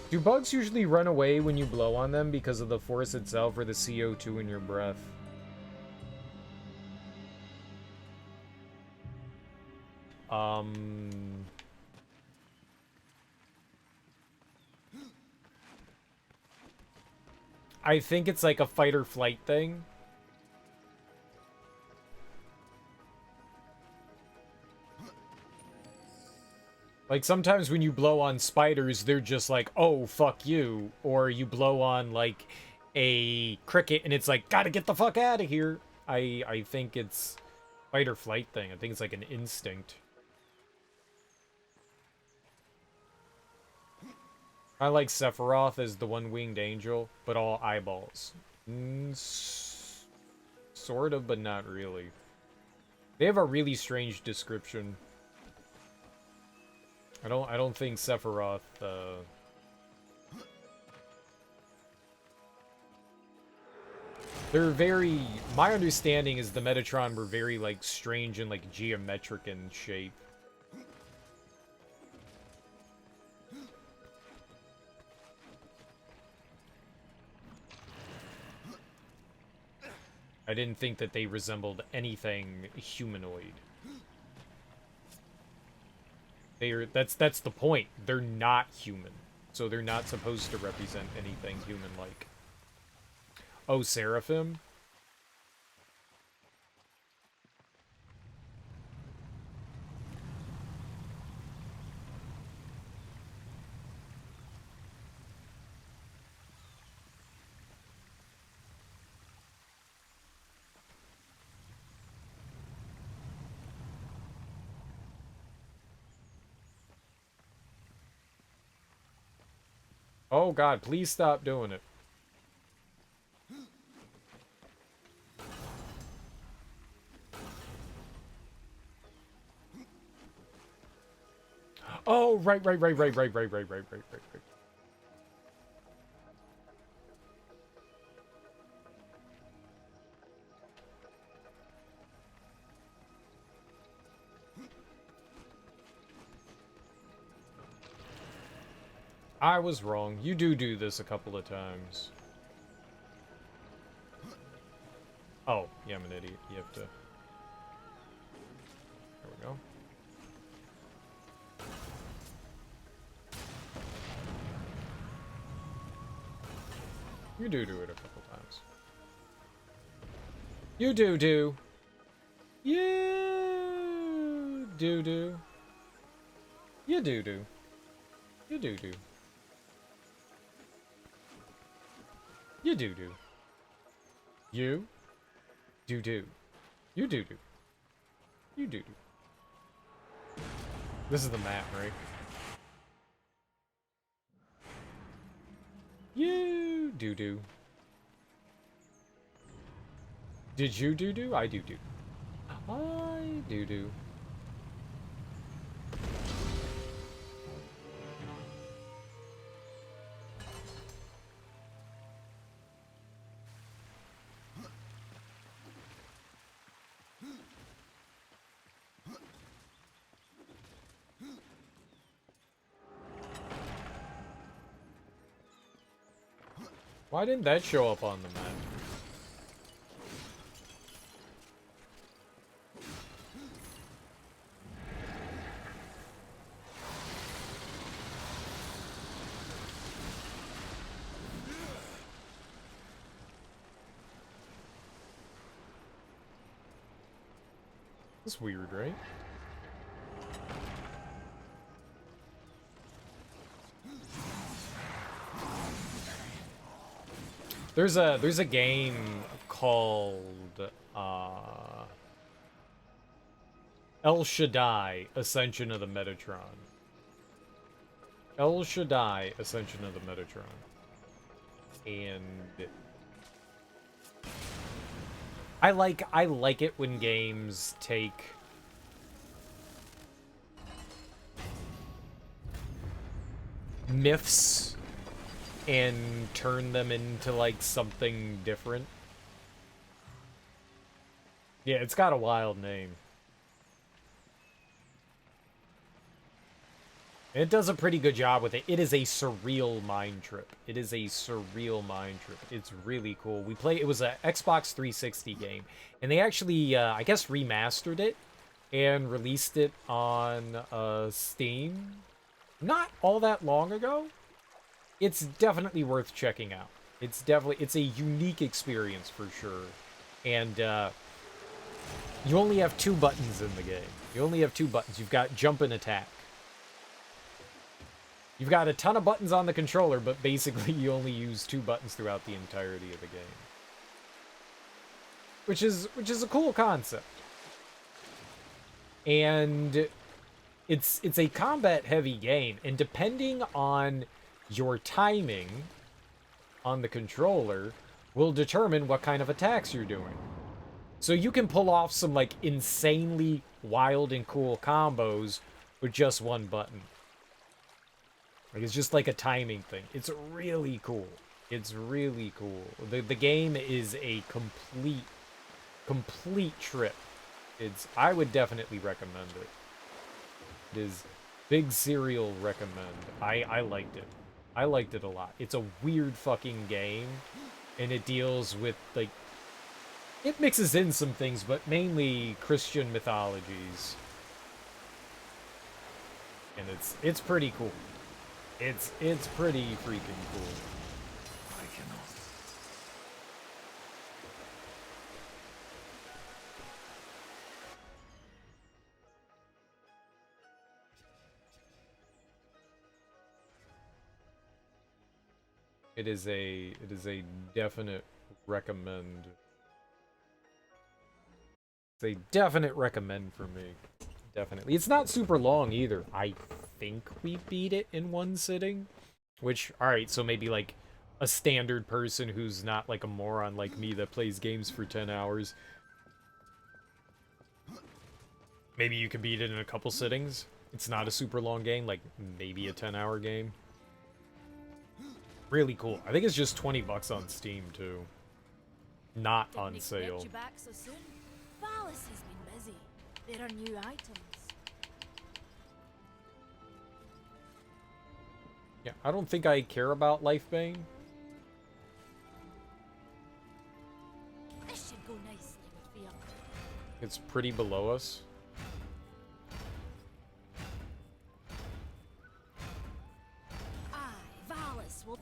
Do bugs usually run away when you blow on them because of the force itself or the CO2 in your breath? I think it's like a fight or flight thing. Like, sometimes when you blow on spiders, they're just like, oh, fuck you. Or you blow on, like, a cricket, and it's like, gotta get the fuck out of here. I think it's fight or flight thing. I think it's like an instinct. I like Sephiroth as the one-winged angel, but all eyeballs. Sort of, but not really. They have a really strange description. I don't think Sephiroth, they're very... My understanding is the Metatron were very, like, strange and, like, geometric in shape. I didn't think that they resembled anything humanoid. That's the point. They're not human. So they're not supposed to represent anything human-like. Oh, Seraphim? Oh god, please stop doing it. Oh, right. I was wrong. You do this a couple of times. Oh, yeah, I'm an idiot. You have to... There we go. You do it a couple times. You do. You do. You do. You do. You do. You do. You do. You do. This is the map, right? You do. Did you do? I do. I do. Why didn't that show up on the map? That's weird, right? There's a game called El Shaddai Ascension of the Metatron. El Shaddai Ascension of the Metatron. And I like it when games take myths and turn them into, like, something different. Yeah, it's got a wild name. And it does a pretty good job with it. It is a surreal mind trip. It is a surreal mind trip. It's really cool. It was an Xbox 360 game. And they actually, I guess, remastered it and released it on Steam not all that long ago. It's definitely worth checking out. It's a unique experience for sure. And you only have 2 buttons in the game. You only have 2 buttons. You've got jump and attack. You've got a ton of buttons on the controller, but basically you only use 2 buttons throughout the entirety of the game. Which is a cool concept. And it's a combat heavy game, and depending on your timing on the controller will determine what kind of attacks you're doing. So you can pull off some, like, insanely wild and cool combos with just 1 button. Like, it's just like a timing thing. It's really cool. It's really cool. The game is a complete trip. I would definitely recommend it. It is big serial recommend. I liked it. I liked it a lot. It's a weird fucking game, and it deals with, like, it mixes in some things, but mainly Christian mythologies. And it's pretty cool. It's pretty freaking cool. I cannot. It is a definite recommend. It's a definite recommend for me. Definitely. It's not super long either. I think we beat it in 1 sitting. Which, alright, so maybe like a standard person who's not like a moron like me that plays games for 10 hours. Maybe you can beat it in a couple sittings. It's not a super long game, like maybe a 10-hour game. Really cool. I think it's just 20 bucks on Steam too. Not Didn't on expect sale. you back so soon. Valis has been busy. There are new items. Yeah, I don't think I care about Lifebane. This should go nicely with the other. It's pretty below us. Aye, Valis will.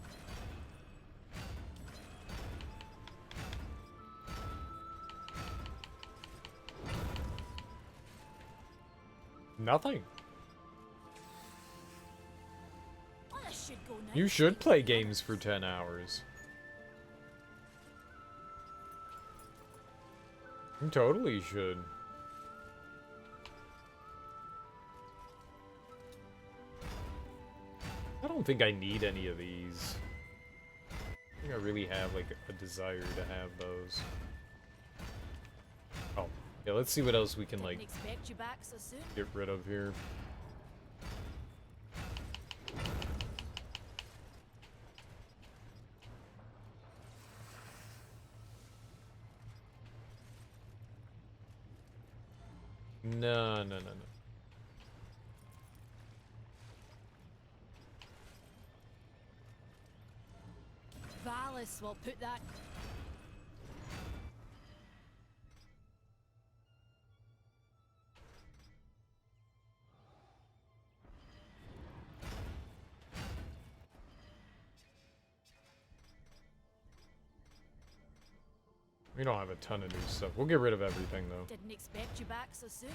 Nothing. This should go nicely. You should play with the games for others. 10 hours. You totally should. I don't think I need any of these. I think I really have like a desire to have those. Oh, yeah, let's see what else we can Didn't like expect you back so soon. get rid of here. No, no, no, no. Valis will put that. We don't have a ton of new stuff. We'll get rid of everything though. Didn't expect you back so soon.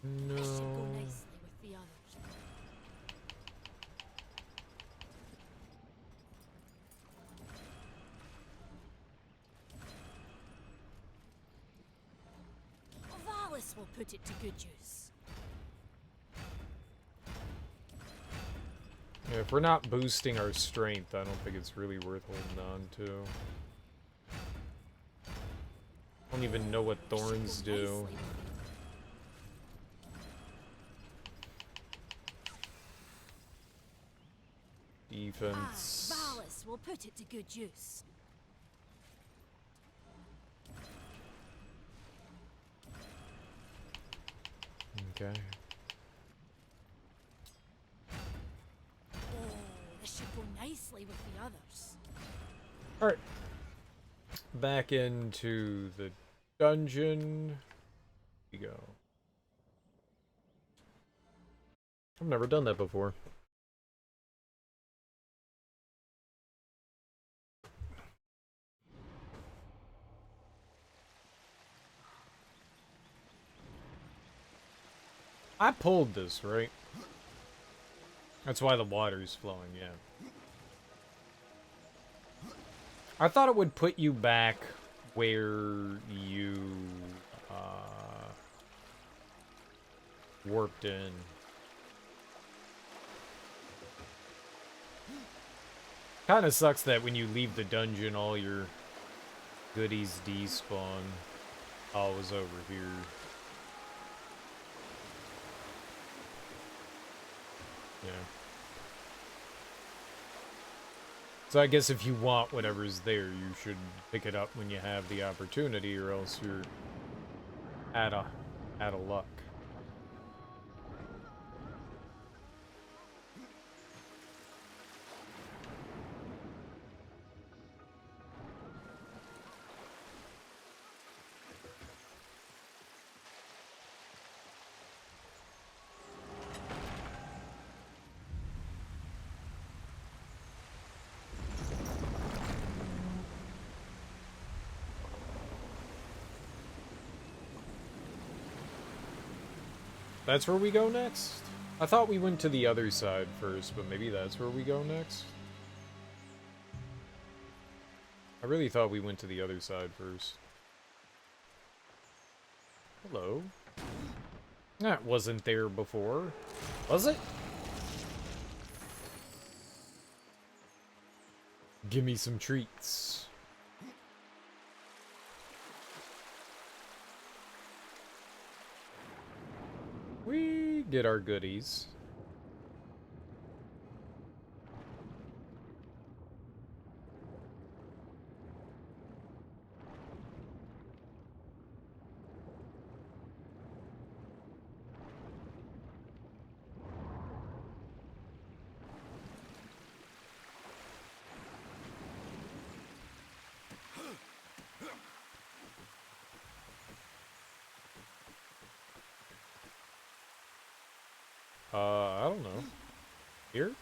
This should go No. nicely with the others. Valis will put it to good use. Yeah, if we're not boosting our strength, I don't think it's really worth holding on to. I don't even know what This should go thorns do. nicely with the- Defense. Valis will put it to good use. Okay. Oh, this should go nicely with the others. Alright. Back into the dungeon we go. I've never done that before. I pulled this, right? That's why the water's flowing, yeah. I thought it would put you back where you warped in. Kinda sucks that when you leave the dungeon all your goodies despawn. Oh, it was over here. Yeah. So I guess if you want whatever's there, you should pick it up when you have the opportunity, or else you're out of luck. That's where we go next? I thought we went to the other side first, but maybe that's where we go next? I really thought we went to the other side first. Hello. That wasn't there before. Was it? Give me some treats. We get our goodies. I don't know. Here?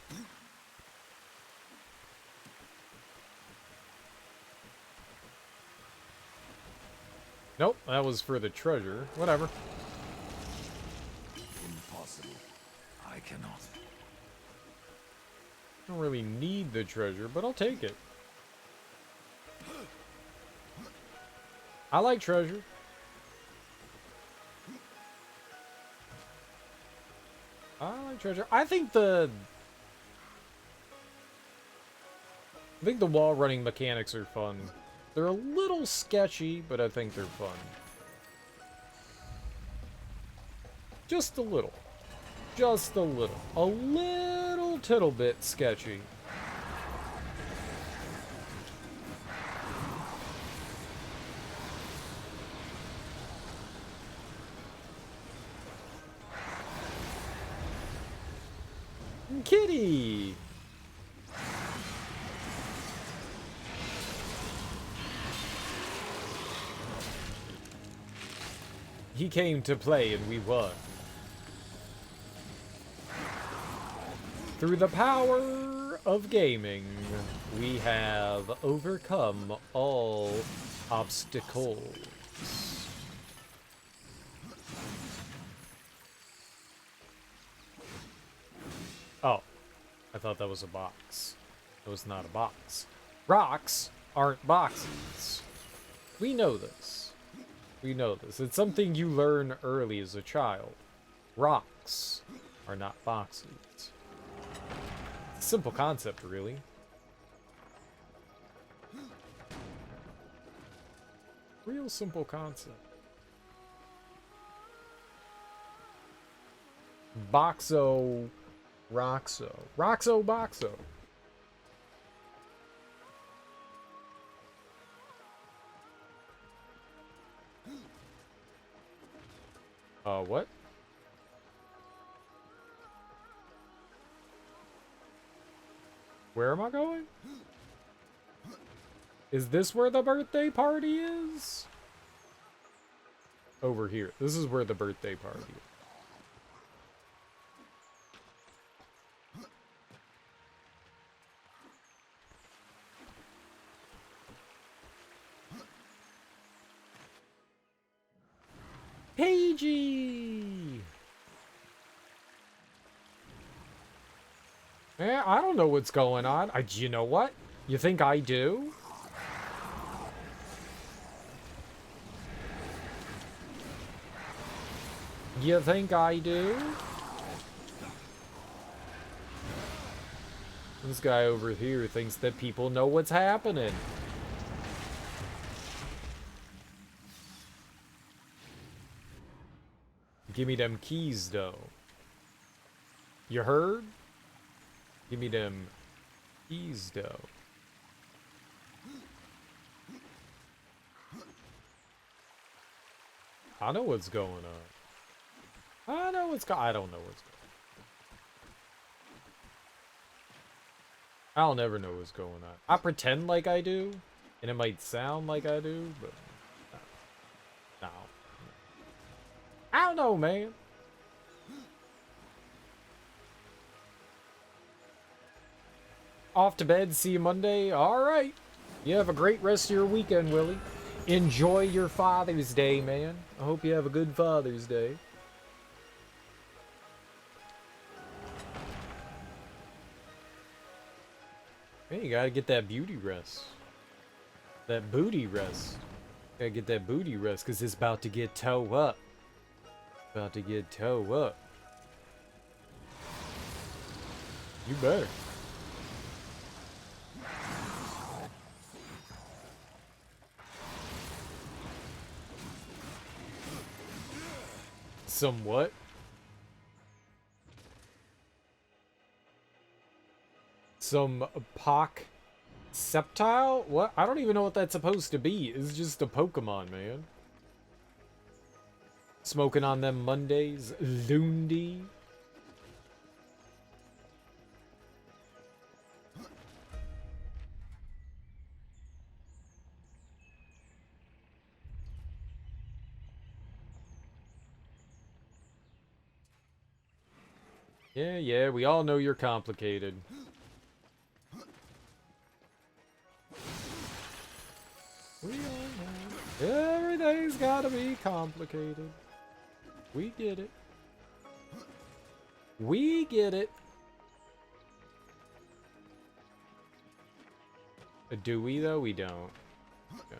Nope, that was for the treasure. Whatever. Impossible. I cannot. I don't really need the treasure, but I'll take it. I like treasure. I like treasure. I think the wall running mechanics are fun. They're a little sketchy, but I think they're fun. Just a little. Just a little. A little tittle bit sketchy. Kitty! He came to play and we won. Through the power of gaming, we have overcome all obstacles. Oh, I thought that was a box. It was not a box. Rocks aren't boxes. We know this. We know this. It's something you learn early as a child. Rocks are not boxes. It's a simple concept, really. Real simple concept. Boxo. Roxo. Roxo Boxo. What? Where am I going? Is this where the birthday party is? Over here. This is where the birthday party is. Pagey! Yeah, I don't know what's going on. You know what? You think I do? You think I do? This guy over here thinks that people know what's happening. Give me them keys, though. You heard? Give me them keys, though. I know what's going on. I know what's I don't know what's going on. I'll never know what's going on. I pretend like I do, and it might sound like I do, but no. I don't know, man. Off to bed. See you Monday. All right. You have a great rest of your weekend, Willie. Enjoy your Father's Day, man. I hope you have a good Father's Day. Hey, you gotta get that beauty rest. That booty rest. Gotta get that booty rest, because it's about to get toe up. About to get toe up. You better. Somewhat. Some Pock Septile? What? I don't even know what that's supposed to be. It's just a Pokemon, man. Smoking on them Mondays. Loondy. Yeah, we all know you're complicated. We all know. Everything's gotta be complicated. We get it. We get it. Do we, though? We don't. No.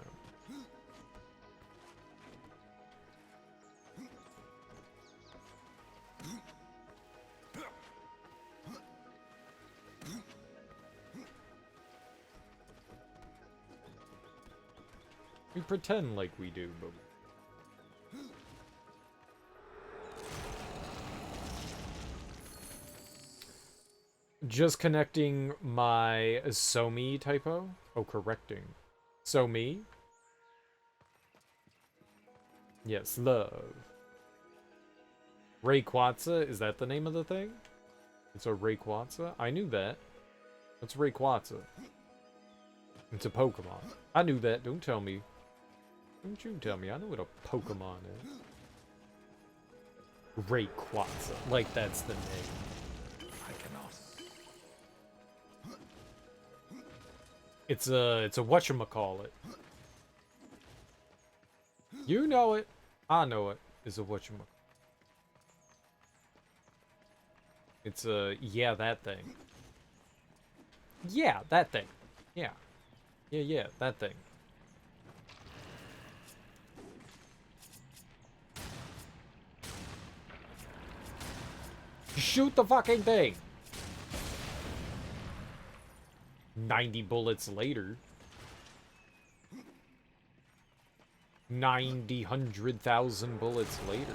We pretend like we do, but... Just connecting my so me typo? Oh, correcting. So me? Yes, love. Rayquaza, is that the name of the thing? It's a Rayquaza? I knew that. What's Rayquaza? It's a Pokemon. I knew that, don't tell me. Don't you tell me, I know what a Pokemon is. Rayquaza, like that's the name. I cannot. It's a whatchamacallit. You know it. I know it. It's a whatchamacallit. It's a, yeah, that thing. Yeah, that thing. Yeah. Yeah, that thing. Shoot the fucking thing! 90 bullets later. 100,000 bullets later.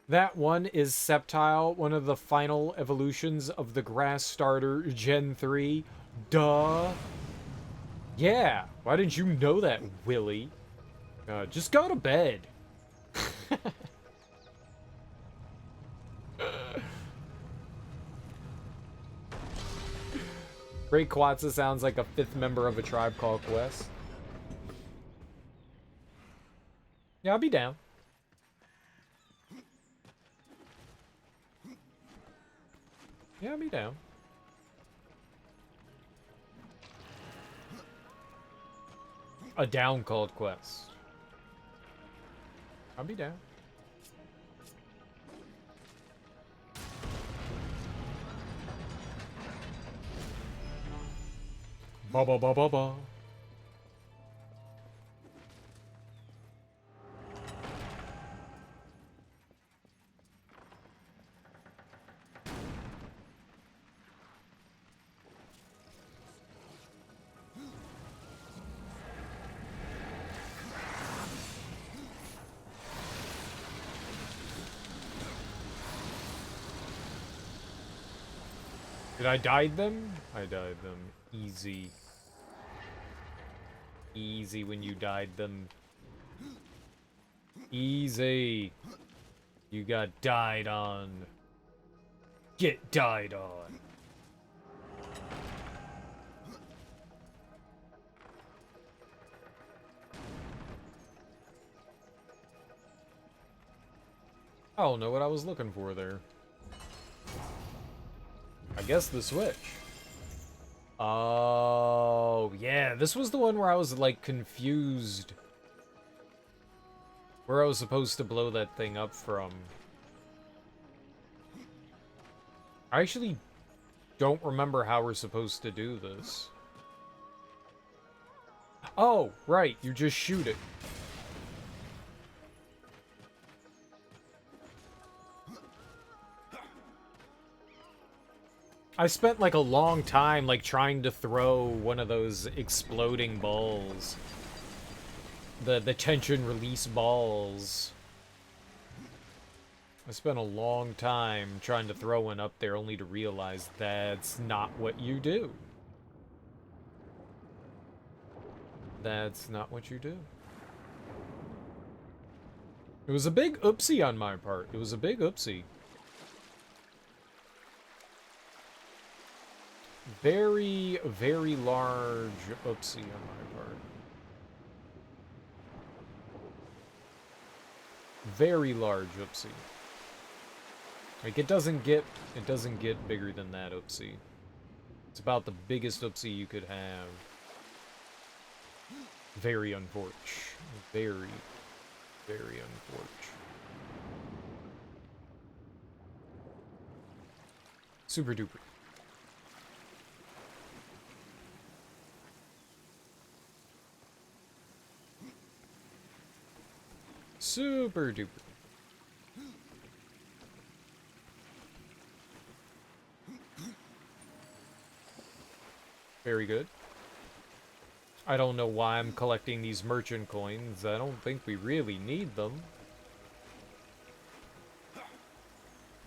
That one is Sceptile, one of the final evolutions of the Grass Starter Gen 3. Duh. Yeah, why didn't you know that, Willy? Just go to bed. Rayquaza sounds like a 5th member of a Tribe Called Quest. Yeah, I'll be down. Yeah, I'll be down. A down called quest. I'll be down. Ba ba ba ba ba. Did I died them? I died them. Easy. Easy when you died them. Easy. You got died on. Get died on. I don't know what I was looking for there. I guess the switch. Oh, yeah, this was the one where I was, like, confused. Where I was supposed to blow that thing up from. I actually don't remember how we're supposed to do this. Oh, right, you just shoot it. I spent like a long time like trying to throw one of those exploding balls. The tension release balls. I spent a long time trying to throw one up there only to realize that's not what you do. That's not what you do. It was a big oopsie on my part. It was a big oopsie. Very, very large oopsie on my part. Very large oopsie. Like it doesn't get bigger than that oopsie. It's about the biggest oopsie you could have. Very unfortunate. Very, very unfortunate. Super duper. Super duper. Very good. I don't know why I'm collecting these merchant coins. I don't think we really need them.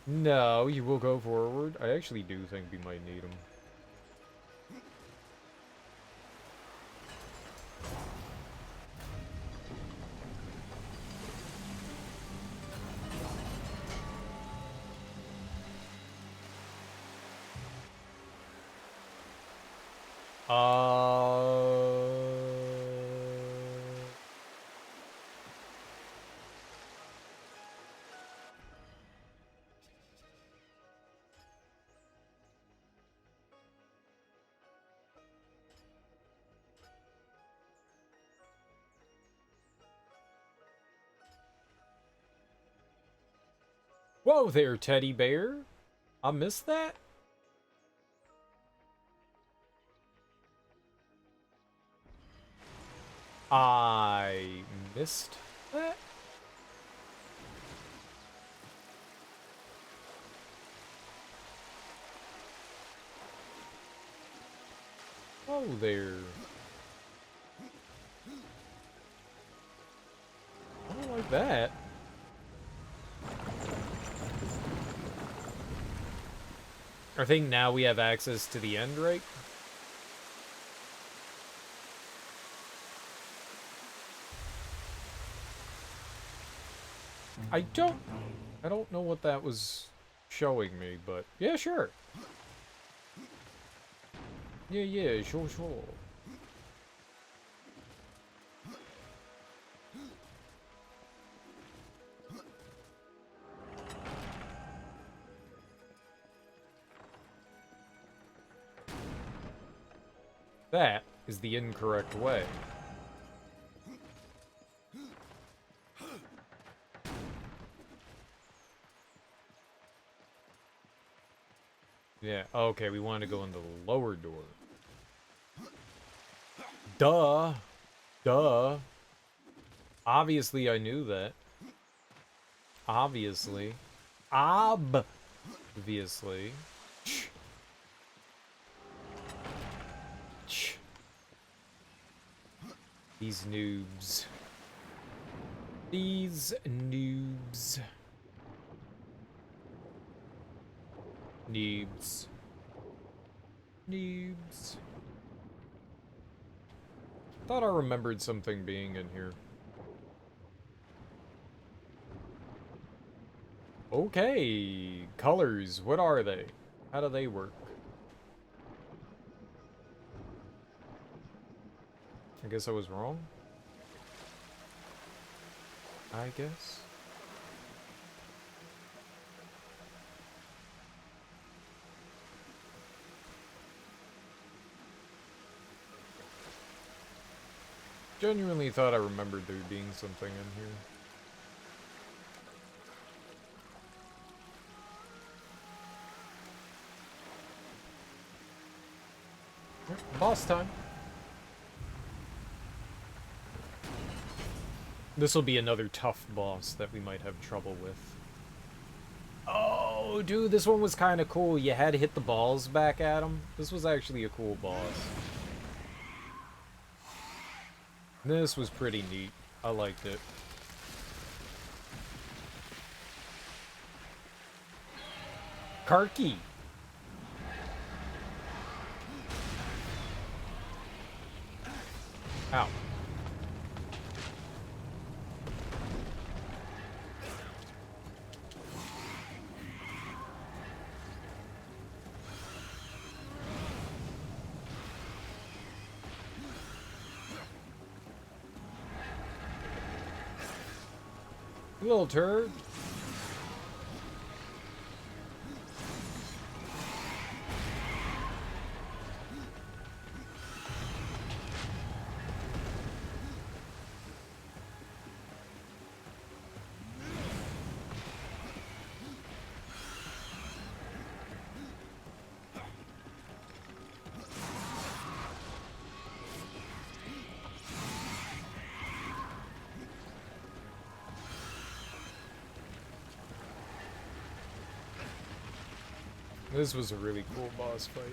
No, you will go forward. I actually do think we might need them. Whoa there, teddy bear. I missed that? I missed that? Whoa there. I don't like that. I think now we have access to the end, right? I don't know what that was showing me, but yeah, sure. Yeah, sure. That is the incorrect way. Yeah, okay, we want to go in the lower door. Duh. Obviously, I knew that. Obviously. Obviously. These noobs. These noobs. Noobs. Noobs. Thought I remembered something being in here. Okay. Colors. What are they? How do they work? I guess I was wrong. I guess. Genuinely thought I remembered there being something in here. Boss time. This will be another tough boss that we might have trouble with. Oh, dude, this one was kind of cool. You had to hit the balls back at him. This was actually a cool boss. This was pretty neat. I liked it. Karki. Ow. You little turd. This was a really cool boss fight.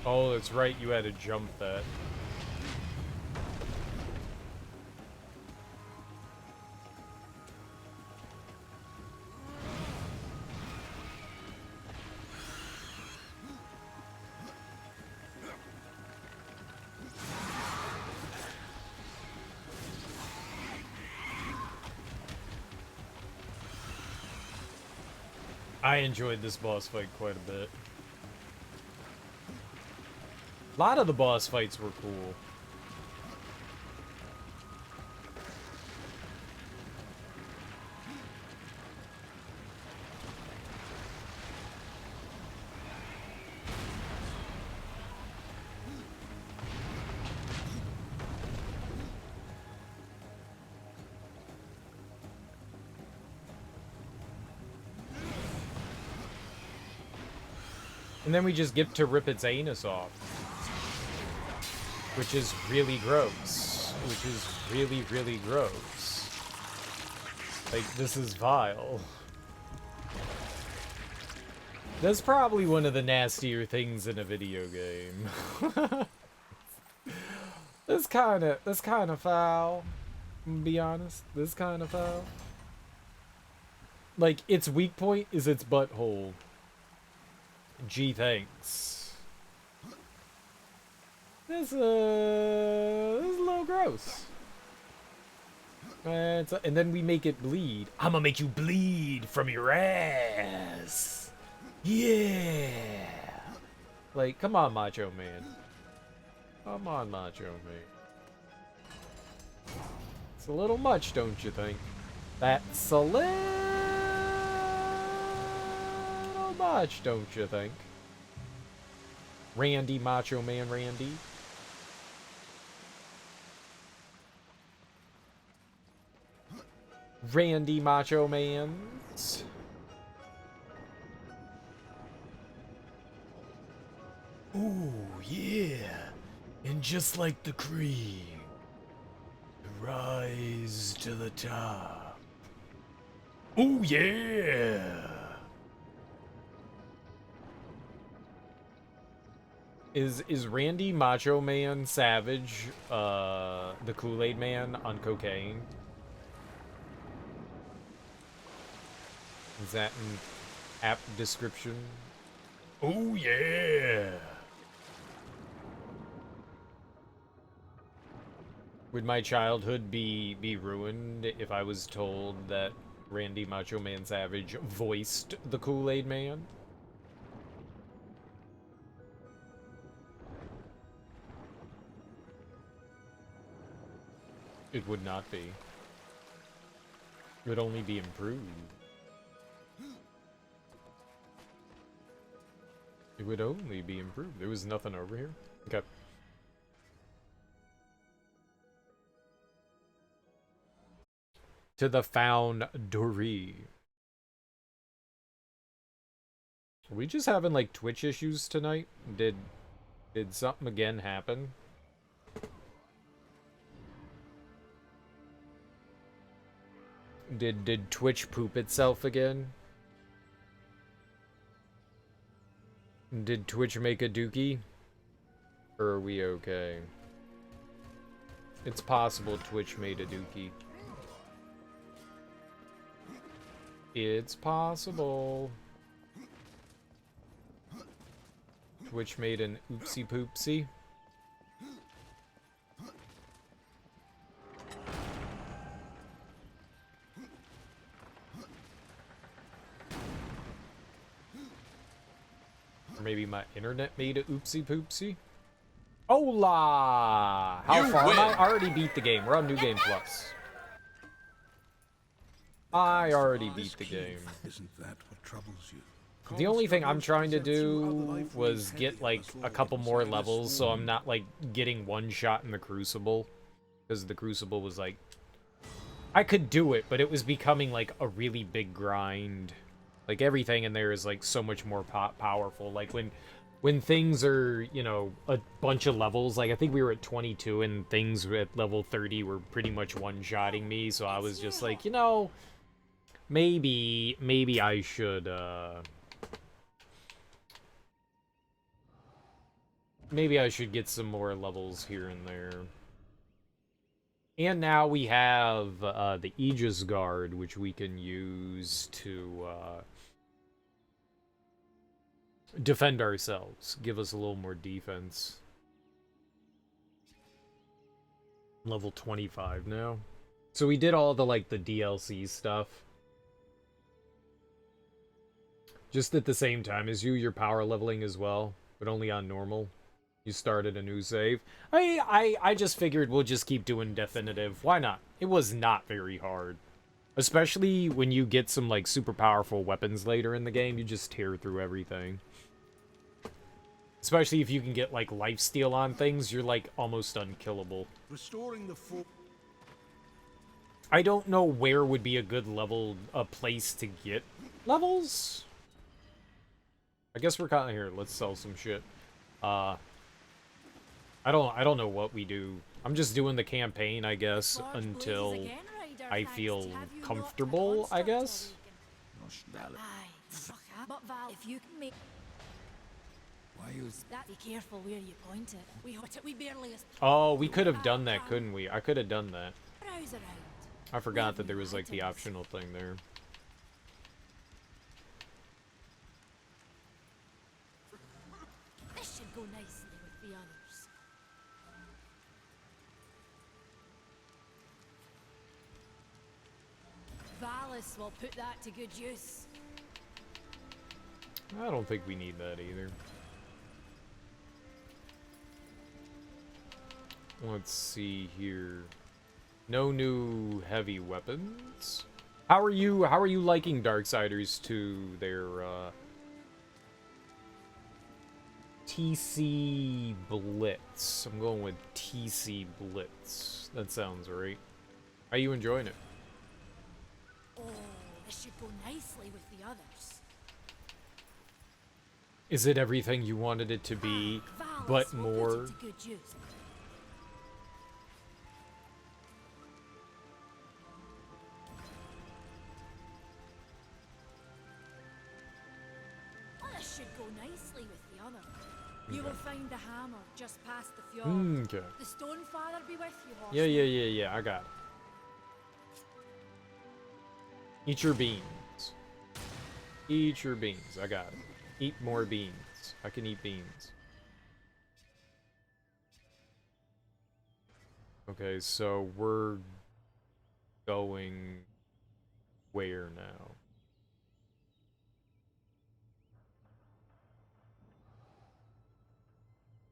Oh, that's right, you had to jump that. I enjoyed this boss fight quite a bit. A lot of the boss fights were cool. And then we just get to rip its anus off. Which is really gross. Which is really, really gross. Like, this is vile. That's probably one of the nastier things in a video game. That's kind of foul. I'm gonna be honest. This kind of foul. Like, its weak point is its butthole. Gee, thanks. This is a little gross. And then we make it bleed. I'm gonna make you bleed from your ass. Yeah. Like, come on, Macho Man. Come on, Macho Man. It's a little much, don't you think? That's a little much, don't you think? Randy, Macho Man Randy. Randy Macho Mans. Ooh, yeah. And just like the cream, rise to the top. Ooh, yeah. Is Randy Macho Man Savage the Kool-Aid Man on cocaine? Is that an app description? Oh yeah! Would my childhood be ruined if I was told that Randy Macho Man Savage voiced the Kool-Aid Man? It would not be. It would only be improved. It would only be improved. There was nothing over here. Okay. To the Foundry. Are we just having like Twitch issues tonight? Did something again happen? Did Twitch poop itself again? Did Twitch make a dookie? Or are we okay? It's possible Twitch made a dookie. It's possible. Twitch made an oopsie poopsie. Or maybe my internet made a oopsie poopsie. Hola! How far am I? I already beat the game. We're on New Game Plus. I already beat the game. Isn't that what troubles you? The only thing I'm trying to do was get like a couple more levels so I'm not like getting one shot in the Crucible. Because the Crucible was like... I could do it, but it was becoming like a really big grind. Like everything in there is like so much more powerful. Like when things are, you know, a bunch of levels, like I think we were at 22 and things at level 30 were pretty much one-shotting me. So I was just like, you know, maybe I should, maybe I should get some more levels here and there. And now we have the Aegis Guard, which we can use to defend ourselves. Give us a little more defense. Level 25 now. So we did all the, like, the DLC stuff. Just at the same time as you're power leveling as well, but only on normal. You started a new save. I just figured we'll just keep doing Deathinitive. Why not? It was not very hard. Especially when you get some, like, super powerful weapons later in the game, you just tear through everything. Especially if you can get, like, lifesteal on things, you're, like, almost unkillable. Restoring the full... I don't know where would be a good level, a place to get levels? I guess we're kind of here. Let's sell some shit. I don't know what we do. I'm just doing the campaign, I guess, until I feel comfortable, I guess. If you can make... Why use that, be careful where you point it. We barely... Oh, we could have done that, couldn't we? I could have done that. Browse around. I forgot that there was, like, the optional thing there. This should go nicely with the others. Valis will put that to good use. I don't think we need that either. Let's see here. No new heavy weapons. How are you liking Darksiders 2? Their TC Blitz. I'm going with TC Blitz. That sounds right. How are you enjoying it? Oh, this should go nicely with the others. Is it everything you wanted it to be, but more? This should go nicely with the other. You will find the hammer just past the fjord. Okay. The stone father be with you, horse. Yeah, I got it. Eat your beans. Eat your beans. I got it. Eat more beans. I can eat beans. Okay, so we're going where now?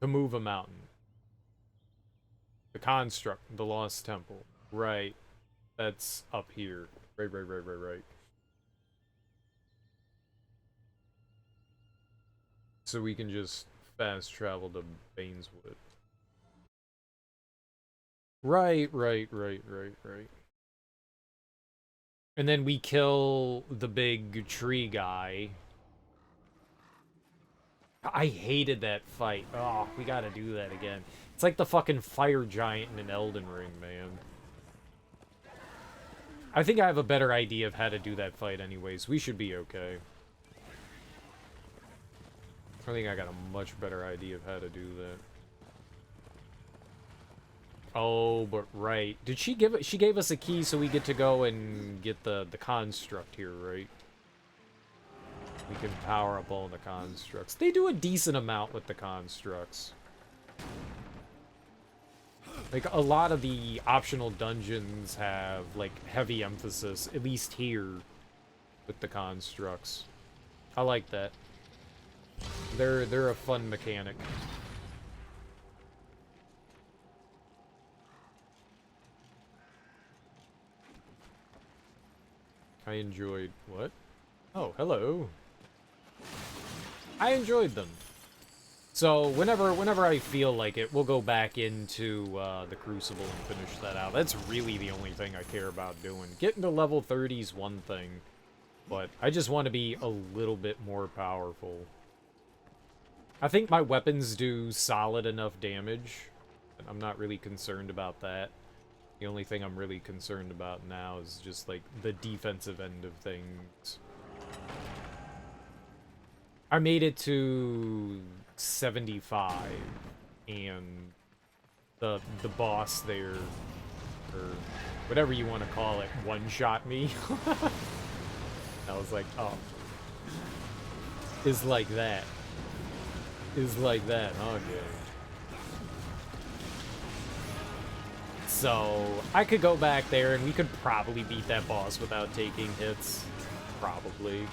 To move a mountain. The construct, the lost temple. Right. That's up here. Right. So we can just fast travel to Baineswood. Right. And then we kill the big tree guy. I hated that fight. Oh, we gotta do that again. It's like the fucking fire giant in an Elden Ring, man. I think I have a better idea of how to do that fight anyways. We should be okay. I think I got a much better idea of how to do that. Oh, but right. Did she give it? She gave us a key so we get to go and get the construct here, right? We can power up all the constructs. They do a decent amount with the constructs. Like, a lot of the optional dungeons have, like, heavy emphasis, at least here, with the constructs. I like that. They're a fun mechanic. I enjoyed... What? Oh, hello. I enjoyed them. So, whenever I feel like it, we'll go back into the Crucible and finish that out. That's really the only thing I care about doing. Getting to level 30 is one thing, but I just want to be a little bit more powerful. I think my weapons do solid enough damage. I'm not really concerned about that. The only thing I'm really concerned about now is just, like, the defensive end of things. I made it to 75, and the boss there, or whatever you want to call it, one-shot me. I was like, oh. Is like that. Is like that, okay. So, I could go back there and we could probably beat that boss without taking hits. Probably.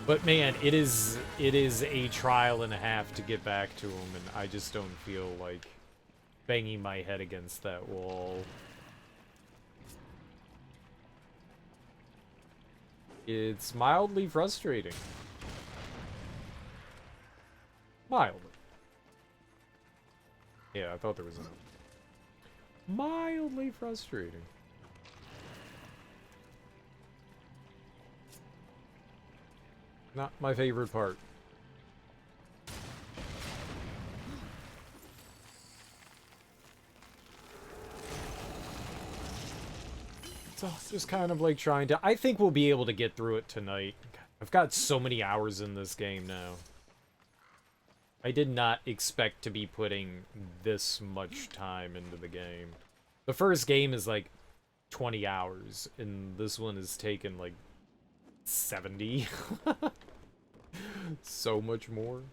But man, it is a trial and a half to get back to him, and I just don't feel like banging my head against that wall. It's mildly frustrating. Mildly. Yeah, I thought there was a... Mildly frustrating. Not my favorite part. So, just kind of like trying to... I think we'll be able to get through it tonight. I've got so many hours in this game now. I did not expect to be putting this much time into the game. The first game is like 20 hours, and this one has taken like 70. So much more.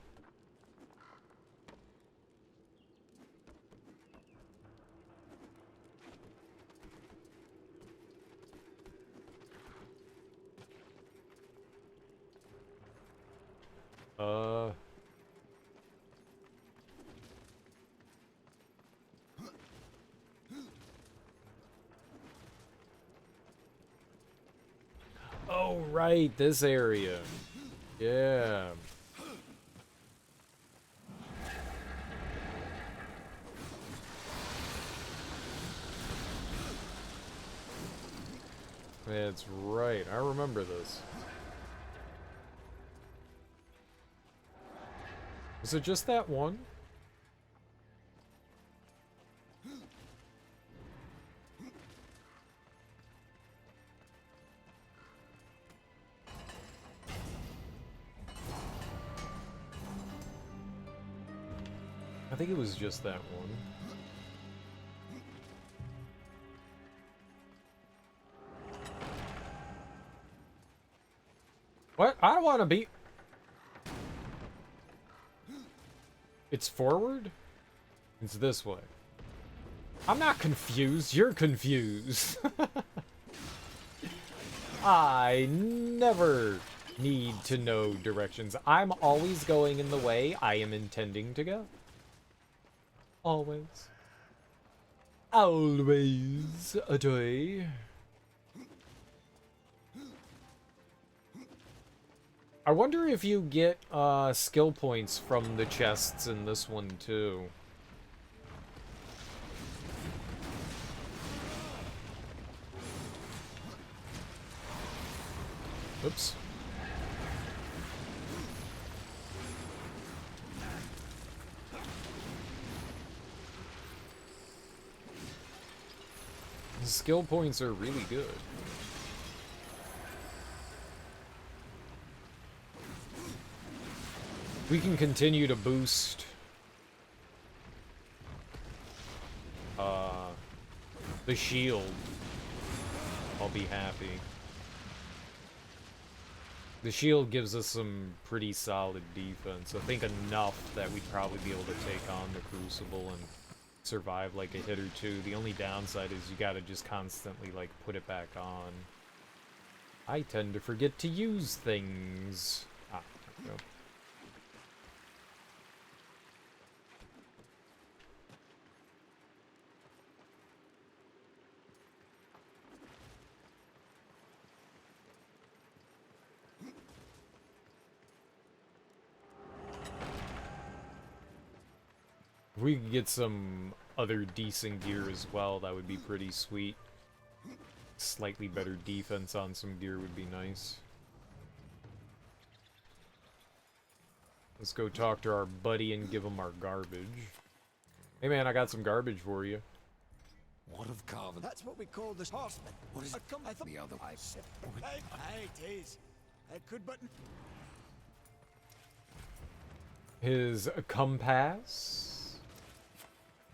Oh, right, this area. Yeah. That's right, I remember this. Is it just that one? I think it was just that one. What? I don't want to be... It's forward? It's this way. I'm not confused. You're confused. I never need to know directions. I'm always going in the way I am intending to go. Always. Always a day. I wonder if you get skill points from the chests in this one too. Oops. The skill points are really good. We can continue to boost the shield. I'll be happy. The shield gives us some pretty solid defense. I think enough that we'd probably be able to take on the Crucible and survive like a hit or two. The only downside is you gotta just constantly like put it back on. I tend to forget to use things. Ah, there we go. If we could get some other decent gear as well, that would be pretty sweet. Slightly better defense on some gear would be nice. Let's go talk to our buddy and give him our garbage. Hey man, I got some garbage for you. What of Carven? That's what we call the horseman. What is I come, I thought the other? Aye, it is. It could button. His compass?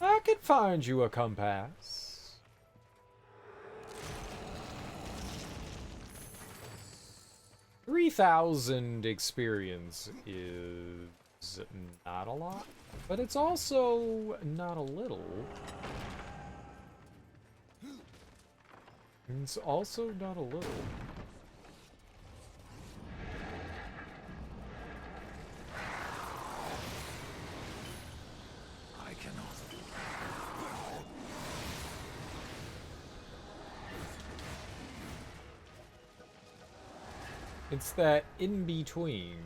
I could find you a compass. $3,000 experience is not a lot, but it's also not a little. It's also not a little. I cannot. It's that in between.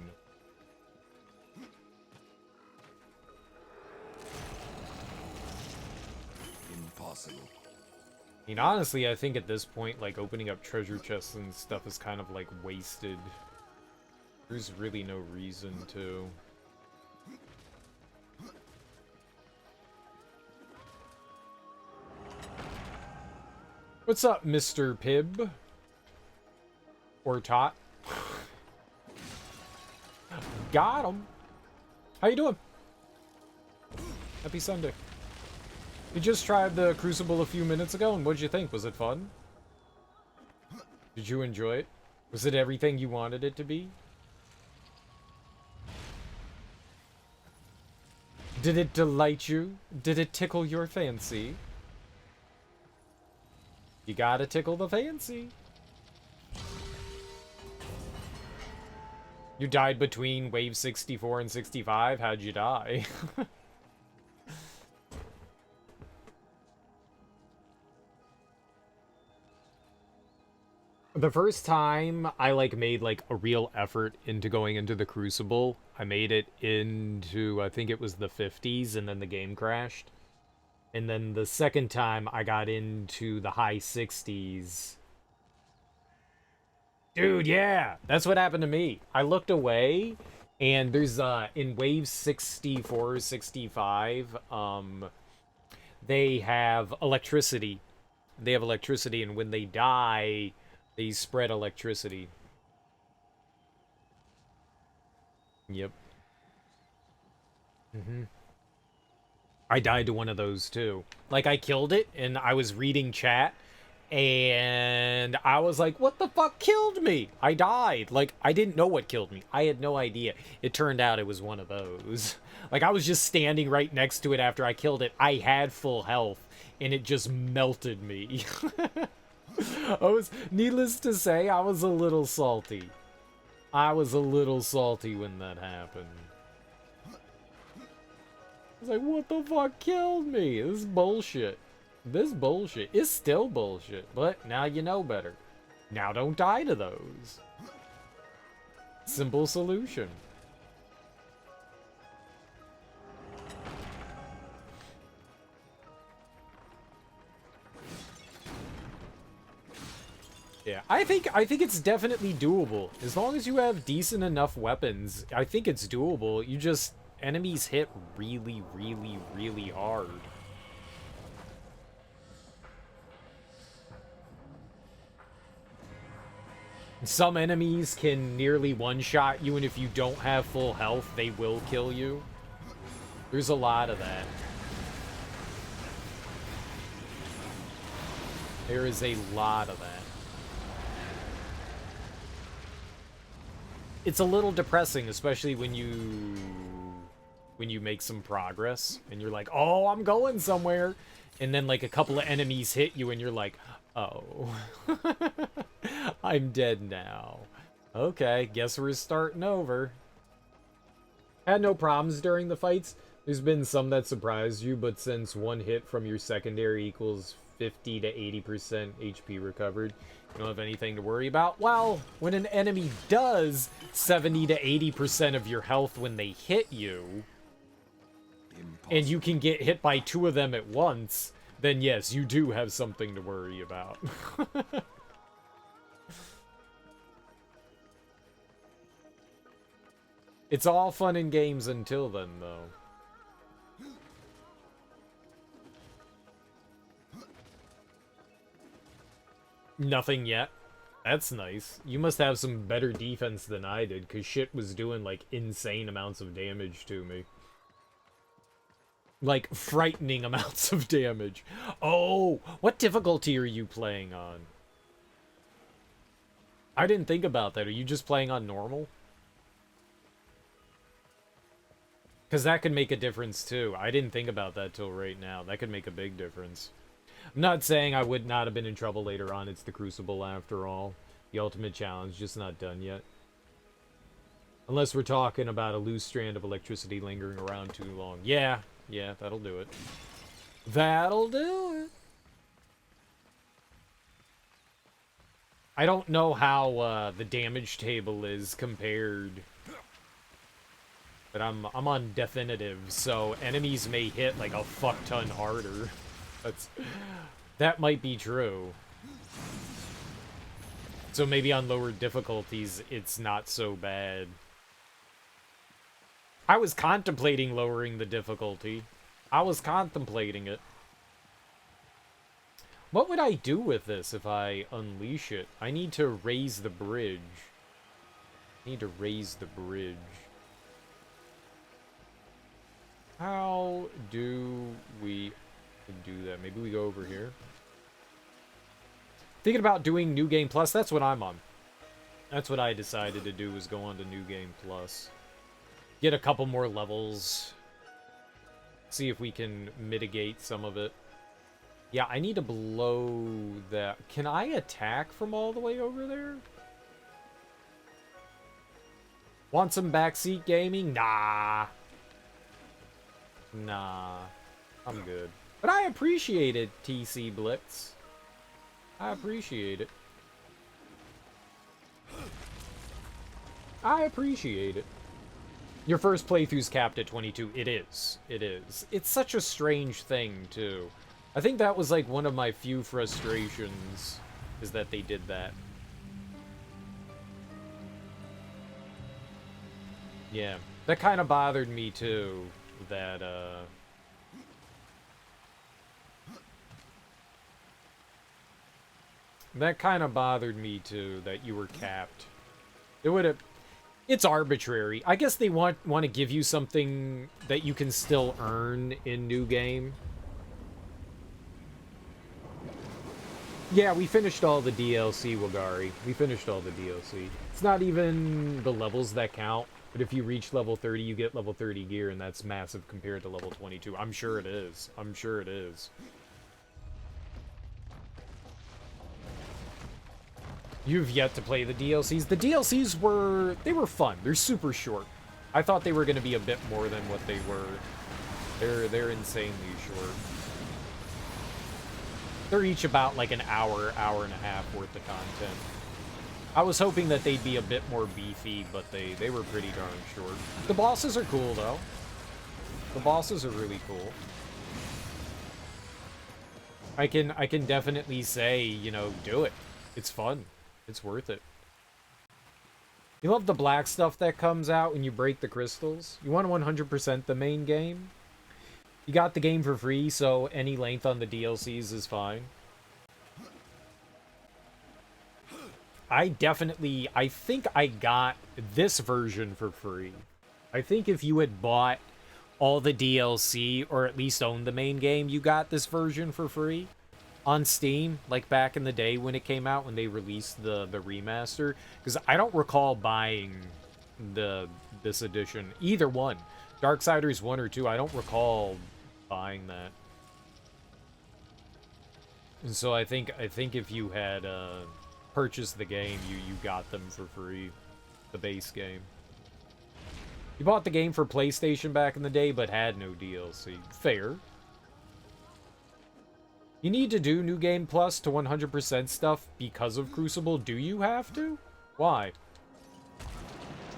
Impossible. I mean, honestly, I think at this point, like, opening up treasure chests and stuff is kind of, like, wasted. There's really no reason to. What's up, Mr. Pibb? Or Tot? Got him! How you doing? Happy Sunday. We just tried the Crucible a few minutes ago, and what'd you think? Was it fun? Did you enjoy it? Was it everything you wanted it to be? Did it delight you? Did it tickle your fancy? You gotta tickle the fancy. You died between wave 64 and 65? How'd you die? The first time I, like, made, like, a real effort into going into the Crucible, I made it into, I think it was the 50s, and then the game crashed. And then the second time I got into the high 60s. Dude, yeah! That's what happened to me. I looked away, and there's, in wave 64, 65, they have electricity. They have electricity, and when they die, they spread electricity. Yep. I died to one of those, too. Like, I killed it, and I was reading chat, and I was like, what the fuck killed me? I died. Like, I didn't know what killed me. I had no idea. It turned out it was one of those. Like, I was just standing right next to it after I killed it. I had full health, and it just melted me. Needless to say, I was a little salty. I was a little salty when that happened. I was like, what the fuck killed me? This is bullshit. This bullshit is still bullshit, but now you know better. Now don't die to those. Simple solution. Yeah, I think it's definitely doable. As long as you have decent enough weapons, I think it's doable. You just, enemies hit really, really, really hard. Some enemies can nearly one-shot you, and if you don't have full health, they will kill you. There's a lot of that. There is a lot of that. It's a little depressing, especially when you make some progress and you're like, oh, I'm going somewhere, and then like a couple of enemies hit you and you're like, oh, I'm dead now. Okay, guess we're starting over. Had no problems during the fights. There's been some that surprised you, but since one hit from your secondary equals 50 to 80% HP recovered, you don't have anything to worry about. Well, when an enemy does 70 to 80% of your health when they hit you, and you can get hit by 2 of them at once, then yes, you do have something to worry about. It's all fun and games until then, though. Nothing yet. That's nice. You must have some better defense than I did, because shit was doing, like, insane amounts of damage to me. Like, frightening amounts of damage. Oh, what difficulty are you playing on? I didn't think about that. Are you just playing on normal? Because that could make a difference, too. I didn't think about that till right now. That could make a big difference. I'm not saying I would not have been in trouble later on. It's the Crucible, after all. The ultimate challenge, just not done yet. Unless we're talking about a loose strand of electricity lingering around too long. Yeah, that'll do it. That'll do it. I don't know how the damage table is compared. But I'm on Deathinitive, so enemies may hit like a fuck ton harder. That might be true. So maybe on lower difficulties, it's not so bad. I was contemplating lowering the difficulty. I was contemplating it. What would I do with this if I unleash it? I need to raise the bridge. How do we do that? Maybe we go over here. Thinking about doing New Game Plus. That's what I'm on. That's what I decided to do, was go on to New Game Plus. Get a couple more levels. See if we can mitigate some of it. Yeah, I need to blow that. Can I attack from all the way over there? Want some backseat gaming? Nah. I'm good. But I appreciate it, TC Blitz. I appreciate it. Your first playthrough's capped at 22. It is. It's such a strange thing, too. I think that was, like, one of my few frustrations, is that they did that. Yeah. That kind of bothered me, too. That, That kind of bothered me, too, that you were capped. It would have... It's arbitrary. I guess they want to give you something that you can still earn in New Game. Yeah, we finished all the DLC, Wagari. We finished all the DLC. It's not even the levels that count, but if you reach level 30, you get level 30 gear, and that's massive compared to level 22. I'm sure it is. I'm sure it is. You've yet to play the DLCs. The DLCs were fun. They're super short. I thought they were going to be a bit more than what they were. They're insanely short. They're each about like an hour, hour and a half worth of content. I was hoping that they'd be a bit more beefy, but they were pretty darn short. The bosses are cool, though. The bosses are really cool. I can definitely say, you know, do it. It's fun. It's worth it. You love the black stuff that comes out when you break the crystals? You want 100% the main game? You got the game for free, so any length on the DLCs is fine. I think I got this version for free. I think if you had bought all the DLC, or at least owned the main game, you got this version for free on Steam, like back in the day when it came out, when they released the remaster. Because I don't recall buying this edition. Either one. Darksiders 1 or 2, I don't recall buying that. And so I think if you had purchased the game, you got them for free. The base game. You bought the game for PlayStation back in the day, but had no DLC. Fair. You need to do New Game Plus to 100% stuff because of Crucible. Do you have to? Why?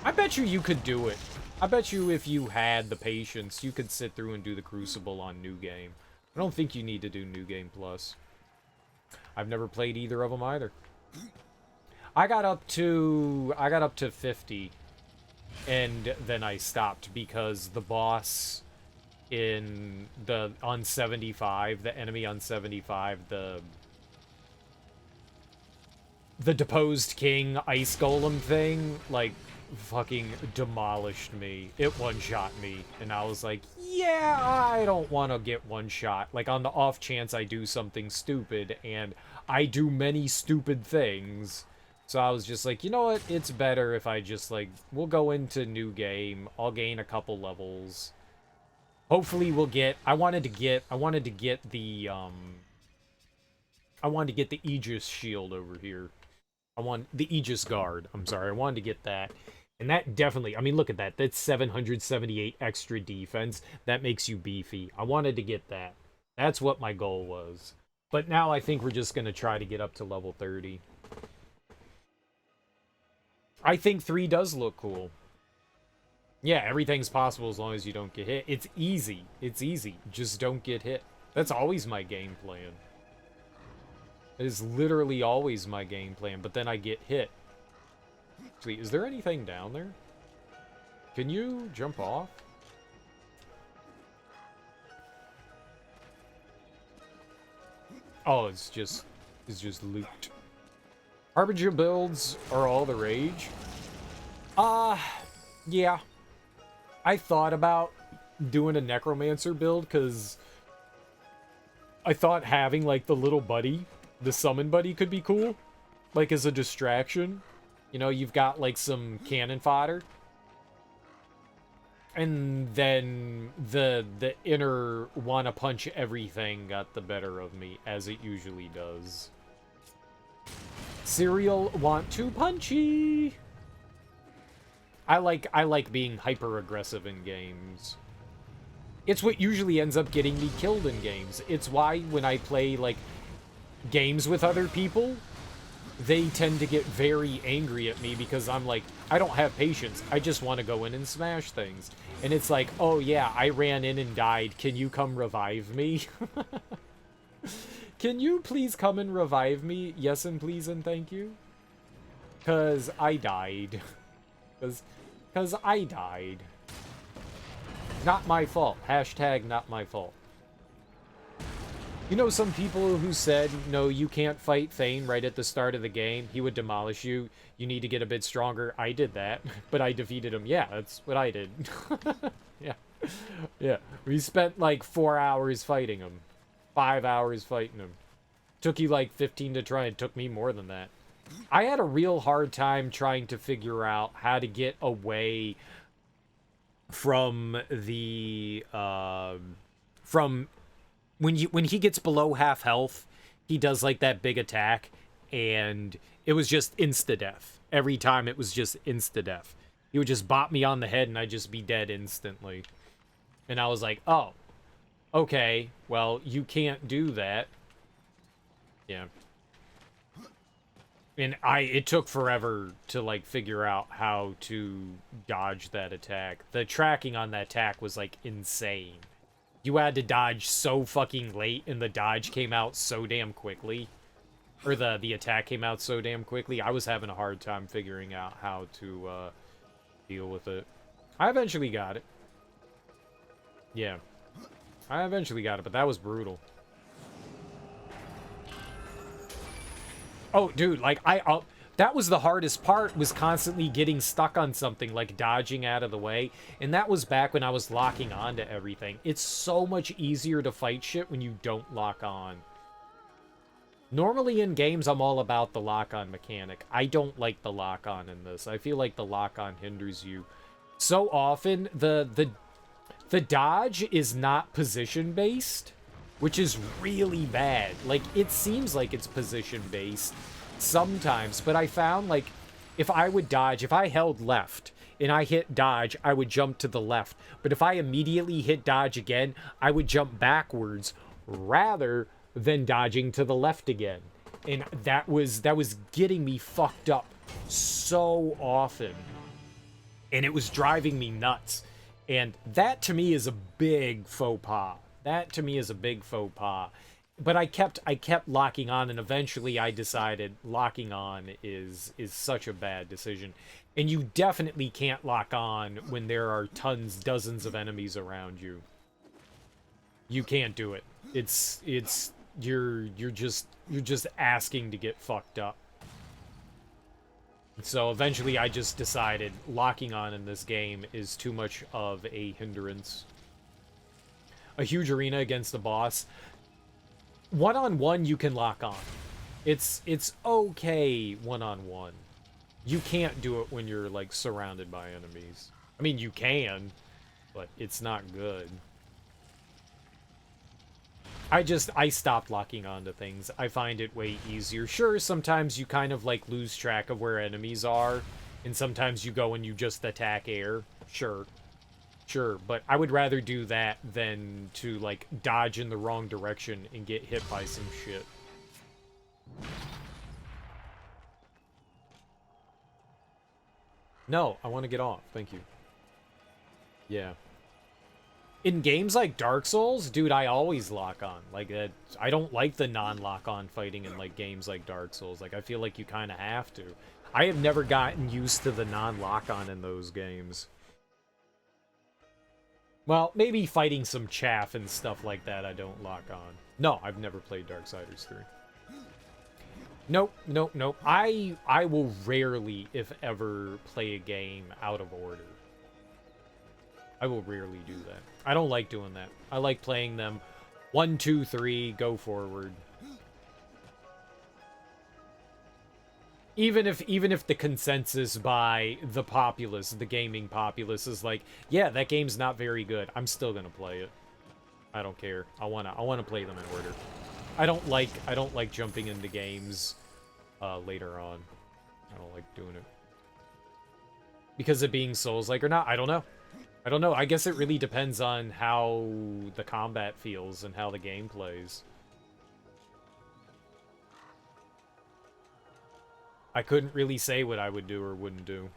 I bet you could do it. I bet you if you had the patience, you could sit through and do the Crucible on New Game. I don't think you need to do New Game Plus. I've never played either of them either. I got up to 50. And then I stopped because the boss on 75, the enemy on 75, the deposed king ice golem thing, like, fucking demolished me. It one-shot me. And I was like, yeah, I don't want to get one-shot. Like, on the off chance I do something stupid, and I do many stupid things. So I was just like, you know what? It's better if I just, like, we'll go into new game. I'll gain a couple levels. Hopefully we'll get, I wanted to get the Aegis shield over here. I want the Aegis guard. I'm sorry. I wanted to get that. And that definitely, I mean, look at that. That's 778 extra defense. That makes you beefy. I wanted to get that. That's what my goal was. But now I think we're just going to try to get up to level 30. I think 3 does look cool. Yeah, everything's possible as long as you don't get hit. It's easy. It's easy. Just don't get hit. That's always my game plan. It is literally always my game plan, but then I get hit. Actually, is there anything down there? Can you jump off? Oh, it's just loot. Harbinger builds are all the rage. Yeah. I thought about doing a necromancer build because I thought having like the little buddy, the summon buddy, could be cool, like as a distraction. You know, you've got like some cannon fodder, and then the inner wanna punch everything got the better of me, as it usually does. Serial want to punchy. I like being hyper aggressive in games. It's what usually ends up getting me killed in games. It's why when I play like games with other people, they tend to get very angry at me because I'm like, I don't have patience. I just want to go in and smash things. And it's like, oh yeah, I ran in and died. Can you come revive me? Can you please come and revive me? Yes and please and thank you. Cause I died. Cause I died. Not my fault. Hashtag not my fault. You know some people who said, no, you can't fight Thane right at the start of the game. He would demolish you. You need to get a bit stronger. I did that, but I defeated him. Yeah, that's what I did. Yeah. Yeah. We spent like 4 hours fighting him. 5 hours fighting him. Took you like 15 to try. It took me more than that. I had a real hard time trying to figure out how to get away from the from when he gets below half health, he does like that big attack, and it was just insta-death. Every time it was just insta-death. He would just bop me on the head and I'd just be dead instantly. And I was like, oh, okay, well, you can't do that. Yeah. And it took forever to, like, figure out how to dodge that attack. The tracking on that attack was, like, insane. You had to dodge so fucking late, and the dodge came out so damn quickly. Or the attack came out so damn quickly. I was having a hard time figuring out how to deal with it. I eventually got it. Yeah. I eventually got it, but that was brutal. Oh, dude, like, that was the hardest part, was constantly getting stuck on something, like dodging out of the way. And that was back when I was locking on to everything. It's so much easier to fight shit when you don't lock on. Normally in games, I'm all about the lock-on mechanic. I don't like the lock-on in this. I feel like the lock-on hinders you. So often, the dodge is not position-based, which is really bad. Like, it seems like it's position-based sometimes, but I found, like, if I would dodge, if I held left and I hit dodge, I would jump to the left. But if I immediately hit dodge again, I would jump backwards rather than dodging to the left again. And that was getting me fucked up so often. And it was driving me nuts. And that to me is a big faux pas. That to me is a big faux pas. But I kept locking on, and eventually I decided locking on is such a bad decision. And you definitely can't lock on when there are dozens of enemies around you. You can't do it. You're just asking to get fucked up. So eventually I just decided locking on in this game is too much of a hindrance. A huge arena against the boss. One-on-one you can lock on. It's okay one-on-one. You can't do it when you're, like, surrounded by enemies. I mean, you can, but it's not good. I stopped locking onto things. I find it way easier. Sure, sometimes you kind of, like, lose track of where enemies are, and sometimes you go and you just attack air. Sure, but I would rather do that than to, like, dodge in the wrong direction and get hit by some shit. No, I want to get off. Thank you. Yeah. In games like Dark Souls, dude, I always lock on. Like, I don't like the non-lock-on fighting in, like, games like Dark Souls. Like, I feel like you kind of have to. I have never gotten used to the non-lock-on in those games. Well, maybe fighting some chaff and stuff like that I don't lock on. No, I've never played Darksiders 3. Nope. I will rarely, if ever, play a game out of order. I will rarely do that. I don't like doing that. I like playing them 1, 2, 3, go forward. Even if the consensus by the populace, the gaming populace, is like, yeah, that game's not very good, I'm still gonna play it. I don't care. I wanna play them in order. I don't like jumping into games later on. I don't like doing it. Because of being Souls-like or not, I don't know. I guess it really depends on how the combat feels and how the game plays. I couldn't really say what I would do or wouldn't do.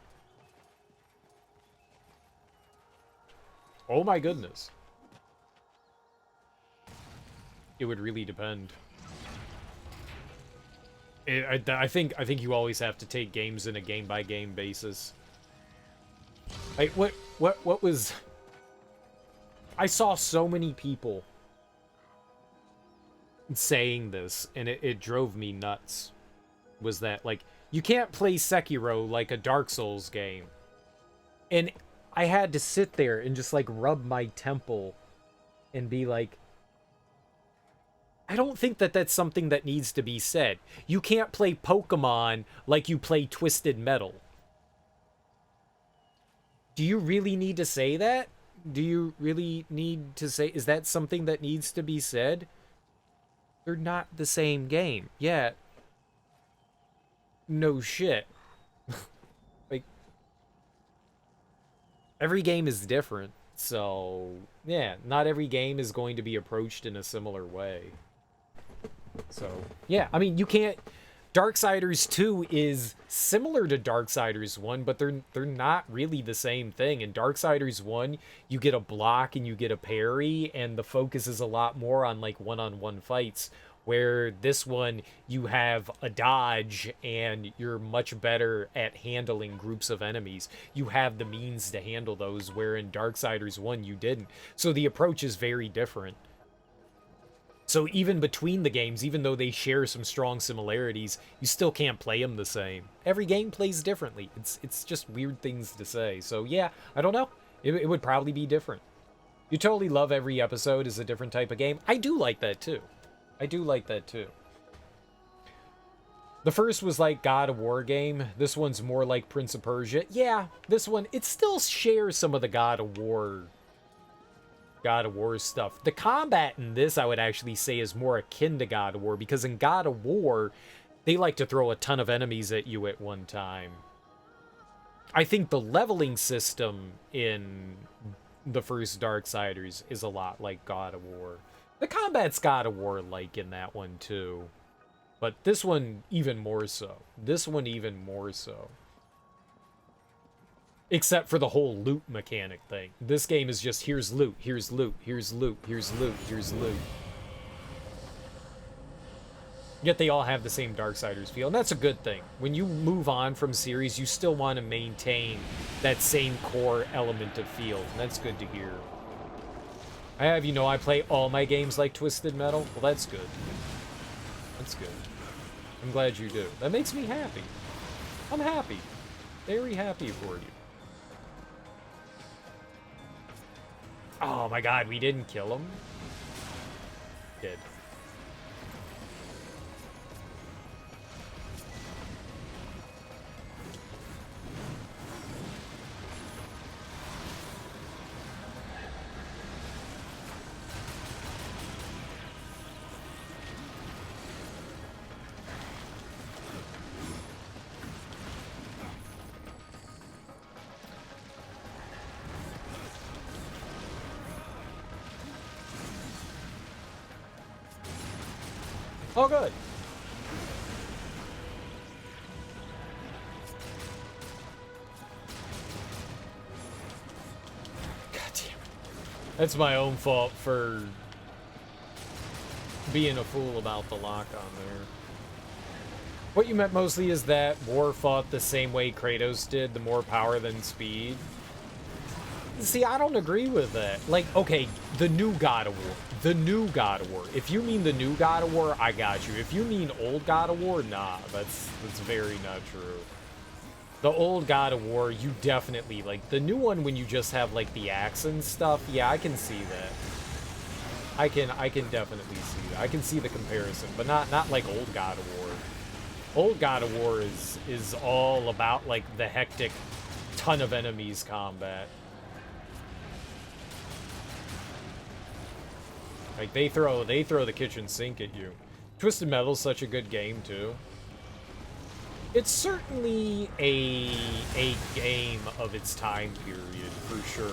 Oh my goodness. It would really depend. I think you always have to take games in a game-by-game basis. Like, what was... I saw so many people saying this, and it drove me nuts. Was that, like, you can't play Sekiro like a Dark Souls game. And I had to sit there and just, like, rub my temple and be like, I don't think that that's something that needs to be said. You can't play Pokemon like you play Twisted Metal. Do you really need to say that? Do you really need to say... Is that something that needs to be said? They're not the same game. Yeah. No shit. Like... Every game is different. So... Yeah, not every game is going to be approached in a similar way. So... Yeah, I mean, you can't... Darksiders 2 is similar to Darksiders 1, but they're not really the same thing. In Darksiders 1, you get a block and you get a parry, and the focus is a lot more on like one-on-one fights, where this one you have a dodge and you're much better at handling groups of enemies. You have the means to handle those, where in Darksiders 1 you didn't. So the approach is very different. So even between the games, even though they share some strong similarities, you still can't play them the same. Every game plays differently. It's just weird things to say. So yeah, I don't know. It would probably be different. You totally love every episode is a different type of game. I do like that too. I do like that too. The first was like God of War game. This one's more like Prince of Persia. Yeah, this one, it still shares some of the God of War stuff. The combat in this, I would actually say, is more akin to God of War, because in God of War, they like to throw a ton of enemies at you at one time. I think the leveling system in the first Darksiders is a lot like God of War. The combat's God of War-like in that one, too. But this one, even more so. This one, even more so. Except for the whole loot mechanic thing. This game is just, here's loot, here's loot, here's loot, here's loot, here's loot. Yet they all have the same Darksiders feel, and that's a good thing. When you move on from series, you still want to maintain that same core element of feel, and that's good to hear. I have, you know, I play all my games like Twisted Metal. Well, that's good. That's good. I'm glad you do. That makes me happy. I'm happy. Very happy for you. Oh my god, we didn't kill him? Did. Oh, good. God damn it. That's my own fault for being a fool about the lock on there. What you meant mostly is that War fought the same way Kratos did, the more power than speed. See, I don't agree with that. Like, okay, the new God of War. The new God of War. If you mean the new God of War, I got you. If you mean old God of War, nah, that's very not true. The old God of War, you definitely, like, the new one when you just have, like, the axe and stuff, yeah, I can see that. I can definitely see that. I can see the comparison, but not like old God of War. Old God of War is all about, like, the hectic ton of enemies combat. Like, they throw the kitchen sink at you. Twisted Metal's such a good game, too. It's certainly a game of its time period, for sure.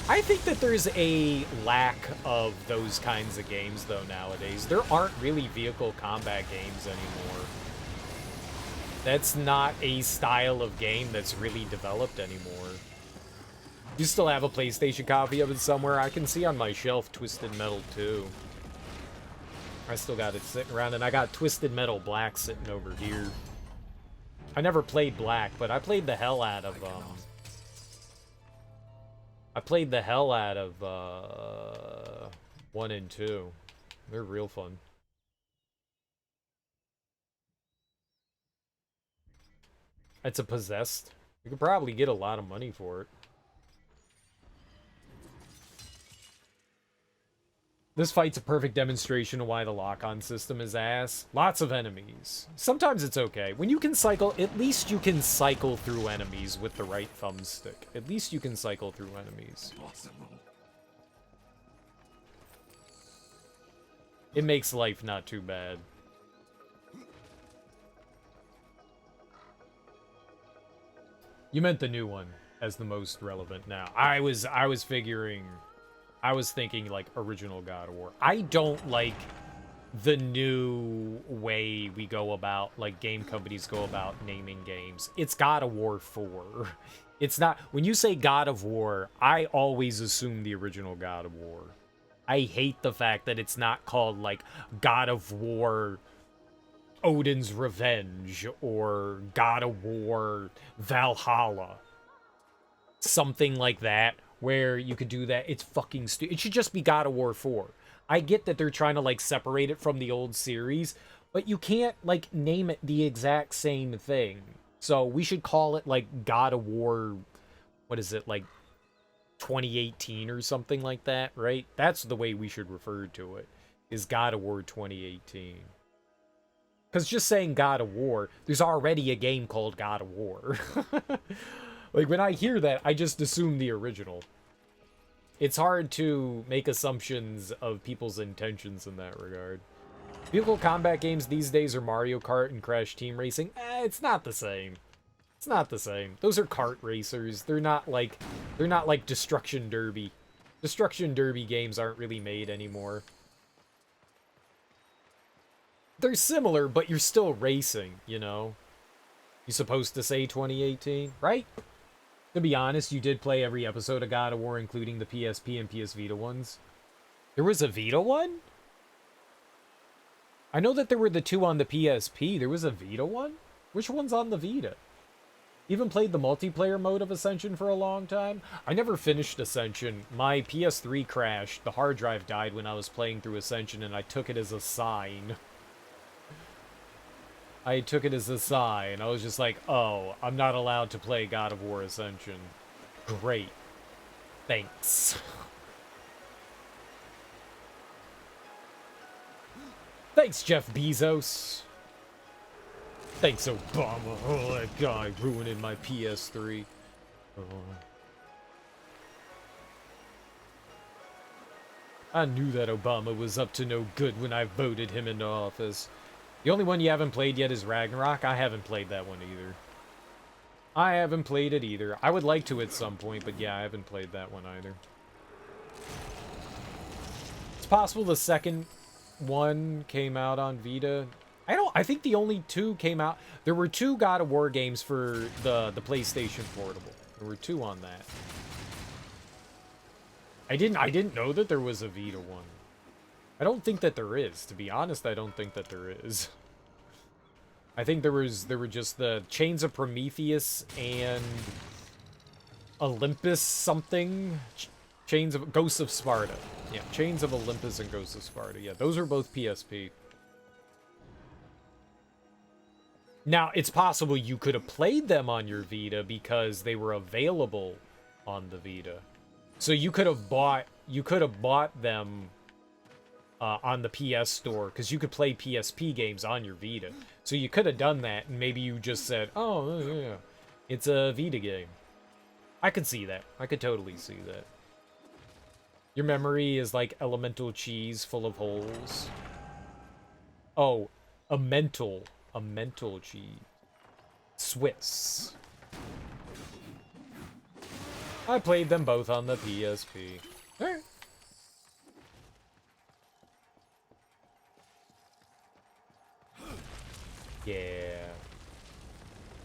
I think that there's a lack of those kinds of games, though, nowadays. There aren't really vehicle combat games anymore. That's not a style of game that's really developed anymore. You still have a PlayStation copy of it somewhere? I can see on my shelf Twisted Metal 2. I still got it sitting around, and I got Twisted Metal Black sitting over here. I never played Black, but I played the hell out of, I played the hell out of, 1 and 2. They're real fun. It's a possessed. You could probably get a lot of money for it. This fight's a perfect demonstration of why the lock-on system is ass. Lots of enemies. Sometimes it's okay. When you can cycle, at least you can cycle through enemies with the right thumbstick. At least you can cycle through enemies. It makes life not too bad. You meant the new one as the most relevant now. I was thinking like original God of War. I don't like the new way we go about, like, game companies go about naming games. It's God of War 4. It's not, when you say God of War, I always assume the original God of War. I hate the fact that it's not called, like, God of War Odin's Revenge or God of War Valhalla. Something like that, where you could do that. It's fucking stupid. It should just be God of War 4. I get that they're trying to, like, separate it from the old series, but you can't, like, name it the exact same thing. So we should call it, like, God of War, what is it, like, 2018 or something like that, right? That's the way we should refer to it, is God of War 2018. Because just saying God of War, there's already a game called God of War. Like, when I hear that, I just assume the original. It's hard to make assumptions of people's intentions in that regard. Vehicle combat games these days are Mario Kart and Crash Team Racing. It's not the same. It's not the same. Those are kart racers. They're not like Destruction Derby. Destruction Derby games aren't really made anymore. They're similar, but you're still racing, you know? You supposed to say 2018, right? To be honest, you did play every episode of God of War, including the PSP and PS Vita ones. There was a Vita one? I know that there were the two on the PSP. There was a Vita one? Which one's on the Vita? Even played the multiplayer mode of Ascension for a long time. I never finished Ascension. My PS3 crashed. The hard drive died when I was playing through Ascension, and I took it as a sign. I took it as a sign. I was just like, oh, I'm not allowed to play God of War Ascension. Great. Thanks. Thanks, Jeff Bezos. Thanks, Obama. Oh, that guy ruining my PS3. Oh. I knew that Obama was up to no good when I voted him into office. The only one you haven't played yet is Ragnarok. I haven't played that one either. I haven't played it either. I would like to at some point, but yeah, I haven't played that one either. It's possible the second one came out on Vita. I think the only two came out. There were two God of War games for the PlayStation Portable. There were two on that. I didn't know that there was a Vita one. I don't think that there is. To be honest, I don't think that there is. I think there were just the Chains of Prometheus and Olympus something. Chains of Ghosts of Sparta. Yeah, Chains of Olympus and Ghosts of Sparta. Yeah, those are both PSP. Now, it's possible you could have played them on your Vita because they were available on the Vita. So you could have bought them on the PS Store, because you could play PSP games on your Vita. So you could have done that, and maybe you just said, oh, yeah, it's a Vita game. I could see that. I could totally see that. Your memory is like elemental cheese full of holes. Oh, a mental cheese. Swiss. I played them both on the PSP. Alright. Yeah.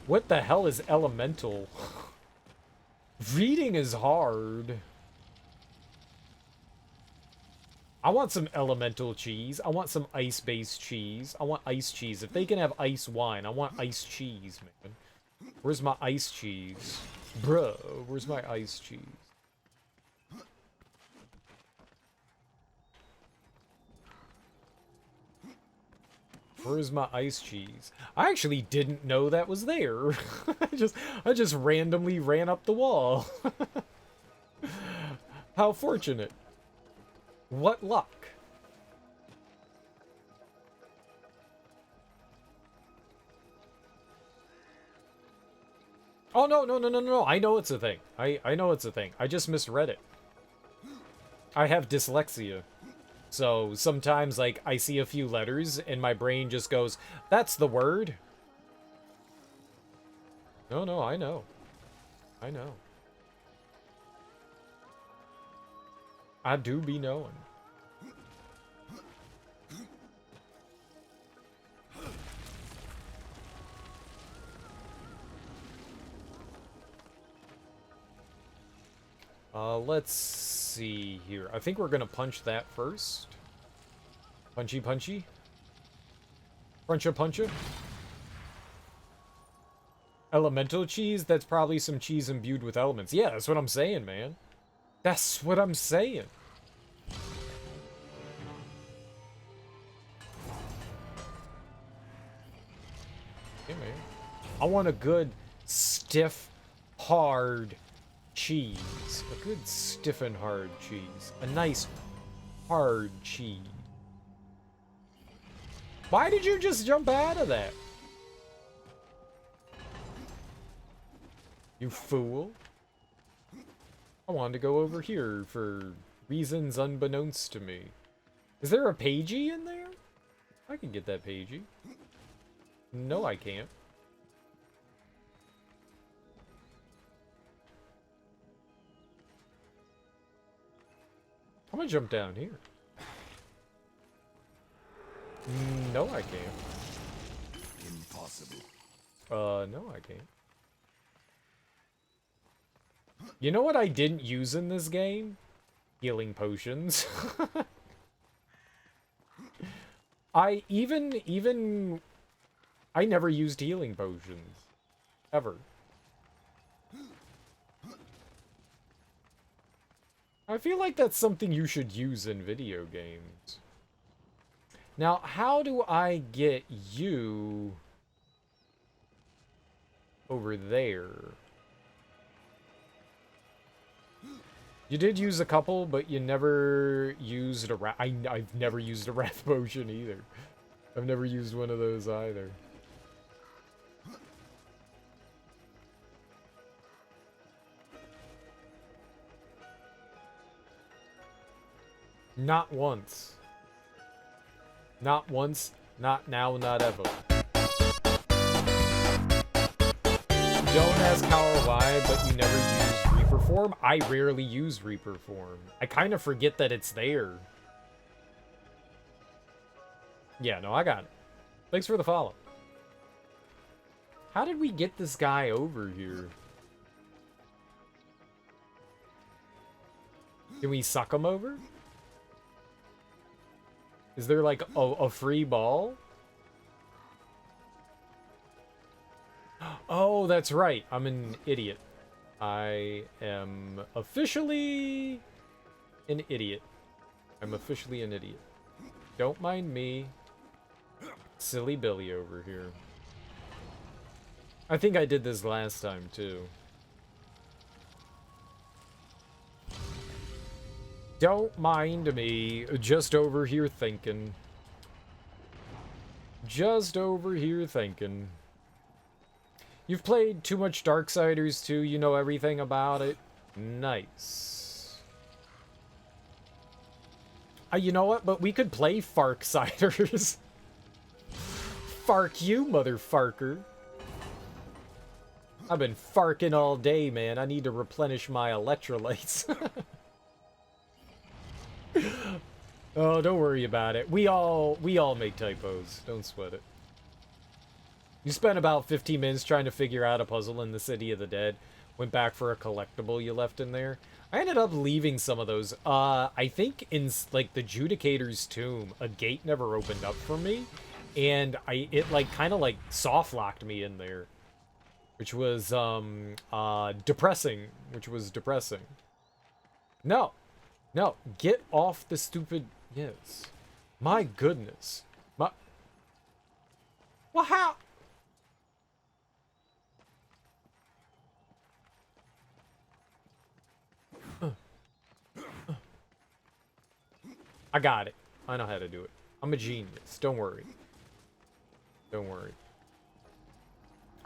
What the hell is elemental? Reading is hard. I want some elemental cheese. I want some ice-based cheese. I want ice cheese. If they can have ice wine, I want ice cheese, man. Where's my ice cheese? Bruh, where's my ice cheese? Where's my ice cheese? I actually didn't know that was there. I just randomly ran up the wall. How fortunate. What luck. Oh, no. I know it's a thing. I know it's a thing. I just misread it. I have dyslexia. So sometimes, like, I see a few letters and my brain just goes, that's the word. No, I know. I know. I do be knowing. Let's see here. I think we're gonna punch that first. Punchy, punchy. Puncha, puncha. Elemental cheese? That's probably some cheese imbued with elements. Yeah, that's what I'm saying, man. That's what I'm saying. Yeah, man. I want a good, stiff, hard cheese. A good, stiff and hard cheese. A nice, hard cheese. Why did you just jump out of that? You fool. I wanted to go over here for reasons unbeknownst to me. Is there a pagey in there? I can get that pagey. No, I can't. I'm gonna jump down here. No, I can't. Impossible. No, I can't. You know what I didn't use in this game? Healing potions. I never used healing potions. Ever. I feel like that's something you should use in video games. Now, how do I get you over there? You did use a couple, but you never used a wrath. I've never used a wrath potion either. I've never used one of those either. Not once. Not once, not now, not ever. Don't ask how or why, but you never use Reaper form? I rarely use Reaper form. I kind of forget that it's there. Yeah, no, I got it. Thanks for the follow. How did we get this guy over here? Can we suck him over? Is there like a free ball? Oh, that's right. I'm an idiot. I am officially an idiot. I'm officially an idiot. Don't mind me. Silly Billy over here. I think I did this last time too. Don't mind me. Just over here thinking. Just over here thinking. You've played too much Darksiders too, you know everything about it. Nice. You know what? But we could play Farksiders. Fark you, motherfarker. I've been farking all day, man. I need to replenish my electrolytes. Oh, don't worry about it. We all make typos. Don't sweat it. You spent about 15 minutes trying to figure out a puzzle in the City of the Dead. Went back for a collectible you left in there. I ended up leaving some of those. I think in, like, the Judicator's tomb, a gate never opened up for me. And it, like, kind of, like, soft-locked me in there. Which was, depressing. Which was depressing. No. No. Get off the stupid... Yes. My goodness. Well, how... I got it. I know how to do it. I'm a genius. Don't worry. Don't worry.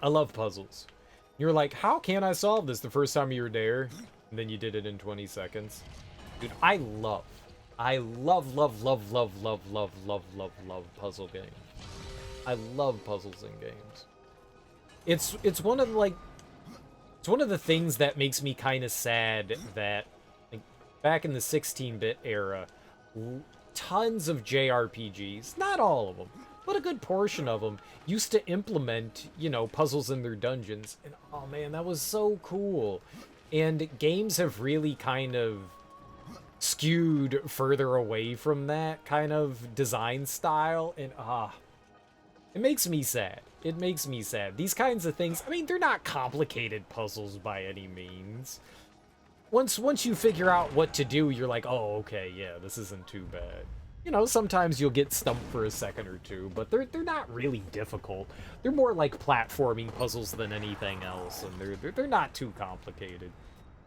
I love puzzles. You're like, how can I solve this the first time you were there? And then you did it in 20 seconds. Dude, I love puzzle games. I love puzzles in games. It's one of the, like... It's one of the things that makes me kind of sad that, like, back in the 16-bit era... Tons of JRPGs, not all of them, but a good portion of them, used to implement, you know, puzzles in their dungeons. And, oh man, that was so cool. And games have really kind of skewed further away from that kind of design style, and it makes me sad. It makes me sad. These kinds of things, I mean, they're not complicated puzzles by any means. Once you figure out what to do, you're like, oh, okay, yeah, this isn't too bad. You know, sometimes you'll get stumped for a second or two, but they're not really difficult. They're more like platforming puzzles than anything else, and they're not too complicated.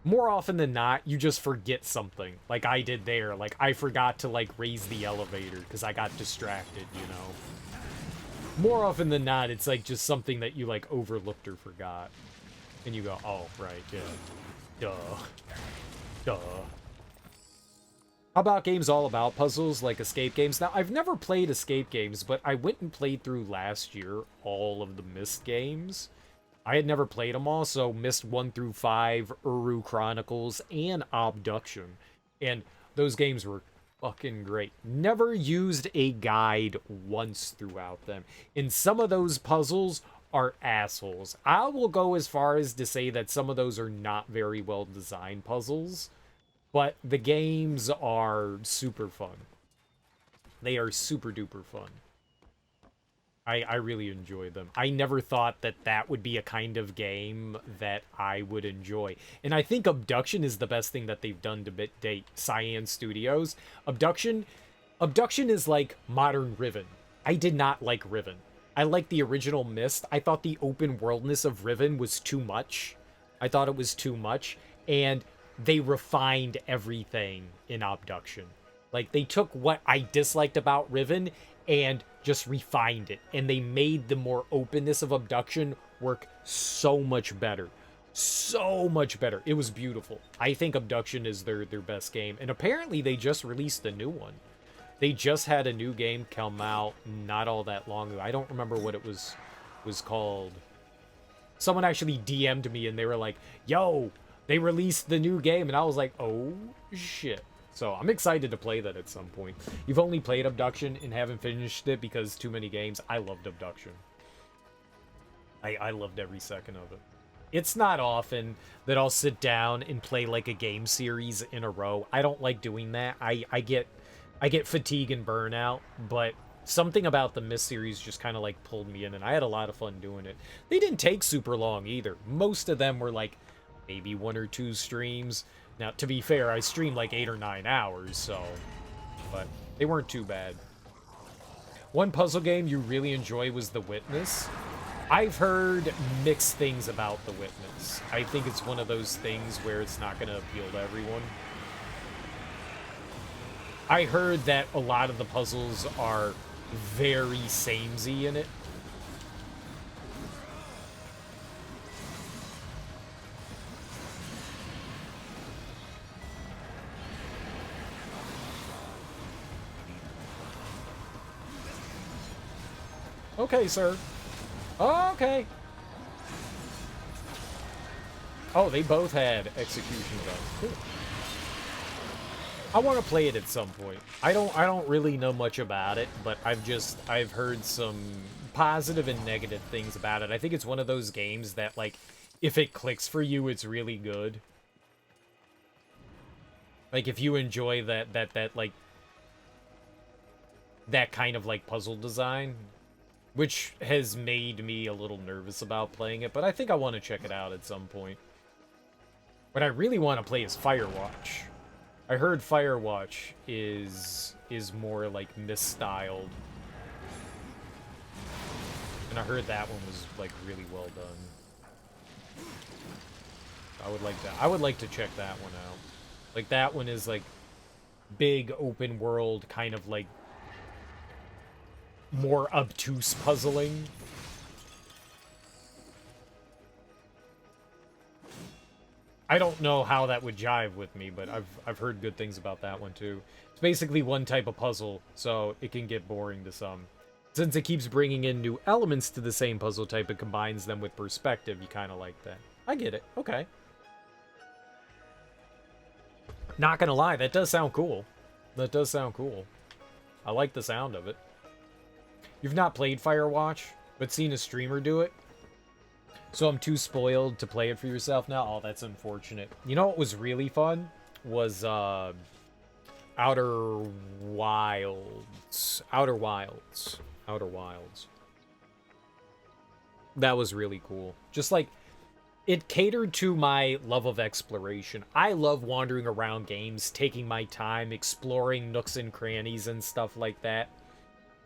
More often than not, you just forget something, like I did there. Like, I forgot to, like, raise the elevator because I got distracted, you know? More often than not, it's, like, just something that you, like, overlooked or forgot. And you go, oh, right, yeah. Duh. How about games all about puzzles, like escape games? Now, I've never played escape games, but I went and played through last year all of the Myst games. I had never played them all, so Myst 1 through 5, Uru Chronicles, and Obduction. And those games were fucking great. Never used a guide once throughout them. And some of those puzzles are assholes. I will go as far as to say that some of those are not very well designed puzzles, but the games are super fun. They are super duper fun. I really enjoy them. I never thought that that would be a kind of game that I would enjoy. And I think Abduction is the best thing that they've done to date. Cyan Studios. Abduction is like modern Riven. I did not like Riven. I like the original Myst. I thought the open worldness of Riven was too much. I thought it was too much. And they refined everything in Abduction. Like, they took what I disliked about Riven and just refined it. And they made the more openness of Abduction work so much better. So much better. It was beautiful. I think Abduction is their best game. And apparently they just released a new one. They just had a new game come out not all that long ago. I don't remember what it was called. Someone actually DM'd me and they were like, yo, they released the new game. And I was like, oh, shit. So I'm excited to play that at some point. You've only played Abduction and haven't finished it because too many games. I loved Abduction. I loved every second of it. It's not often that I'll sit down and play like a game series in a row. I don't like doing that. I get fatigue and burnout, but something about the Myst series just kind of like pulled me in, and I had a lot of fun doing it. They didn't take super long either. Most of them were like maybe 1 or 2 streams. Now, to be fair, I streamed like 8 or 9 hours, so, but they weren't too bad. One puzzle game you really enjoy was The Witness. I've heard mixed things about The Witness. I think it's one of those things where it's not going to appeal to everyone. I heard that a lot of the puzzles are very samey in it. Okay, sir. Okay. Oh, they both had execution guns. Cool. I want to play it at some point. I don't really know much about it, but I've heard some positive and negative things about it. I think it's one of those games that, like, if it clicks for you, it's really good. Like, if you enjoy that like that kind of like puzzle design, which has made me a little nervous about playing it, but I think I want to check it out at some point. What I really want to play is Firewatch. I heard Firewatch is more like misstyled. And I heard that one was like really well done. I would like to check that one out. Like, that one is like big open world, kind of like more obtuse puzzling. I don't know how that would jive with me, but I've heard good things about that one too. It's basically one type of puzzle, so it can get boring to some. Since it keeps bringing in new elements to the same puzzle type and combines them with perspective, you kind of like that. I get it. Okay. Not gonna lie, that does sound cool. That does sound cool. I like the sound of it. You've not played Firewatch, but seen a streamer do it? So I'm too spoiled to play it for yourself now? Oh, that's unfortunate. You know what was really fun? Was, Outer Wilds. Outer Wilds. Outer Wilds. That was really cool. Just like, it catered to my love of exploration. I love wandering around games, taking my time, exploring nooks and crannies and stuff like that.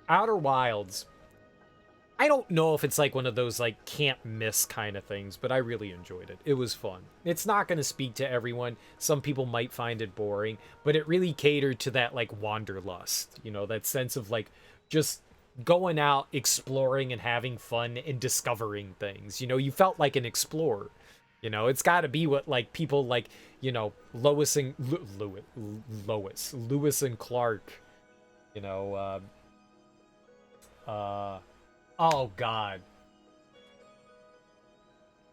Outer Wilds, I don't know if it's like one of those like can't miss kind of things, but I really enjoyed it. It was fun. It's not going to speak to everyone. Some people might find it boring, but it really catered to that like wanderlust, you know, that sense of like just going out, exploring and having fun and discovering things. You know, you felt like an explorer. You know, it's got to be what like people like, you know, Lewis and Clark, you know, oh god.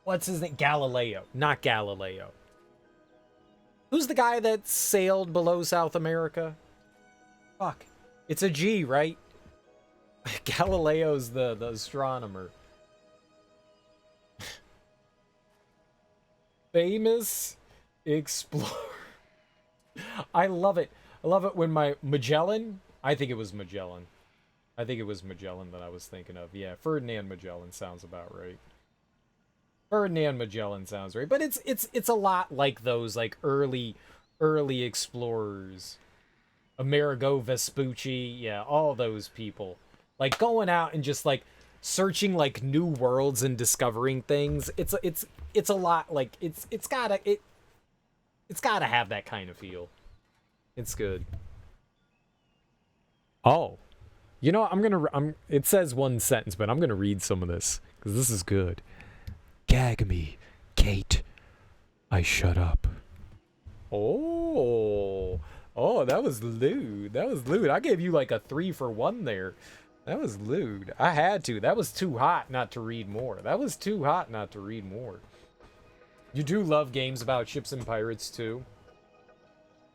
What's his name? Galileo. Not Galileo. Who's the guy that sailed below South America? Fuck. It's a G, right? Galileo's the astronomer. Famous explorer. I love it. I love it when Magellan. I think it was Magellan. I think it was Magellan that I was thinking of. Yeah, Ferdinand Magellan sounds about right. Ferdinand Magellan sounds right. But it's a lot like those like early explorers. Amerigo Vespucci, yeah, all those people. Like going out and just like searching like new worlds and discovering things. It's a lot like it's gotta have that kind of feel. It's good. Oh. You know, it says one sentence, but I'm gonna read some of this, because this is good. Gag me, Kate. I shut up. Oh, that was lewd. That was lewd. I gave you like a 3 for 1 there. That was lewd. I had to. That was too hot not to read more. That was too hot not to read more. You do love games about ships and pirates too.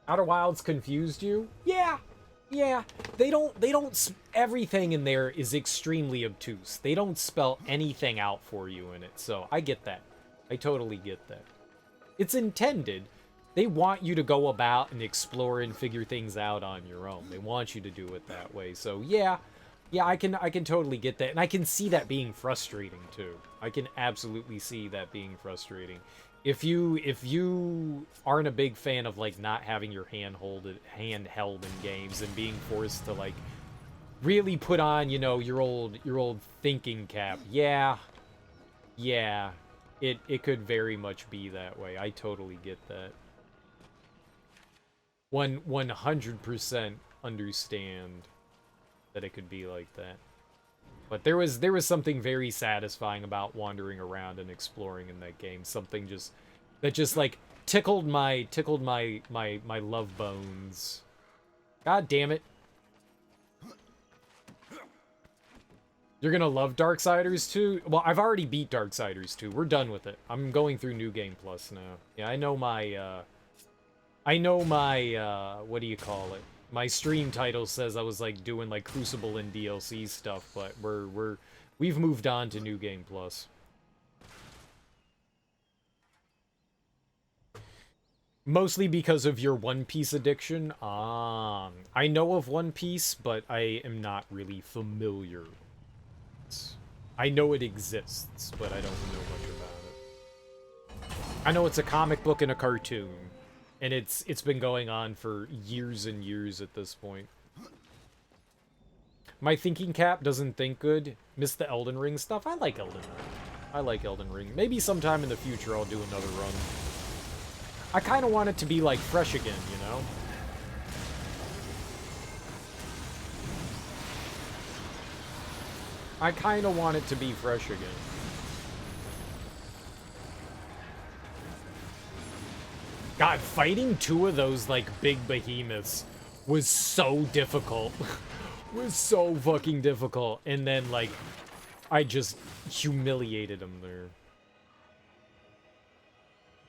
Outer Wilds confused you? Yeah. Yeah, they don't, everything in there is extremely obtuse. They don't spell anything out for you in it, so I get that. I totally get that. It's intended. They want you to go about and explore and figure things out on your own. They want you to do it that way, so yeah, I can totally get that, and I can see that being frustrating, too. I can absolutely see that being frustrating. If you aren't a big fan of like not having your hand held in games and being forced to like really put on, you know, your old thinking cap, yeah, it could very much be that way. I totally get that. 100% understand that it could be like that. But there was something very satisfying about wandering around and exploring in that game. Something that just like tickled my love bones. God damn it. You're gonna love Darksiders 2? Well, I've already beat Darksiders 2. We're done with it. I'm going through New Game Plus now. Yeah, I know my what do you call it? My stream title says I was like doing like Crucible and DLC stuff, but we've moved on to New Game Plus. Mostly because of your One Piece addiction. I know of One Piece, but I am not really familiar. I know it exists, but I don't know much about it. I know it's a comic book and a cartoon. And it's been going on for years and years at this point. My thinking cap doesn't think good. Miss the Elden Ring stuff. I like Elden Ring. Maybe sometime in the future I'll do another run. I kind of want it to be like fresh again, you know? I kind of want it to be fresh again. God, fighting 2 of those, like, big behemoths was so difficult. Was so fucking difficult. And then, like, I just humiliated them there.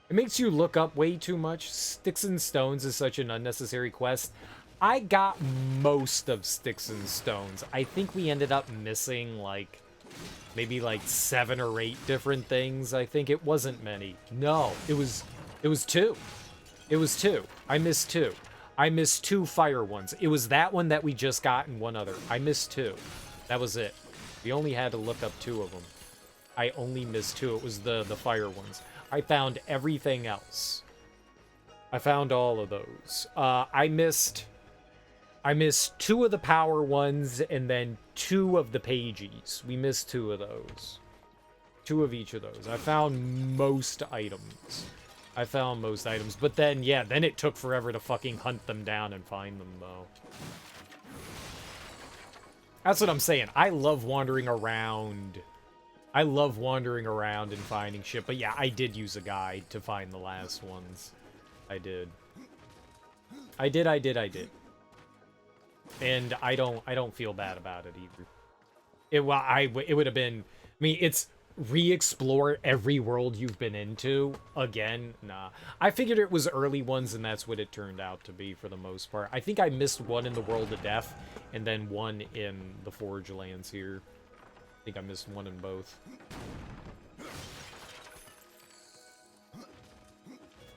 It makes you look up way too much. Sticks and Stones is such an unnecessary quest. I got most of Sticks and Stones. I think we ended up missing, like, maybe like 7 or 8 different things. I think it wasn't many. No, it was 2. It was 2. I missed 2. I missed 2 fire ones. It was that one that we just got and one other. I missed 2. That was it. We only had to look up 2 of them. I only missed 2. It was the fire ones. I found everything else. I found all of those. I missed 2 of the power ones and then 2 of the pages. We missed 2 of those. 2 of each of those. I found most items. But then, yeah, then it took forever to fucking hunt them down and find them, though. That's what I'm saying. I love wandering around. I love wandering around and finding shit. But yeah, I did use a guide to find the last ones. I did. And I don't feel bad about it either. It would have been, I mean, it's re-explore every world you've been into again. Nah. I figured it was early ones and that's what it turned out to be for the most part. I think I missed one in the World of Death and then one in the Forge Lands here. I think I missed one in both.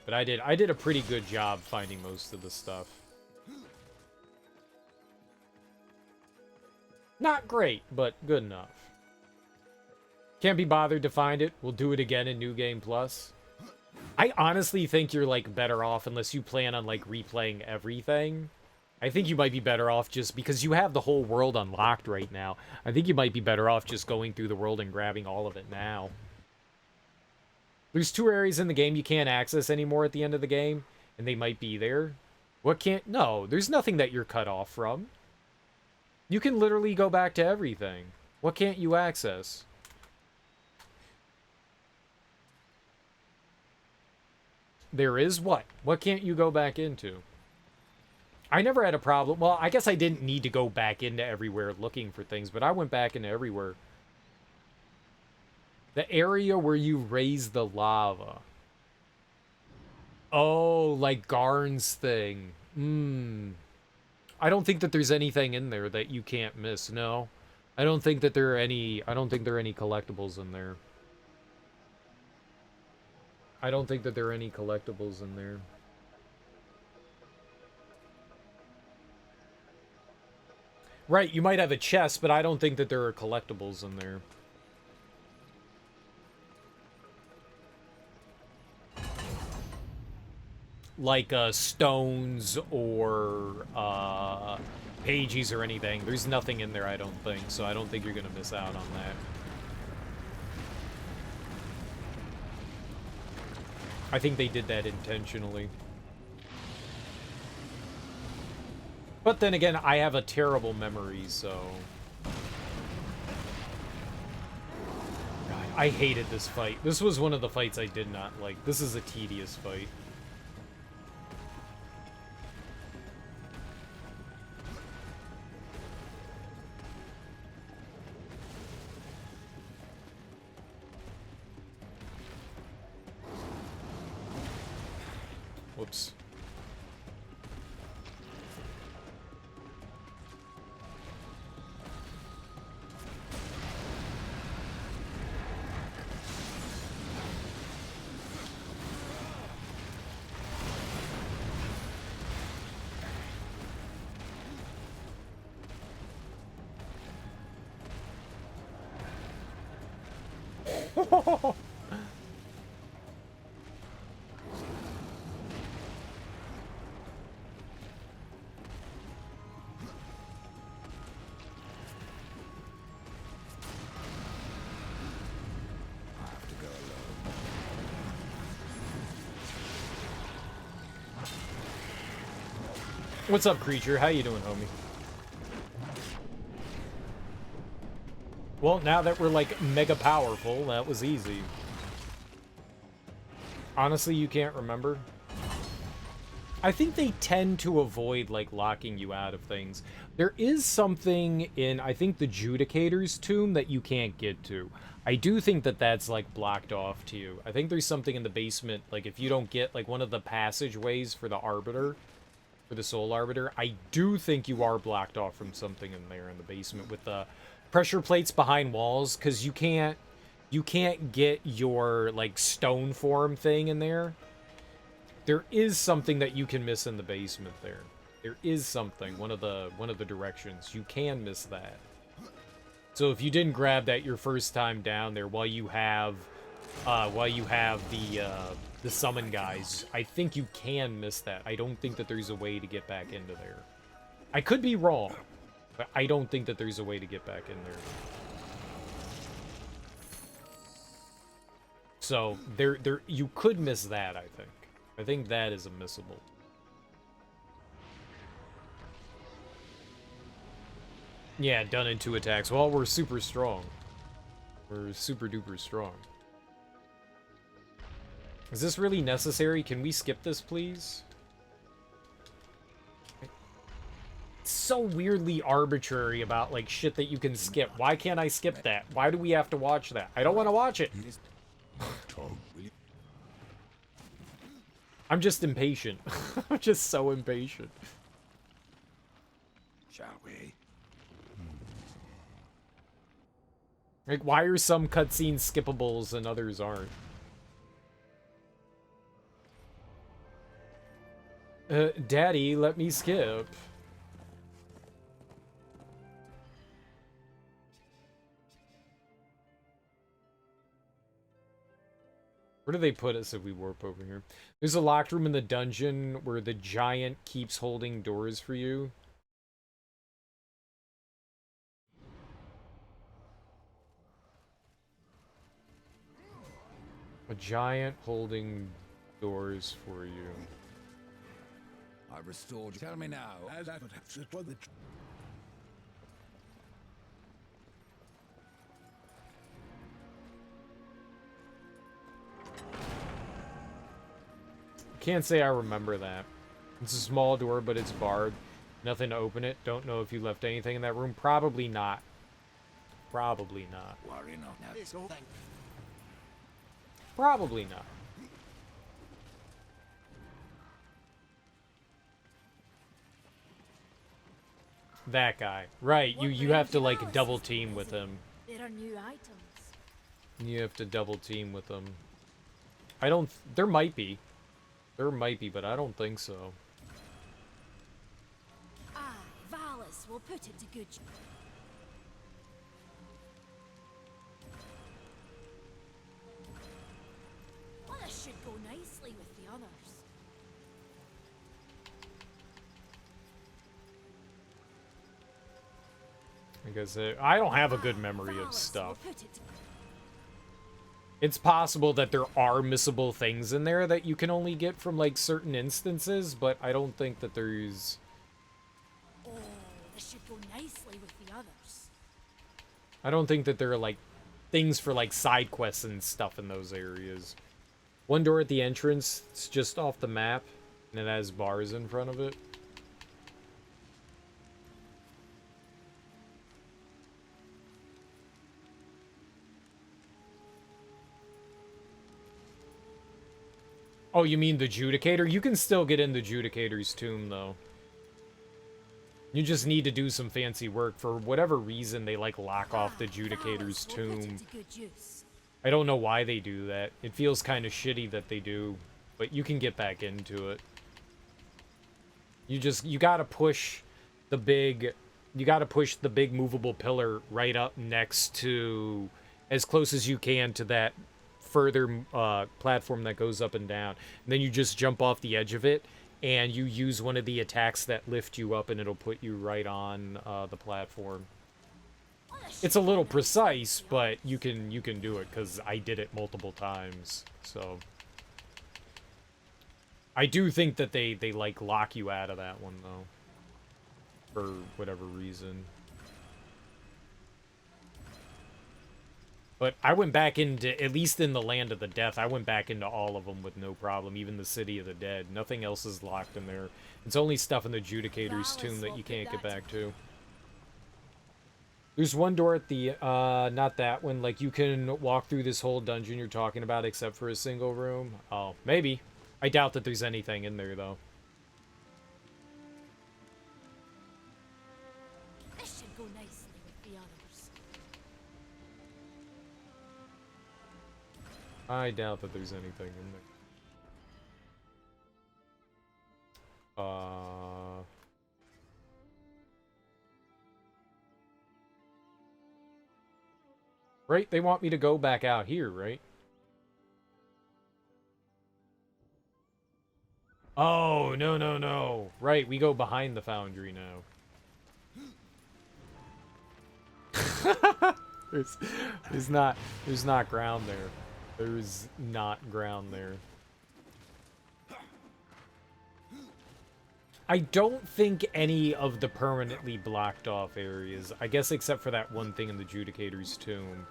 But I did a pretty good job finding most of the stuff. Not great, but good enough. Can't be bothered to find it. We'll do it again in New Game Plus. I honestly think you're, like, better off unless you plan on, like, replaying everything. I think you might be better off just because you have the whole world unlocked right now. I think you might be better off just going through the world and grabbing all of it now. There's 2 areas in the game you can't access anymore at the end of the game, and they might be there. What can't... No, there's nothing that you're cut off from. You can literally go back to everything. What can't you access? There is what? What can't you go back into? I never had a problem. Well, I guess I didn't need to go back into everywhere looking for things, but I went back into everywhere. The area where you raise the lava. Oh, like Garn's thing. I don't think that there's anything in there that you can't miss, no. I don't think there are any collectibles in there. I don't think that there are any collectibles in there. Right, you might have a chest, but I don't think that there are collectibles in there. Like, stones or, pages or anything. There's nothing in there, I don't think, so I don't think you're gonna miss out on that. I think they did that intentionally. But then again, I have a terrible memory, so... God, I hated this fight. This was one of the fights I did not like. This is a tedious fight. Whoops. What's up, creature? How you doing, homie? Well, now that we're, like, mega powerful, that was easy. Honestly, you can't remember? I think they tend to avoid, like, locking you out of things. There is something in, I think, the Judicator's tomb that you can't get to. I do think that that's, like, blocked off to you. I think there's something in the basement, like, if you don't get, like, one of the passageways for the Arbiter... For the Soul Arbiter, I do think you are blocked off from something in there in the basement with the pressure plates behind walls, because you can't get your like stone form thing in there. There is something that you can miss in the basement there. There is something, one of the directions. You can miss that. So if you didn't grab that your first time down there while you have the summon guys, I think you can miss that. I don't think that there's a way to get back into there. I could be wrong, but I don't think that there's a way to get back in there. So there you could miss that, I think. I think that is a missable. Yeah, done in 2 attacks. Well, we're super strong. We're super duper strong. Is this really necessary? Can we skip this, please? It's so weirdly arbitrary about, like, shit that you can skip. Why can't I skip that? Why do we have to watch that? I don't want to watch it. I'm just impatient. I'm just so impatient. Shall we? Like, why are some cutscenes skippables and others aren't? Daddy, let me skip. Where do they put us if we warp over here? There's a locked room in the dungeon where the giant keeps holding doors for you. A giant holding doors for you. I restored you. Tell me now. Can't say I remember that. It's a small door, but it's barred. Nothing to open it. Don't know if you left anything in that room. Probably not. Probably not. Worry not now. Probably not. That guy. Right, you have to, like, double team with him. There are new items. You have to double team with them. I don't... There might be. There might be, but I don't think so. Aye, Valis will put it to good use. Well, this should go nicely with the others. Because I don't have a good memory of stuff. It's possible that there are missable things in there that you can only get from, like, certain instances, but I don't think that there's... Oh, this should go nicely with the others. I don't think that there are, like, things for, like, side quests and stuff in those areas. One door at the entrance, it's just off the map, and it has bars in front of it. Oh, you mean the Judicator? You can still get in the Judicator's tomb, though. You just need to do some fancy work. For whatever reason, they, like, lock off the Judicator's tomb. I don't know why they do that. It feels kind of shitty that they do, but you can get back into it. You gotta push the big... You gotta push the big movable pillar right up next to... As close as you can to that further platform that goes up and down. And then you just jump off the edge of it, and you use one of the attacks that lift you up, and it'll put you right on the platform. It's a little precise, but you can do it, because I did it multiple times. So I do think that they like lock you out of that one, though, for whatever reason. But I went back into, at least in the Land of the Death, I went back into all of them with no problem, even the City of the Dead. Nothing else is locked in there. It's only stuff in the Judicator's tomb that you can't get back to. There's one door at the, not that one, like, you can walk through this whole dungeon you're talking about except for a single room. Oh, maybe. I doubt that there's anything in there, though. This should go nicely with the others. I doubt that there's anything in there. Right, they want me to go back out here, right? Oh, no, no, no. Right, we go behind the foundry now. There's not ground there. There's not ground there. I don't think any of the permanently blocked off areas, I guess except for that one thing in the Judicator's tomb,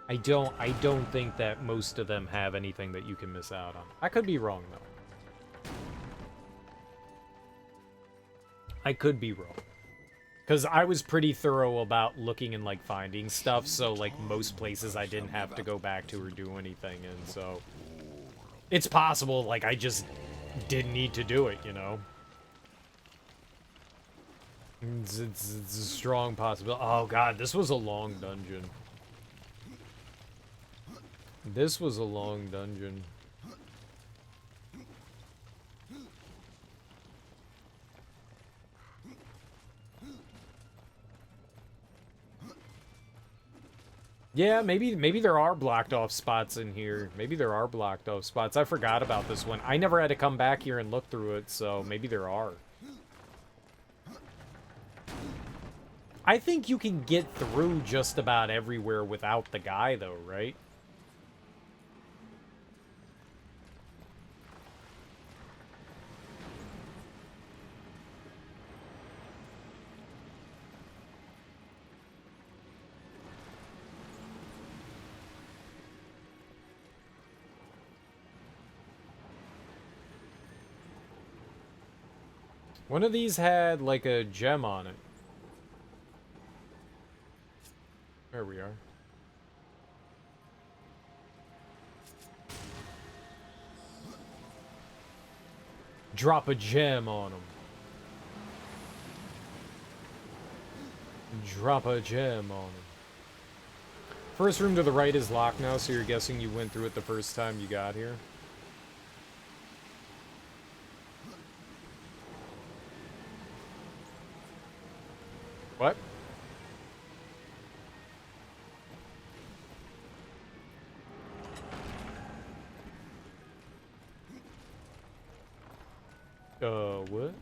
I don't think that most of them have anything that you can miss out on. I could be wrong though. I could be wrong. Because I was pretty thorough about looking and, like, finding stuff, so, like, most places I didn't have to go back to or do anything in, so... It's possible, like, I just didn't need to do it, you know? It's a strong possibility. Oh, God, this was a long dungeon. This was a long dungeon. Yeah, maybe there are blocked off spots in here. Maybe there are blocked off spots. I forgot about this one. I never had to come back here and look through it, so maybe there are. I think you can get through just about everywhere without the guy, though, right? One of these had, like, a gem on it. There we are. Drop a gem on them. Drop a gem on them. First room to the right is locked now, so you're guessing you went through it the first time you got here? What? What?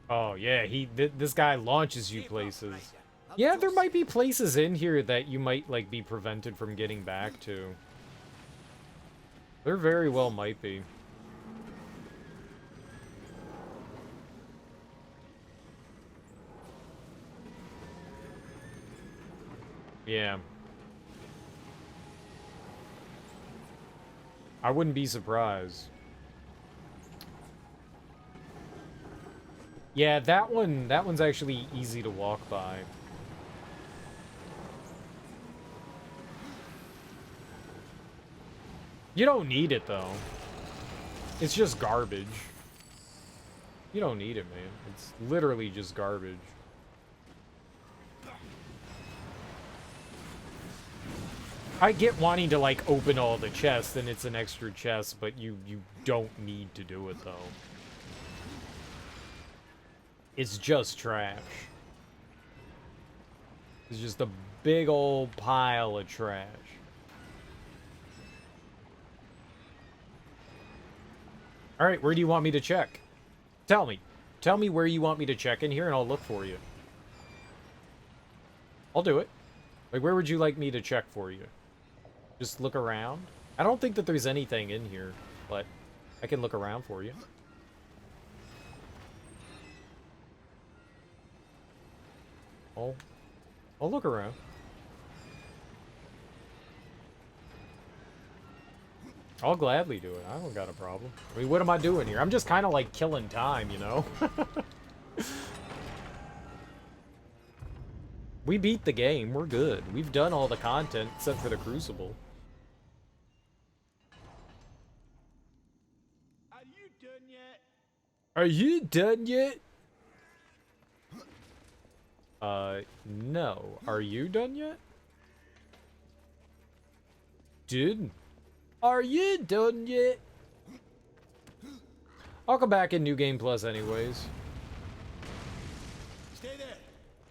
Oh, yeah, this guy launches you places. Yeah, there might be places in here that you might, like, be prevented from getting back to. There very well might be. Yeah. I wouldn't be surprised. Yeah, that one's actually easy to walk by. You don't need it, though. It's just garbage. You don't need it, man. It's literally just garbage. I get wanting to, like, open all the chests, and it's an extra chest, but you don't need to do it, though. It's just trash. It's just a big old pile of trash. Alright, where do you want me to check? Tell me. Tell me where you want me to check in here, and I'll look for you. I'll do it. Like, where would you like me to check for you? Just look around? I don't think that there's anything in here, but I can look around for you. I'll look around. I'll gladly do it. I don't got a problem. I mean, what am I doing here? I'm just kind of like killing time, you know? We beat the game. We're good. We've done all the content except for the Crucible. Are you done yet? No. Are you done yet? Dude, are you done yet? I'll come back in New Game Plus anyways. Stay there.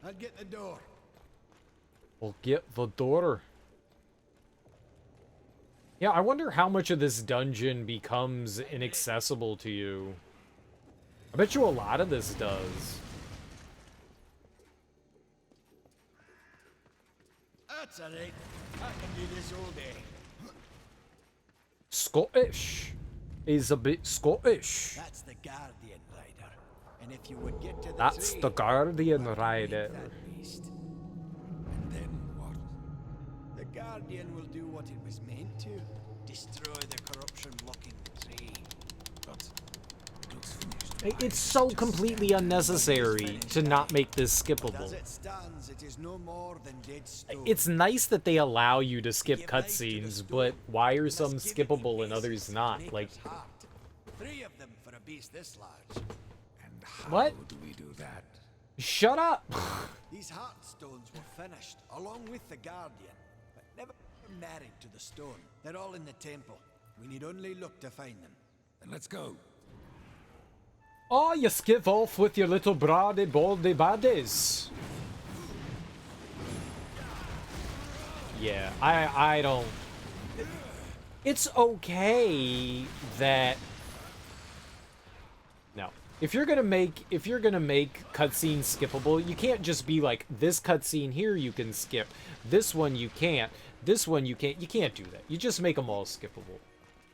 I'll get the door. We'll get the door. Yeah, I wonder how much of this dungeon becomes inaccessible to you. I bet you a lot of this does. That's alright. I can do this all day. Scottish. Is a bit Scottish. That's the Guardian Rider. And if you would get to the That's tree, the Guardian well, Rider. that beast. And then what? The Guardian will do what it was meant to. Destroy the corruption blocking the tree. But it looks finished. It's so completely unnecessary to not make this As skippable. it stands, it is no more than dead stone. It's nice that they allow you to skip cutscenes, but why are some skippable and others not? Like, Heart. 3 of them for a beast this large. And how What? do we do that? shut up! These heart stones were finished, along with the Guardian, but never married to the stone. They're all in the temple. We need only look to find them. Then let's go. Oh, you skip off with your little brady baldy baddies. Yeah, I don't... It's okay that... No. If you're gonna make cutscenes skippable, you can't just be like, this cutscene here you can skip, this one you can't, this one you can't. You can't do that. You just make them all skippable.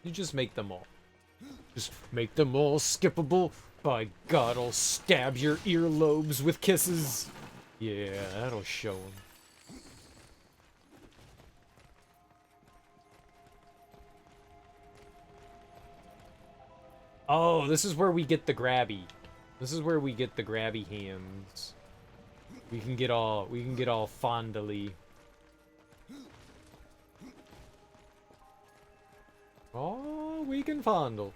You just make them all. Just make them all skippable. By God, I'll stab your earlobes with kisses. Yeah, that'll show them. Oh, this is where we get the grabby. This is where we get the grabby hands. We can get all fondly. Oh, we can fondle.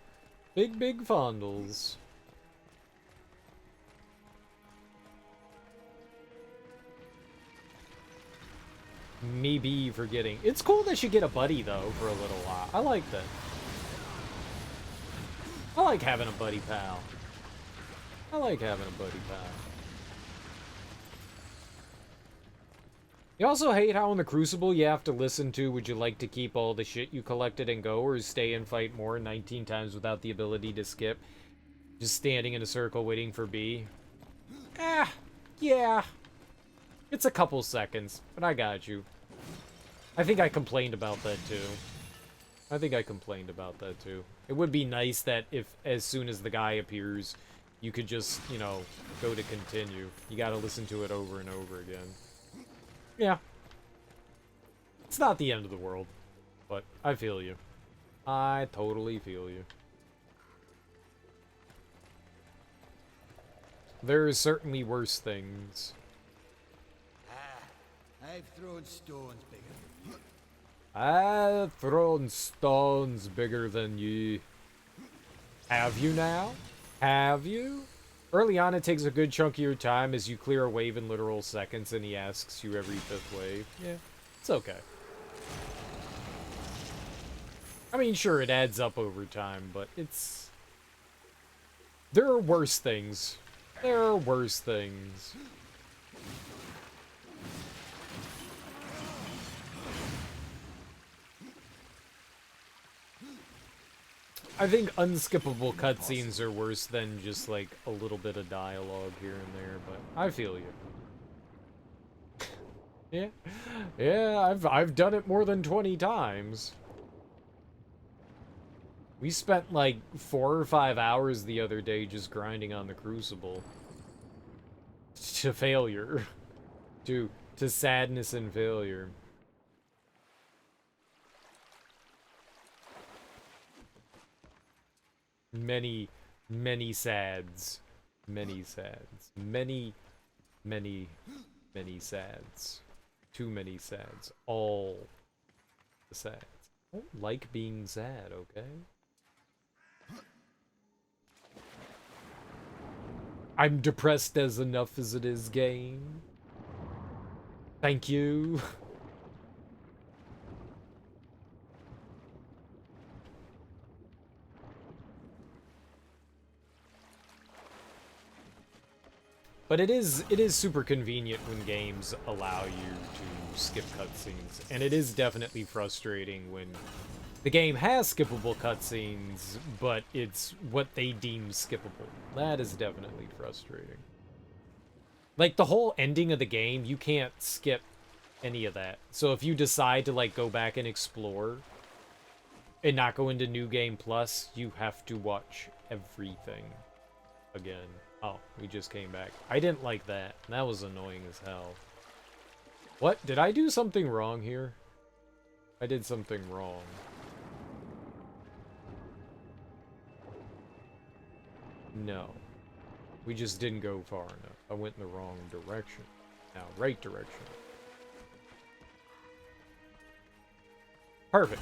Big fondles. Me be forgetting. It's cool that you get a buddy, though, for a little while. I like that. I like having a buddy pal. I like having a buddy pal. You also hate how in the Crucible you have to listen to would you like to keep all the shit you collected and go, or stay and fight more 19 times without the ability to skip? Just standing in a circle waiting for B. Yeah. It's a couple seconds, but I got you. I think I complained about that too. It would be nice that if, as soon as the guy appears, you could just, you know, go to continue. You gotta listen to it over and over again. Yeah. It's not the end of the world, but I feel you. I totally feel you. There are certainly worse things. I've thrown stones bigger than you. I've thrown stones bigger than you. Have you now? Have you? Early on, it takes a good chunk of your time as you clear a wave in literal seconds, and he asks you every 5th wave. Yeah, it's okay. I mean, sure, it adds up over time, but it's... There are worse things. There are worse things. I think unskippable cutscenes are worse than just, like, a little bit of dialogue here and there, but I feel you. Yeah, I've done it more than 20 times. We spent, like, 4 or 5 hours the other day just grinding on the Crucible. To failure. To sadness and failure. Many sads. Many sads. Many sads. Too many sads. All the sads. I don't like being sad, okay? I'm depressed as enough as it is, game. Thank you. But it is super convenient when games allow you to skip cutscenes, and it is definitely frustrating when the game has skippable cutscenes, but it's what they deem skippable. That is definitely frustrating. Like, the whole ending of the game, you can't skip any of that. So if you decide to, like, go back and explore and not go into New Game Plus, you have to watch everything again. Oh, we just came back. I didn't like that. That was annoying as hell. What? Did I do something wrong here? I did something wrong. No. We just didn't go far enough. I went in the wrong direction. Now, right direction. Perfect.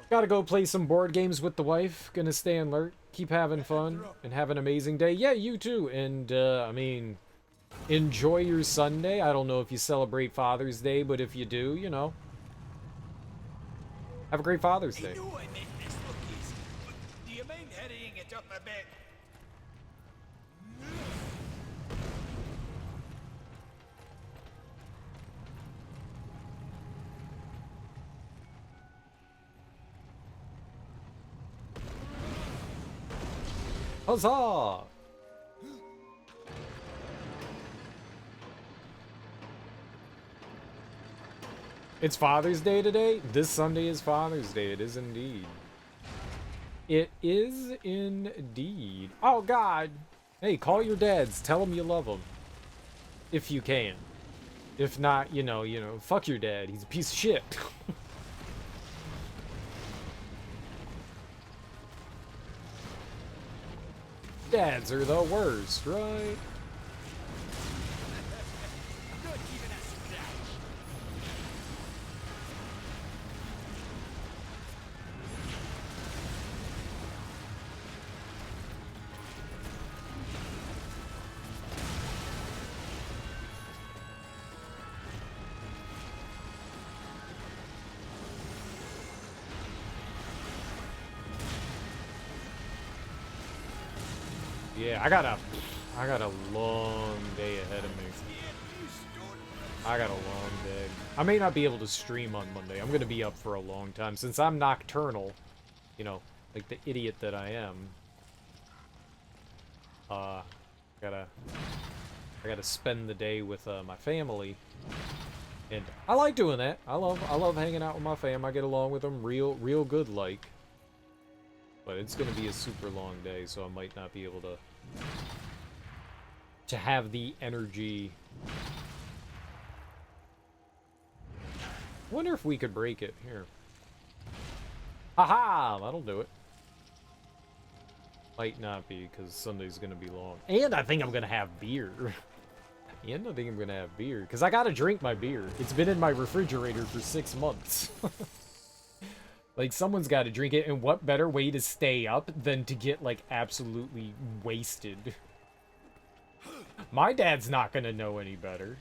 Gotta go play some board games with the wife. Gonna stay alert. Keep having fun. And have an amazing day. Yeah, you too. And, I mean, enjoy your Sunday. I don't know if you celebrate Father's Day, but if you do, you know. Have a great Father's Day. I know I make this look easy, but do you mind hurrying it up a bit? Huzzah! It's Father's Day today? This Sunday is Father's Day. It is indeed. It is indeed. Oh, God. Hey, call your dads. Tell them you love them. If you can. If not, you know, fuck your dad. He's a piece of shit. Dads are the worst, right? Yeah, I got a long day ahead of me. I got a long day. I may not be able to stream on Monday. I'm going to be up for a long time. Since I'm nocturnal, you know, like the idiot that I am. I gotta spend the day with my family. And I like doing that. I love hanging out with my fam. I get along with them real good like. But it's going to be a super long day, so I might not be able to have the energy. Wonder if we could break it here. Haha, that'll do it. Might not be, because Sunday's gonna be long. And I think I'm gonna have beer. And I think I'm gonna have beer, because I gotta drink my beer. It's been in my refrigerator for 6 months. Like, someone's gotta drink it, and what better way to stay up than to get, like, absolutely wasted? My dad's not gonna know any better.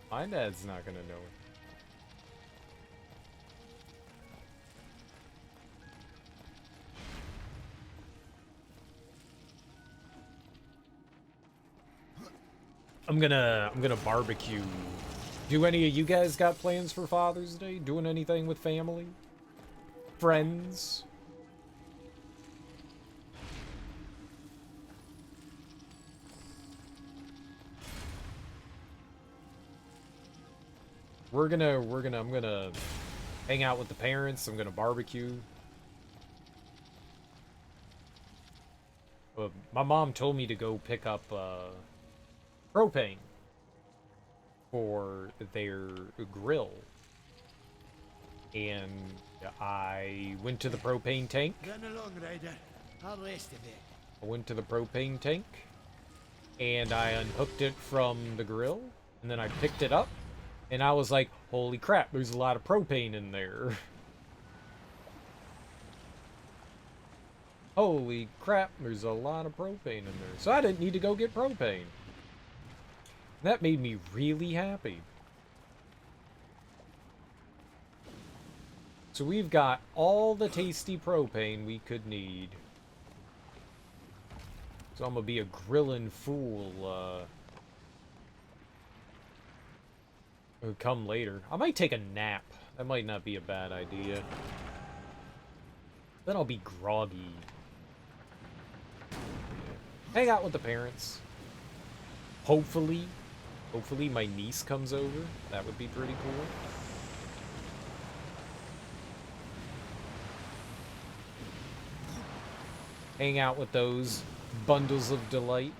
My dad's not gonna know it. I'm gonna barbecue. Do any of you guys got plans for Father's Day? Doing anything with family? Friends? I'm gonna hang out with the parents. I'm gonna barbecue. My mom told me to go pick up, propane for their grill. And I went to the propane tank. Run along, Ryder. I'll rest a bit. I went to the propane tank, and I unhooked it from the grill, and then I picked it up, and I was like, holy crap, there's a lot of propane in there. Holy crap, there's a lot of propane in there. So I didn't need to go get propane. That made me really happy. So we've got all the tasty propane we could need. So I'm gonna be a grillin' fool, come later. I might take a nap. That might not be a bad idea. Then I'll be groggy. Hang out with the parents. Hopefully my niece comes over. That would be pretty cool. Hang out with those bundles of delight.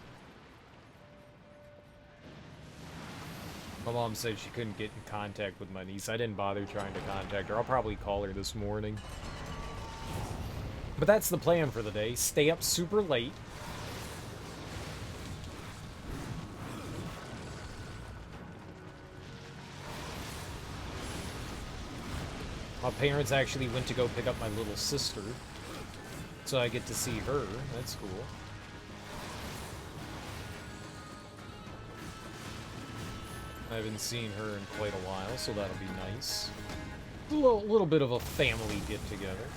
My mom said she couldn't get in contact with my niece. I didn't bother trying to contact her. I'll probably call her this morning. But that's the plan for the day. Stay up super late. My parents actually went to go pick up my little sister. So I get to see her. That's cool. I haven't seen her in quite a while, so that'll be nice. A little bit of a family get-together.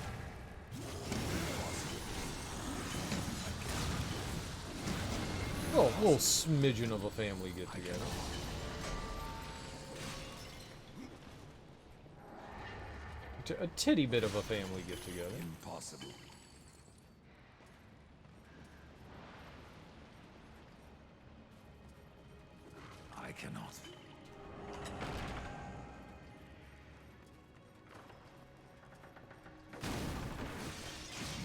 Oh, a little smidgen of a family get-together. A titty bit of a family get-together. Impossible. I cannot.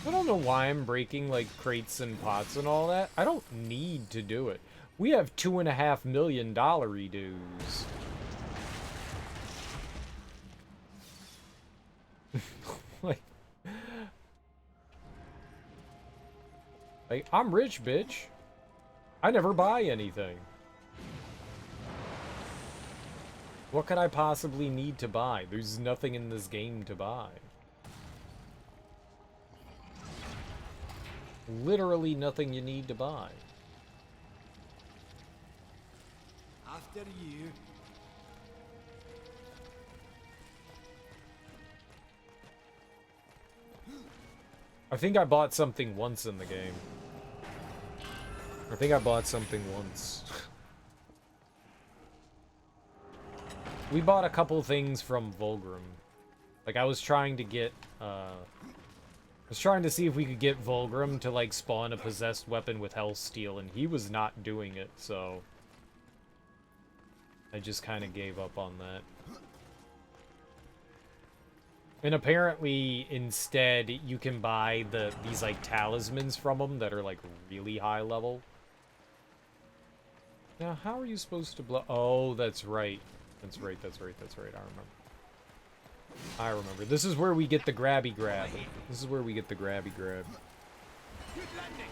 I don't know why I'm breaking, like, crates and pots and all that. I don't need to do it. We have $2.5 million dues. like, I'm rich, bitch. I never buy anything. What could I possibly need to buy? There's nothing in this game to buy. Literally nothing you need to buy. After you. I think I bought something once in the game. I think I bought something once. We bought a couple things from Vulgrim. Like, I was trying to get, I was trying to see if we could get Vulgrim to, like, spawn a possessed weapon with Hellsteel, and he was not doing it, so I just kind of gave up on that. And apparently, instead, you can buy these, like, talismans from them that are, like, really high level. Now, how are you supposed to blow? Oh, that's right. That's right, that's right, that's right. I remember. This is where we get the grabby grab. This is where we get the grabby grab. Good landing.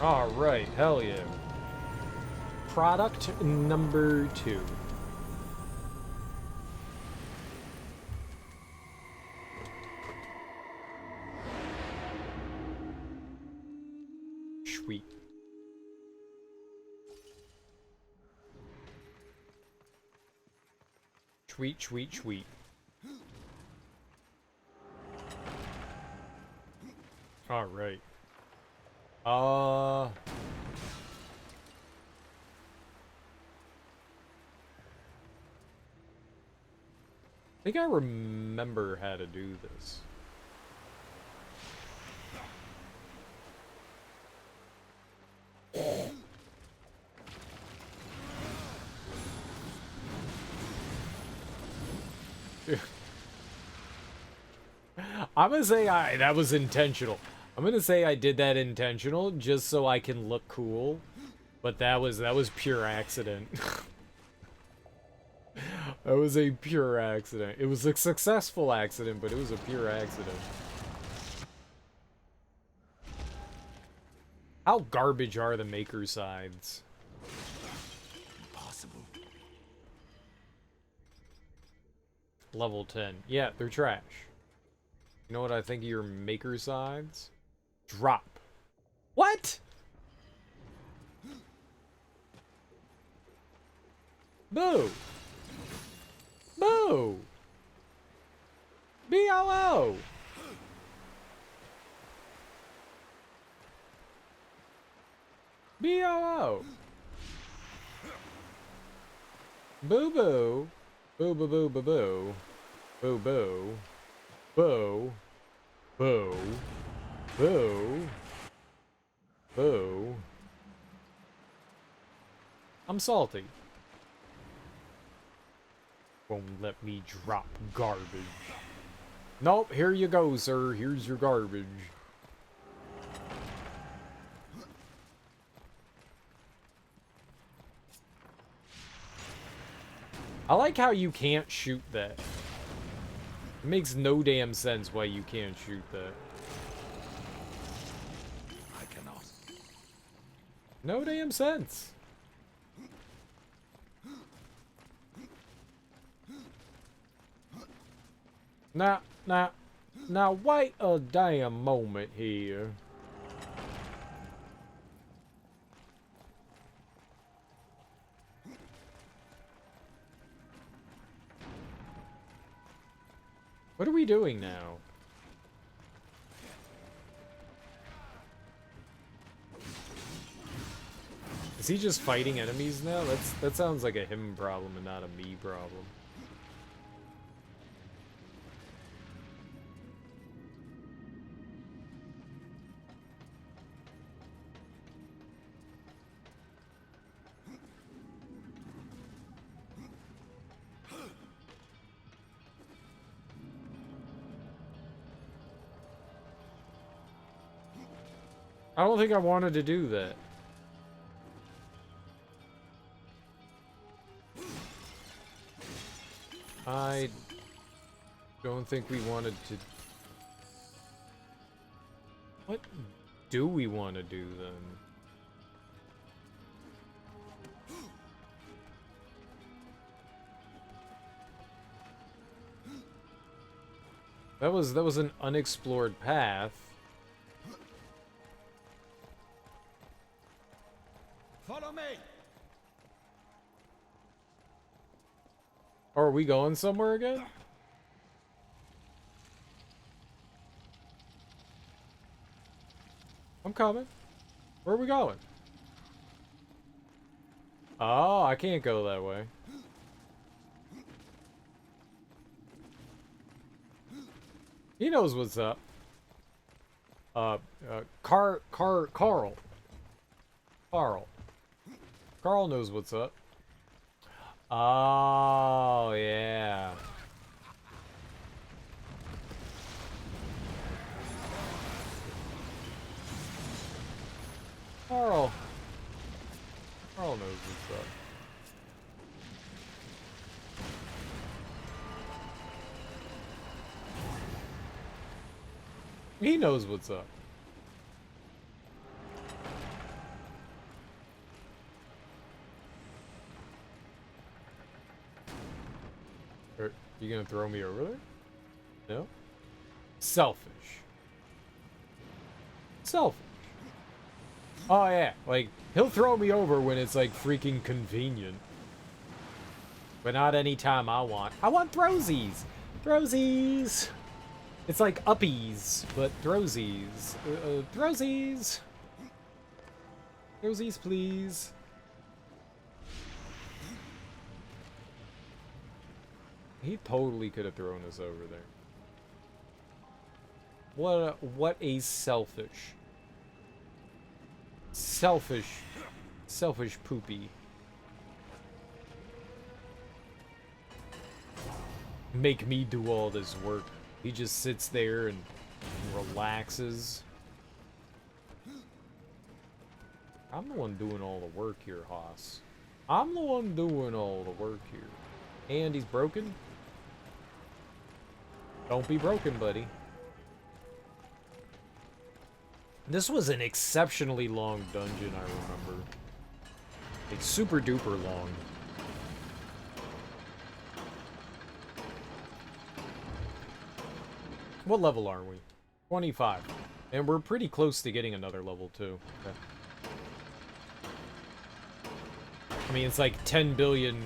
Alright, hell yeah. Product number 2. Sweet. Sweet, sweet, sweet. Alright. I think I remember how to do this. I'm gonna say that was intentional. I'm gonna say I did that intentional just so I can look cool, but that was pure accident. That was a pure accident. It was a successful accident, but it was a pure accident. How garbage are the maker sides? Impossible. Level 10. Yeah, they're trash. You know what I think of your maker sides? Drop. What? Boo! Boo! BOO! BOO! Boo boo! Boo boo boo boo boo! Boo boo! Boo! Boo! Boo! Boo! I'm salty. Won't let me drop garbage. Nope, here you go, sir. Here's your garbage. I like how you can't shoot that. It makes no damn sense why you can't shoot that. I cannot. No damn sense. Now, wait a damn moment here. What are we doing now? Is he just fighting enemies now? That sounds like a him problem and not a me problem. I don't think I wanted to do that. I don't think we wanted to... What do we want to do then? That was an unexplored path. Follow me. Are we going somewhere again? I'm coming. Where are we going? Oh, I can't go that way. He knows what's up. Carl. Carl knows what's up. Oh, yeah. Carl knows what's up. He knows what's up. Are you gonna throw me over there? No? Selfish. Selfish. Oh yeah, like, he'll throw me over when it's like freaking convenient. But not anytime I want. I want throwsies! Throwsies! It's like uppies, but throwsies. Throwsies! Throwsies, please. He totally could have thrown us over there. What a selfish. Selfish poopy. Make me do all this work. He just sits there and relaxes. I'm the one doing all the work here, Haas. I'm the one doing all the work here. And he's broken? Don't be broken, buddy. This was an exceptionally long dungeon, I remember. Like, super duper long. What level are we? 25. And we're pretty close to getting another level, too. Okay. I mean, it's like 10 billion...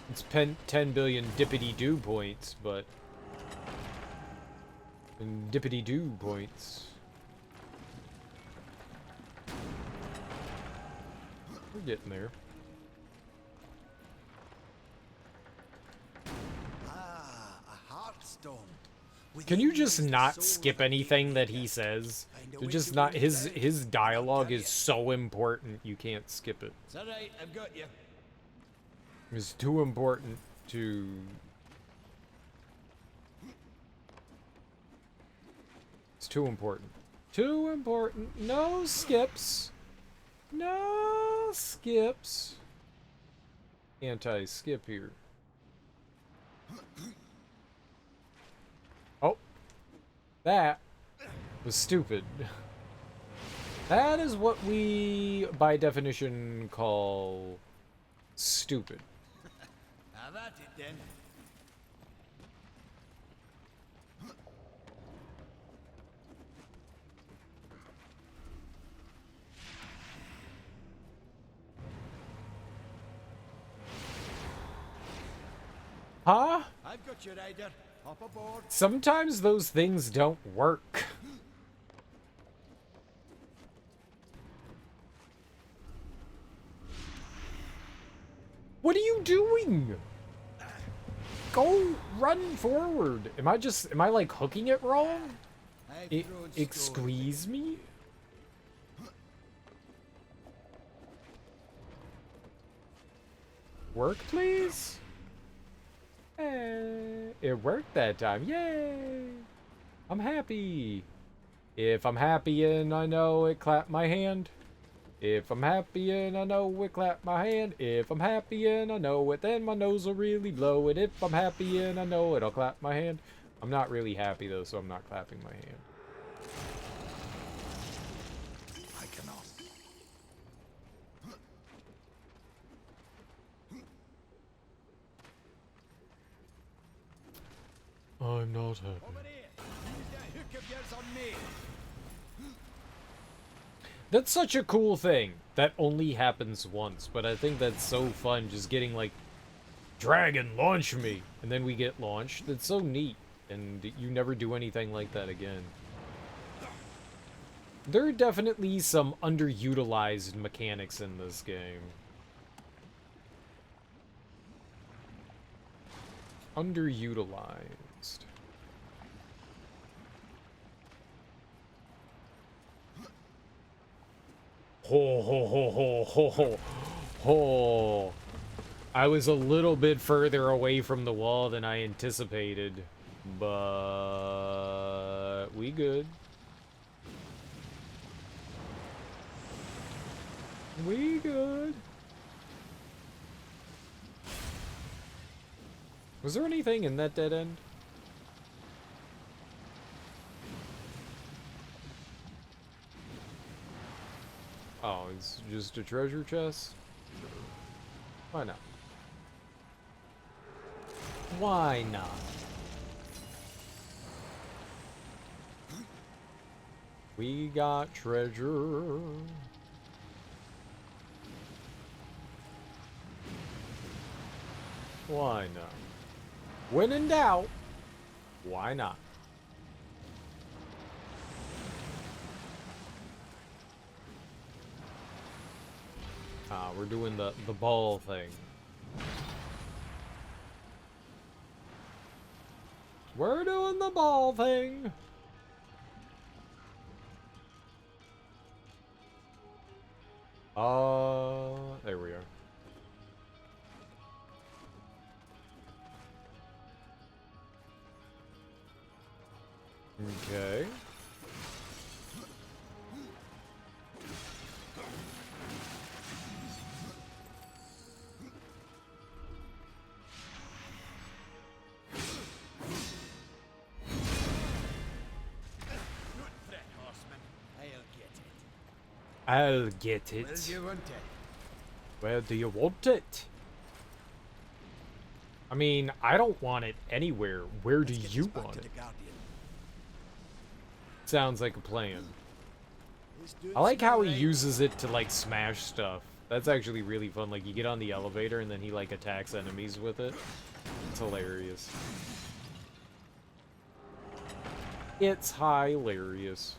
It's 10 billion dippity-doo points, but... And dippity-doo points. We're getting there. Ah, a heartstone. Can you just not skip anything that he says? They're just not... His dialogue is so important, you can't skip it. It's alright, I've got you. It's too important to... It's too important. Too important. No skips. No skips. Anti-skip here. Oh. That was stupid. That is what we, by definition, call stupid. Have at it then. Huh? I've got you, Ryder. Hop aboard. Sometimes those things don't work. What are you doing? Go run forward. Am I like hooking it wrong? Squeeze me? Work, please? It worked that time. Yay! I'm happy. If I'm happy and I know it, clap my hand. If I'm happy and I know it, clap my hand. If I'm happy and I know it, then my nose will really blow it. If I'm happy and I know it, I'll clap my hand. I'm not really happy though, so I'm not clapping my hand. I cannot. I'm not happy. Over here. Use that hook of yours on me. That's such a cool thing. That only happens once, but I think that's so fun just getting like, Dragon, launch me! And then we get launched. It's so neat, and you never do anything like that again. There are definitely some underutilized mechanics in this game. Underutilized. Ho ho ho ho ho ho ho. I was a little bit further away from the wall than I anticipated, but we good. We good. Was there anything in that dead end? Oh, it's just a treasure chest? Sure. Why not? Why not? We got treasure. Why not? When in doubt, why not? Ah, we're doing the ball thing. We're doing the ball thing. There we are. Okay. I'll get it. Where do you want it? Where do you want it? I mean, I don't want it anywhere. Where do Let's get you this back want to it? the Guardian. Sounds like a plan. This dude's I like how he right. uses it to, like, smash stuff. That's actually really fun. Like, you get on the elevator and then he, like, attacks enemies with it. It's hilarious. It's hilarious.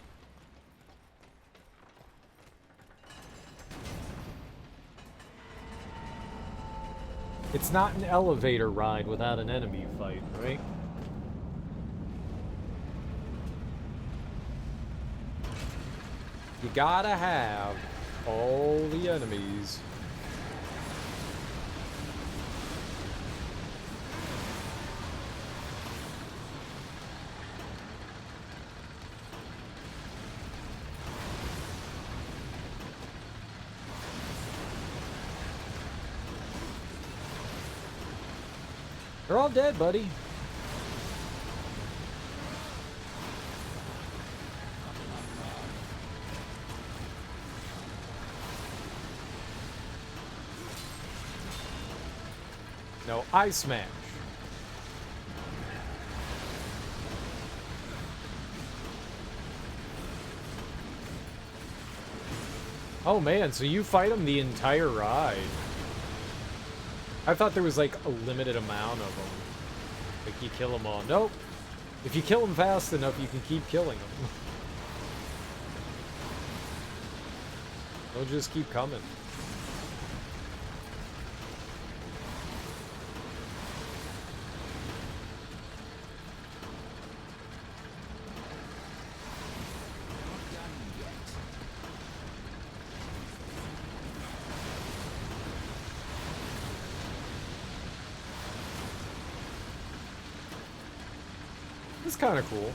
It's not an elevator ride without an enemy fight, right? You gotta have all the enemies. They're all dead, buddy. No, I smash. Oh man, so you fight them the entire ride. I thought there was like a limited amount of them. Like you kill them all. Nope. If you kill them fast enough, you can keep killing them. They'll just keep coming. It's kind of cool.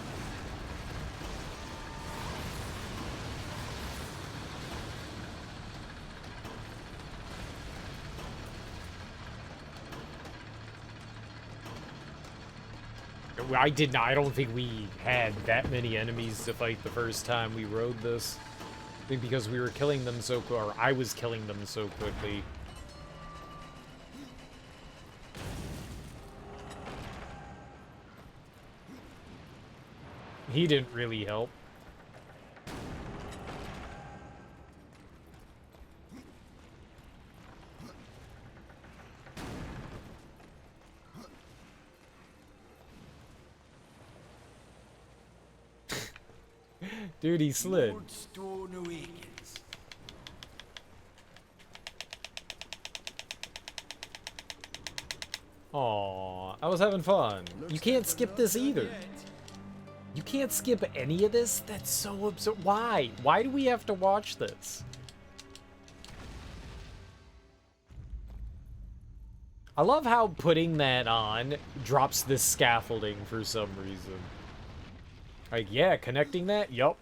I don't think we had that many enemies to fight the first time we rode this. I think because we were killing them so quick, or I was killing them so quickly. He didn't really help. Dude, he slid. Lordstone awakens. Aw, I was having fun. You can't skip this either. You can't skip any of this? That's so absurd. Why? Why do we have to watch this? I love how putting that on drops this scaffolding for some reason. Like, yeah, connecting that? Yup.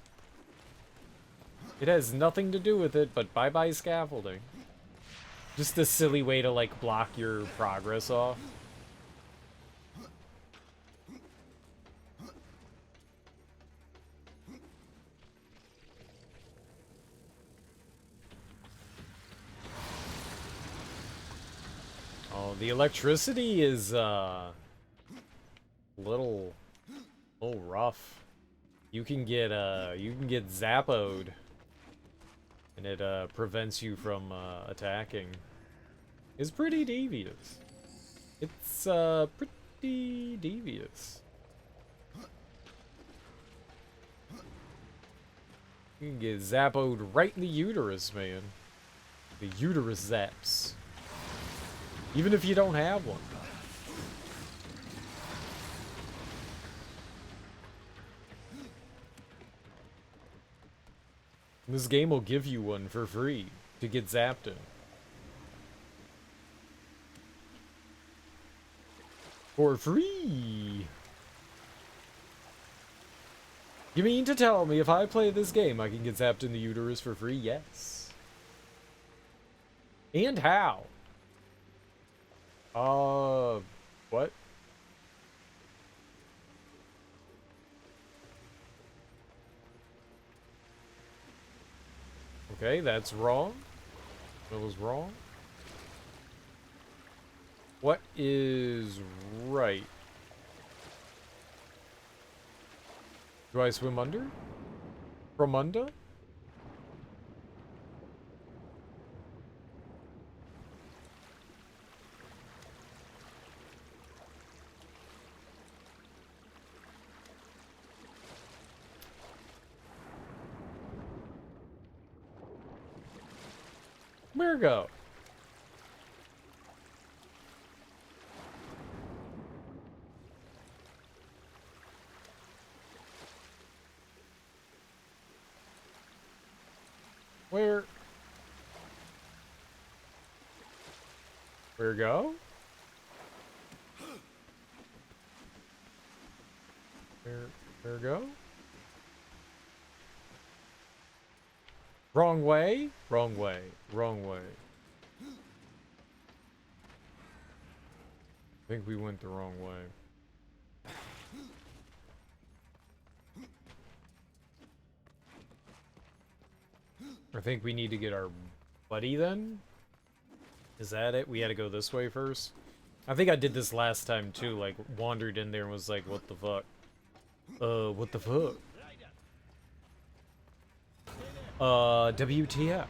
It has nothing to do with it, but bye-bye scaffolding. Just a silly way to, like, block your progress off. Oh, the electricity is, little rough. You can get zappoed, and it prevents you from attacking. It's pretty devious. It's pretty devious. You can get zappoed right in the uterus, man. The uterus zaps. Even if you don't have one. This game will give you one for free to get zapped in. For free! You mean to tell me if I play this game I can get zapped in the uterus for free? Yes. And how? What? Okay, that's wrong. That was wrong. What is right? Do I swim under? From under? Where go? Where? Where go? Where go? Wrong way? Wrong way. Wrong way. I think we went the wrong way. I think we need to get our buddy then? Is that it? We had to go this way first? I think I did this last time too, like wandered in there and was like, what the fuck? What the fuck? WTF.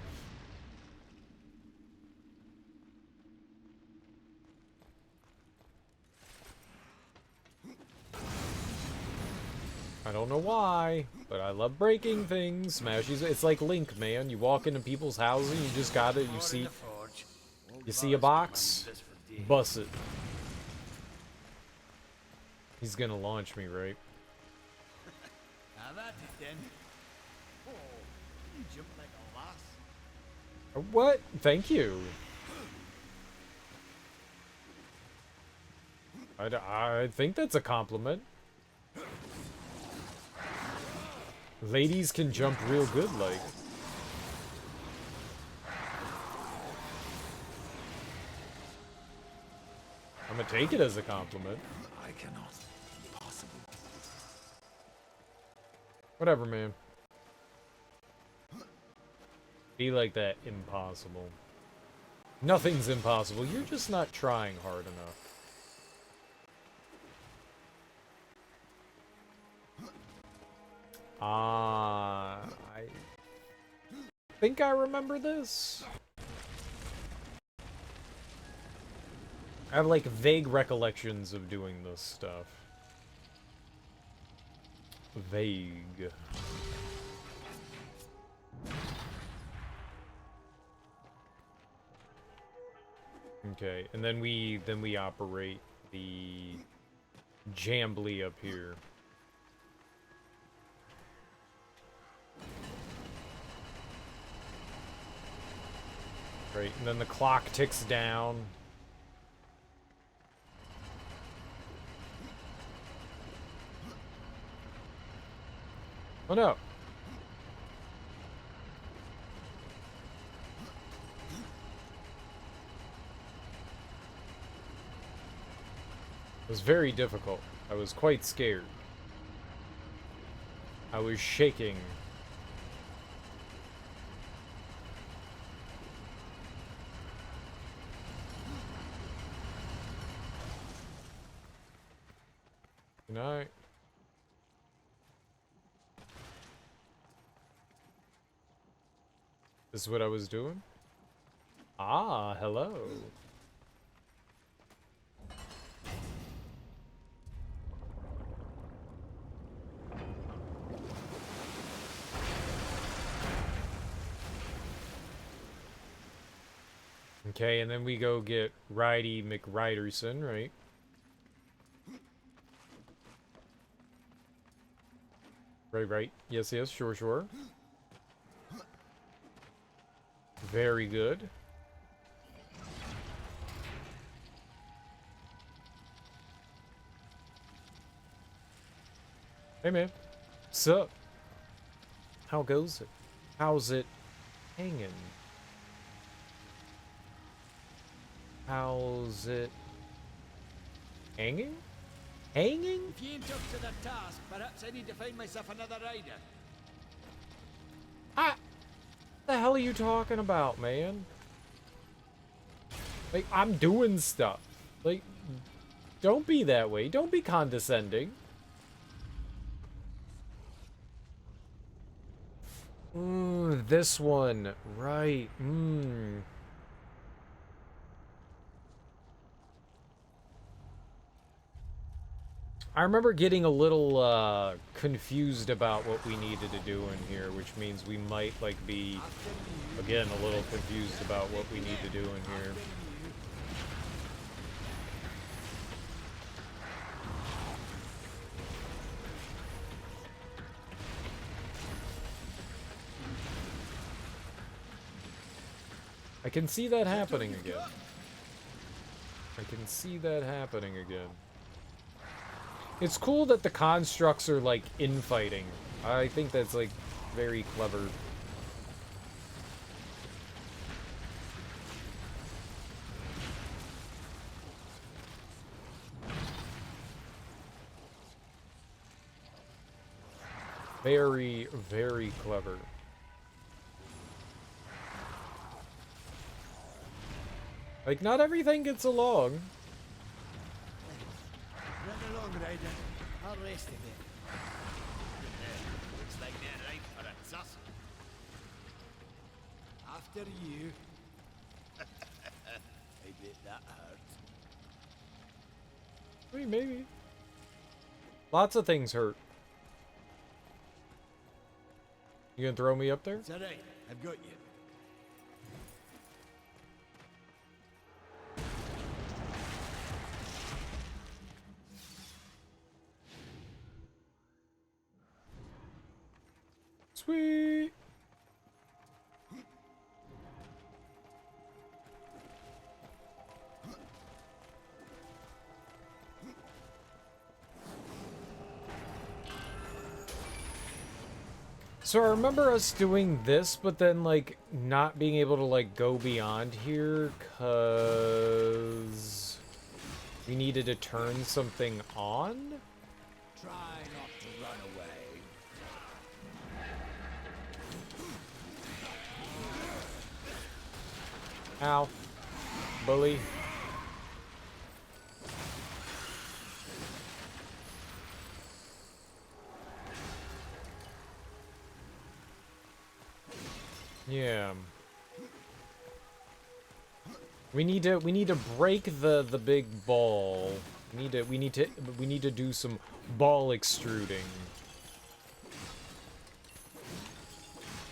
I don't know why, but I love breaking things. Smashes. It's like Link, man. You walk into people's houses, you just gotta, you see a box, bust it. He's gonna launch me, right? What? Thank you. I think that's a compliment. Ladies can jump real good, like. I'm gonna take it as a compliment. I cannot. Impossible. Whatever, man. Be like that, impossible. Nothing's impossible. You're just not trying hard enough. I think I remember this. I have like vague recollections of doing this stuff. Vague. Okay, and then we operate the Jambly up here. Right, and then the clock ticks down. Oh no. It was very difficult. I was quite scared. I was shaking. Good night. This is what I was doing? Ah, hello. Okay, and then we go get Ridey McRiderson, right? Right. Yes, sure. Very good. Hey, man. Sup? How goes it? How's it hanging? How's it hanging? Hanging? If you ain't up to the task, perhaps I need to find myself another rider. the hell are you talking about, man? Like, I'm doing stuff. Like, don't be that way. Don't be condescending. This one. Right. I remember getting a little confused about what we needed to do in here, which means we might like be again a little confused about what we need to do in here. I can see that happening again. I can see that happening again. It's cool that the constructs are, like, infighting. I think that's, like, very clever. Very, very clever. Like, not everything gets along. Run along, Ryder. I'll rest a bit. Looks like they're ripe for a tussle. After you. I bet that hurt. I mean, maybe. Lots of things hurt. You gonna throw me up there? It's alright. I've got you. Sweet. So I remember us doing this, but then, like, not being able to, like, go beyond here, because we needed to turn something on? Try not to run away. Ow. Bully. Yeah. We need to break the big ball. We need to do some ball extruding.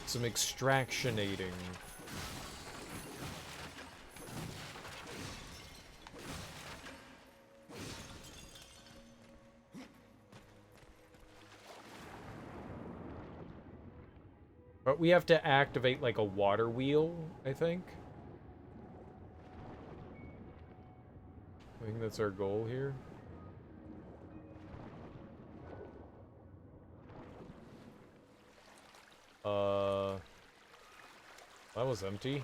Some extractionating. But we have to activate, like, a water wheel, I think. I think that's our goal here. That was empty.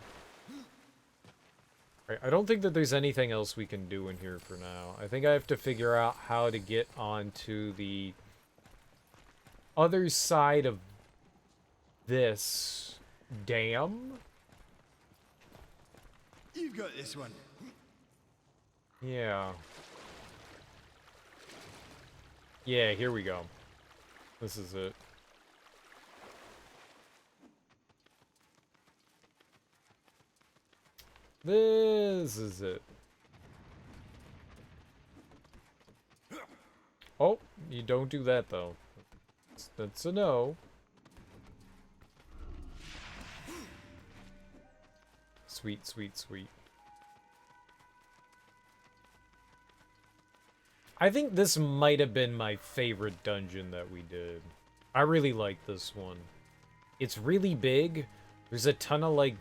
Right, I don't think that there's anything else we can do in here for now. I think I have to figure out how to get onto the other side of this dam. You've got this one. Yeah. Yeah, here we go. This is it. This is it. Oh, you don't do that, though. That's a no. Sweet, sweet, sweet. I think this might have been my favorite dungeon that we did. I really like this one. It's really big. There's a ton of, like,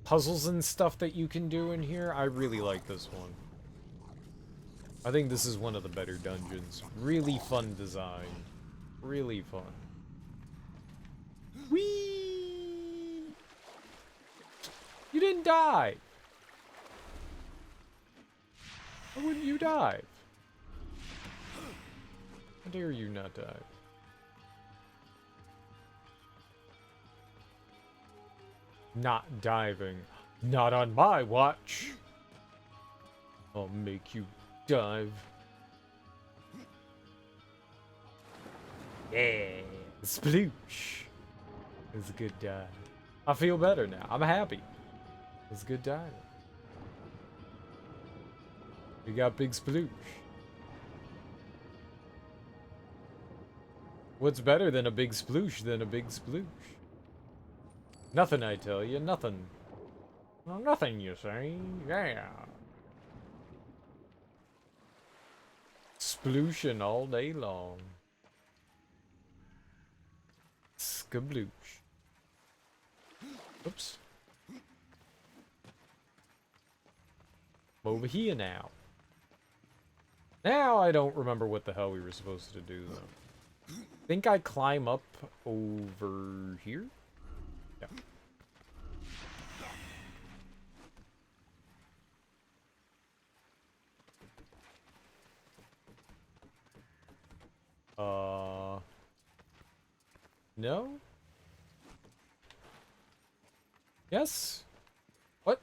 puzzles and stuff that you can do in here. I really like this one. I think this is one of the better dungeons. Really fun design. Really fun. Whee! You didn't die! Why wouldn't you dive? How dare you not dive? Not diving. Not on my watch. I'll make you dive. Yeah, sploosh. It's a good dive. I feel better now. I'm happy. It's a good diving. We got big sploosh. What's better than a big sploosh than a big sploosh? Nothing, I tell you. Nothing. Well, nothing, you say. Yeah. Splooshin' all day long. Skabloosh. Oops. Over here now. Now I don't remember what the hell we were supposed to do, though. Think I climb up over here? Yeah. No? Yes? What?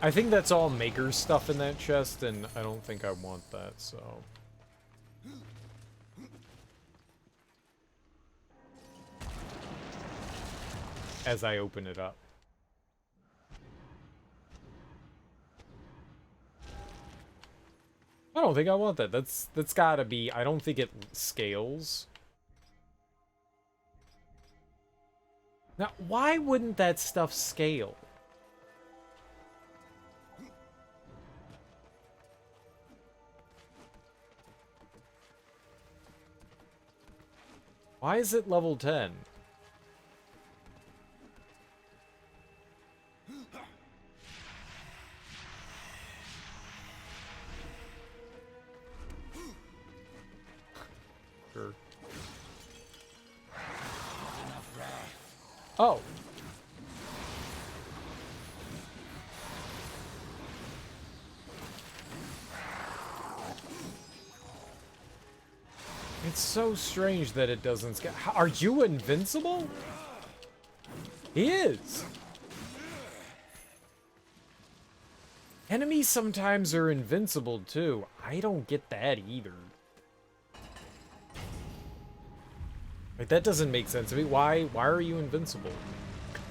I think that's all maker stuff in that chest, and I don't think I want that, so... As I open it up. I don't think I want that. That's gotta be... I don't think it scales. Now, why wouldn't that stuff scale? Why is it level 10? Sure. Oh. It's so strange that it doesn't scale. Are you invincible? He is. Enemies sometimes are invincible too. I don't get that either. Like, that doesn't make sense to me. Why are you invincible?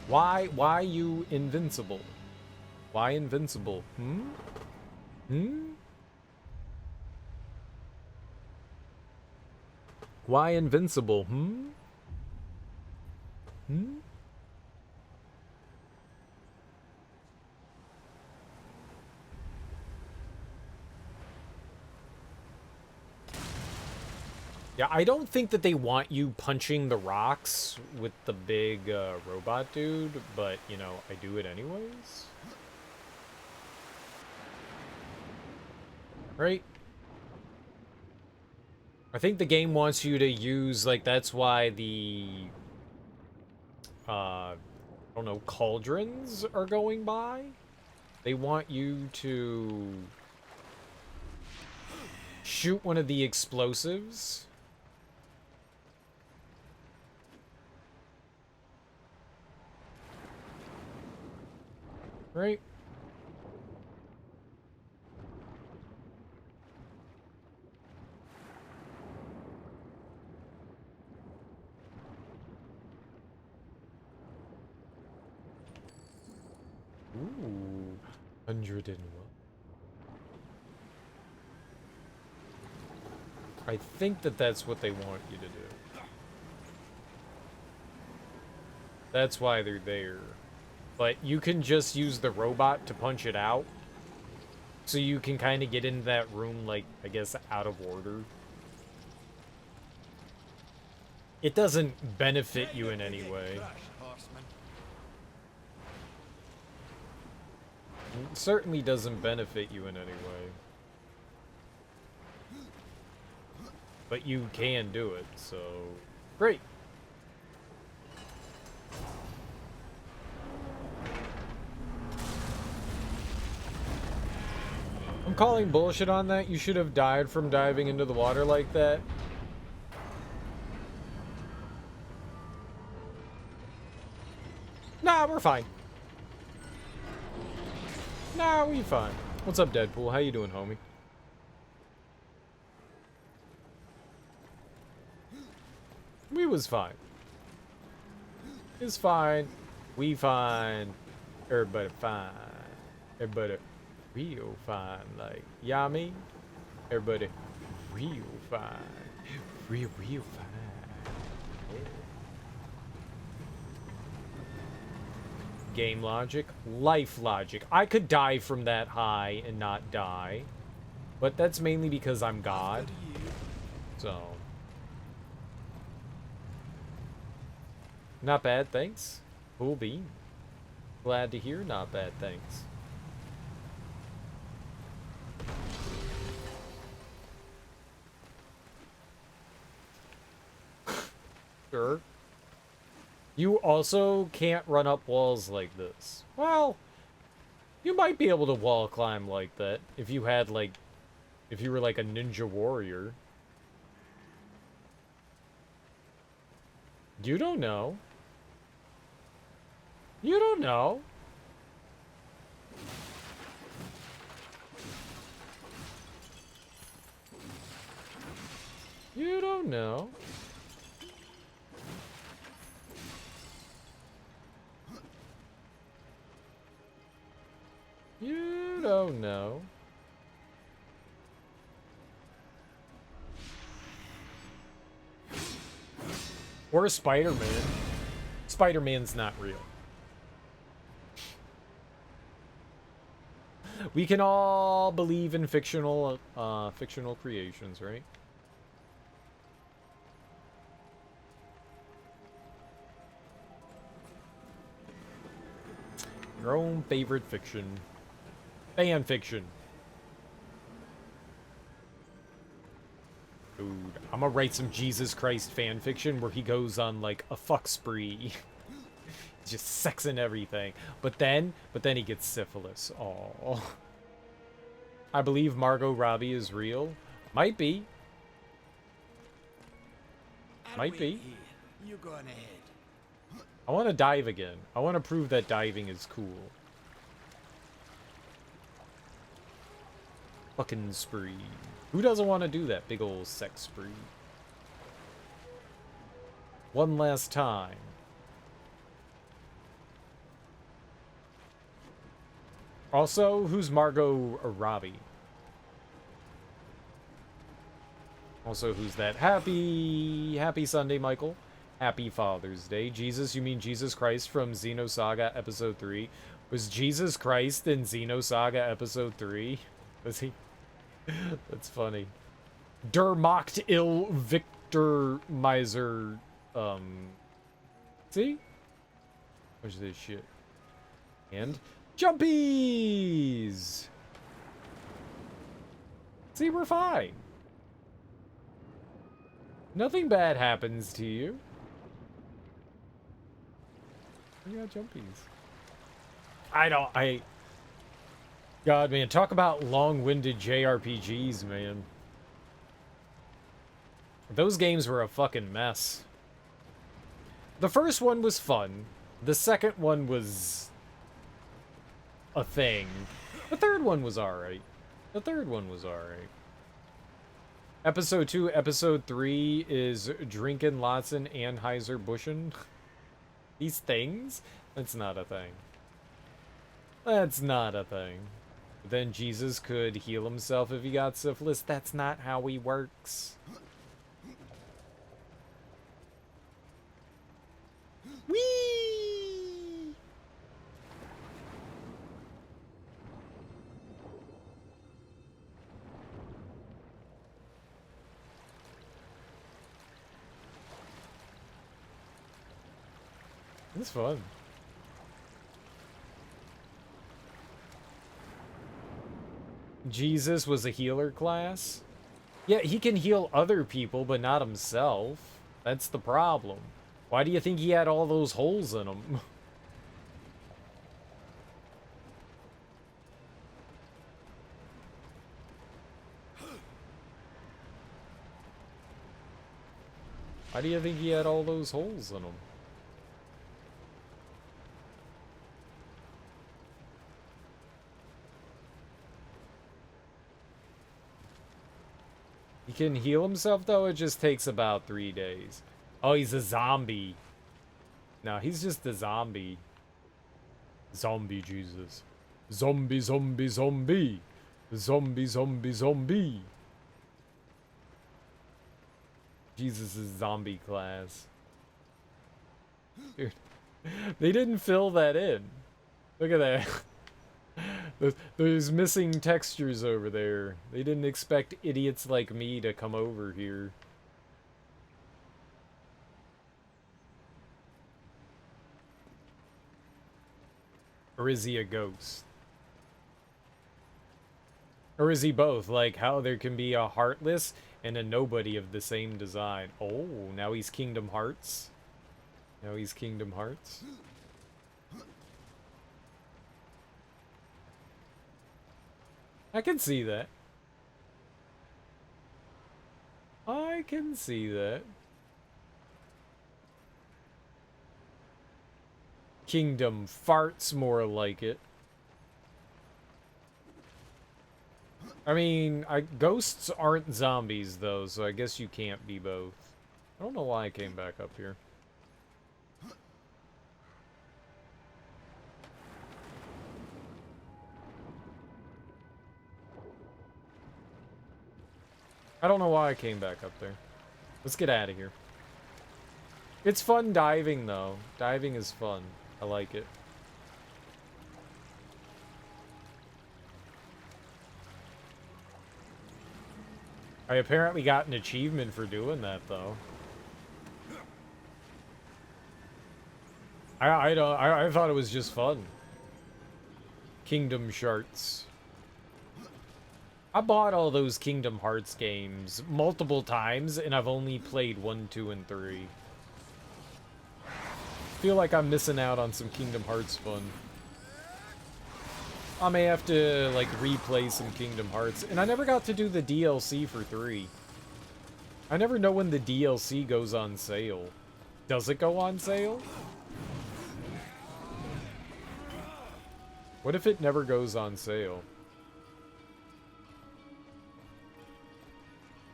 Why you invincible? Why invincible? Why invincible? Yeah, I don't think that they want you punching the rocks with the big robot dude, but, you know, I do it anyways. Right? I think the game wants you to use, like, that's why the, I don't know, cauldrons are going by. They want you to shoot one of the explosives. Right? Ooh, 101. I think that that's what they want you to do. That's why they're there. But you can just use the robot to punch it out. So you can kind of get into that room, like, I guess, out of order. It doesn't benefit you in any way. It certainly doesn't benefit you in any way. But you can do it, so great. I'm calling bullshit on that. You should have died from diving into the water like that. Nah, we're fine. Nah, we fine. What's up, Deadpool? How you doing, homie? We was fine. It's fine. We fine. Everybody fine. Everybody real fine. Like, yummy. Everybody real fine. Real fine. Game logic, life logic. I could die from that high and not die, but that's mainly because I'm God. So, not bad, thanks. Cool bean. Glad to hear not bad, thanks. Sure. You also can't run up walls like this. Well, you might be able to wall climb like that if you had, like, if you were like a ninja warrior. You don't know. You don't know. You don't know. You don't know. Or Spider-Man. Spider-Man's not real. We can all believe in fictional creations, right? Your own favorite fiction. Fan fiction. Dude, I'm gonna write some Jesus Christ fan fiction where he goes on like a fuck spree. Just sexing everything. But then he gets syphilis. Oh. I believe Margot Robbie is real. Might be. Might be. You go on ahead. I want to dive again. I want to prove that diving is cool. Fucking spree. Who doesn't want to do that big old sex spree? One last time. Also, who's Margot Robbie? Also, who's that? Happy Sunday, Michael. Happy Father's Day. Jesus, you mean Jesus Christ from Xenosaga Episode 3? Was Jesus Christ in Xenosaga Episode 3? Was he? That's funny. Der macht ill Victor Miser. See? What's this shit? And jumpies! See, we're fine. Nothing bad happens to you. We got jumpies. God, man, talk about long-winded JRPGs, man. Those games were a fucking mess. The first one was fun. The second one was a thing. The third one was alright. Episode 2, Episode 3 is drinking lots and Anheuser-Buschen. These things? That's not a thing. That's not a thing. Then Jesus could heal himself if he got syphilis. That's not how he works. Whee! It's fun. Jesus was a healer class. Yeah, he can heal other people, but not himself. That's the problem. Why do you think he had all those holes in him? Why do you think he had all those holes in him? He can heal himself, though? It just takes about 3 days. Oh, he's a zombie. No, he's just a zombie. Zombie Jesus. Zombie, zombie, zombie. Zombie, zombie, zombie. Jesus' zombie class. Dude, they didn't fill that in. Look at that. There's missing textures over there. They didn't expect idiots like me to come over here. Or is he a ghost? Or is he both? Like how there can be a Heartless and a Nobody of the same design. Oh, now he's Kingdom Hearts. Now he's Kingdom Hearts. I can see that. I can see that. Kingdom Farts, more like it. I mean, ghosts aren't zombies, though, so I guess you can't be both. I don't know why I came back up here. I don't know why I came back up there. Let's get out of here. It's fun diving, though. Diving is fun. I like it. I apparently got an achievement for doing that, though. I thought it was just fun. Kingdom Sharts. I bought all those Kingdom Hearts games multiple times, and I've only played 1, 2, and 3. Feel like I'm missing out on some Kingdom Hearts fun. I may have to, like, replay some Kingdom Hearts. And I never got to do the DLC for 3. I never know when the DLC goes on sale. Does it go on sale? What if it never goes on sale?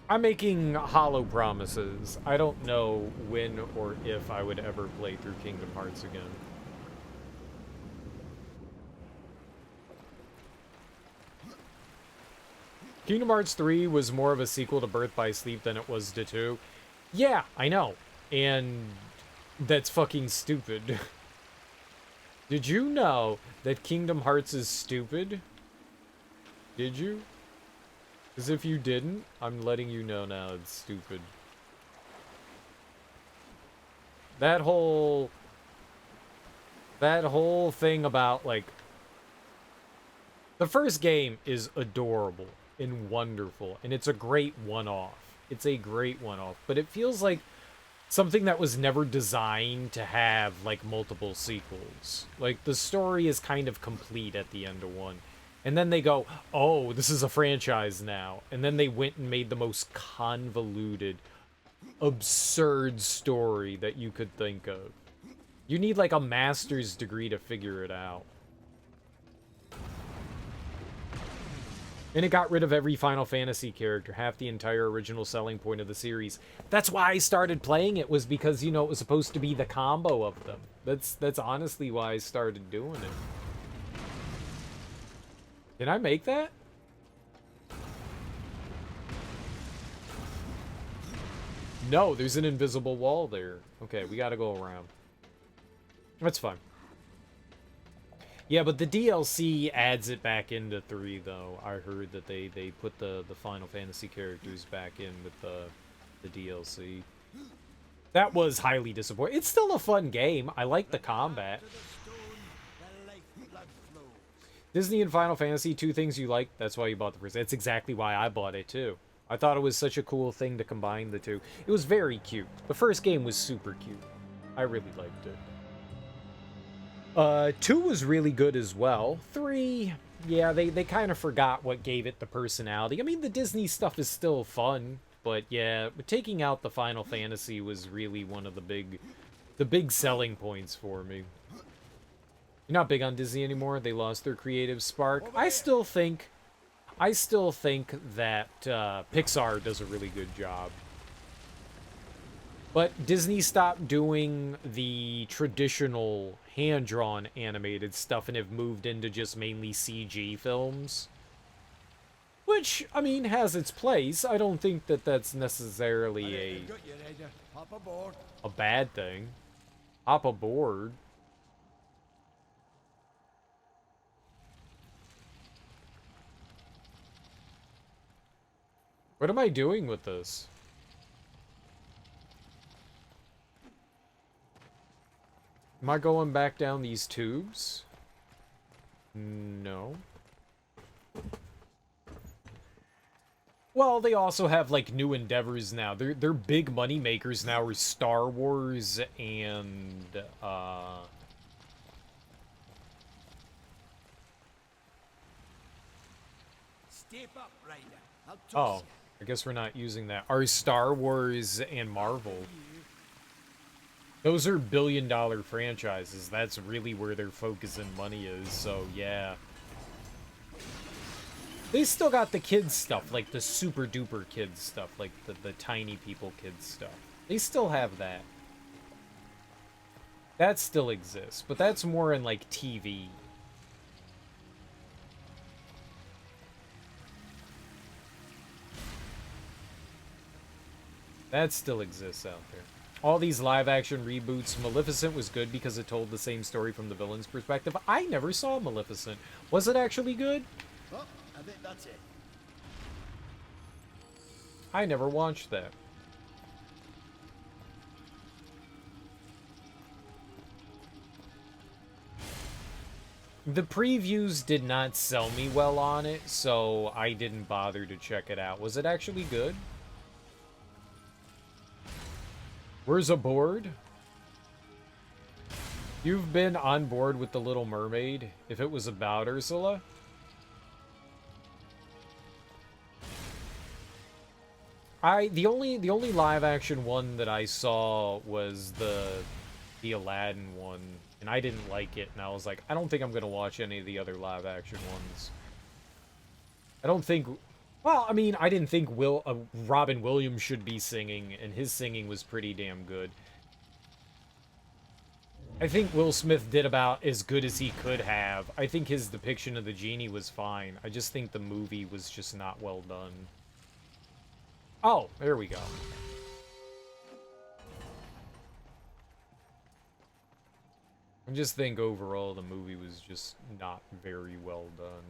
I'm making hollow promises. I don't know when or if I would ever play through Kingdom Hearts again. Kingdom Hearts 3 was more of a sequel to Birth by Sleep than it was to 2. Yeah, I know. And that's fucking stupid. Did you know that Kingdom Hearts is stupid? Did you? Because if you didn't, I'm letting you know now it's stupid. That whole thing about, like... The first game is adorable and wonderful, and it's a great one-off. It's a great one-off, but it feels like something that was never designed to have, like, multiple sequels. Like, the story is kind of complete at the end of one. And then they go, oh, this is a franchise now. And then they went and made the most convoluted, absurd story that you could think of. You need, like, a master's degree to figure it out. And it got rid of every Final Fantasy character, half the entire original selling point of the series. That's why I started playing it, was because, you know, it was supposed to be the combo of them. That's honestly why I started doing it. Can I make that? No, there's an invisible wall there. Okay, we gotta go around. That's fine. Yeah, but the DLC adds it back into 3, though. I heard that they put the Final Fantasy characters back in with the DLC. That was highly disappointing. It's still a fun game. I like the combat. Disney and Final Fantasy, 2 things you like. That's why you bought the first. That's exactly why I bought it, too. I thought it was such a cool thing to combine the two. It was very cute. The first game was super cute. I really liked it. 2 was really good as well. 3, yeah, they kind of forgot what gave it the personality. I mean, the Disney stuff is still fun, but yeah, taking out the Final Fantasy was really one of the big selling points for me. You're not big on Disney anymore? They lost their creative spark? I still think that Pixar does a really good job. But Disney stopped doing the traditional hand-drawn animated stuff and have moved into just mainly CG films. Which, I mean, has its place. I don't think that that's necessarily a bad thing. Hop aboard. What am I doing with this? Am I going back down these tubes? No. Well, they also have, like, new endeavors now. Their big money makers now are Star Wars and, Step up, Ryder. I'll toss Oh, you. I guess we're not using that. Are Star Wars and Marvel. Those are billion-dollar franchises. That's really where their focus and money is, so yeah. They still got the kids stuff, like the super-duper kids stuff, like the tiny people kids stuff. They still have that. That still exists, but that's more in, like, TV. That still exists out there. All these live-action reboots. Maleficent was good because it told the same story from the villain's perspective. I never saw Maleficent. Was it actually good? Oh, I think that's it. I never watched that. The previews did not sell me well on it, so I didn't bother to check it out. Was it actually good? Where's a board? You've been on board with The Little Mermaid, if it was about Ursula? The only live action one that I saw was the Aladdin one, and I didn't like it, and I was like, I don't think I'm gonna watch any of the other live action ones. I don't think. Well, I mean, I didn't think Robin Williams should be singing, and his singing was pretty damn good. I think Will Smith did about as good as he could have. I think his depiction of the genie was fine. I just think the movie was just not well done. Oh, there we go. I just think overall the movie was just not very well done.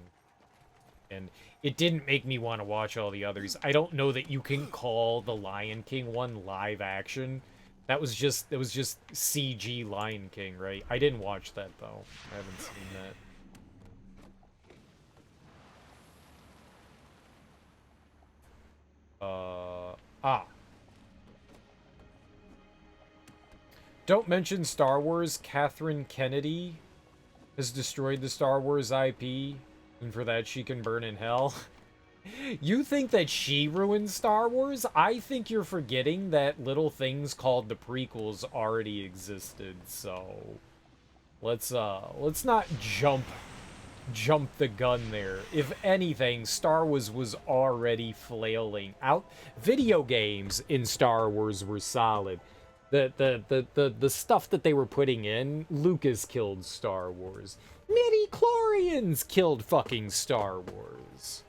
And it didn't make me want to watch all the others. I don't know that you can call the Lion King one live action. That was just CG Lion King, right? I didn't watch that though. I haven't seen that. Don't mention Star Wars. Catherine Kennedy has destroyed the Star Wars IP. And for that, she can burn in hell. You think that she ruined Star Wars? I think you're forgetting that little things called the prequels already existed. So let's not jump the gun there. If anything, Star Wars was already flailing out. Video games in Star Wars were solid. The stuff that they were putting in, Lucas killed Star Wars. Midi-chlorians killed fucking Star Wars.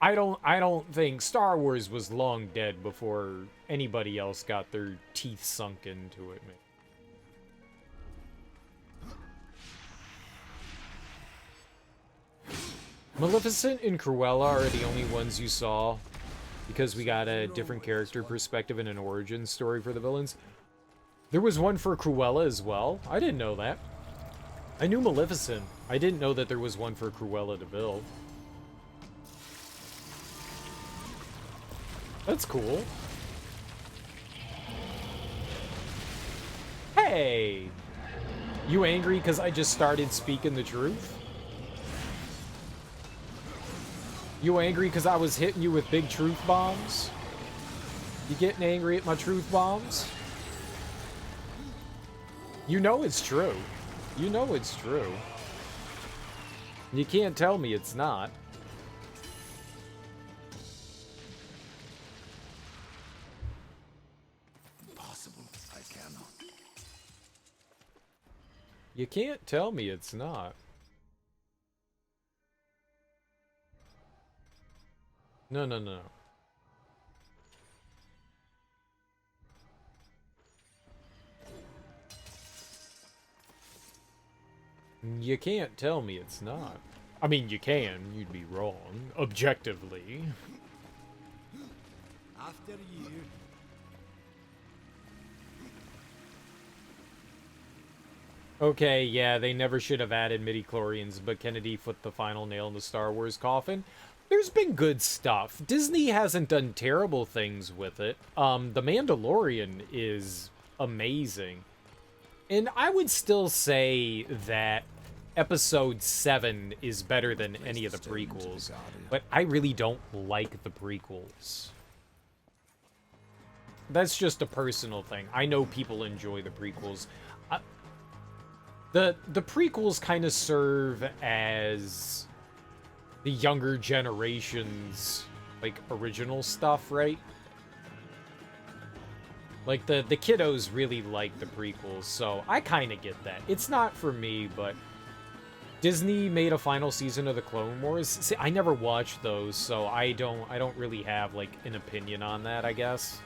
I don't think Star Wars was long dead before anybody else got their teeth sunk into it, man. Maleficent and Cruella are the only ones you saw because we got a different character perspective and an origin story for the villains. There was one for Cruella as well. I didn't know that. I knew Maleficent. I didn't know that there was one for Cruella de Vil. That's cool. Hey! You angry because I just started speaking the truth? You angry because I was hitting you with big truth bombs? You getting angry at my truth bombs? You know it's true. You know it's true. You can't tell me it's not. Impossible. I cannot. You can't tell me it's not. No, no, no. You can't tell me it's not. I mean, you can. You'd be wrong. Objectively. After you. Okay, yeah, they never should have added midichlorians, but Kennedy put the final nail in the Star Wars coffin. There's been good stuff. Disney hasn't done terrible things with it. The Mandalorian is amazing. And I would still say that Episode 7 is better than any of the prequels, but I really don't like the prequels. That's just a personal thing. I know people enjoy the prequels. The prequels kind of serve as the younger generation's, like, original stuff, right? Like, the kiddos really like the prequels, so I kind of get that. It's not for me, but Disney made a final season of the Clone Wars. See, I never watched those, so I don't really have, like, an opinion on that, I guess.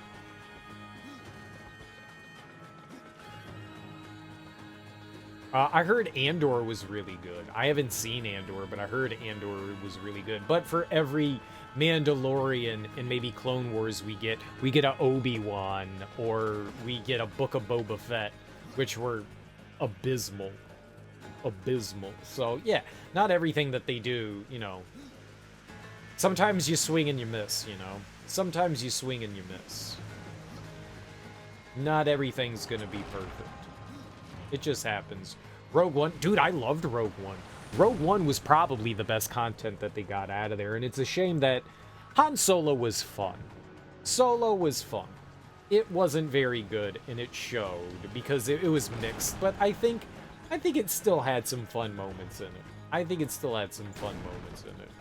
I heard Andor was really good. I haven't seen Andor, but I heard Andor was really good. But for every Mandalorian and maybe Clone Wars we get a Obi-Wan, or we get a Book of Boba Fett, which were abysmal. Abysmal. So, yeah, not everything that they do, you know. Sometimes you swing and you miss, you know. Sometimes you swing and you miss. Not everything's gonna be perfect. It just happens. Rogue One, dude, I loved Rogue One. Rogue One was probably the best content that they got out of there, and it's a shame that Han Solo was fun. Solo was fun. It wasn't very good, and it showed, because it was mixed, but I think it still had some fun moments in it. I think it still had some fun moments in it.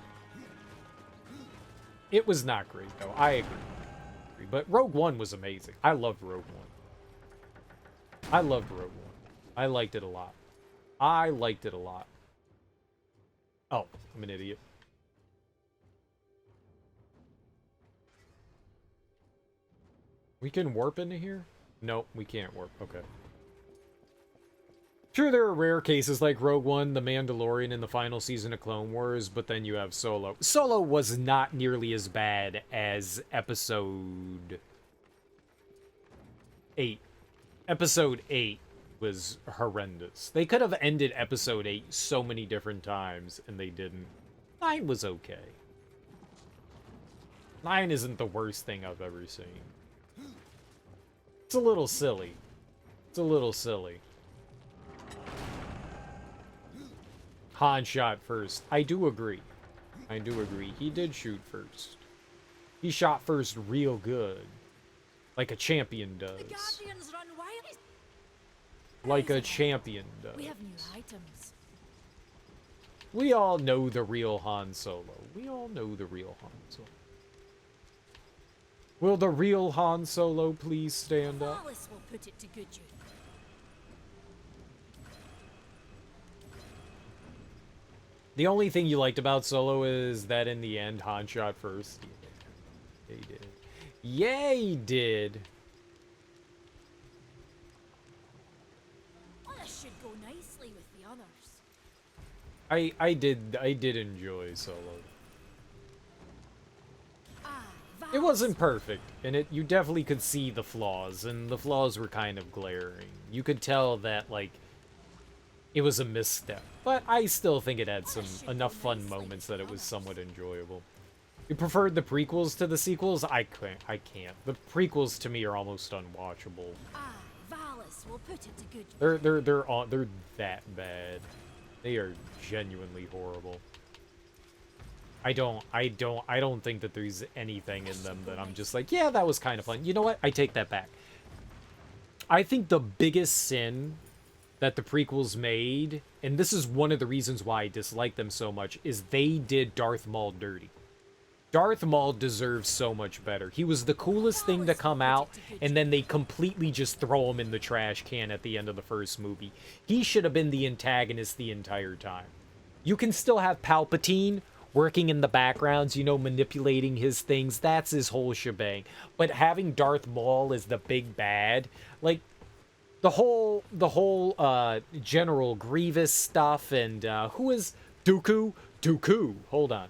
It was not great, though. I agree. But Rogue One was amazing. I loved Rogue One. I loved Rogue One. I liked it a lot. I liked it a lot. Oh, I'm an idiot. We can warp into here? Nope, we can't warp. Okay. Sure, there are rare cases like Rogue One, The Mandalorian, and the final season of Clone Wars, but then you have Solo. Solo was not nearly as bad as Episode 8. Episode 8 was horrendous. They could have ended Episode 8 so many different times, and they didn't. 9 was okay. 9 isn't the worst thing I've ever seen. It's a little silly. It's a little silly. Han shot first. I do agree. I do agree. He did shoot first. He shot first real good. Like a champion does. The Guardians run wild. Like a champion does. We have new items. We all know the real Han Solo. We all know the real Han Solo. Will the real Han Solo please stand up? Flawless will put it to good use. The only thing you liked about Solo is that in the end, Han shot first. Yeah, he did. Yeah, he did. Well, this should go nicely with the others. I did enjoy Solo. Ah, It wasn't perfect, and you definitely could see the flaws, and the flaws were kind of glaring. You could tell that, like, it was a misstep. But I still think it had some enough fun moments that it was somewhat enjoyable. You preferred the prequels to the sequels? I can't. The prequels to me are almost unwatchable. Valis will put it to good. They're that bad. They are genuinely horrible. I don't think that there's anything in them that I'm just like, yeah, that was kind of fun. You know what? I take that back. I think the biggest sin that the prequels made, and this is one of the reasons why I dislike them so much, is they did Darth Maul dirty. Darth Maul deserves so much better. He was the coolest thing to come out, and then they completely just throw him in the trash can at the end of the first movie. He should have been the antagonist the entire time. You can still have Palpatine working in the backgrounds, you know, manipulating his things. That's his whole shebang. But having Darth Maul as the big bad, like, the whole General Grievous stuff, and who is Dooku? Dooku. Hold on.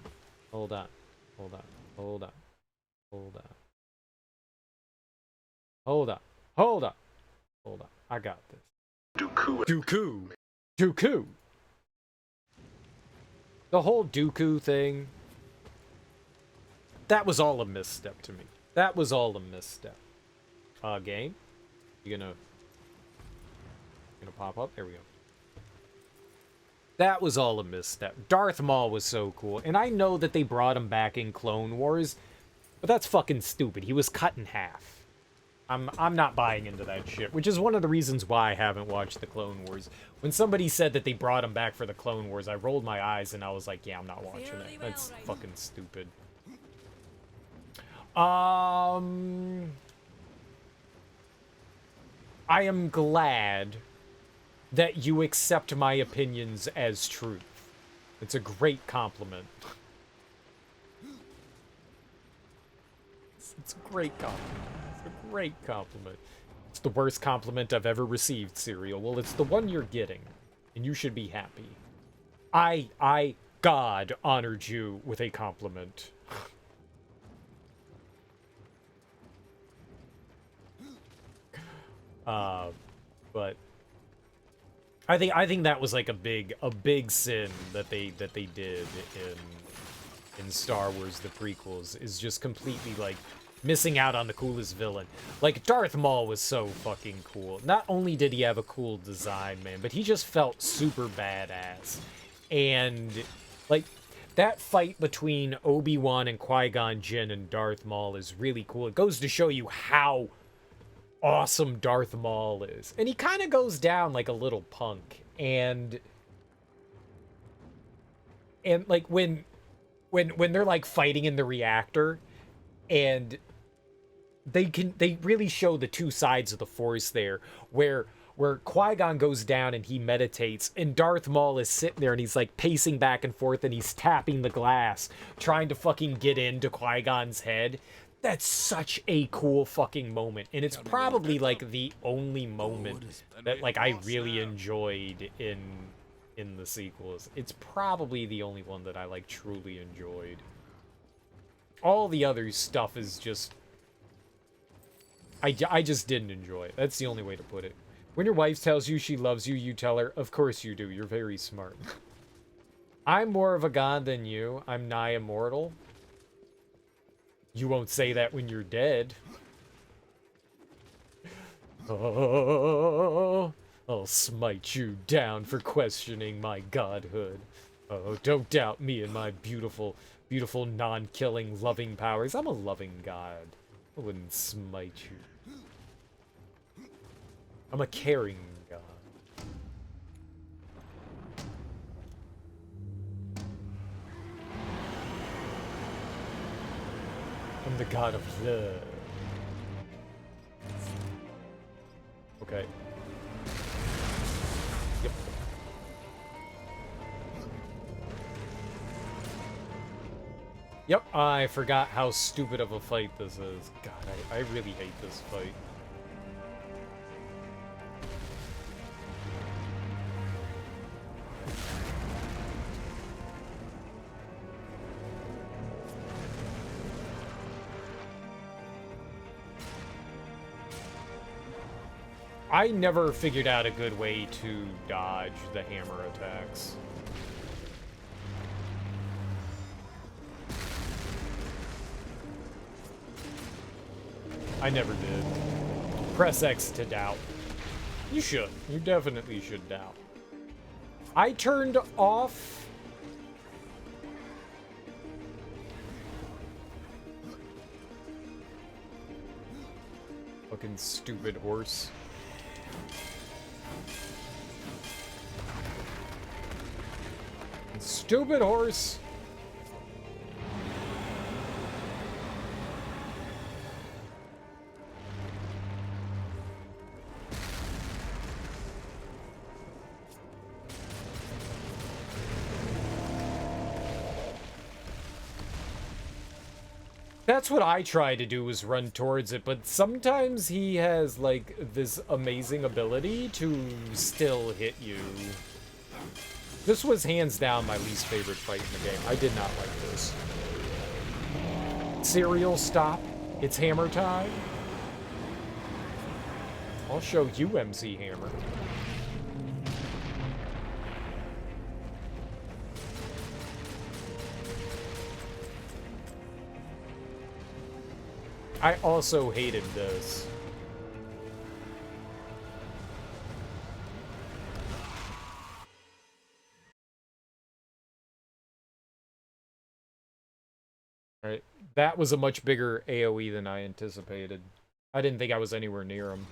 I got this. Dooku. The whole Dooku thing, that was all a misstep to me. That was all a misstep. Game? You gonna pop up? There we go. That was all a misstep. Darth Maul was so cool. And I know that they brought him back in Clone Wars, but that's fucking stupid. He was cut in half. I'm not buying into that shit, which is one of the reasons why I haven't watched the Clone Wars. When somebody said that they brought him back for the Clone Wars, I rolled my eyes and I was like, yeah, I'm not watching it. That's fucking stupid. I am glad that you accept my opinions as truth. It's a great compliment. It's a great compliment. Great compliment. It's the worst compliment I've ever received, Serial. Well, it's the one you're getting, and you should be happy. God honored you with a compliment. But I think that was like a big sin that they did in Star Wars, the prequels, is just completely like missing out on the coolest villain. Like, Darth Maul was so fucking cool. Not only did he have a cool design, man, but he just felt super badass. And, like, that fight between Obi-Wan and Qui-Gon Jinn and Darth Maul is really cool. It goes to show you how awesome Darth Maul is. And he kind of goes down like a little punk. And like, when they're, like, fighting in the reactor, and they really show the two sides of the Force there, where Qui-Gon goes down and he meditates, and Darth Maul is sitting there and he's like pacing back and forth and he's tapping the glass, trying to fucking get into Qui-Gon's head. That's such a cool fucking moment, and it's probably like the only moment that like I really enjoyed in the sequels. It's probably the only one that I like truly enjoyed. All the other stuff is just... I just didn't enjoy it. That's the only way to put it. When your wife tells you she loves you, you tell her, of course you do. You're very smart. I'm more of a god than you. I'm nigh immortal. You won't say that when you're dead. Oh, I'll smite you down for questioning my godhood. Oh, don't doubt me and my beautiful non-killing loving powers. I'm a loving god. I wouldn't smite you. I'm a caring god. I'm the god of love. Okay. Yep. Yep, I forgot how stupid of a fight this is. God, I really hate this fight. I never figured out a good way to dodge the hammer attacks. I never did. Press X to doubt. You should. You definitely should doubt. I turned off... Fucking stupid horse. Stupid horse! That's what I try to do, is run towards it, but sometimes he has, like, this amazing ability to still hit you. This was hands down my least favorite fight in the game. I did not like this. Serial, stop. It's hammer time. I'll show you, MC Hammer. I also hated this. Alright, that was a much bigger AoE than I anticipated. I didn't think I was anywhere near him.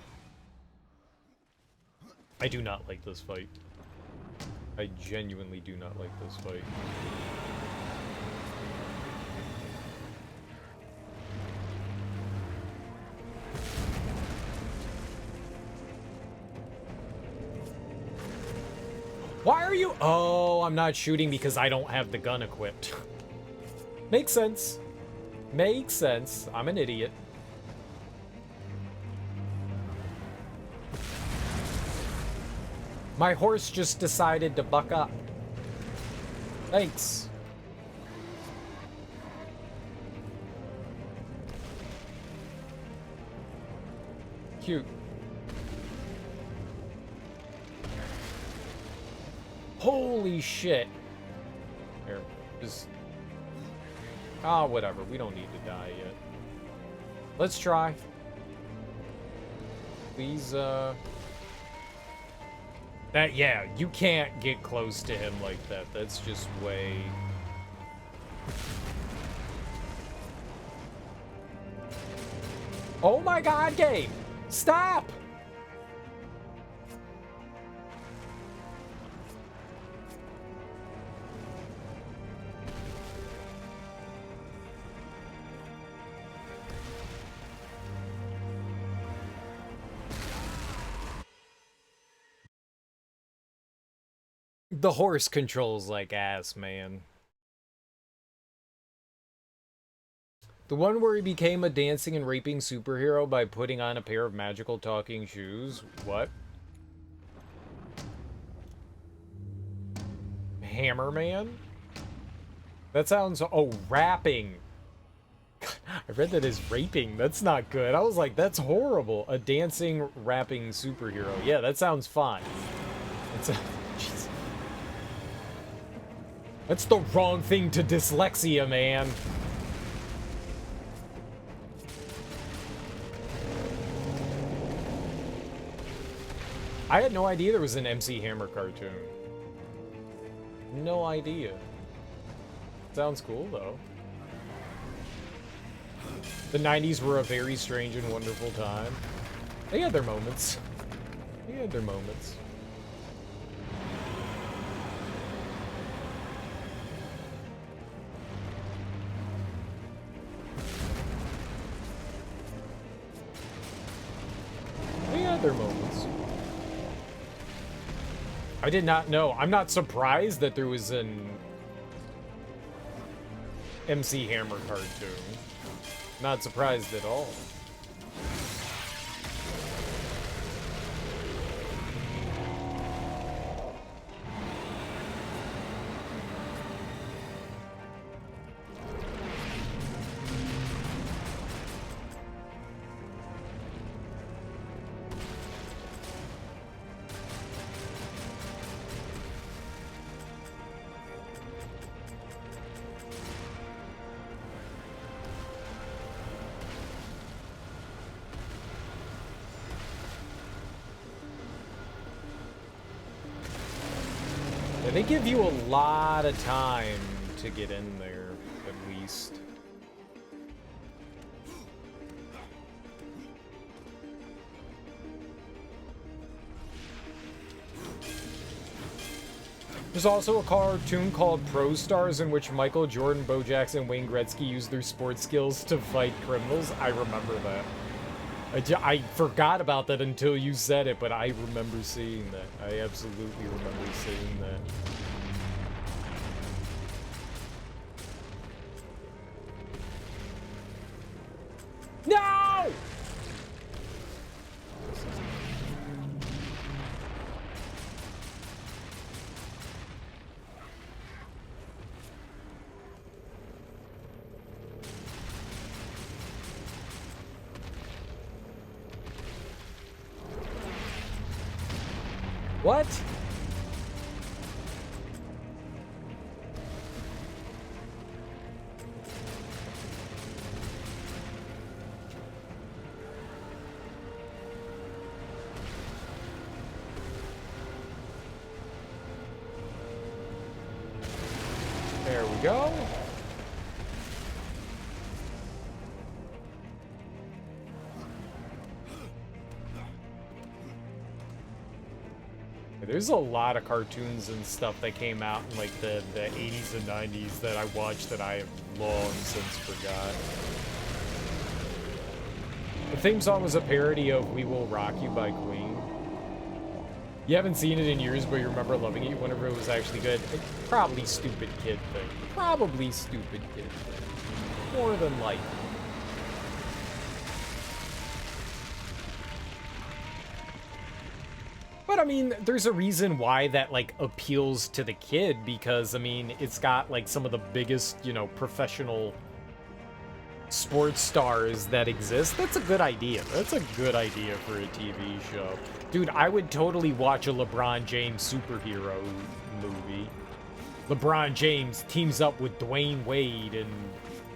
I do not like this fight. I genuinely do not like this fight. Why are you... Oh, I'm not shooting because I don't have the gun equipped. Makes sense. Makes sense. I'm an idiot. My horse just decided to buck up. Thanks. Cute. Holy shit. Here, just... Ah, whatever. We don't need to die yet. Let's try. Please, That, yeah, you can't get close to him like that. That's just way... Oh my god, game! Stop! The horse controls like ass, man. The one where he became a dancing and raping superhero by putting on a pair of magical talking shoes. What? Hammerman? That sounds... Oh, rapping. I read that as raping. That's not good. I was like, that's horrible. A dancing, rapping superhero. Yeah, that sounds fine. It's a... Jeez. That's the wrong thing to dyslexia, man. I had no idea there was an MC Hammer cartoon. No idea. Sounds cool, though. The 90s were a very strange and wonderful time. They had their moments. They had their moments. They had their moments. I did not know. I'm not surprised that there was an MC Hammer cartoon. Not surprised at all. They give you a lot of time to get in there, at least. There's also a cartoon called Pro Stars in which Michael Jordan, Bo Jackson, and Wayne Gretzky use their sports skills to fight criminals. I remember that. I forgot about that until you said it, but I remember seeing that. I absolutely remember seeing that. No! What? There we go. There's a lot of cartoons and stuff that came out in like the 80s and 90s that I watched that I have long since forgot. The theme song was a parody of We Will Rock You by Queen. You haven't seen it in years, but you remember loving it whenever it was actually good. Probably stupid kid thing. Probably stupid kid thing. More than likely. But I mean, there's a reason why that like appeals to the kid, because I mean, it's got like some of the biggest, you know, professional sports stars that exist. That's a good idea. That's a good idea for a TV show. Dude, I would totally watch a LeBron James superhero movie. LeBron James teams up with Dwayne Wade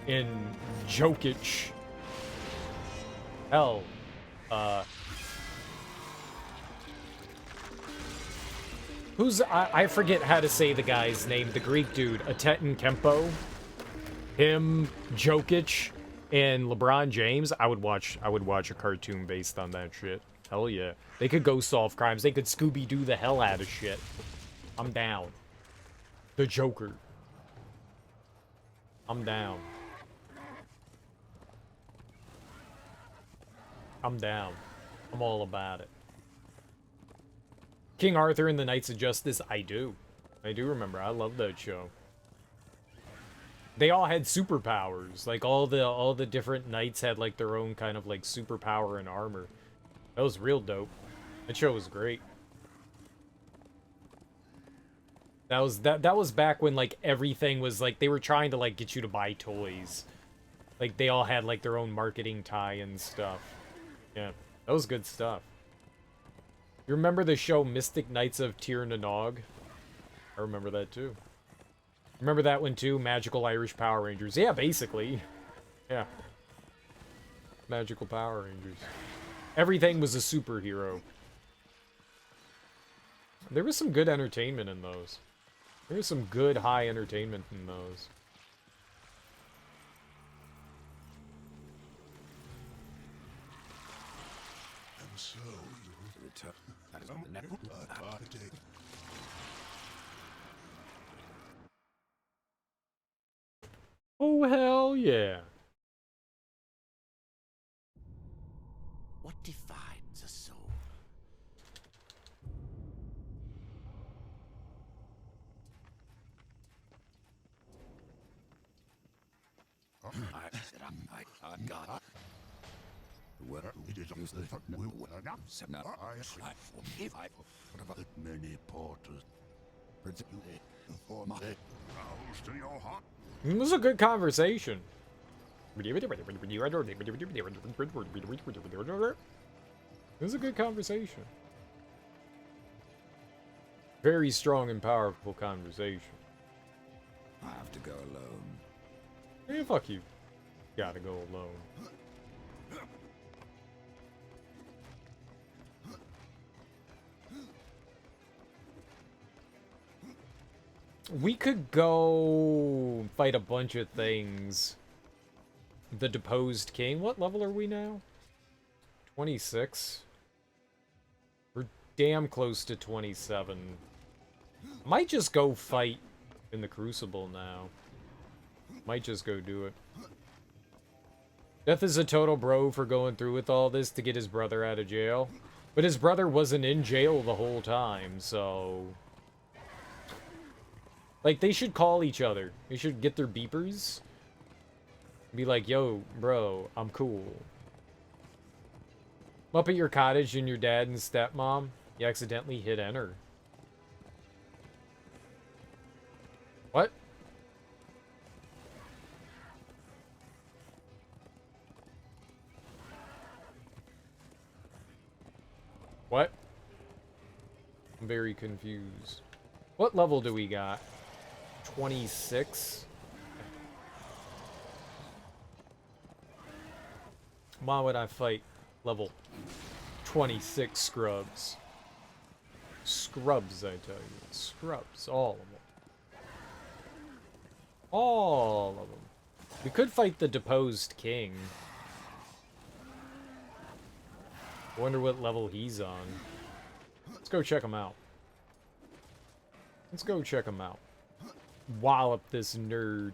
and Jokic. Hell, I forget how to say the guy's name, the Greek dude, Atetin Kempo. Him, Jokic, and LeBron James. I would watch a cartoon based on that shit. Hell yeah. They could go solve crimes. They could Scooby-Doo the hell out of shit. I'm down. The Joker. I'm down. I'm down. I'm all about it. King Arthur and the Knights of Justice, I do. I do remember. I love that show. They all had superpowers. Like all the different knights had like their own kind of like superpower and armor. That was real dope. That show was great. That was back when like everything was like they were trying to like get you to buy toys. Like they all had like their own marketing tie and stuff. Yeah, that was good stuff. You remember the show Mystic Knights of Tir na Nog? I remember that too. Remember that one too? Magical Irish Power Rangers. Yeah, basically. Yeah. Magical Power Rangers. Everything was a superhero. There was some good entertainment in those. There was some good high entertainment in those. And so you return. That is the next take. Oh, hell yeah. What defines a soul? I got what we did use the we were not set up. I forgive. I about many portals. Particularly for my house to your heart. It was a good conversation. It was a good conversation. Very strong and powerful conversation. I have to go alone. Yeah, fuck you. Gotta go alone. We could go fight a bunch of things. The Deposed King. What level are we now? 26. We're damn close to 27. Might just go fight in the Crucible now. Might just go do it. Death is a total bro for going through with all this to get his brother out of jail. But his brother wasn't in jail the whole time, so... Like, they should call each other. They should get their beepers. Be like, yo, bro, I'm cool. I'm up at your cottage and your dad and stepmom, you accidentally hit enter. What? What? I'm very confused. What level do we got? 26? Why would I fight level 26 scrubs? Scrubs, I tell you. Scrubs. All of them. All of them. We could fight the Deposed King. I wonder what level he's on. Let's go check him out. Let's go check him out. Wallop this nerd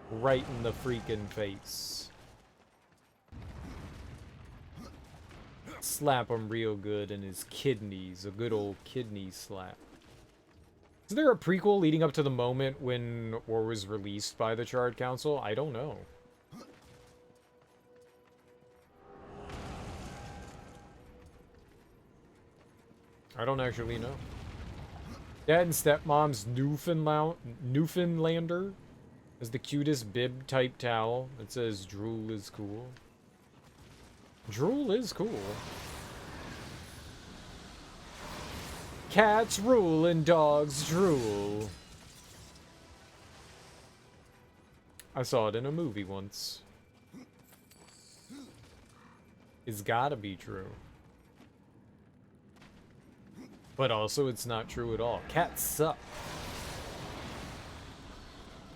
right in the freaking face. Slap him real good in his kidneys. A good old kidney slap. Is there a prequel leading up to the moment when War was released by the Charred Council? I don't know. I don't actually know. Dad and stepmom's Newfoundlander is the cutest bib type towel. It says drool is cool. Drool is cool. Cats rule and dogs drool. I saw it in a movie once. It's gotta be true. But also, it's not true at all. Cats suck.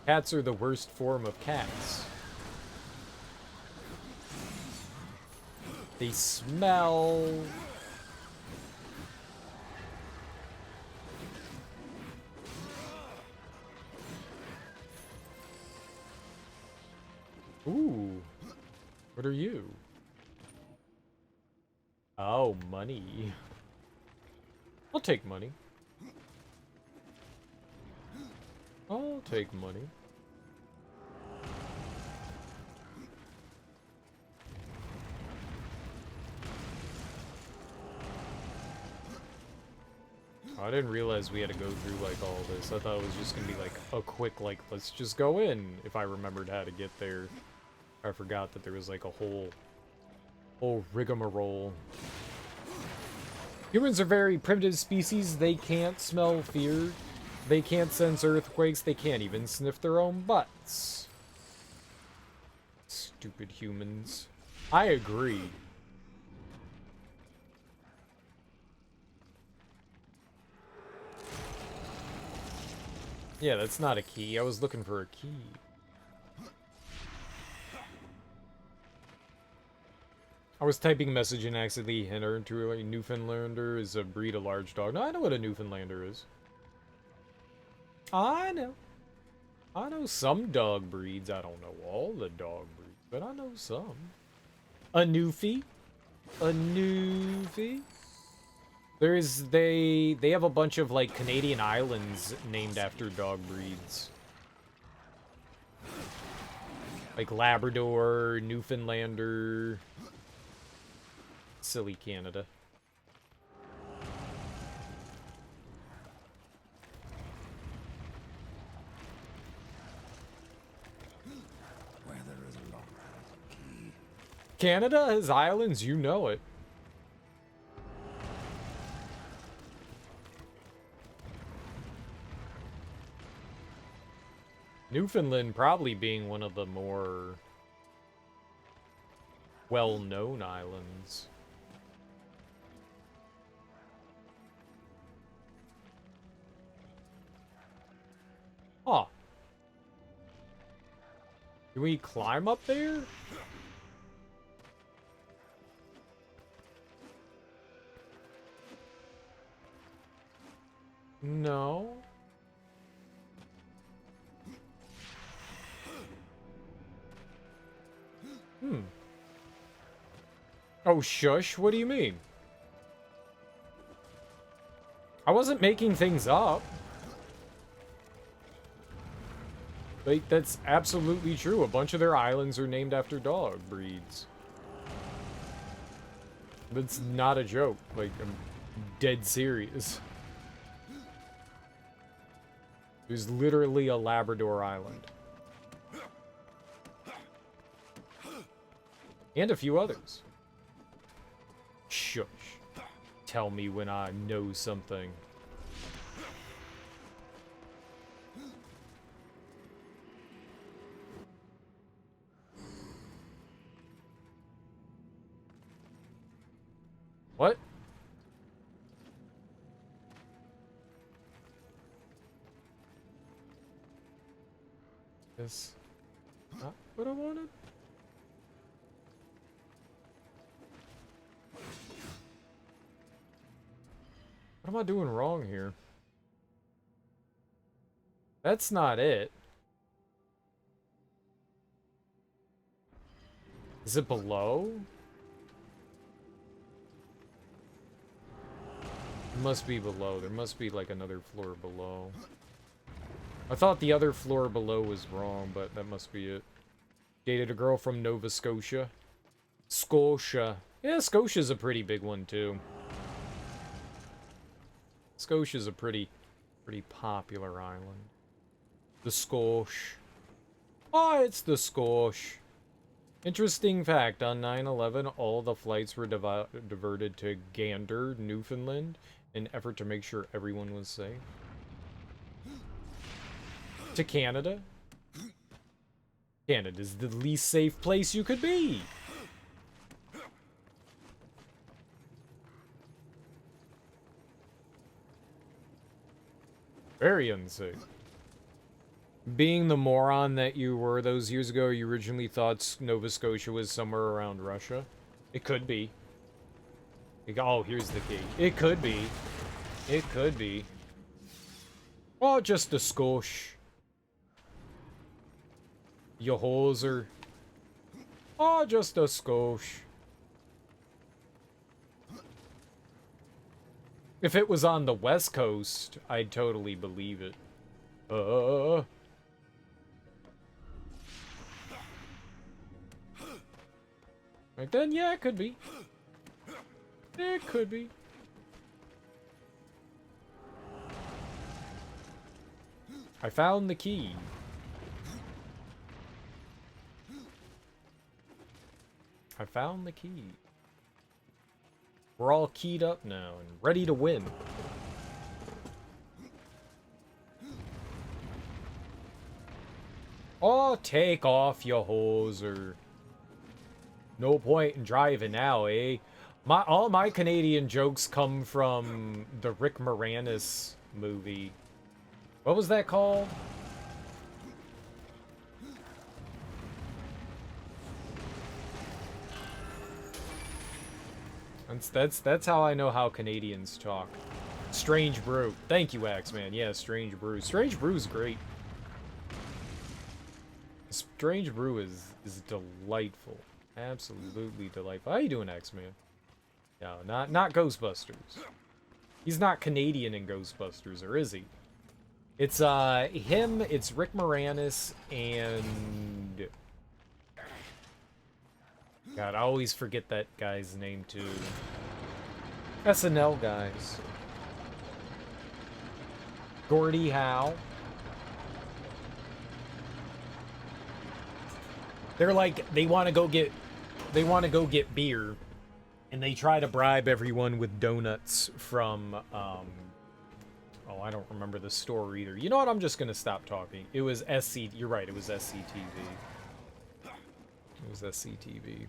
Cats are the worst form of cats. They smell. Ooh. What are you? Oh, money. I'll take money. I'll take money. I didn't realize we had to go through, like, all this. I thought it was just gonna be, like, a quick, like, let's just go in, if I remembered how to get there. I forgot that there was, like, a whole rigmarole. Humans are very primitive species. They can't smell fear. They can't sense earthquakes. They can't even sniff their own butts. Stupid humans. I agree. Yeah, that's not a key. I was looking for a key. I was typing a message and accidentally hit her into a Newfoundlander is a breed of large dog. No, I know what a Newfoundlander is. I know. I know some dog breeds. I don't know all the dog breeds, but I know some. A Newfie. A Newfie. They have a bunch of, like, Canadian islands named after dog breeds. Like Labrador, Newfoundlander. Silly Canada. Where there is a long key. Canada has islands, you know it. Newfoundland probably being one of the more well-known islands. Huh. Can we climb up there? No. Oh, shush. What do you mean? I wasn't making things up. Like, that's absolutely true. A bunch of their islands are named after dog breeds. That's not a joke. Like, I'm dead serious. There's literally a Labrador island. And a few others. Shush. Tell me when I know something. What? Is not what I wanted? What am I doing wrong here? That's not it. Is it below? It must be below. There must be like another floor below. I thought the other floor below was wrong, but that must be it. Dated a girl from Nova Scotia. Scotia. Yeah, Scotia's a pretty big one too. Scotia's a pretty popular island. The Scotia. Oh, it's the Scotia. Interesting fact, on 9/11, all the flights were diverted to Gander, Newfoundland, in an effort to make sure everyone was safe. To Canada. Canada's the least safe place you could be. Very unsafe. Being the moron that you were those years ago, you originally thought Nova Scotia was somewhere around Russia. It could be. Oh, here's the key. It could be. It could be. Oh, just a skosh. You hoser. Oh, just a skosh. If it was on the West Coast, I'd totally believe it. Right then, yeah, it could be. It could be. I found the key. I found the key. We're all keyed up now and ready to win. Oh, take off your hoser. No point in driving now, eh? All my Canadian jokes come from the Rick Moranis movie. What was that called? That's how I know how Canadians talk. Strange Brew. Thank you, Axeman. Yeah, Strange Brew. Strange Brew is great. Strange Brew is delightful. Absolutely delightful. How you doing, Axeman? No, not Ghostbusters. He's not Canadian in Ghostbusters, or is he? It's him, it's Rick Moranis, and God, I always forget that guy's name too. SNL guys. Gordie Howe. They're like, they want to go get beer, and they try to bribe everyone with donuts from, oh, I don't remember the store either. You know what? I'm just gonna stop talking. It was SC. You're right. It was SCTV. It was SCTV.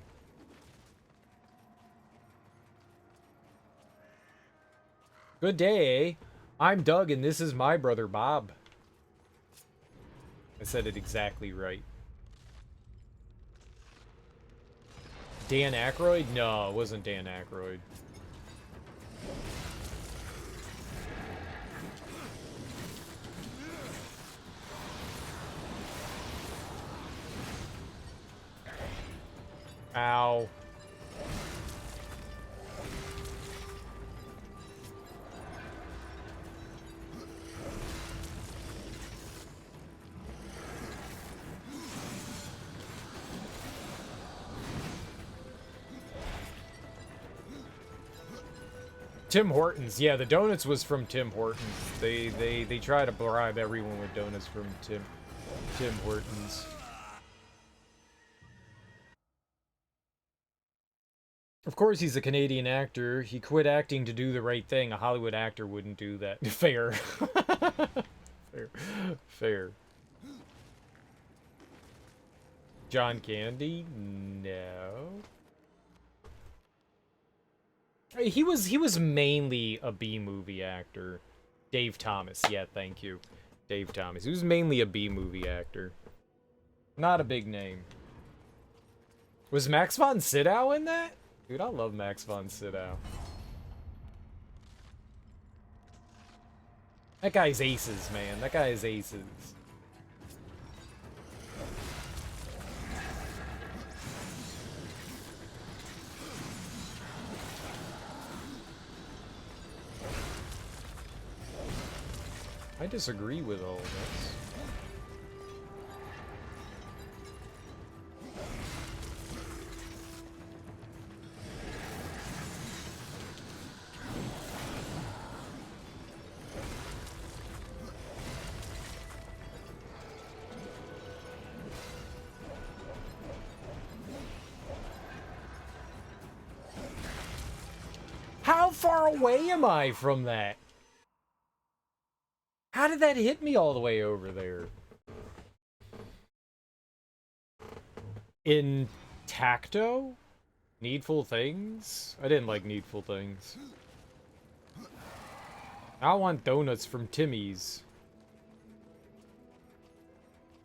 Good day. I'm Doug, and this is my brother Bob. I said it exactly right. Dan Aykroyd? No, it wasn't Dan Aykroyd. Ow. Tim Hortons. Yeah, the donuts was from Tim Hortons. They try to bribe everyone with donuts from Tim Hortons. Of course he's a Canadian actor. He quit acting to do the right thing. A Hollywood actor wouldn't do that. Fair. Fair. Fair. John Candy? No. He was mainly a B-movie actor. Dave Thomas. Yeah, thank you. Dave Thomas. He was mainly a B-movie actor. Not a big name. Was Max von Sydow in that? Dude, I love Max von Sydow. That guy's aces, man. That guy is aces. I disagree with all this. How far away am I from that? How did that hit me all the way over there? Intacto? Needful Things? I didn't like Needful Things. I want donuts from Timmy's.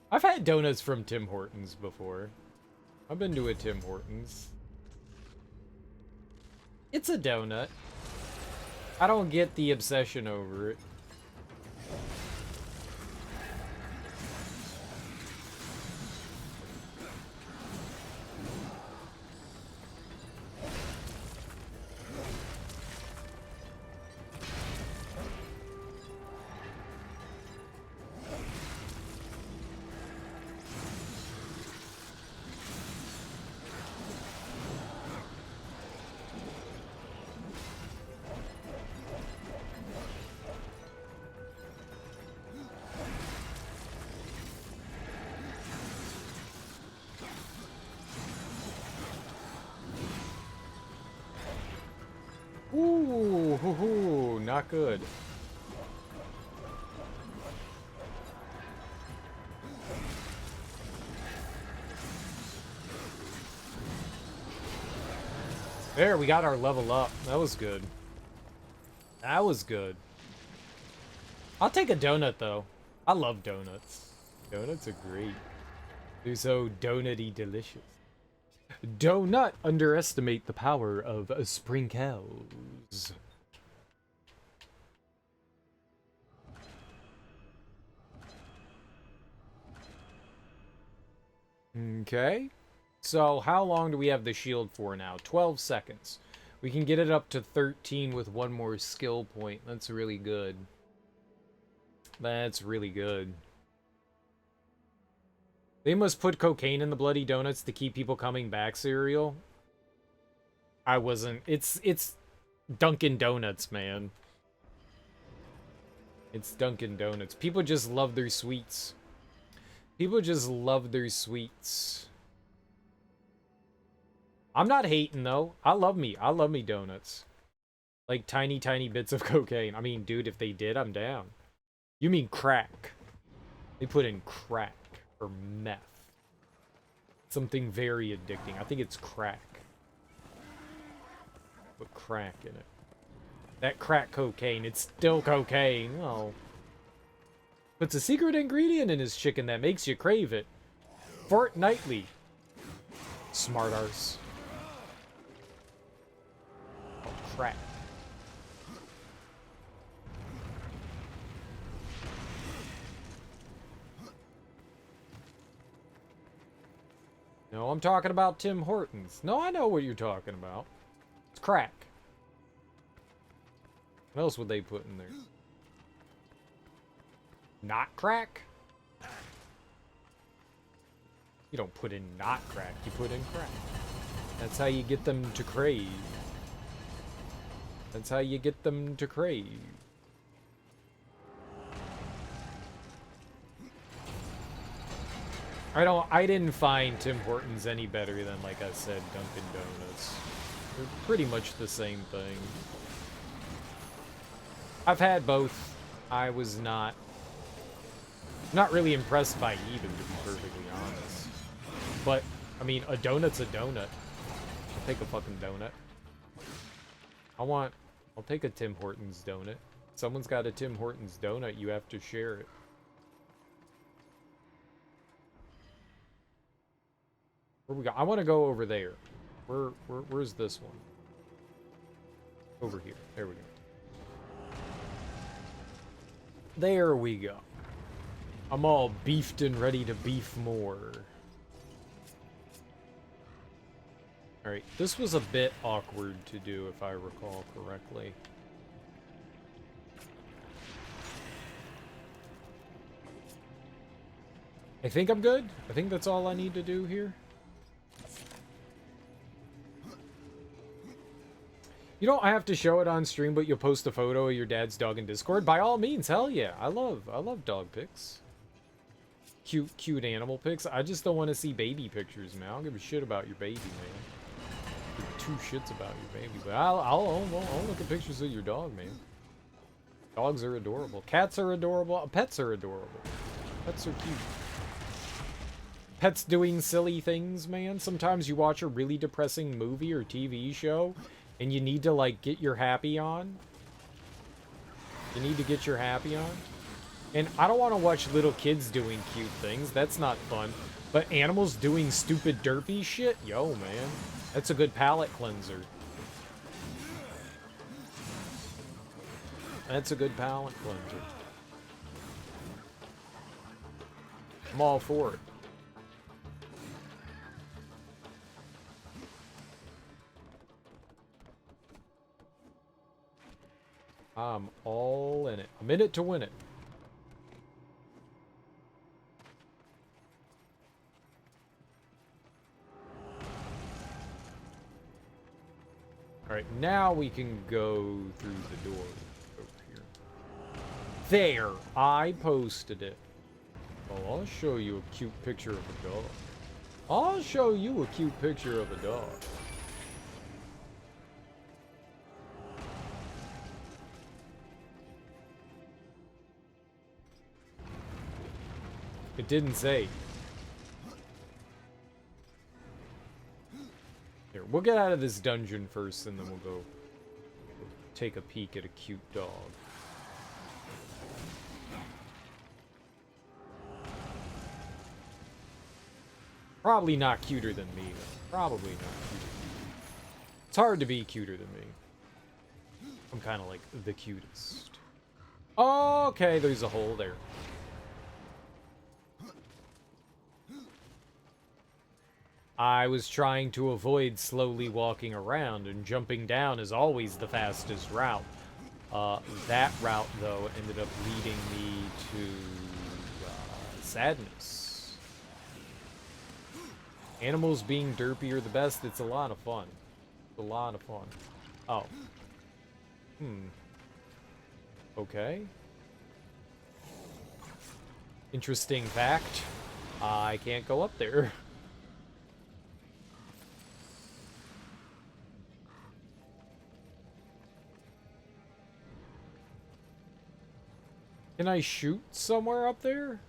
I've had donuts from Tim Hortons before. I've been to a Tim Hortons. It's a donut. I don't get the obsession over it. Ooh, hoo, hoo, not good. There, we got our level up. That was good. That was good. I'll take a donut, though. I love donuts. Donuts are great. They're so donut-y delicious. Do not underestimate the power of sprinkles. Okay. So, how long do we have the shield for now? 12 seconds. We can get it up to 13 with one more skill point. That's really good. That's really good. They must put cocaine in the bloody donuts to keep people coming back, cereal. I wasn't. It's Dunkin' Donuts, man. It's Dunkin' Donuts. People just love their sweets. People just love their sweets. I'm not hating, though. I love me donuts. Like tiny, tiny bits of cocaine. I mean, dude, if they did, I'm down. You mean crack. They put in crack. Or meth. Something very addicting. I think it's crack. Put crack in it. That crack cocaine. It's still cocaine. Oh. Puts a secret ingredient in his chicken that makes you crave it. Fortnightly. Smart arse. Oh, crap. No, I'm talking about Tim Hortons. No, I know what you're talking about. It's crack. What else would they put in there? Not crack? You don't put in not crack, you put in crack. That's how you get them to crave. That's how you get them to crave. I didn't find Tim Hortons any better than, like I said, Dunkin' Donuts. They're pretty much the same thing. I've had both. I was not really impressed by either, to be perfectly honest. But, I mean, a donut's a donut. I'll take a fucking donut. I'll take a Tim Hortons donut. Someone's got a Tim Hortons donut, you have to share it. Where we go? I want to go over there. Where's this one? Over here. There we go. There we go. I'm all beefed and ready to beef more. Alright, this was a bit awkward to do if I recall correctly. I think I'm good. I think that's all I need to do here. You don't have to show it on stream, but you'll post a photo of your dad's dog in Discord. By all means, hell yeah. I love dog pics. Cute animal pics. I just don't want to see baby pictures, man. I don't give a shit about your baby, man. Give two shits about your baby, but I'll look at pictures of your dog, man. Dogs are adorable. Cats are adorable. Pets are adorable. Pets are cute. Pets doing silly things, man. Sometimes you watch a really depressing movie or TV show and you need to, like, get your happy on. You need to get your happy on. And I don't want to watch little kids doing cute things. That's not fun. But animals doing stupid derpy shit? Yo, man. That's a good palate cleanser. That's a good palate cleanser. I'm all for it. I'm all in it. I'm in it to win it. Alright, now we can go through the door over here. There! I posted it. Oh, I'll show you a cute picture of a dog. I'll show you a cute picture of a dog. It didn't say. Here, we'll get out of this dungeon first, and then we'll go take a peek at a cute dog. Probably not cuter than me, though. Probably not cuter than me. It's hard to be cuter than me. I'm kind of like the cutest. Okay, there's a hole there. I was trying to avoid slowly walking around, and jumping down is always the fastest route. That route, though, ended up leading me to sadness. Animals being derpy are the best. It's a lot of fun. It's a lot of fun. Oh. Okay. Interesting fact. I can't go up there. Can I shoot somewhere up there?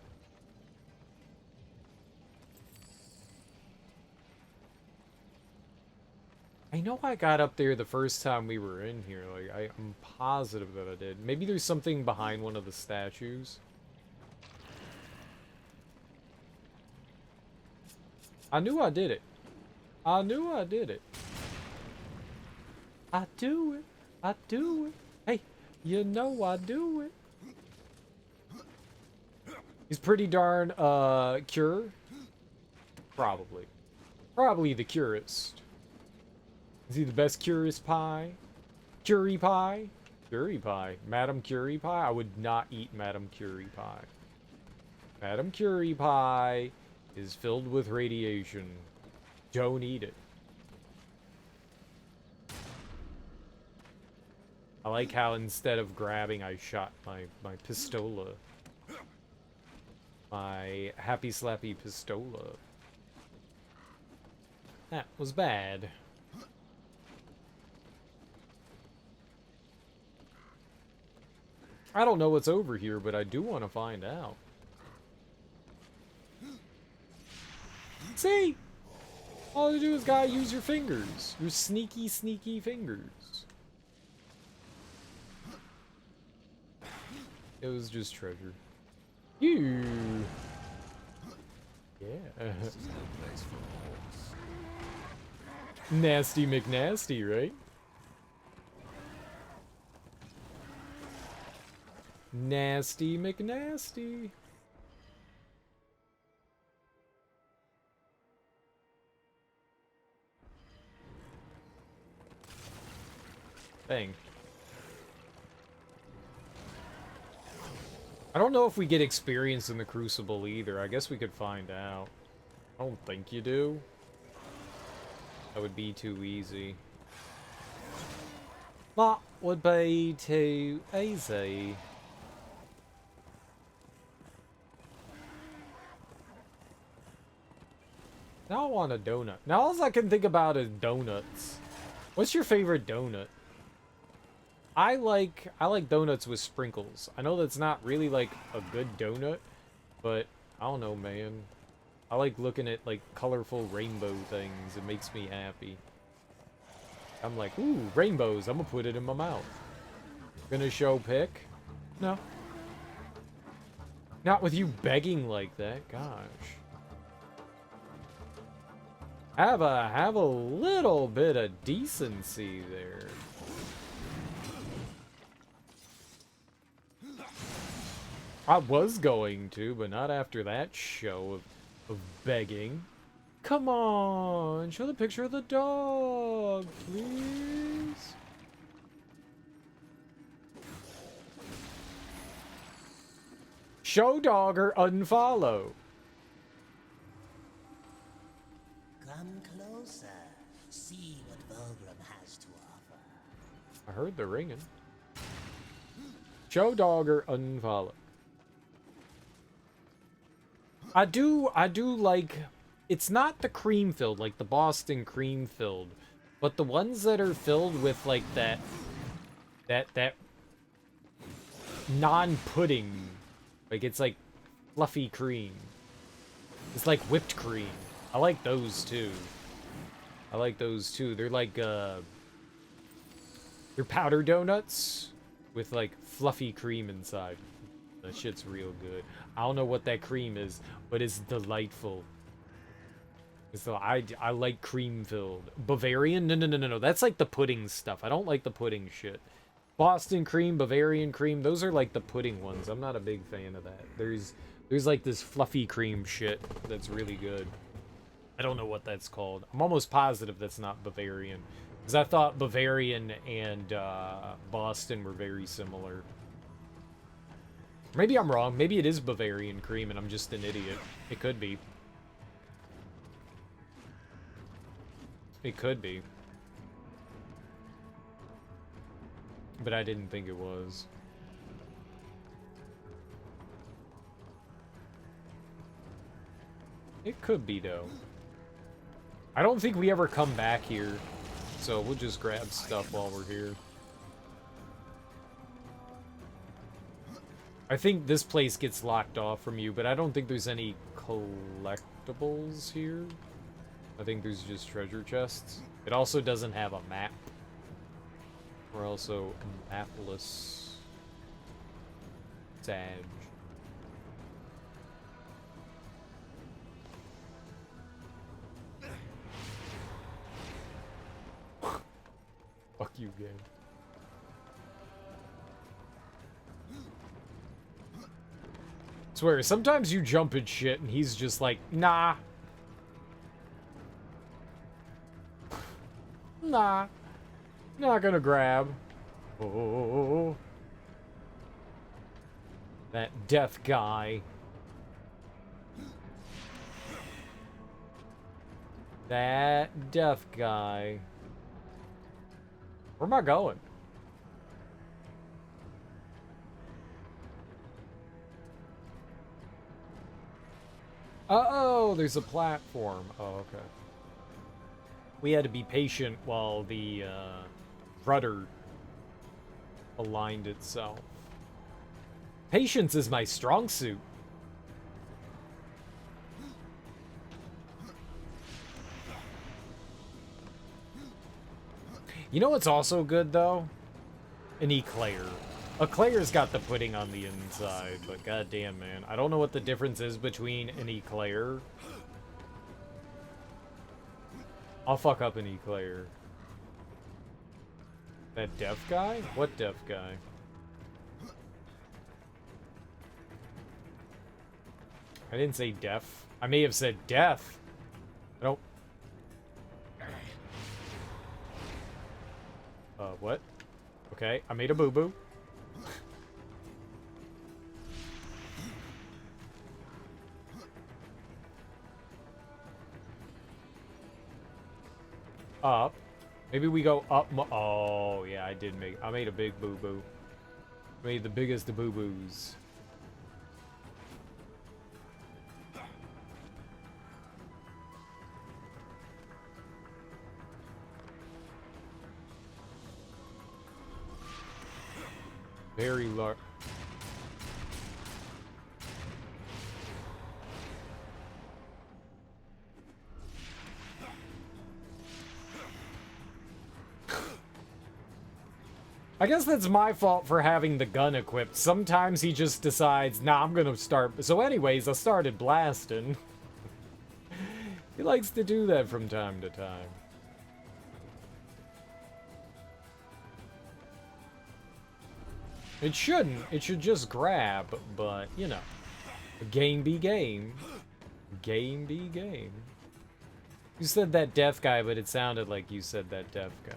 I know I got up there the first time we were in here. Like, I'm positive that I did. Maybe there's something behind one of the statues. I knew I did it. I knew I did it. I do it. I do it. Hey, you know I do it. He's pretty darn, cure. Probably. Probably the curist. Is he the best curious pie? Curie pie? Curie pie. Madame Curie pie? I would not eat Madame Curie pie. Madame Curie pie is filled with radiation. Don't eat it. I like how instead of grabbing, I shot my pistola. My happy slappy pistola. That was bad. I don't know what's over here, but I do want to find out. See? All you do is gotta use your fingers. Your sneaky, sneaky fingers. It was just treasure. You. Yeah. Nasty McNasty, right? Nasty McNasty. Bang. I don't know if we get experience in the Crucible either. I guess we could find out. I don't think you do. That would be too easy. That would be too easy. Now I want a donut. Now all I can think about is donuts. What's your favorite donut? I like donuts with sprinkles. I know that's not really like a good donut, but I don't know, man. I like looking at like colorful rainbow things. It makes me happy. I'm like, ooh, rainbows. I'm gonna put it in my mouth. Gonna show pick? No. Not with you begging like that. Gosh. Have a little bit of decency there. I was going to, but not after that show of begging. Come on, show the picture of the dog, please. Show dog or unfollow. Come closer. See what Volgrim has to offer. I heard the ringing. Show dog or unfollow. I do like, it's not the cream filled, like the Boston cream filled, but the ones that are filled with like that non-pudding, like it's like fluffy cream. It's like whipped cream. I like those too. I like those too. They're like, they're powder donuts with like fluffy cream inside. That shit's real good. I don't know what that cream is, but it's delightful. So I like cream filled. Bavarian? No. That's like the pudding stuff. I don't like the pudding shit. Boston cream, Bavarian cream, those are like the pudding ones. I'm not a big fan of that. There's like this fluffy cream shit that's really good. I don't know what that's called. I'm almost positive that's not Bavarian. Because I thought Bavarian and Boston were very similar. Maybe I'm wrong. Maybe it is Bavarian cream and I'm just an idiot. It could be. It could be. But I didn't think it was. It could be, though. I don't think we ever come back here. So we'll just grab stuff while we're here. I think this place gets locked off from you, but I don't think there's any collectibles here. I think there's just treasure chests. It also doesn't have a map. We're also mapless. Sag. you, game. Swear, sometimes you jump at shit and he's just like, nah. Nah. Not gonna grab. Oh. That death guy. That death guy. Where am I going? Uh-oh, there's a platform. Oh, okay. We had to be patient while the rudder aligned itself. Patience is my strong suit. You know what's also good, though? An eclair. Eclair's got the pudding on the inside, but goddamn, man. I don't know what the difference is between an eclair. I'll fuck up an eclair. That deaf guy? What deaf guy? I didn't say deaf. I may have said death. I don't... what? Okay, I made a boo-boo. Up. Maybe we go up. Oh, yeah, I made a big boo-boo. Made the biggest of boo-boos. Very large. I guess that's my fault for having the gun equipped. Sometimes he just decides, nah, I'm gonna start. So anyways, I started blasting. He likes to do that from time to time. It shouldn't. It should just grab, but, you know. Game be game. Game be game. You said that deaf guy, but it sounded like you said that deaf guy.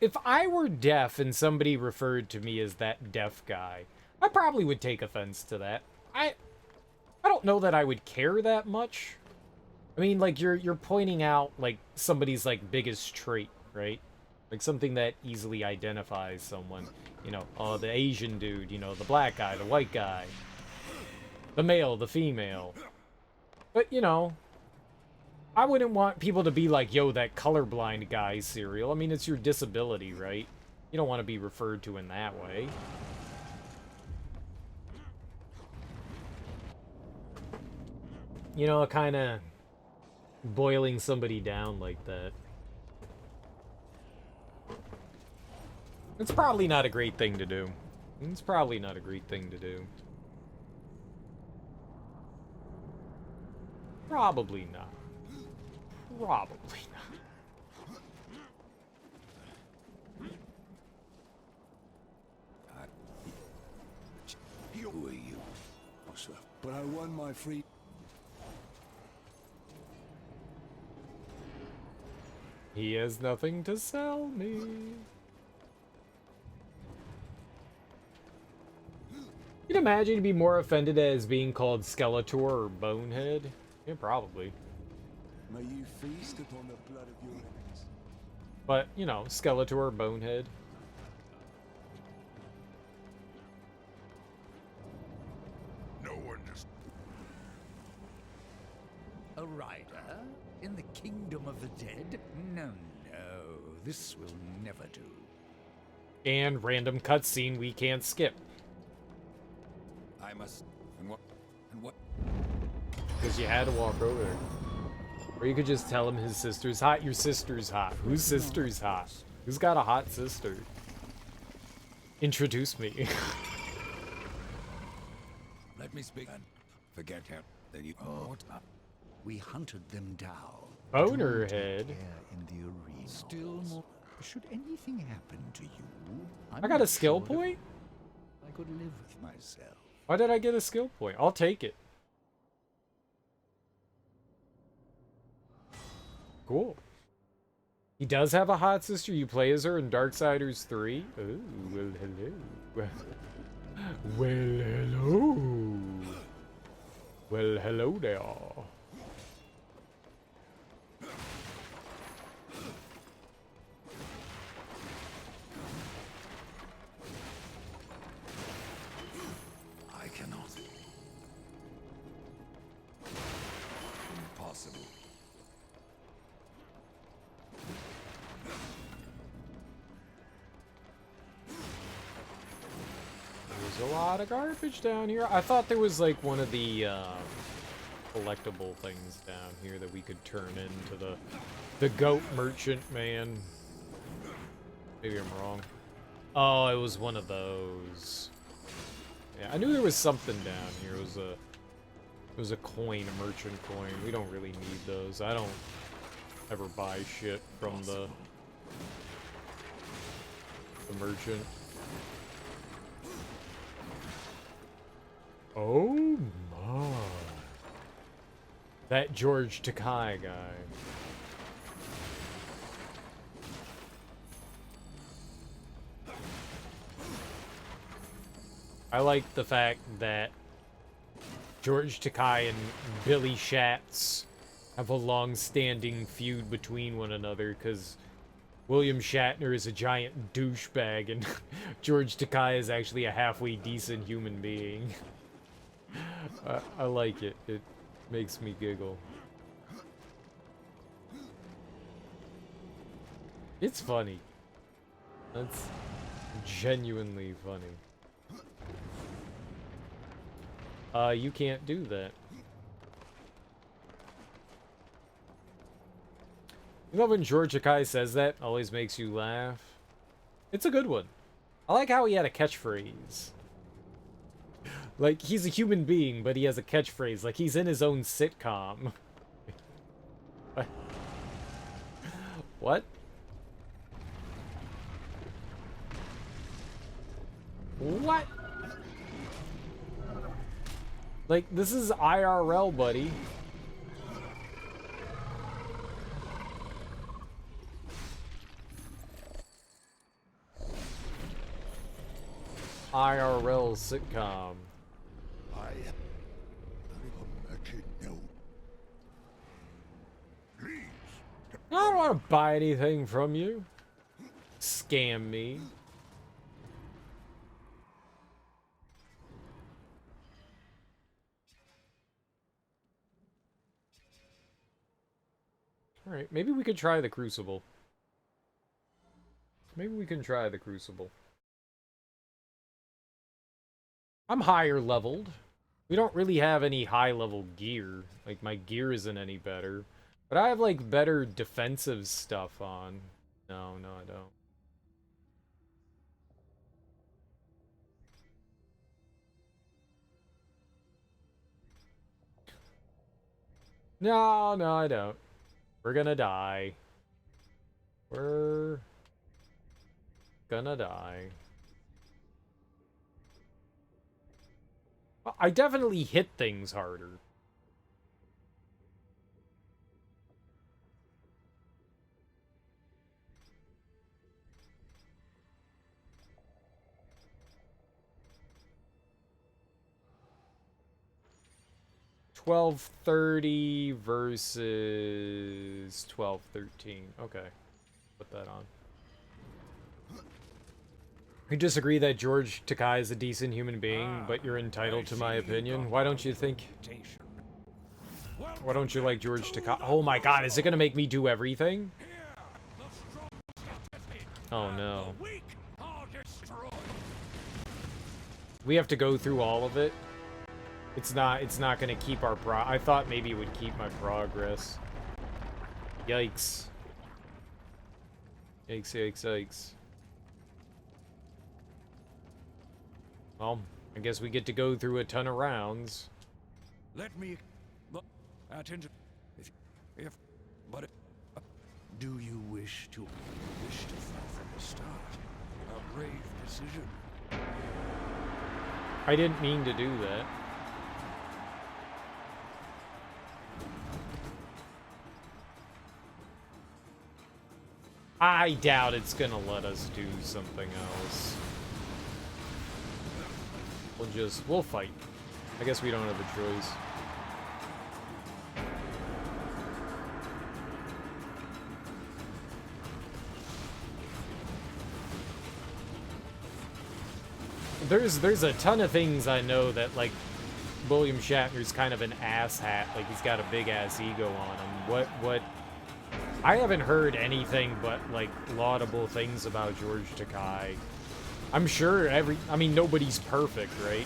If I were deaf and somebody referred to me as that deaf guy, I probably would take offense to that. I don't know that I would care that much. I mean, like, you're pointing out, like, somebody's, like, biggest trait, right? Like, something that easily identifies someone. You know, oh, the Asian dude, you know, the black guy, the white guy. The male, the female. But, you know, I wouldn't want people to be like, yo, that colorblind guy, cereal. I mean, it's your disability, right? You don't want to be referred to in that way. You know, kind of boiling somebody down like that. It's probably not a great thing to do. It's probably not a great thing to do. Probably not. Probably not. Who are you? Oh, sir. But I won my free... He has nothing to sell me. You'd imagine you'd be more offended as being called Skeletor or Bonehead? Yeah, probably. May you feast upon the blood of your enemies. But, you know, Skeletor or Bonehead. No one is... A rider? In the kingdom of the dead? No, no. This will never do. And random cutscene we can't skip. I must... And what? And what? Because you had to walk over there. Or you could just tell him his sister's hot. Your sister's hot. Whose sister's hot? Who's got a hot sister? Introduce me. Let me speak and forget him. Then you We hunted them down. Boner Don't head. care in the arena. Still more. Should anything happen to you, I got a not skill sure if point? I could live with myself. Why did I get a skill point? I'll take it. Cool. He does have a hot sister. You play as her in Darksiders 3? Oh, well, hello. Well, hello. Well, hello there. I cannot. Impossible. There's a lot of garbage down here. I thought there was like one of the collectible things down here that we could turn into the goat merchant man. Maybe I'm wrong. Oh, it was one of those. Yeah, I knew there was something down here. It was a coin, a merchant coin. We don't really need those. I don't ever buy shit from the merchant. Oh my. That George Takai guy. I like the fact that George Takai and Billy Shatz have a long-standing feud between one another, because William Shatner is a giant douchebag and George Takai is actually a halfway decent human being. I like it. It makes me giggle. It's funny. That's genuinely funny. You can't do that. You love when George Takai says that? Always makes you laugh. It's a good one. I like how he had a catchphrase. Like, he's a human being, but he has a catchphrase. Like, he's in his own sitcom. What? What? Like, this is IRL, buddy. IRL sitcom. I no. Please. I don't want to buy anything from you. Scam me. Alright, maybe we could try the Crucible. Maybe we can try the Crucible. I'm higher leveled. We don't really have any high level gear. Like, my gear isn't any better. But I have, like, better defensive stuff on. No, I don't. No, I don't. We're gonna die. We're gonna die. I definitely hit things harder. $12.30 versus $12.13. Okay. Put that on. You disagree that George Takai is a decent human being, but you're entitled to my opinion? Why don't you think... Why don't you like George Takai? Oh my god, is it gonna make me do everything? Oh no. We have to go through all of it? It's not gonna keep our I thought maybe it would keep my progress. Yikes. Yikes. Well, I guess we get to go through a ton of rounds. Let me Do you wish to fight from the start? A brave decision. I didn't mean to do that. I doubt it's gonna let us do something else. We'll fight. I guess we don't have a choice. There's a ton of things I know that, like, William Shatner's kind of an asshat, like he's got a big ass ego on him. What I haven't heard anything but, like, laudable things about George Takei. I'm sure I mean, nobody's perfect, right?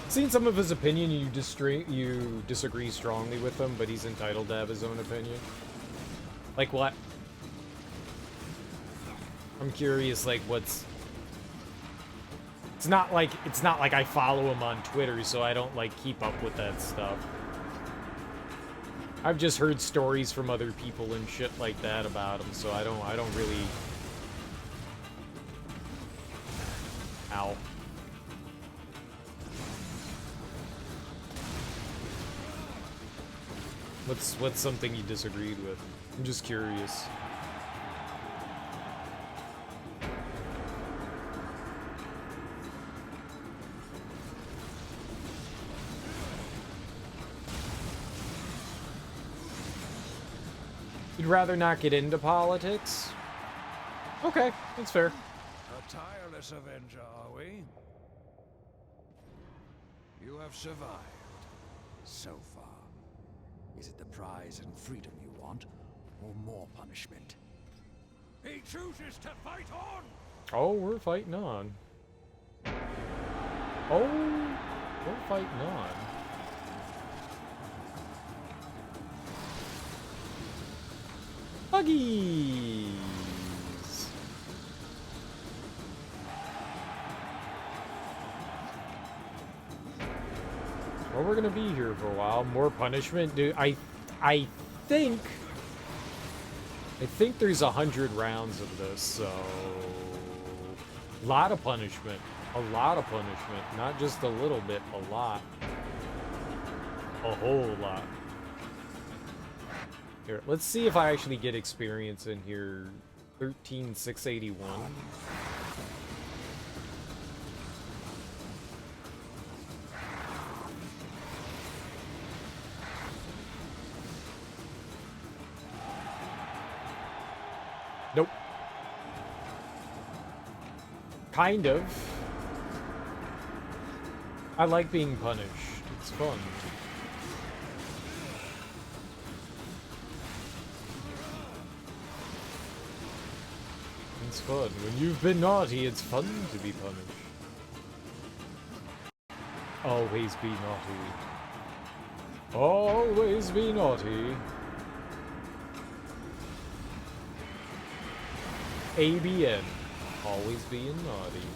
Seen some of his opinion, you disagree strongly with him, but he's entitled to have his own opinion. Like what? I'm curious, like, what's... It's not like I follow him on Twitter, so I don't, like, keep up with that stuff. I've just heard stories from other people and shit like that about him, so I don't really... Ow. What's something you disagreed with? I'm just curious. You'd rather not get into politics? Okay, that's fair. A tireless avenger, are we? You have survived. So far. Is it the prize and freedom you want, or more punishment? He chooses to fight on! Oh, we're fighting on. Oh, we're fighting on. Buggies! Well, we're gonna be here for a while. More punishment, dude. I think there's 100 rounds of this, so a lot of punishment. A lot of punishment. Not just a little bit, a lot. A whole lot. Here, let's see if I actually get experience in here. 13,681. Nope. Kind of. I like being punished. It's fun. It's fun. When you've been naughty, it's fun to be punished. Always be naughty. Always be naughty. ABN. Always being naughty.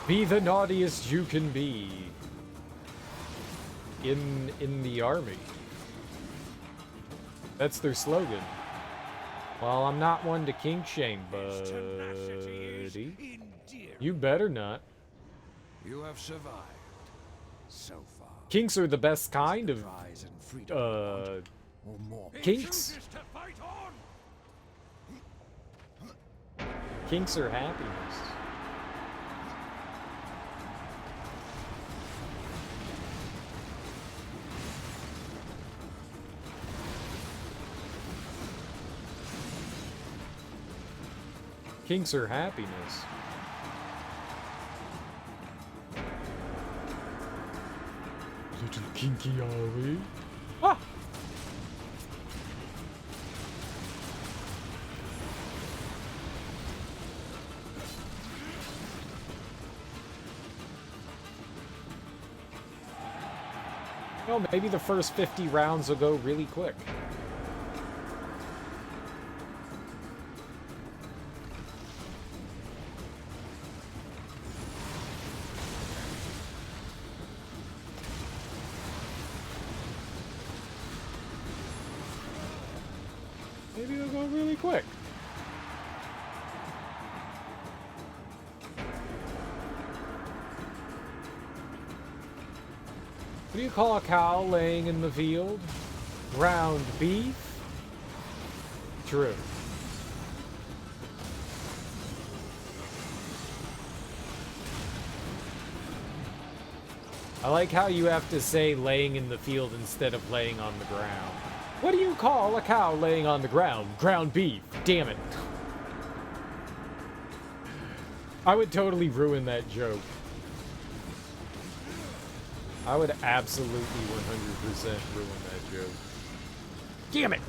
Be the naughtiest you can be. In the army. That's their slogan. Well, I'm not one to kink shame, buddy. You better not. You have survived. So far. Kinks are the best kind of kinks. Kinks are happiness. Kinks are happiness. Little kinky are we? Ah! Well, maybe the first 50 rounds will go really quick. You'll go really quick. What do you call a cow laying in the field? Ground beef? True. I like how you have to say laying in the field instead of laying on the ground. What do you call a cow laying on the ground? Ground beef. Damn it. I would totally ruin that joke. I would absolutely 100% ruin that joke. Damn it!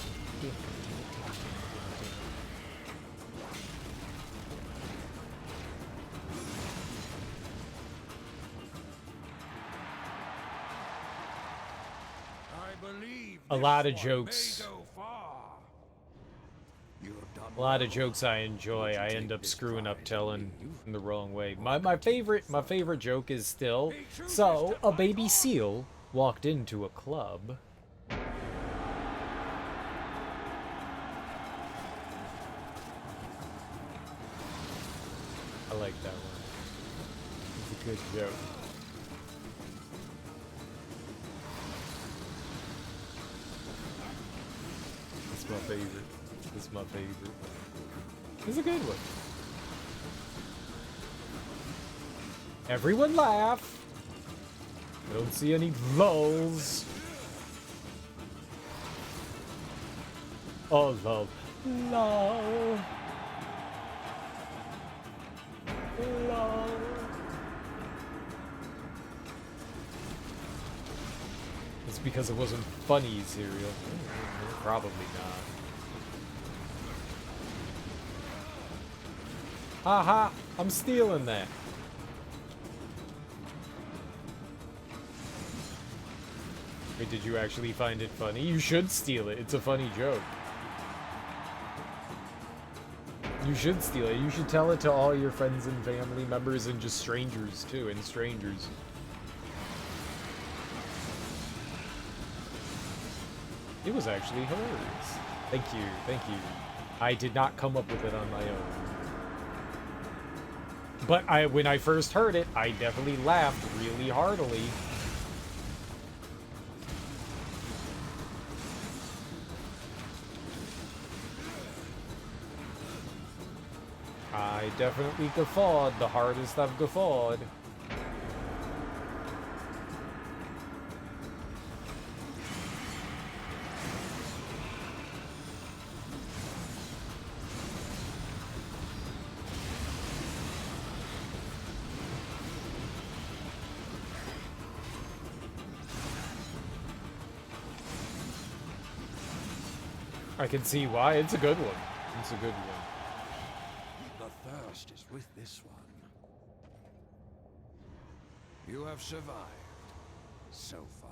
A lot of jokes. A lot of jokes I enjoy, I end up screwing up telling in the wrong way. My favorite joke is still, so a baby seal walked into a club. I like that one. It's a good joke. It's my favorite. It's my favorite. It's a good one. Everyone laugh. I don't see any lulls. Oh, love. Lol. Lol. It's because it wasn't funny, cereal. Probably not. Haha, I'm stealing that. Wait, did you actually find it funny? You should steal it. It's a funny joke. You should steal it. You should tell it to all your friends and family members and just strangers too, and strangers. It was actually hilarious. Thank you, thank you. I did not come up with it on my own. But when I first heard it, I definitely laughed really heartily. I definitely guffawed the hardest I've guffawed. I can see why. It's a good one. It's a good one. The thirst is with this one. You have survived. So far.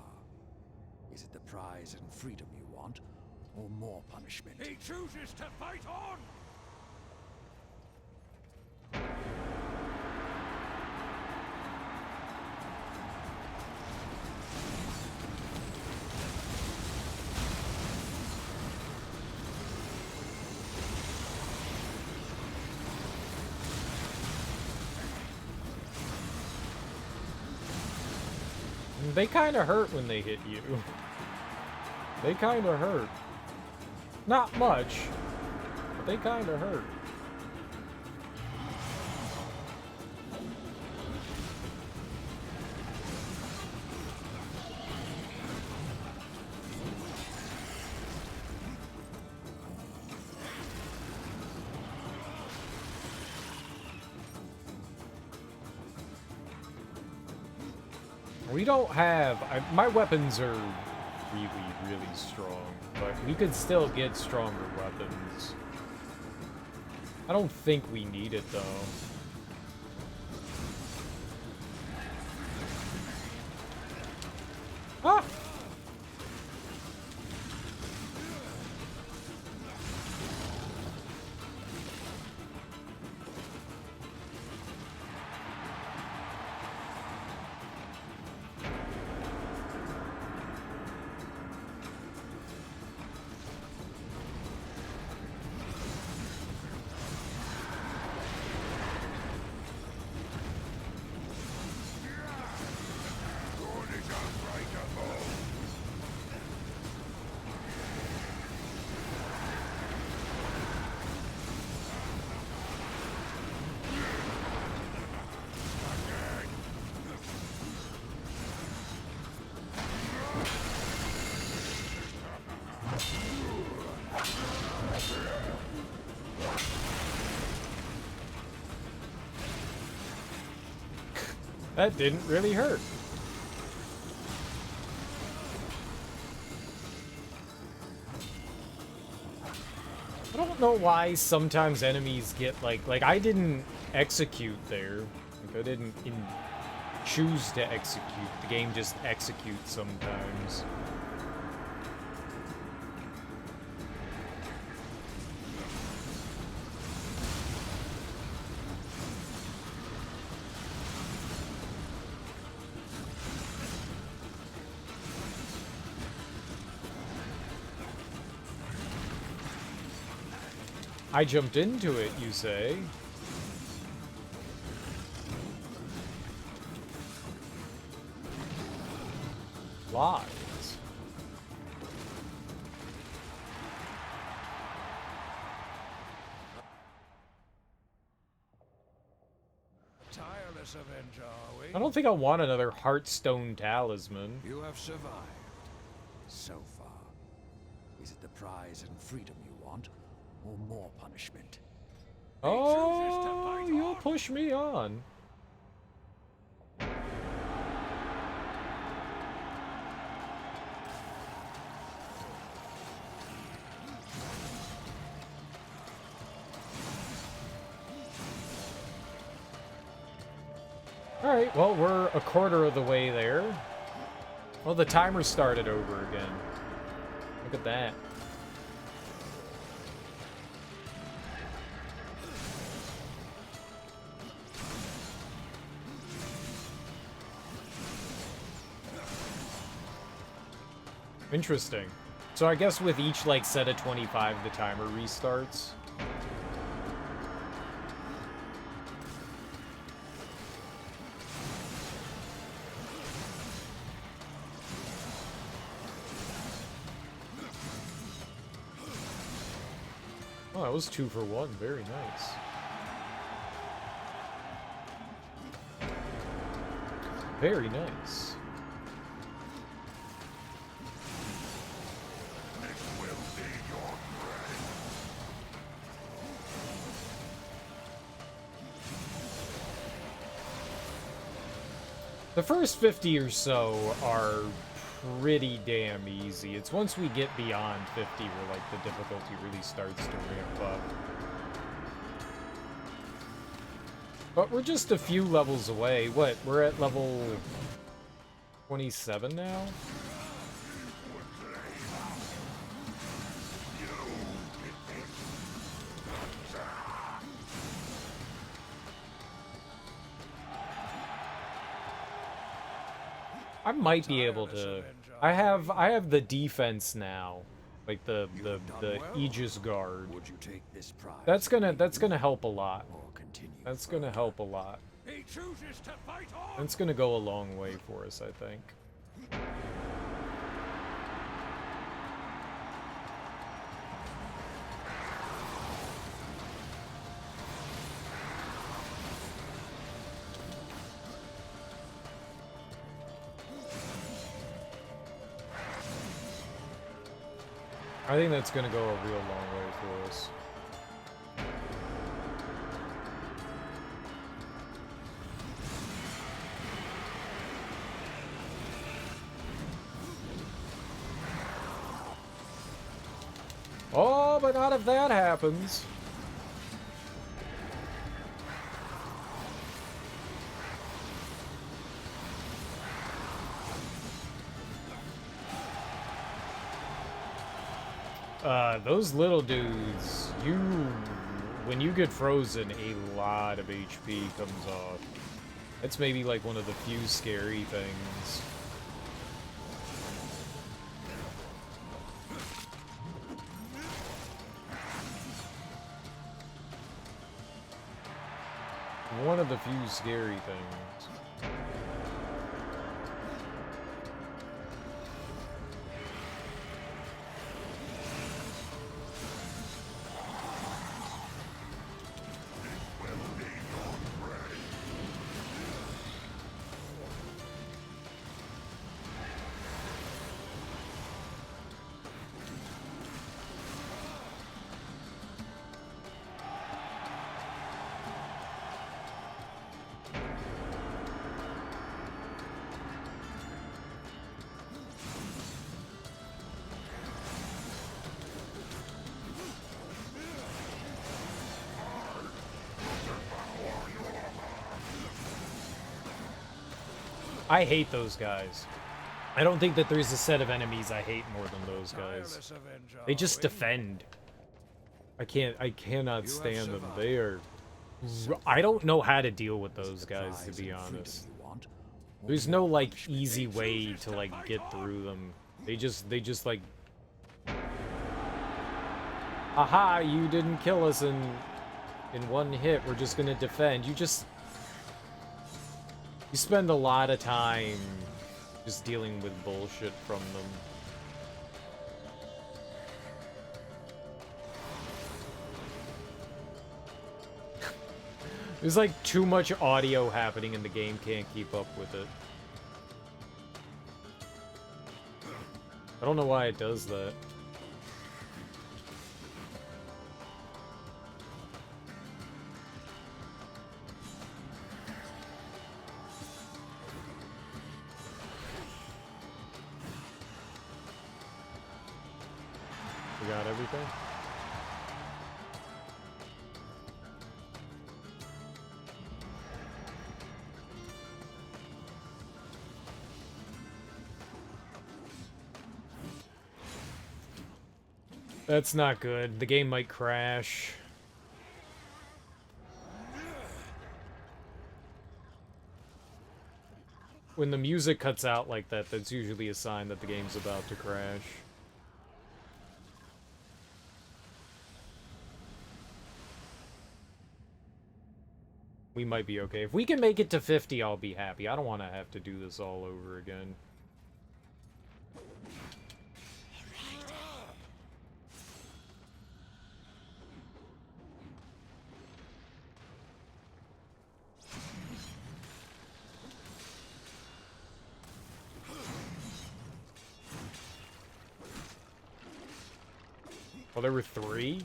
Is it the prize and freedom you want? Or more punishment? He chooses to fight on! They kind of hurt when they hit you. They kind of hurt. Not much, but they kind of hurt. We don't have... my weapons are really, really strong, but we could still get stronger weapons. I don't think we need it, though. Ah! That didn't really hurt. I don't know why sometimes enemies get like I didn't execute there. Like I didn't choose to execute. The game just executes sometimes. I jumped into it, you say? Lies. Tireless avenger, are we? I don't think I want another Heartstone talisman. You have survived. So far. Is it the prize and freedom you want, or more punishment? Oh, you'll push me on. Alright, well, we're a quarter of the way there. Well, the timer started over again. Look at that. Interesting. So I guess with each, like, set of 25, the timer restarts. Oh, that was 2 for 1. Very nice. Very nice. The first 50 or so are pretty damn easy. It's once we get beyond 50 where, like, the difficulty really starts to ramp up. But we're just a few levels away. What? We're at level 27 now? I might be able to. I have the defense now, like the Aegis guard. Would you take this prize? That's gonna help a lot. That's gonna help a lot. He chooses to fight on. That's gonna go a long way for us, I think. I think that's gonna go a real long way for us. Oh, but not if that happens. Those little dudes, when you get frozen, a lot of HP comes off. It's maybe like one of the few scary things. One of the few scary things. I hate those guys. I don't think that there's a set of enemies I hate more than those guys. They just defend. I cannot stand them. They are... I don't know how to deal with those guys, to be honest. There's no, like, easy way to, like, get through them. They just, like... Aha, you didn't kill us in one hit. We're just gonna defend. You spend a lot of time just dealing with bullshit from them. There's like too much audio happening and the game can't keep up with it. I don't know why it does that. We got everything? That's not good. The game might crash. When the music cuts out like that, that's usually a sign that the game's about to crash. We might be okay. If we can make it to 50, I'll be happy. I don't want to have to do this all over again. Oh, there were 3?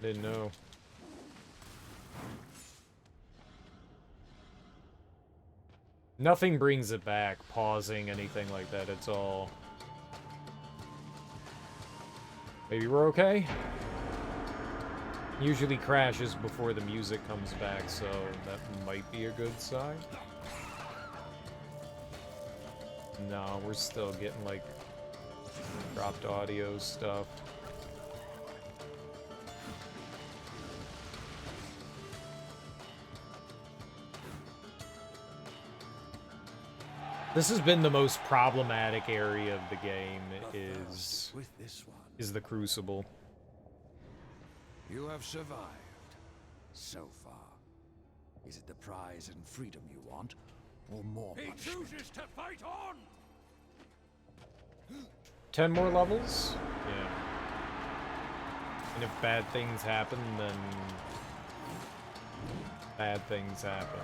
Didn't know. Nothing brings it back, pausing, anything like that. It's all... Maybe we're okay? Usually crashes before the music comes back, so that might be a good sign. No, we're still getting, like, dropped audio stuff. This has been the most problematic area of the game, is the Crucible. You have survived. So far. Is it the prize and freedom you want, or more punishment? He chooses to fight on! 10 more levels? Yeah. And if bad things happen, then... bad things happen.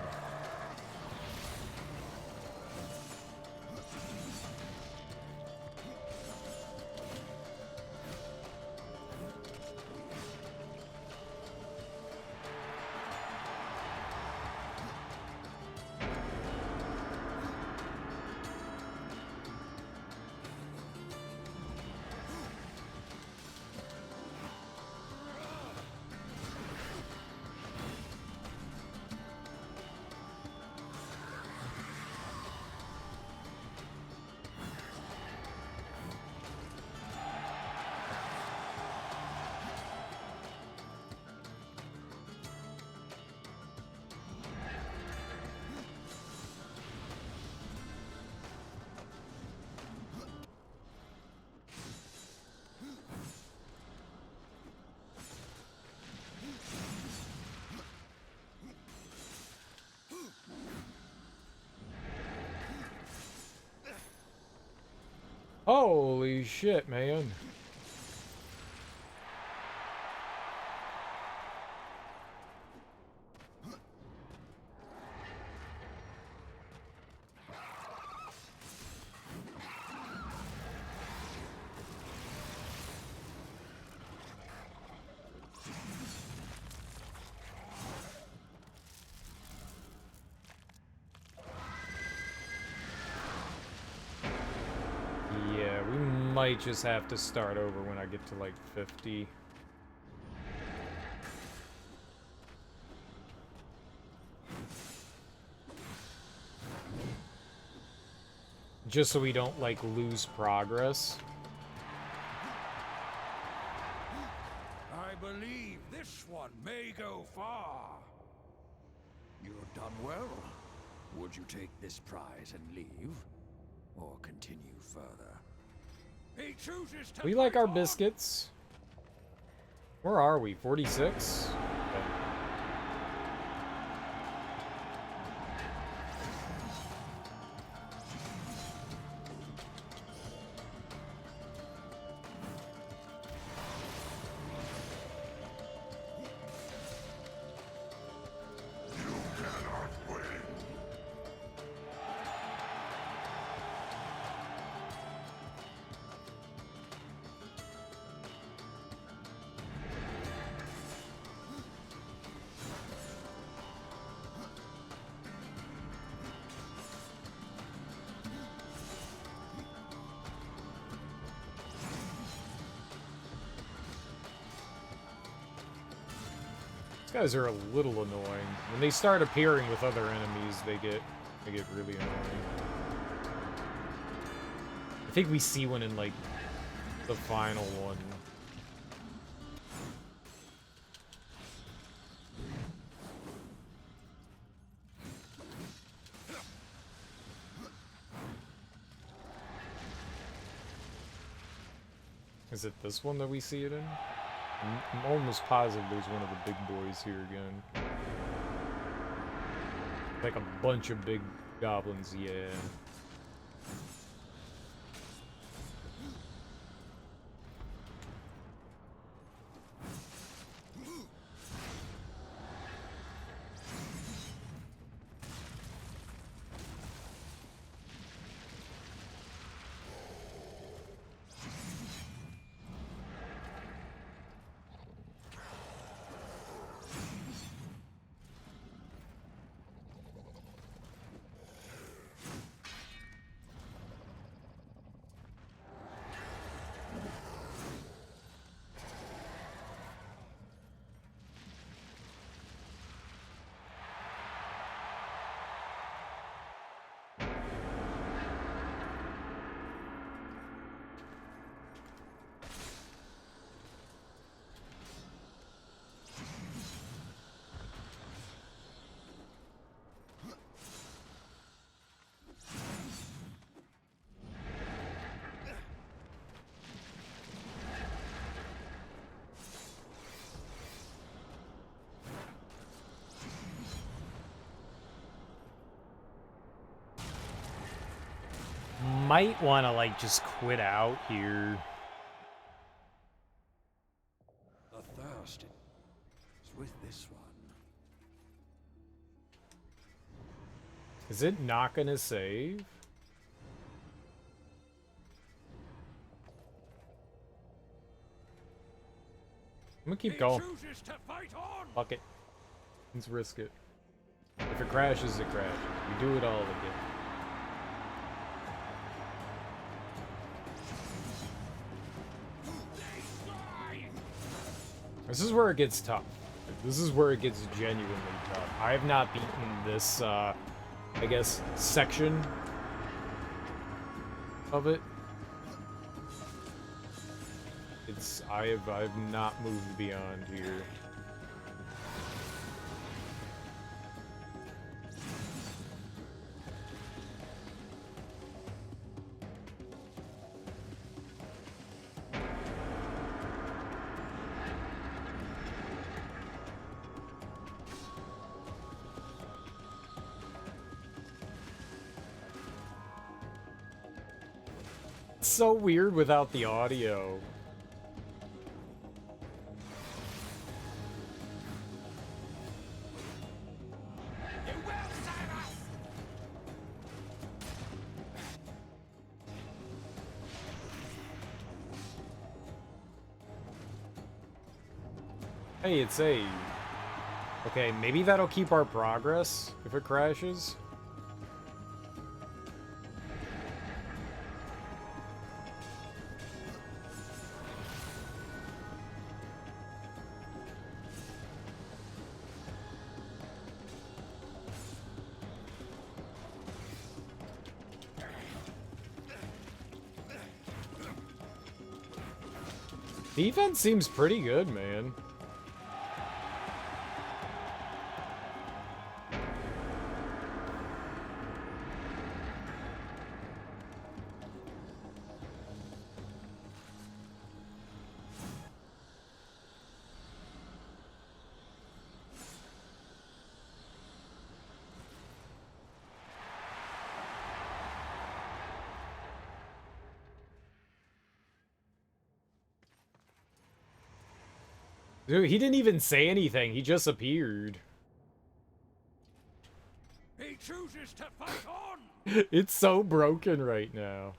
Holy shit, man. Might just have to start over when I get to like 50. just so we don't, like, lose progress. I believe this one may go far. You've done well. Would you take this prize and leave? Or continue further? He chooses to We like fight our on. biscuits. Where are we? 46? Okay. These guys are a little annoying. When they start appearing with other enemies, they get really annoying. I think we see one in, like, the final one. Is it this one that we see it in? I'm almost positive there's one of the big boys here again. Like a bunch of big goblins, yeah. Might want to, like, just quit out here. The thirst is with this one. Is it not gonna save? I'm gonna keep going. Fuck it. Let's risk it. If it crashes, it crashes. We do it all again. This is where it gets tough. This is where it gets genuinely tough. I have not beaten this, I guess, section of it. I've not moved beyond here. It's so weird without the audio. Hey, it's a... Okay, maybe that'll keep our progress if it crashes. Defense seems pretty good, man. Dude, he didn't even say anything. He just appeared. He chooses to fight on. It's so broken right now.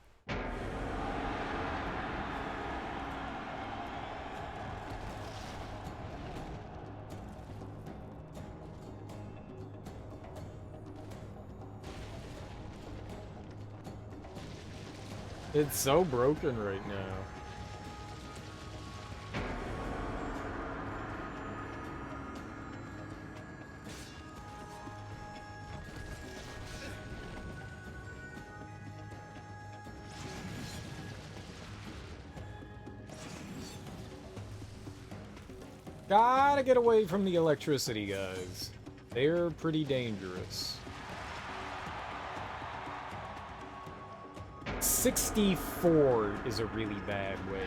It's so broken right now. Gotta get away from the electricity, guys. They're pretty dangerous. 64 is a really bad wave.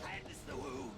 Cleanse the wound.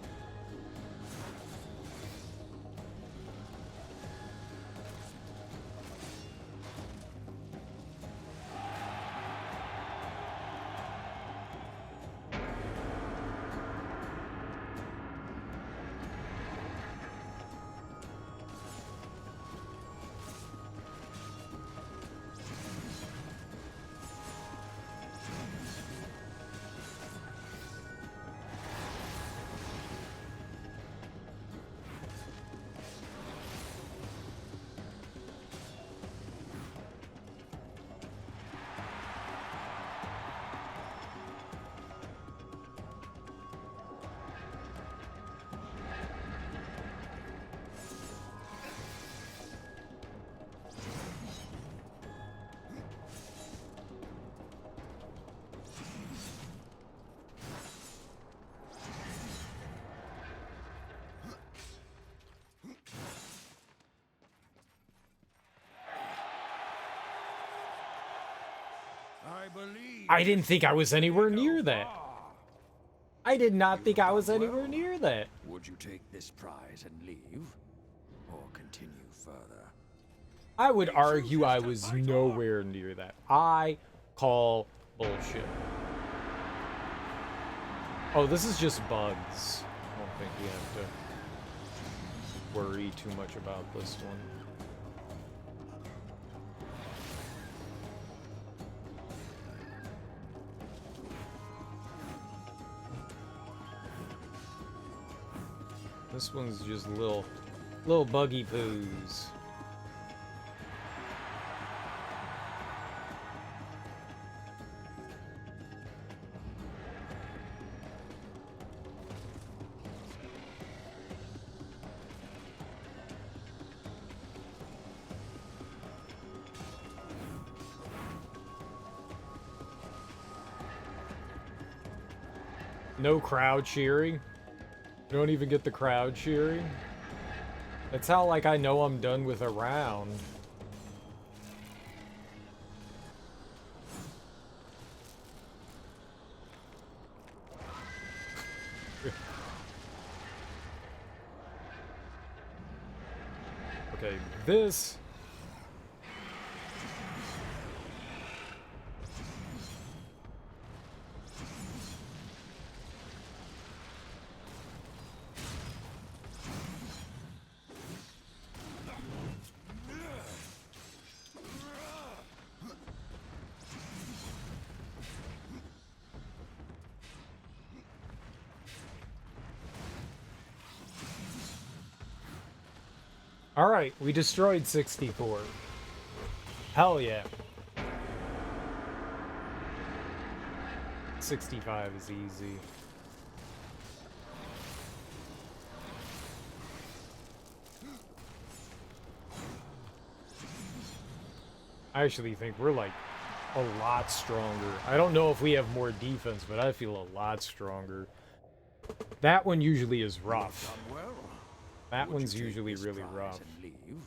I didn't think I was anywhere near that. I did not think I was anywhere near that. Would you take this prize and leave, or continue further? I would argue I was nowhere near that. I call bullshit. Oh, this is just bugs. I don't think we have to worry too much about this one. This one's just little buggy poos. No crowd cheering. You don't even get the crowd cheering. That's how, like, I know I'm done with a round. Okay, this... Alright, we destroyed 64. Hell yeah. 65 is easy. I actually think we're like a lot stronger. I don't know if we have more defense, but I feel a lot stronger. That one usually is rough. Well, that would one's you take usually this really prize rough. And leave,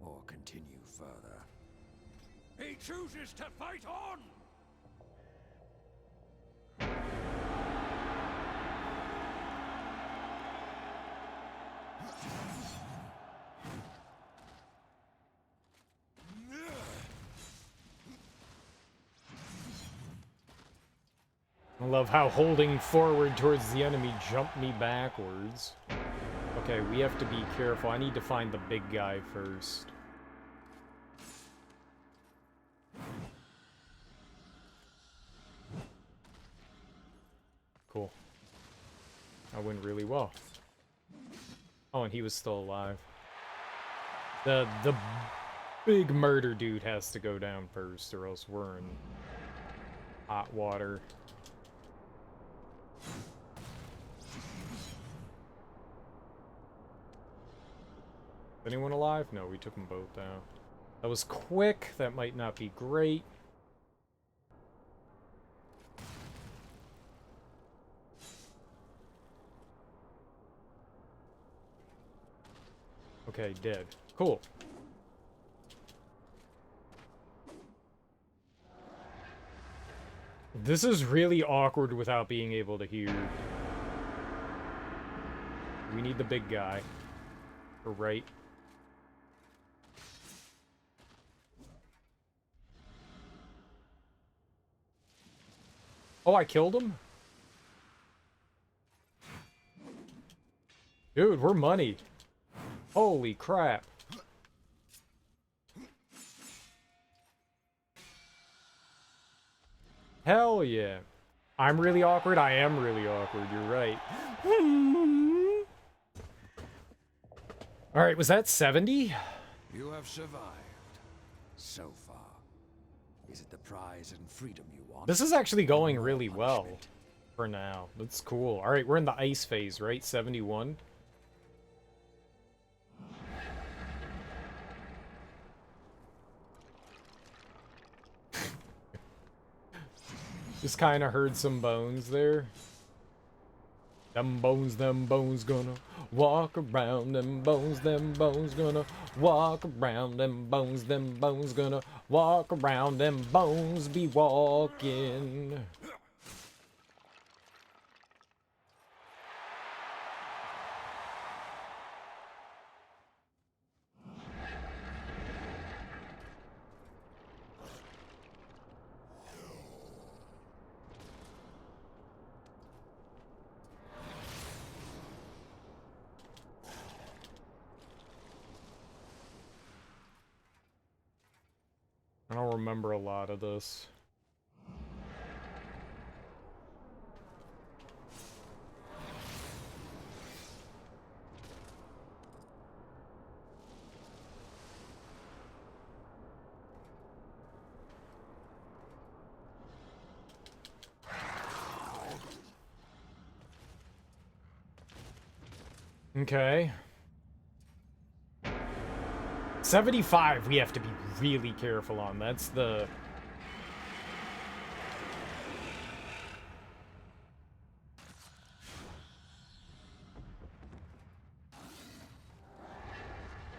or continue further? He chooses to fight on. I love how holding forward towards the enemy jumped me backwards. Okay, we have to be careful. I need to find the big guy first. Cool. That went really well. Oh, and he was still alive. The big murder dude has to go down first, or else we're in hot water. Anyone alive? No, we took them both down. That was quick. That might not be great. Okay, dead. Cool. This is really awkward without being able to hear. We need the big guy. Or right. Oh, I killed him? Dude, we're money. Holy crap. Hell yeah. I'm really awkward. I am really awkward. You're right. Alright, was that 70? You have survived. So far. Is it the prize and freedom you want? This is actually going really well for now. That's cool. Alright, we're in the ice phase, right? 71? Just kind of heard some bones there. Them bones gonna walk around. Them bones gonna walk around. Them bones gonna walk around. Them bones be walking. I don't remember a lot of this. Okay. 75 we have to be really careful on. That's the...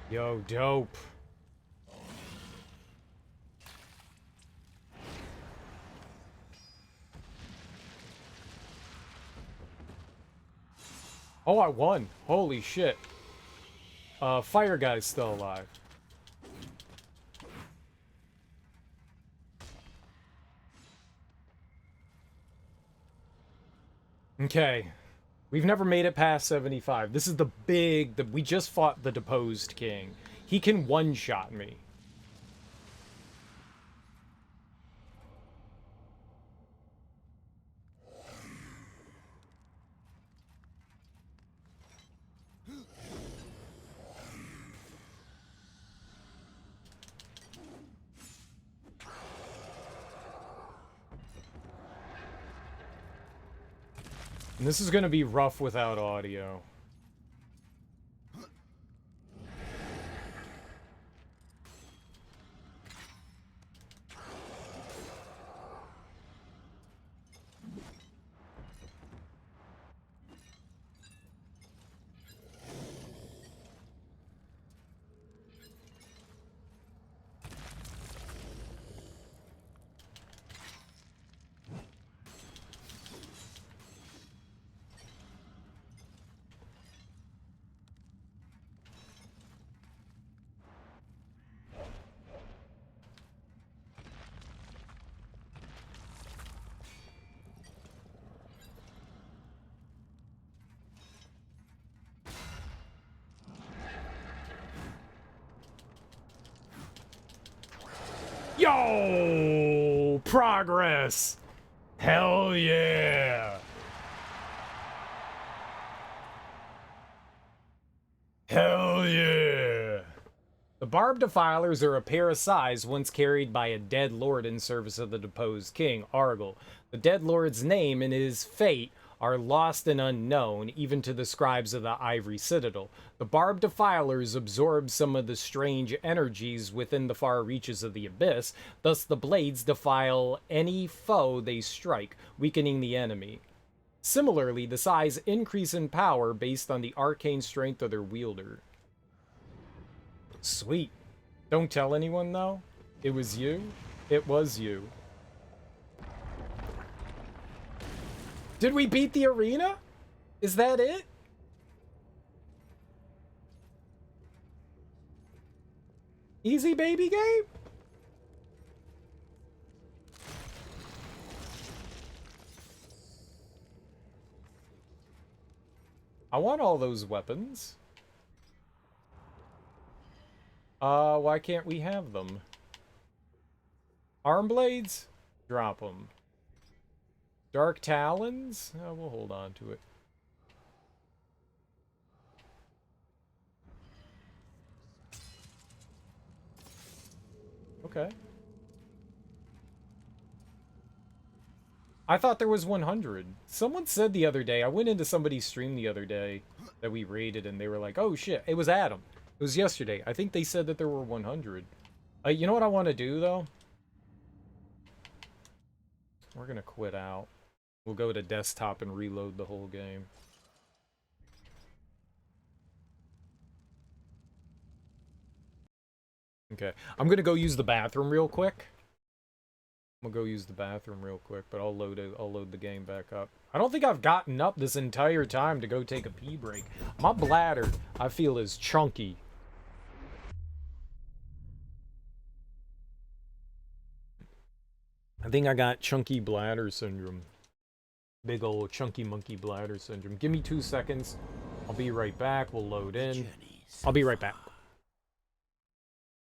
Yo, dope. Oh, I won. Holy shit. Fire guy's still alive. Okay. We've never made it past 75. This is the big... we just fought the deposed king. He can one-shot me. And this is going to be rough without audio. Yo! Progress! Hell yeah! Hell yeah! The barbed defilers are a pair of scythes once carried by a dead lord in service of the deposed king, Argyll. The dead lord's name and his fate are lost and unknown, even to the scribes of the Ivory Citadel. The barbed defilers absorb some of the strange energies within the far reaches of the abyss, thus the blades defile any foe they strike, weakening the enemy. Similarly, the scythes increase in power based on the arcane strength of their wielder. Sweet. Don't tell anyone, though. It was you. It was you. Did we beat the arena? Is that it? Easy, baby game? I want all those weapons. Why can't we have them? Arm blades? Drop them. Dark talons? Oh, we'll hold on to it. Okay. I thought there was 100. Someone said the other day, I went into somebody's stream the other day that we raided, and they were like, oh shit, it was Adam. It was yesterday. I think they said that there were 100. You know what I want to do, though? We're gonna quit out. We'll go to desktop and reload the whole game. Okay, I'm gonna go use the bathroom real quick. I'm gonna go use the bathroom real quick, but I'll load the game back up. I don't think I've gotten up this entire time to go take a pee break. My bladder, I feel, is chunky. I think I got chunky bladder syndrome. Big old chunky monkey bladder syndrome. Give me 2 seconds. I'll be right back. We'll load in. I'll be right back.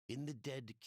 In the dead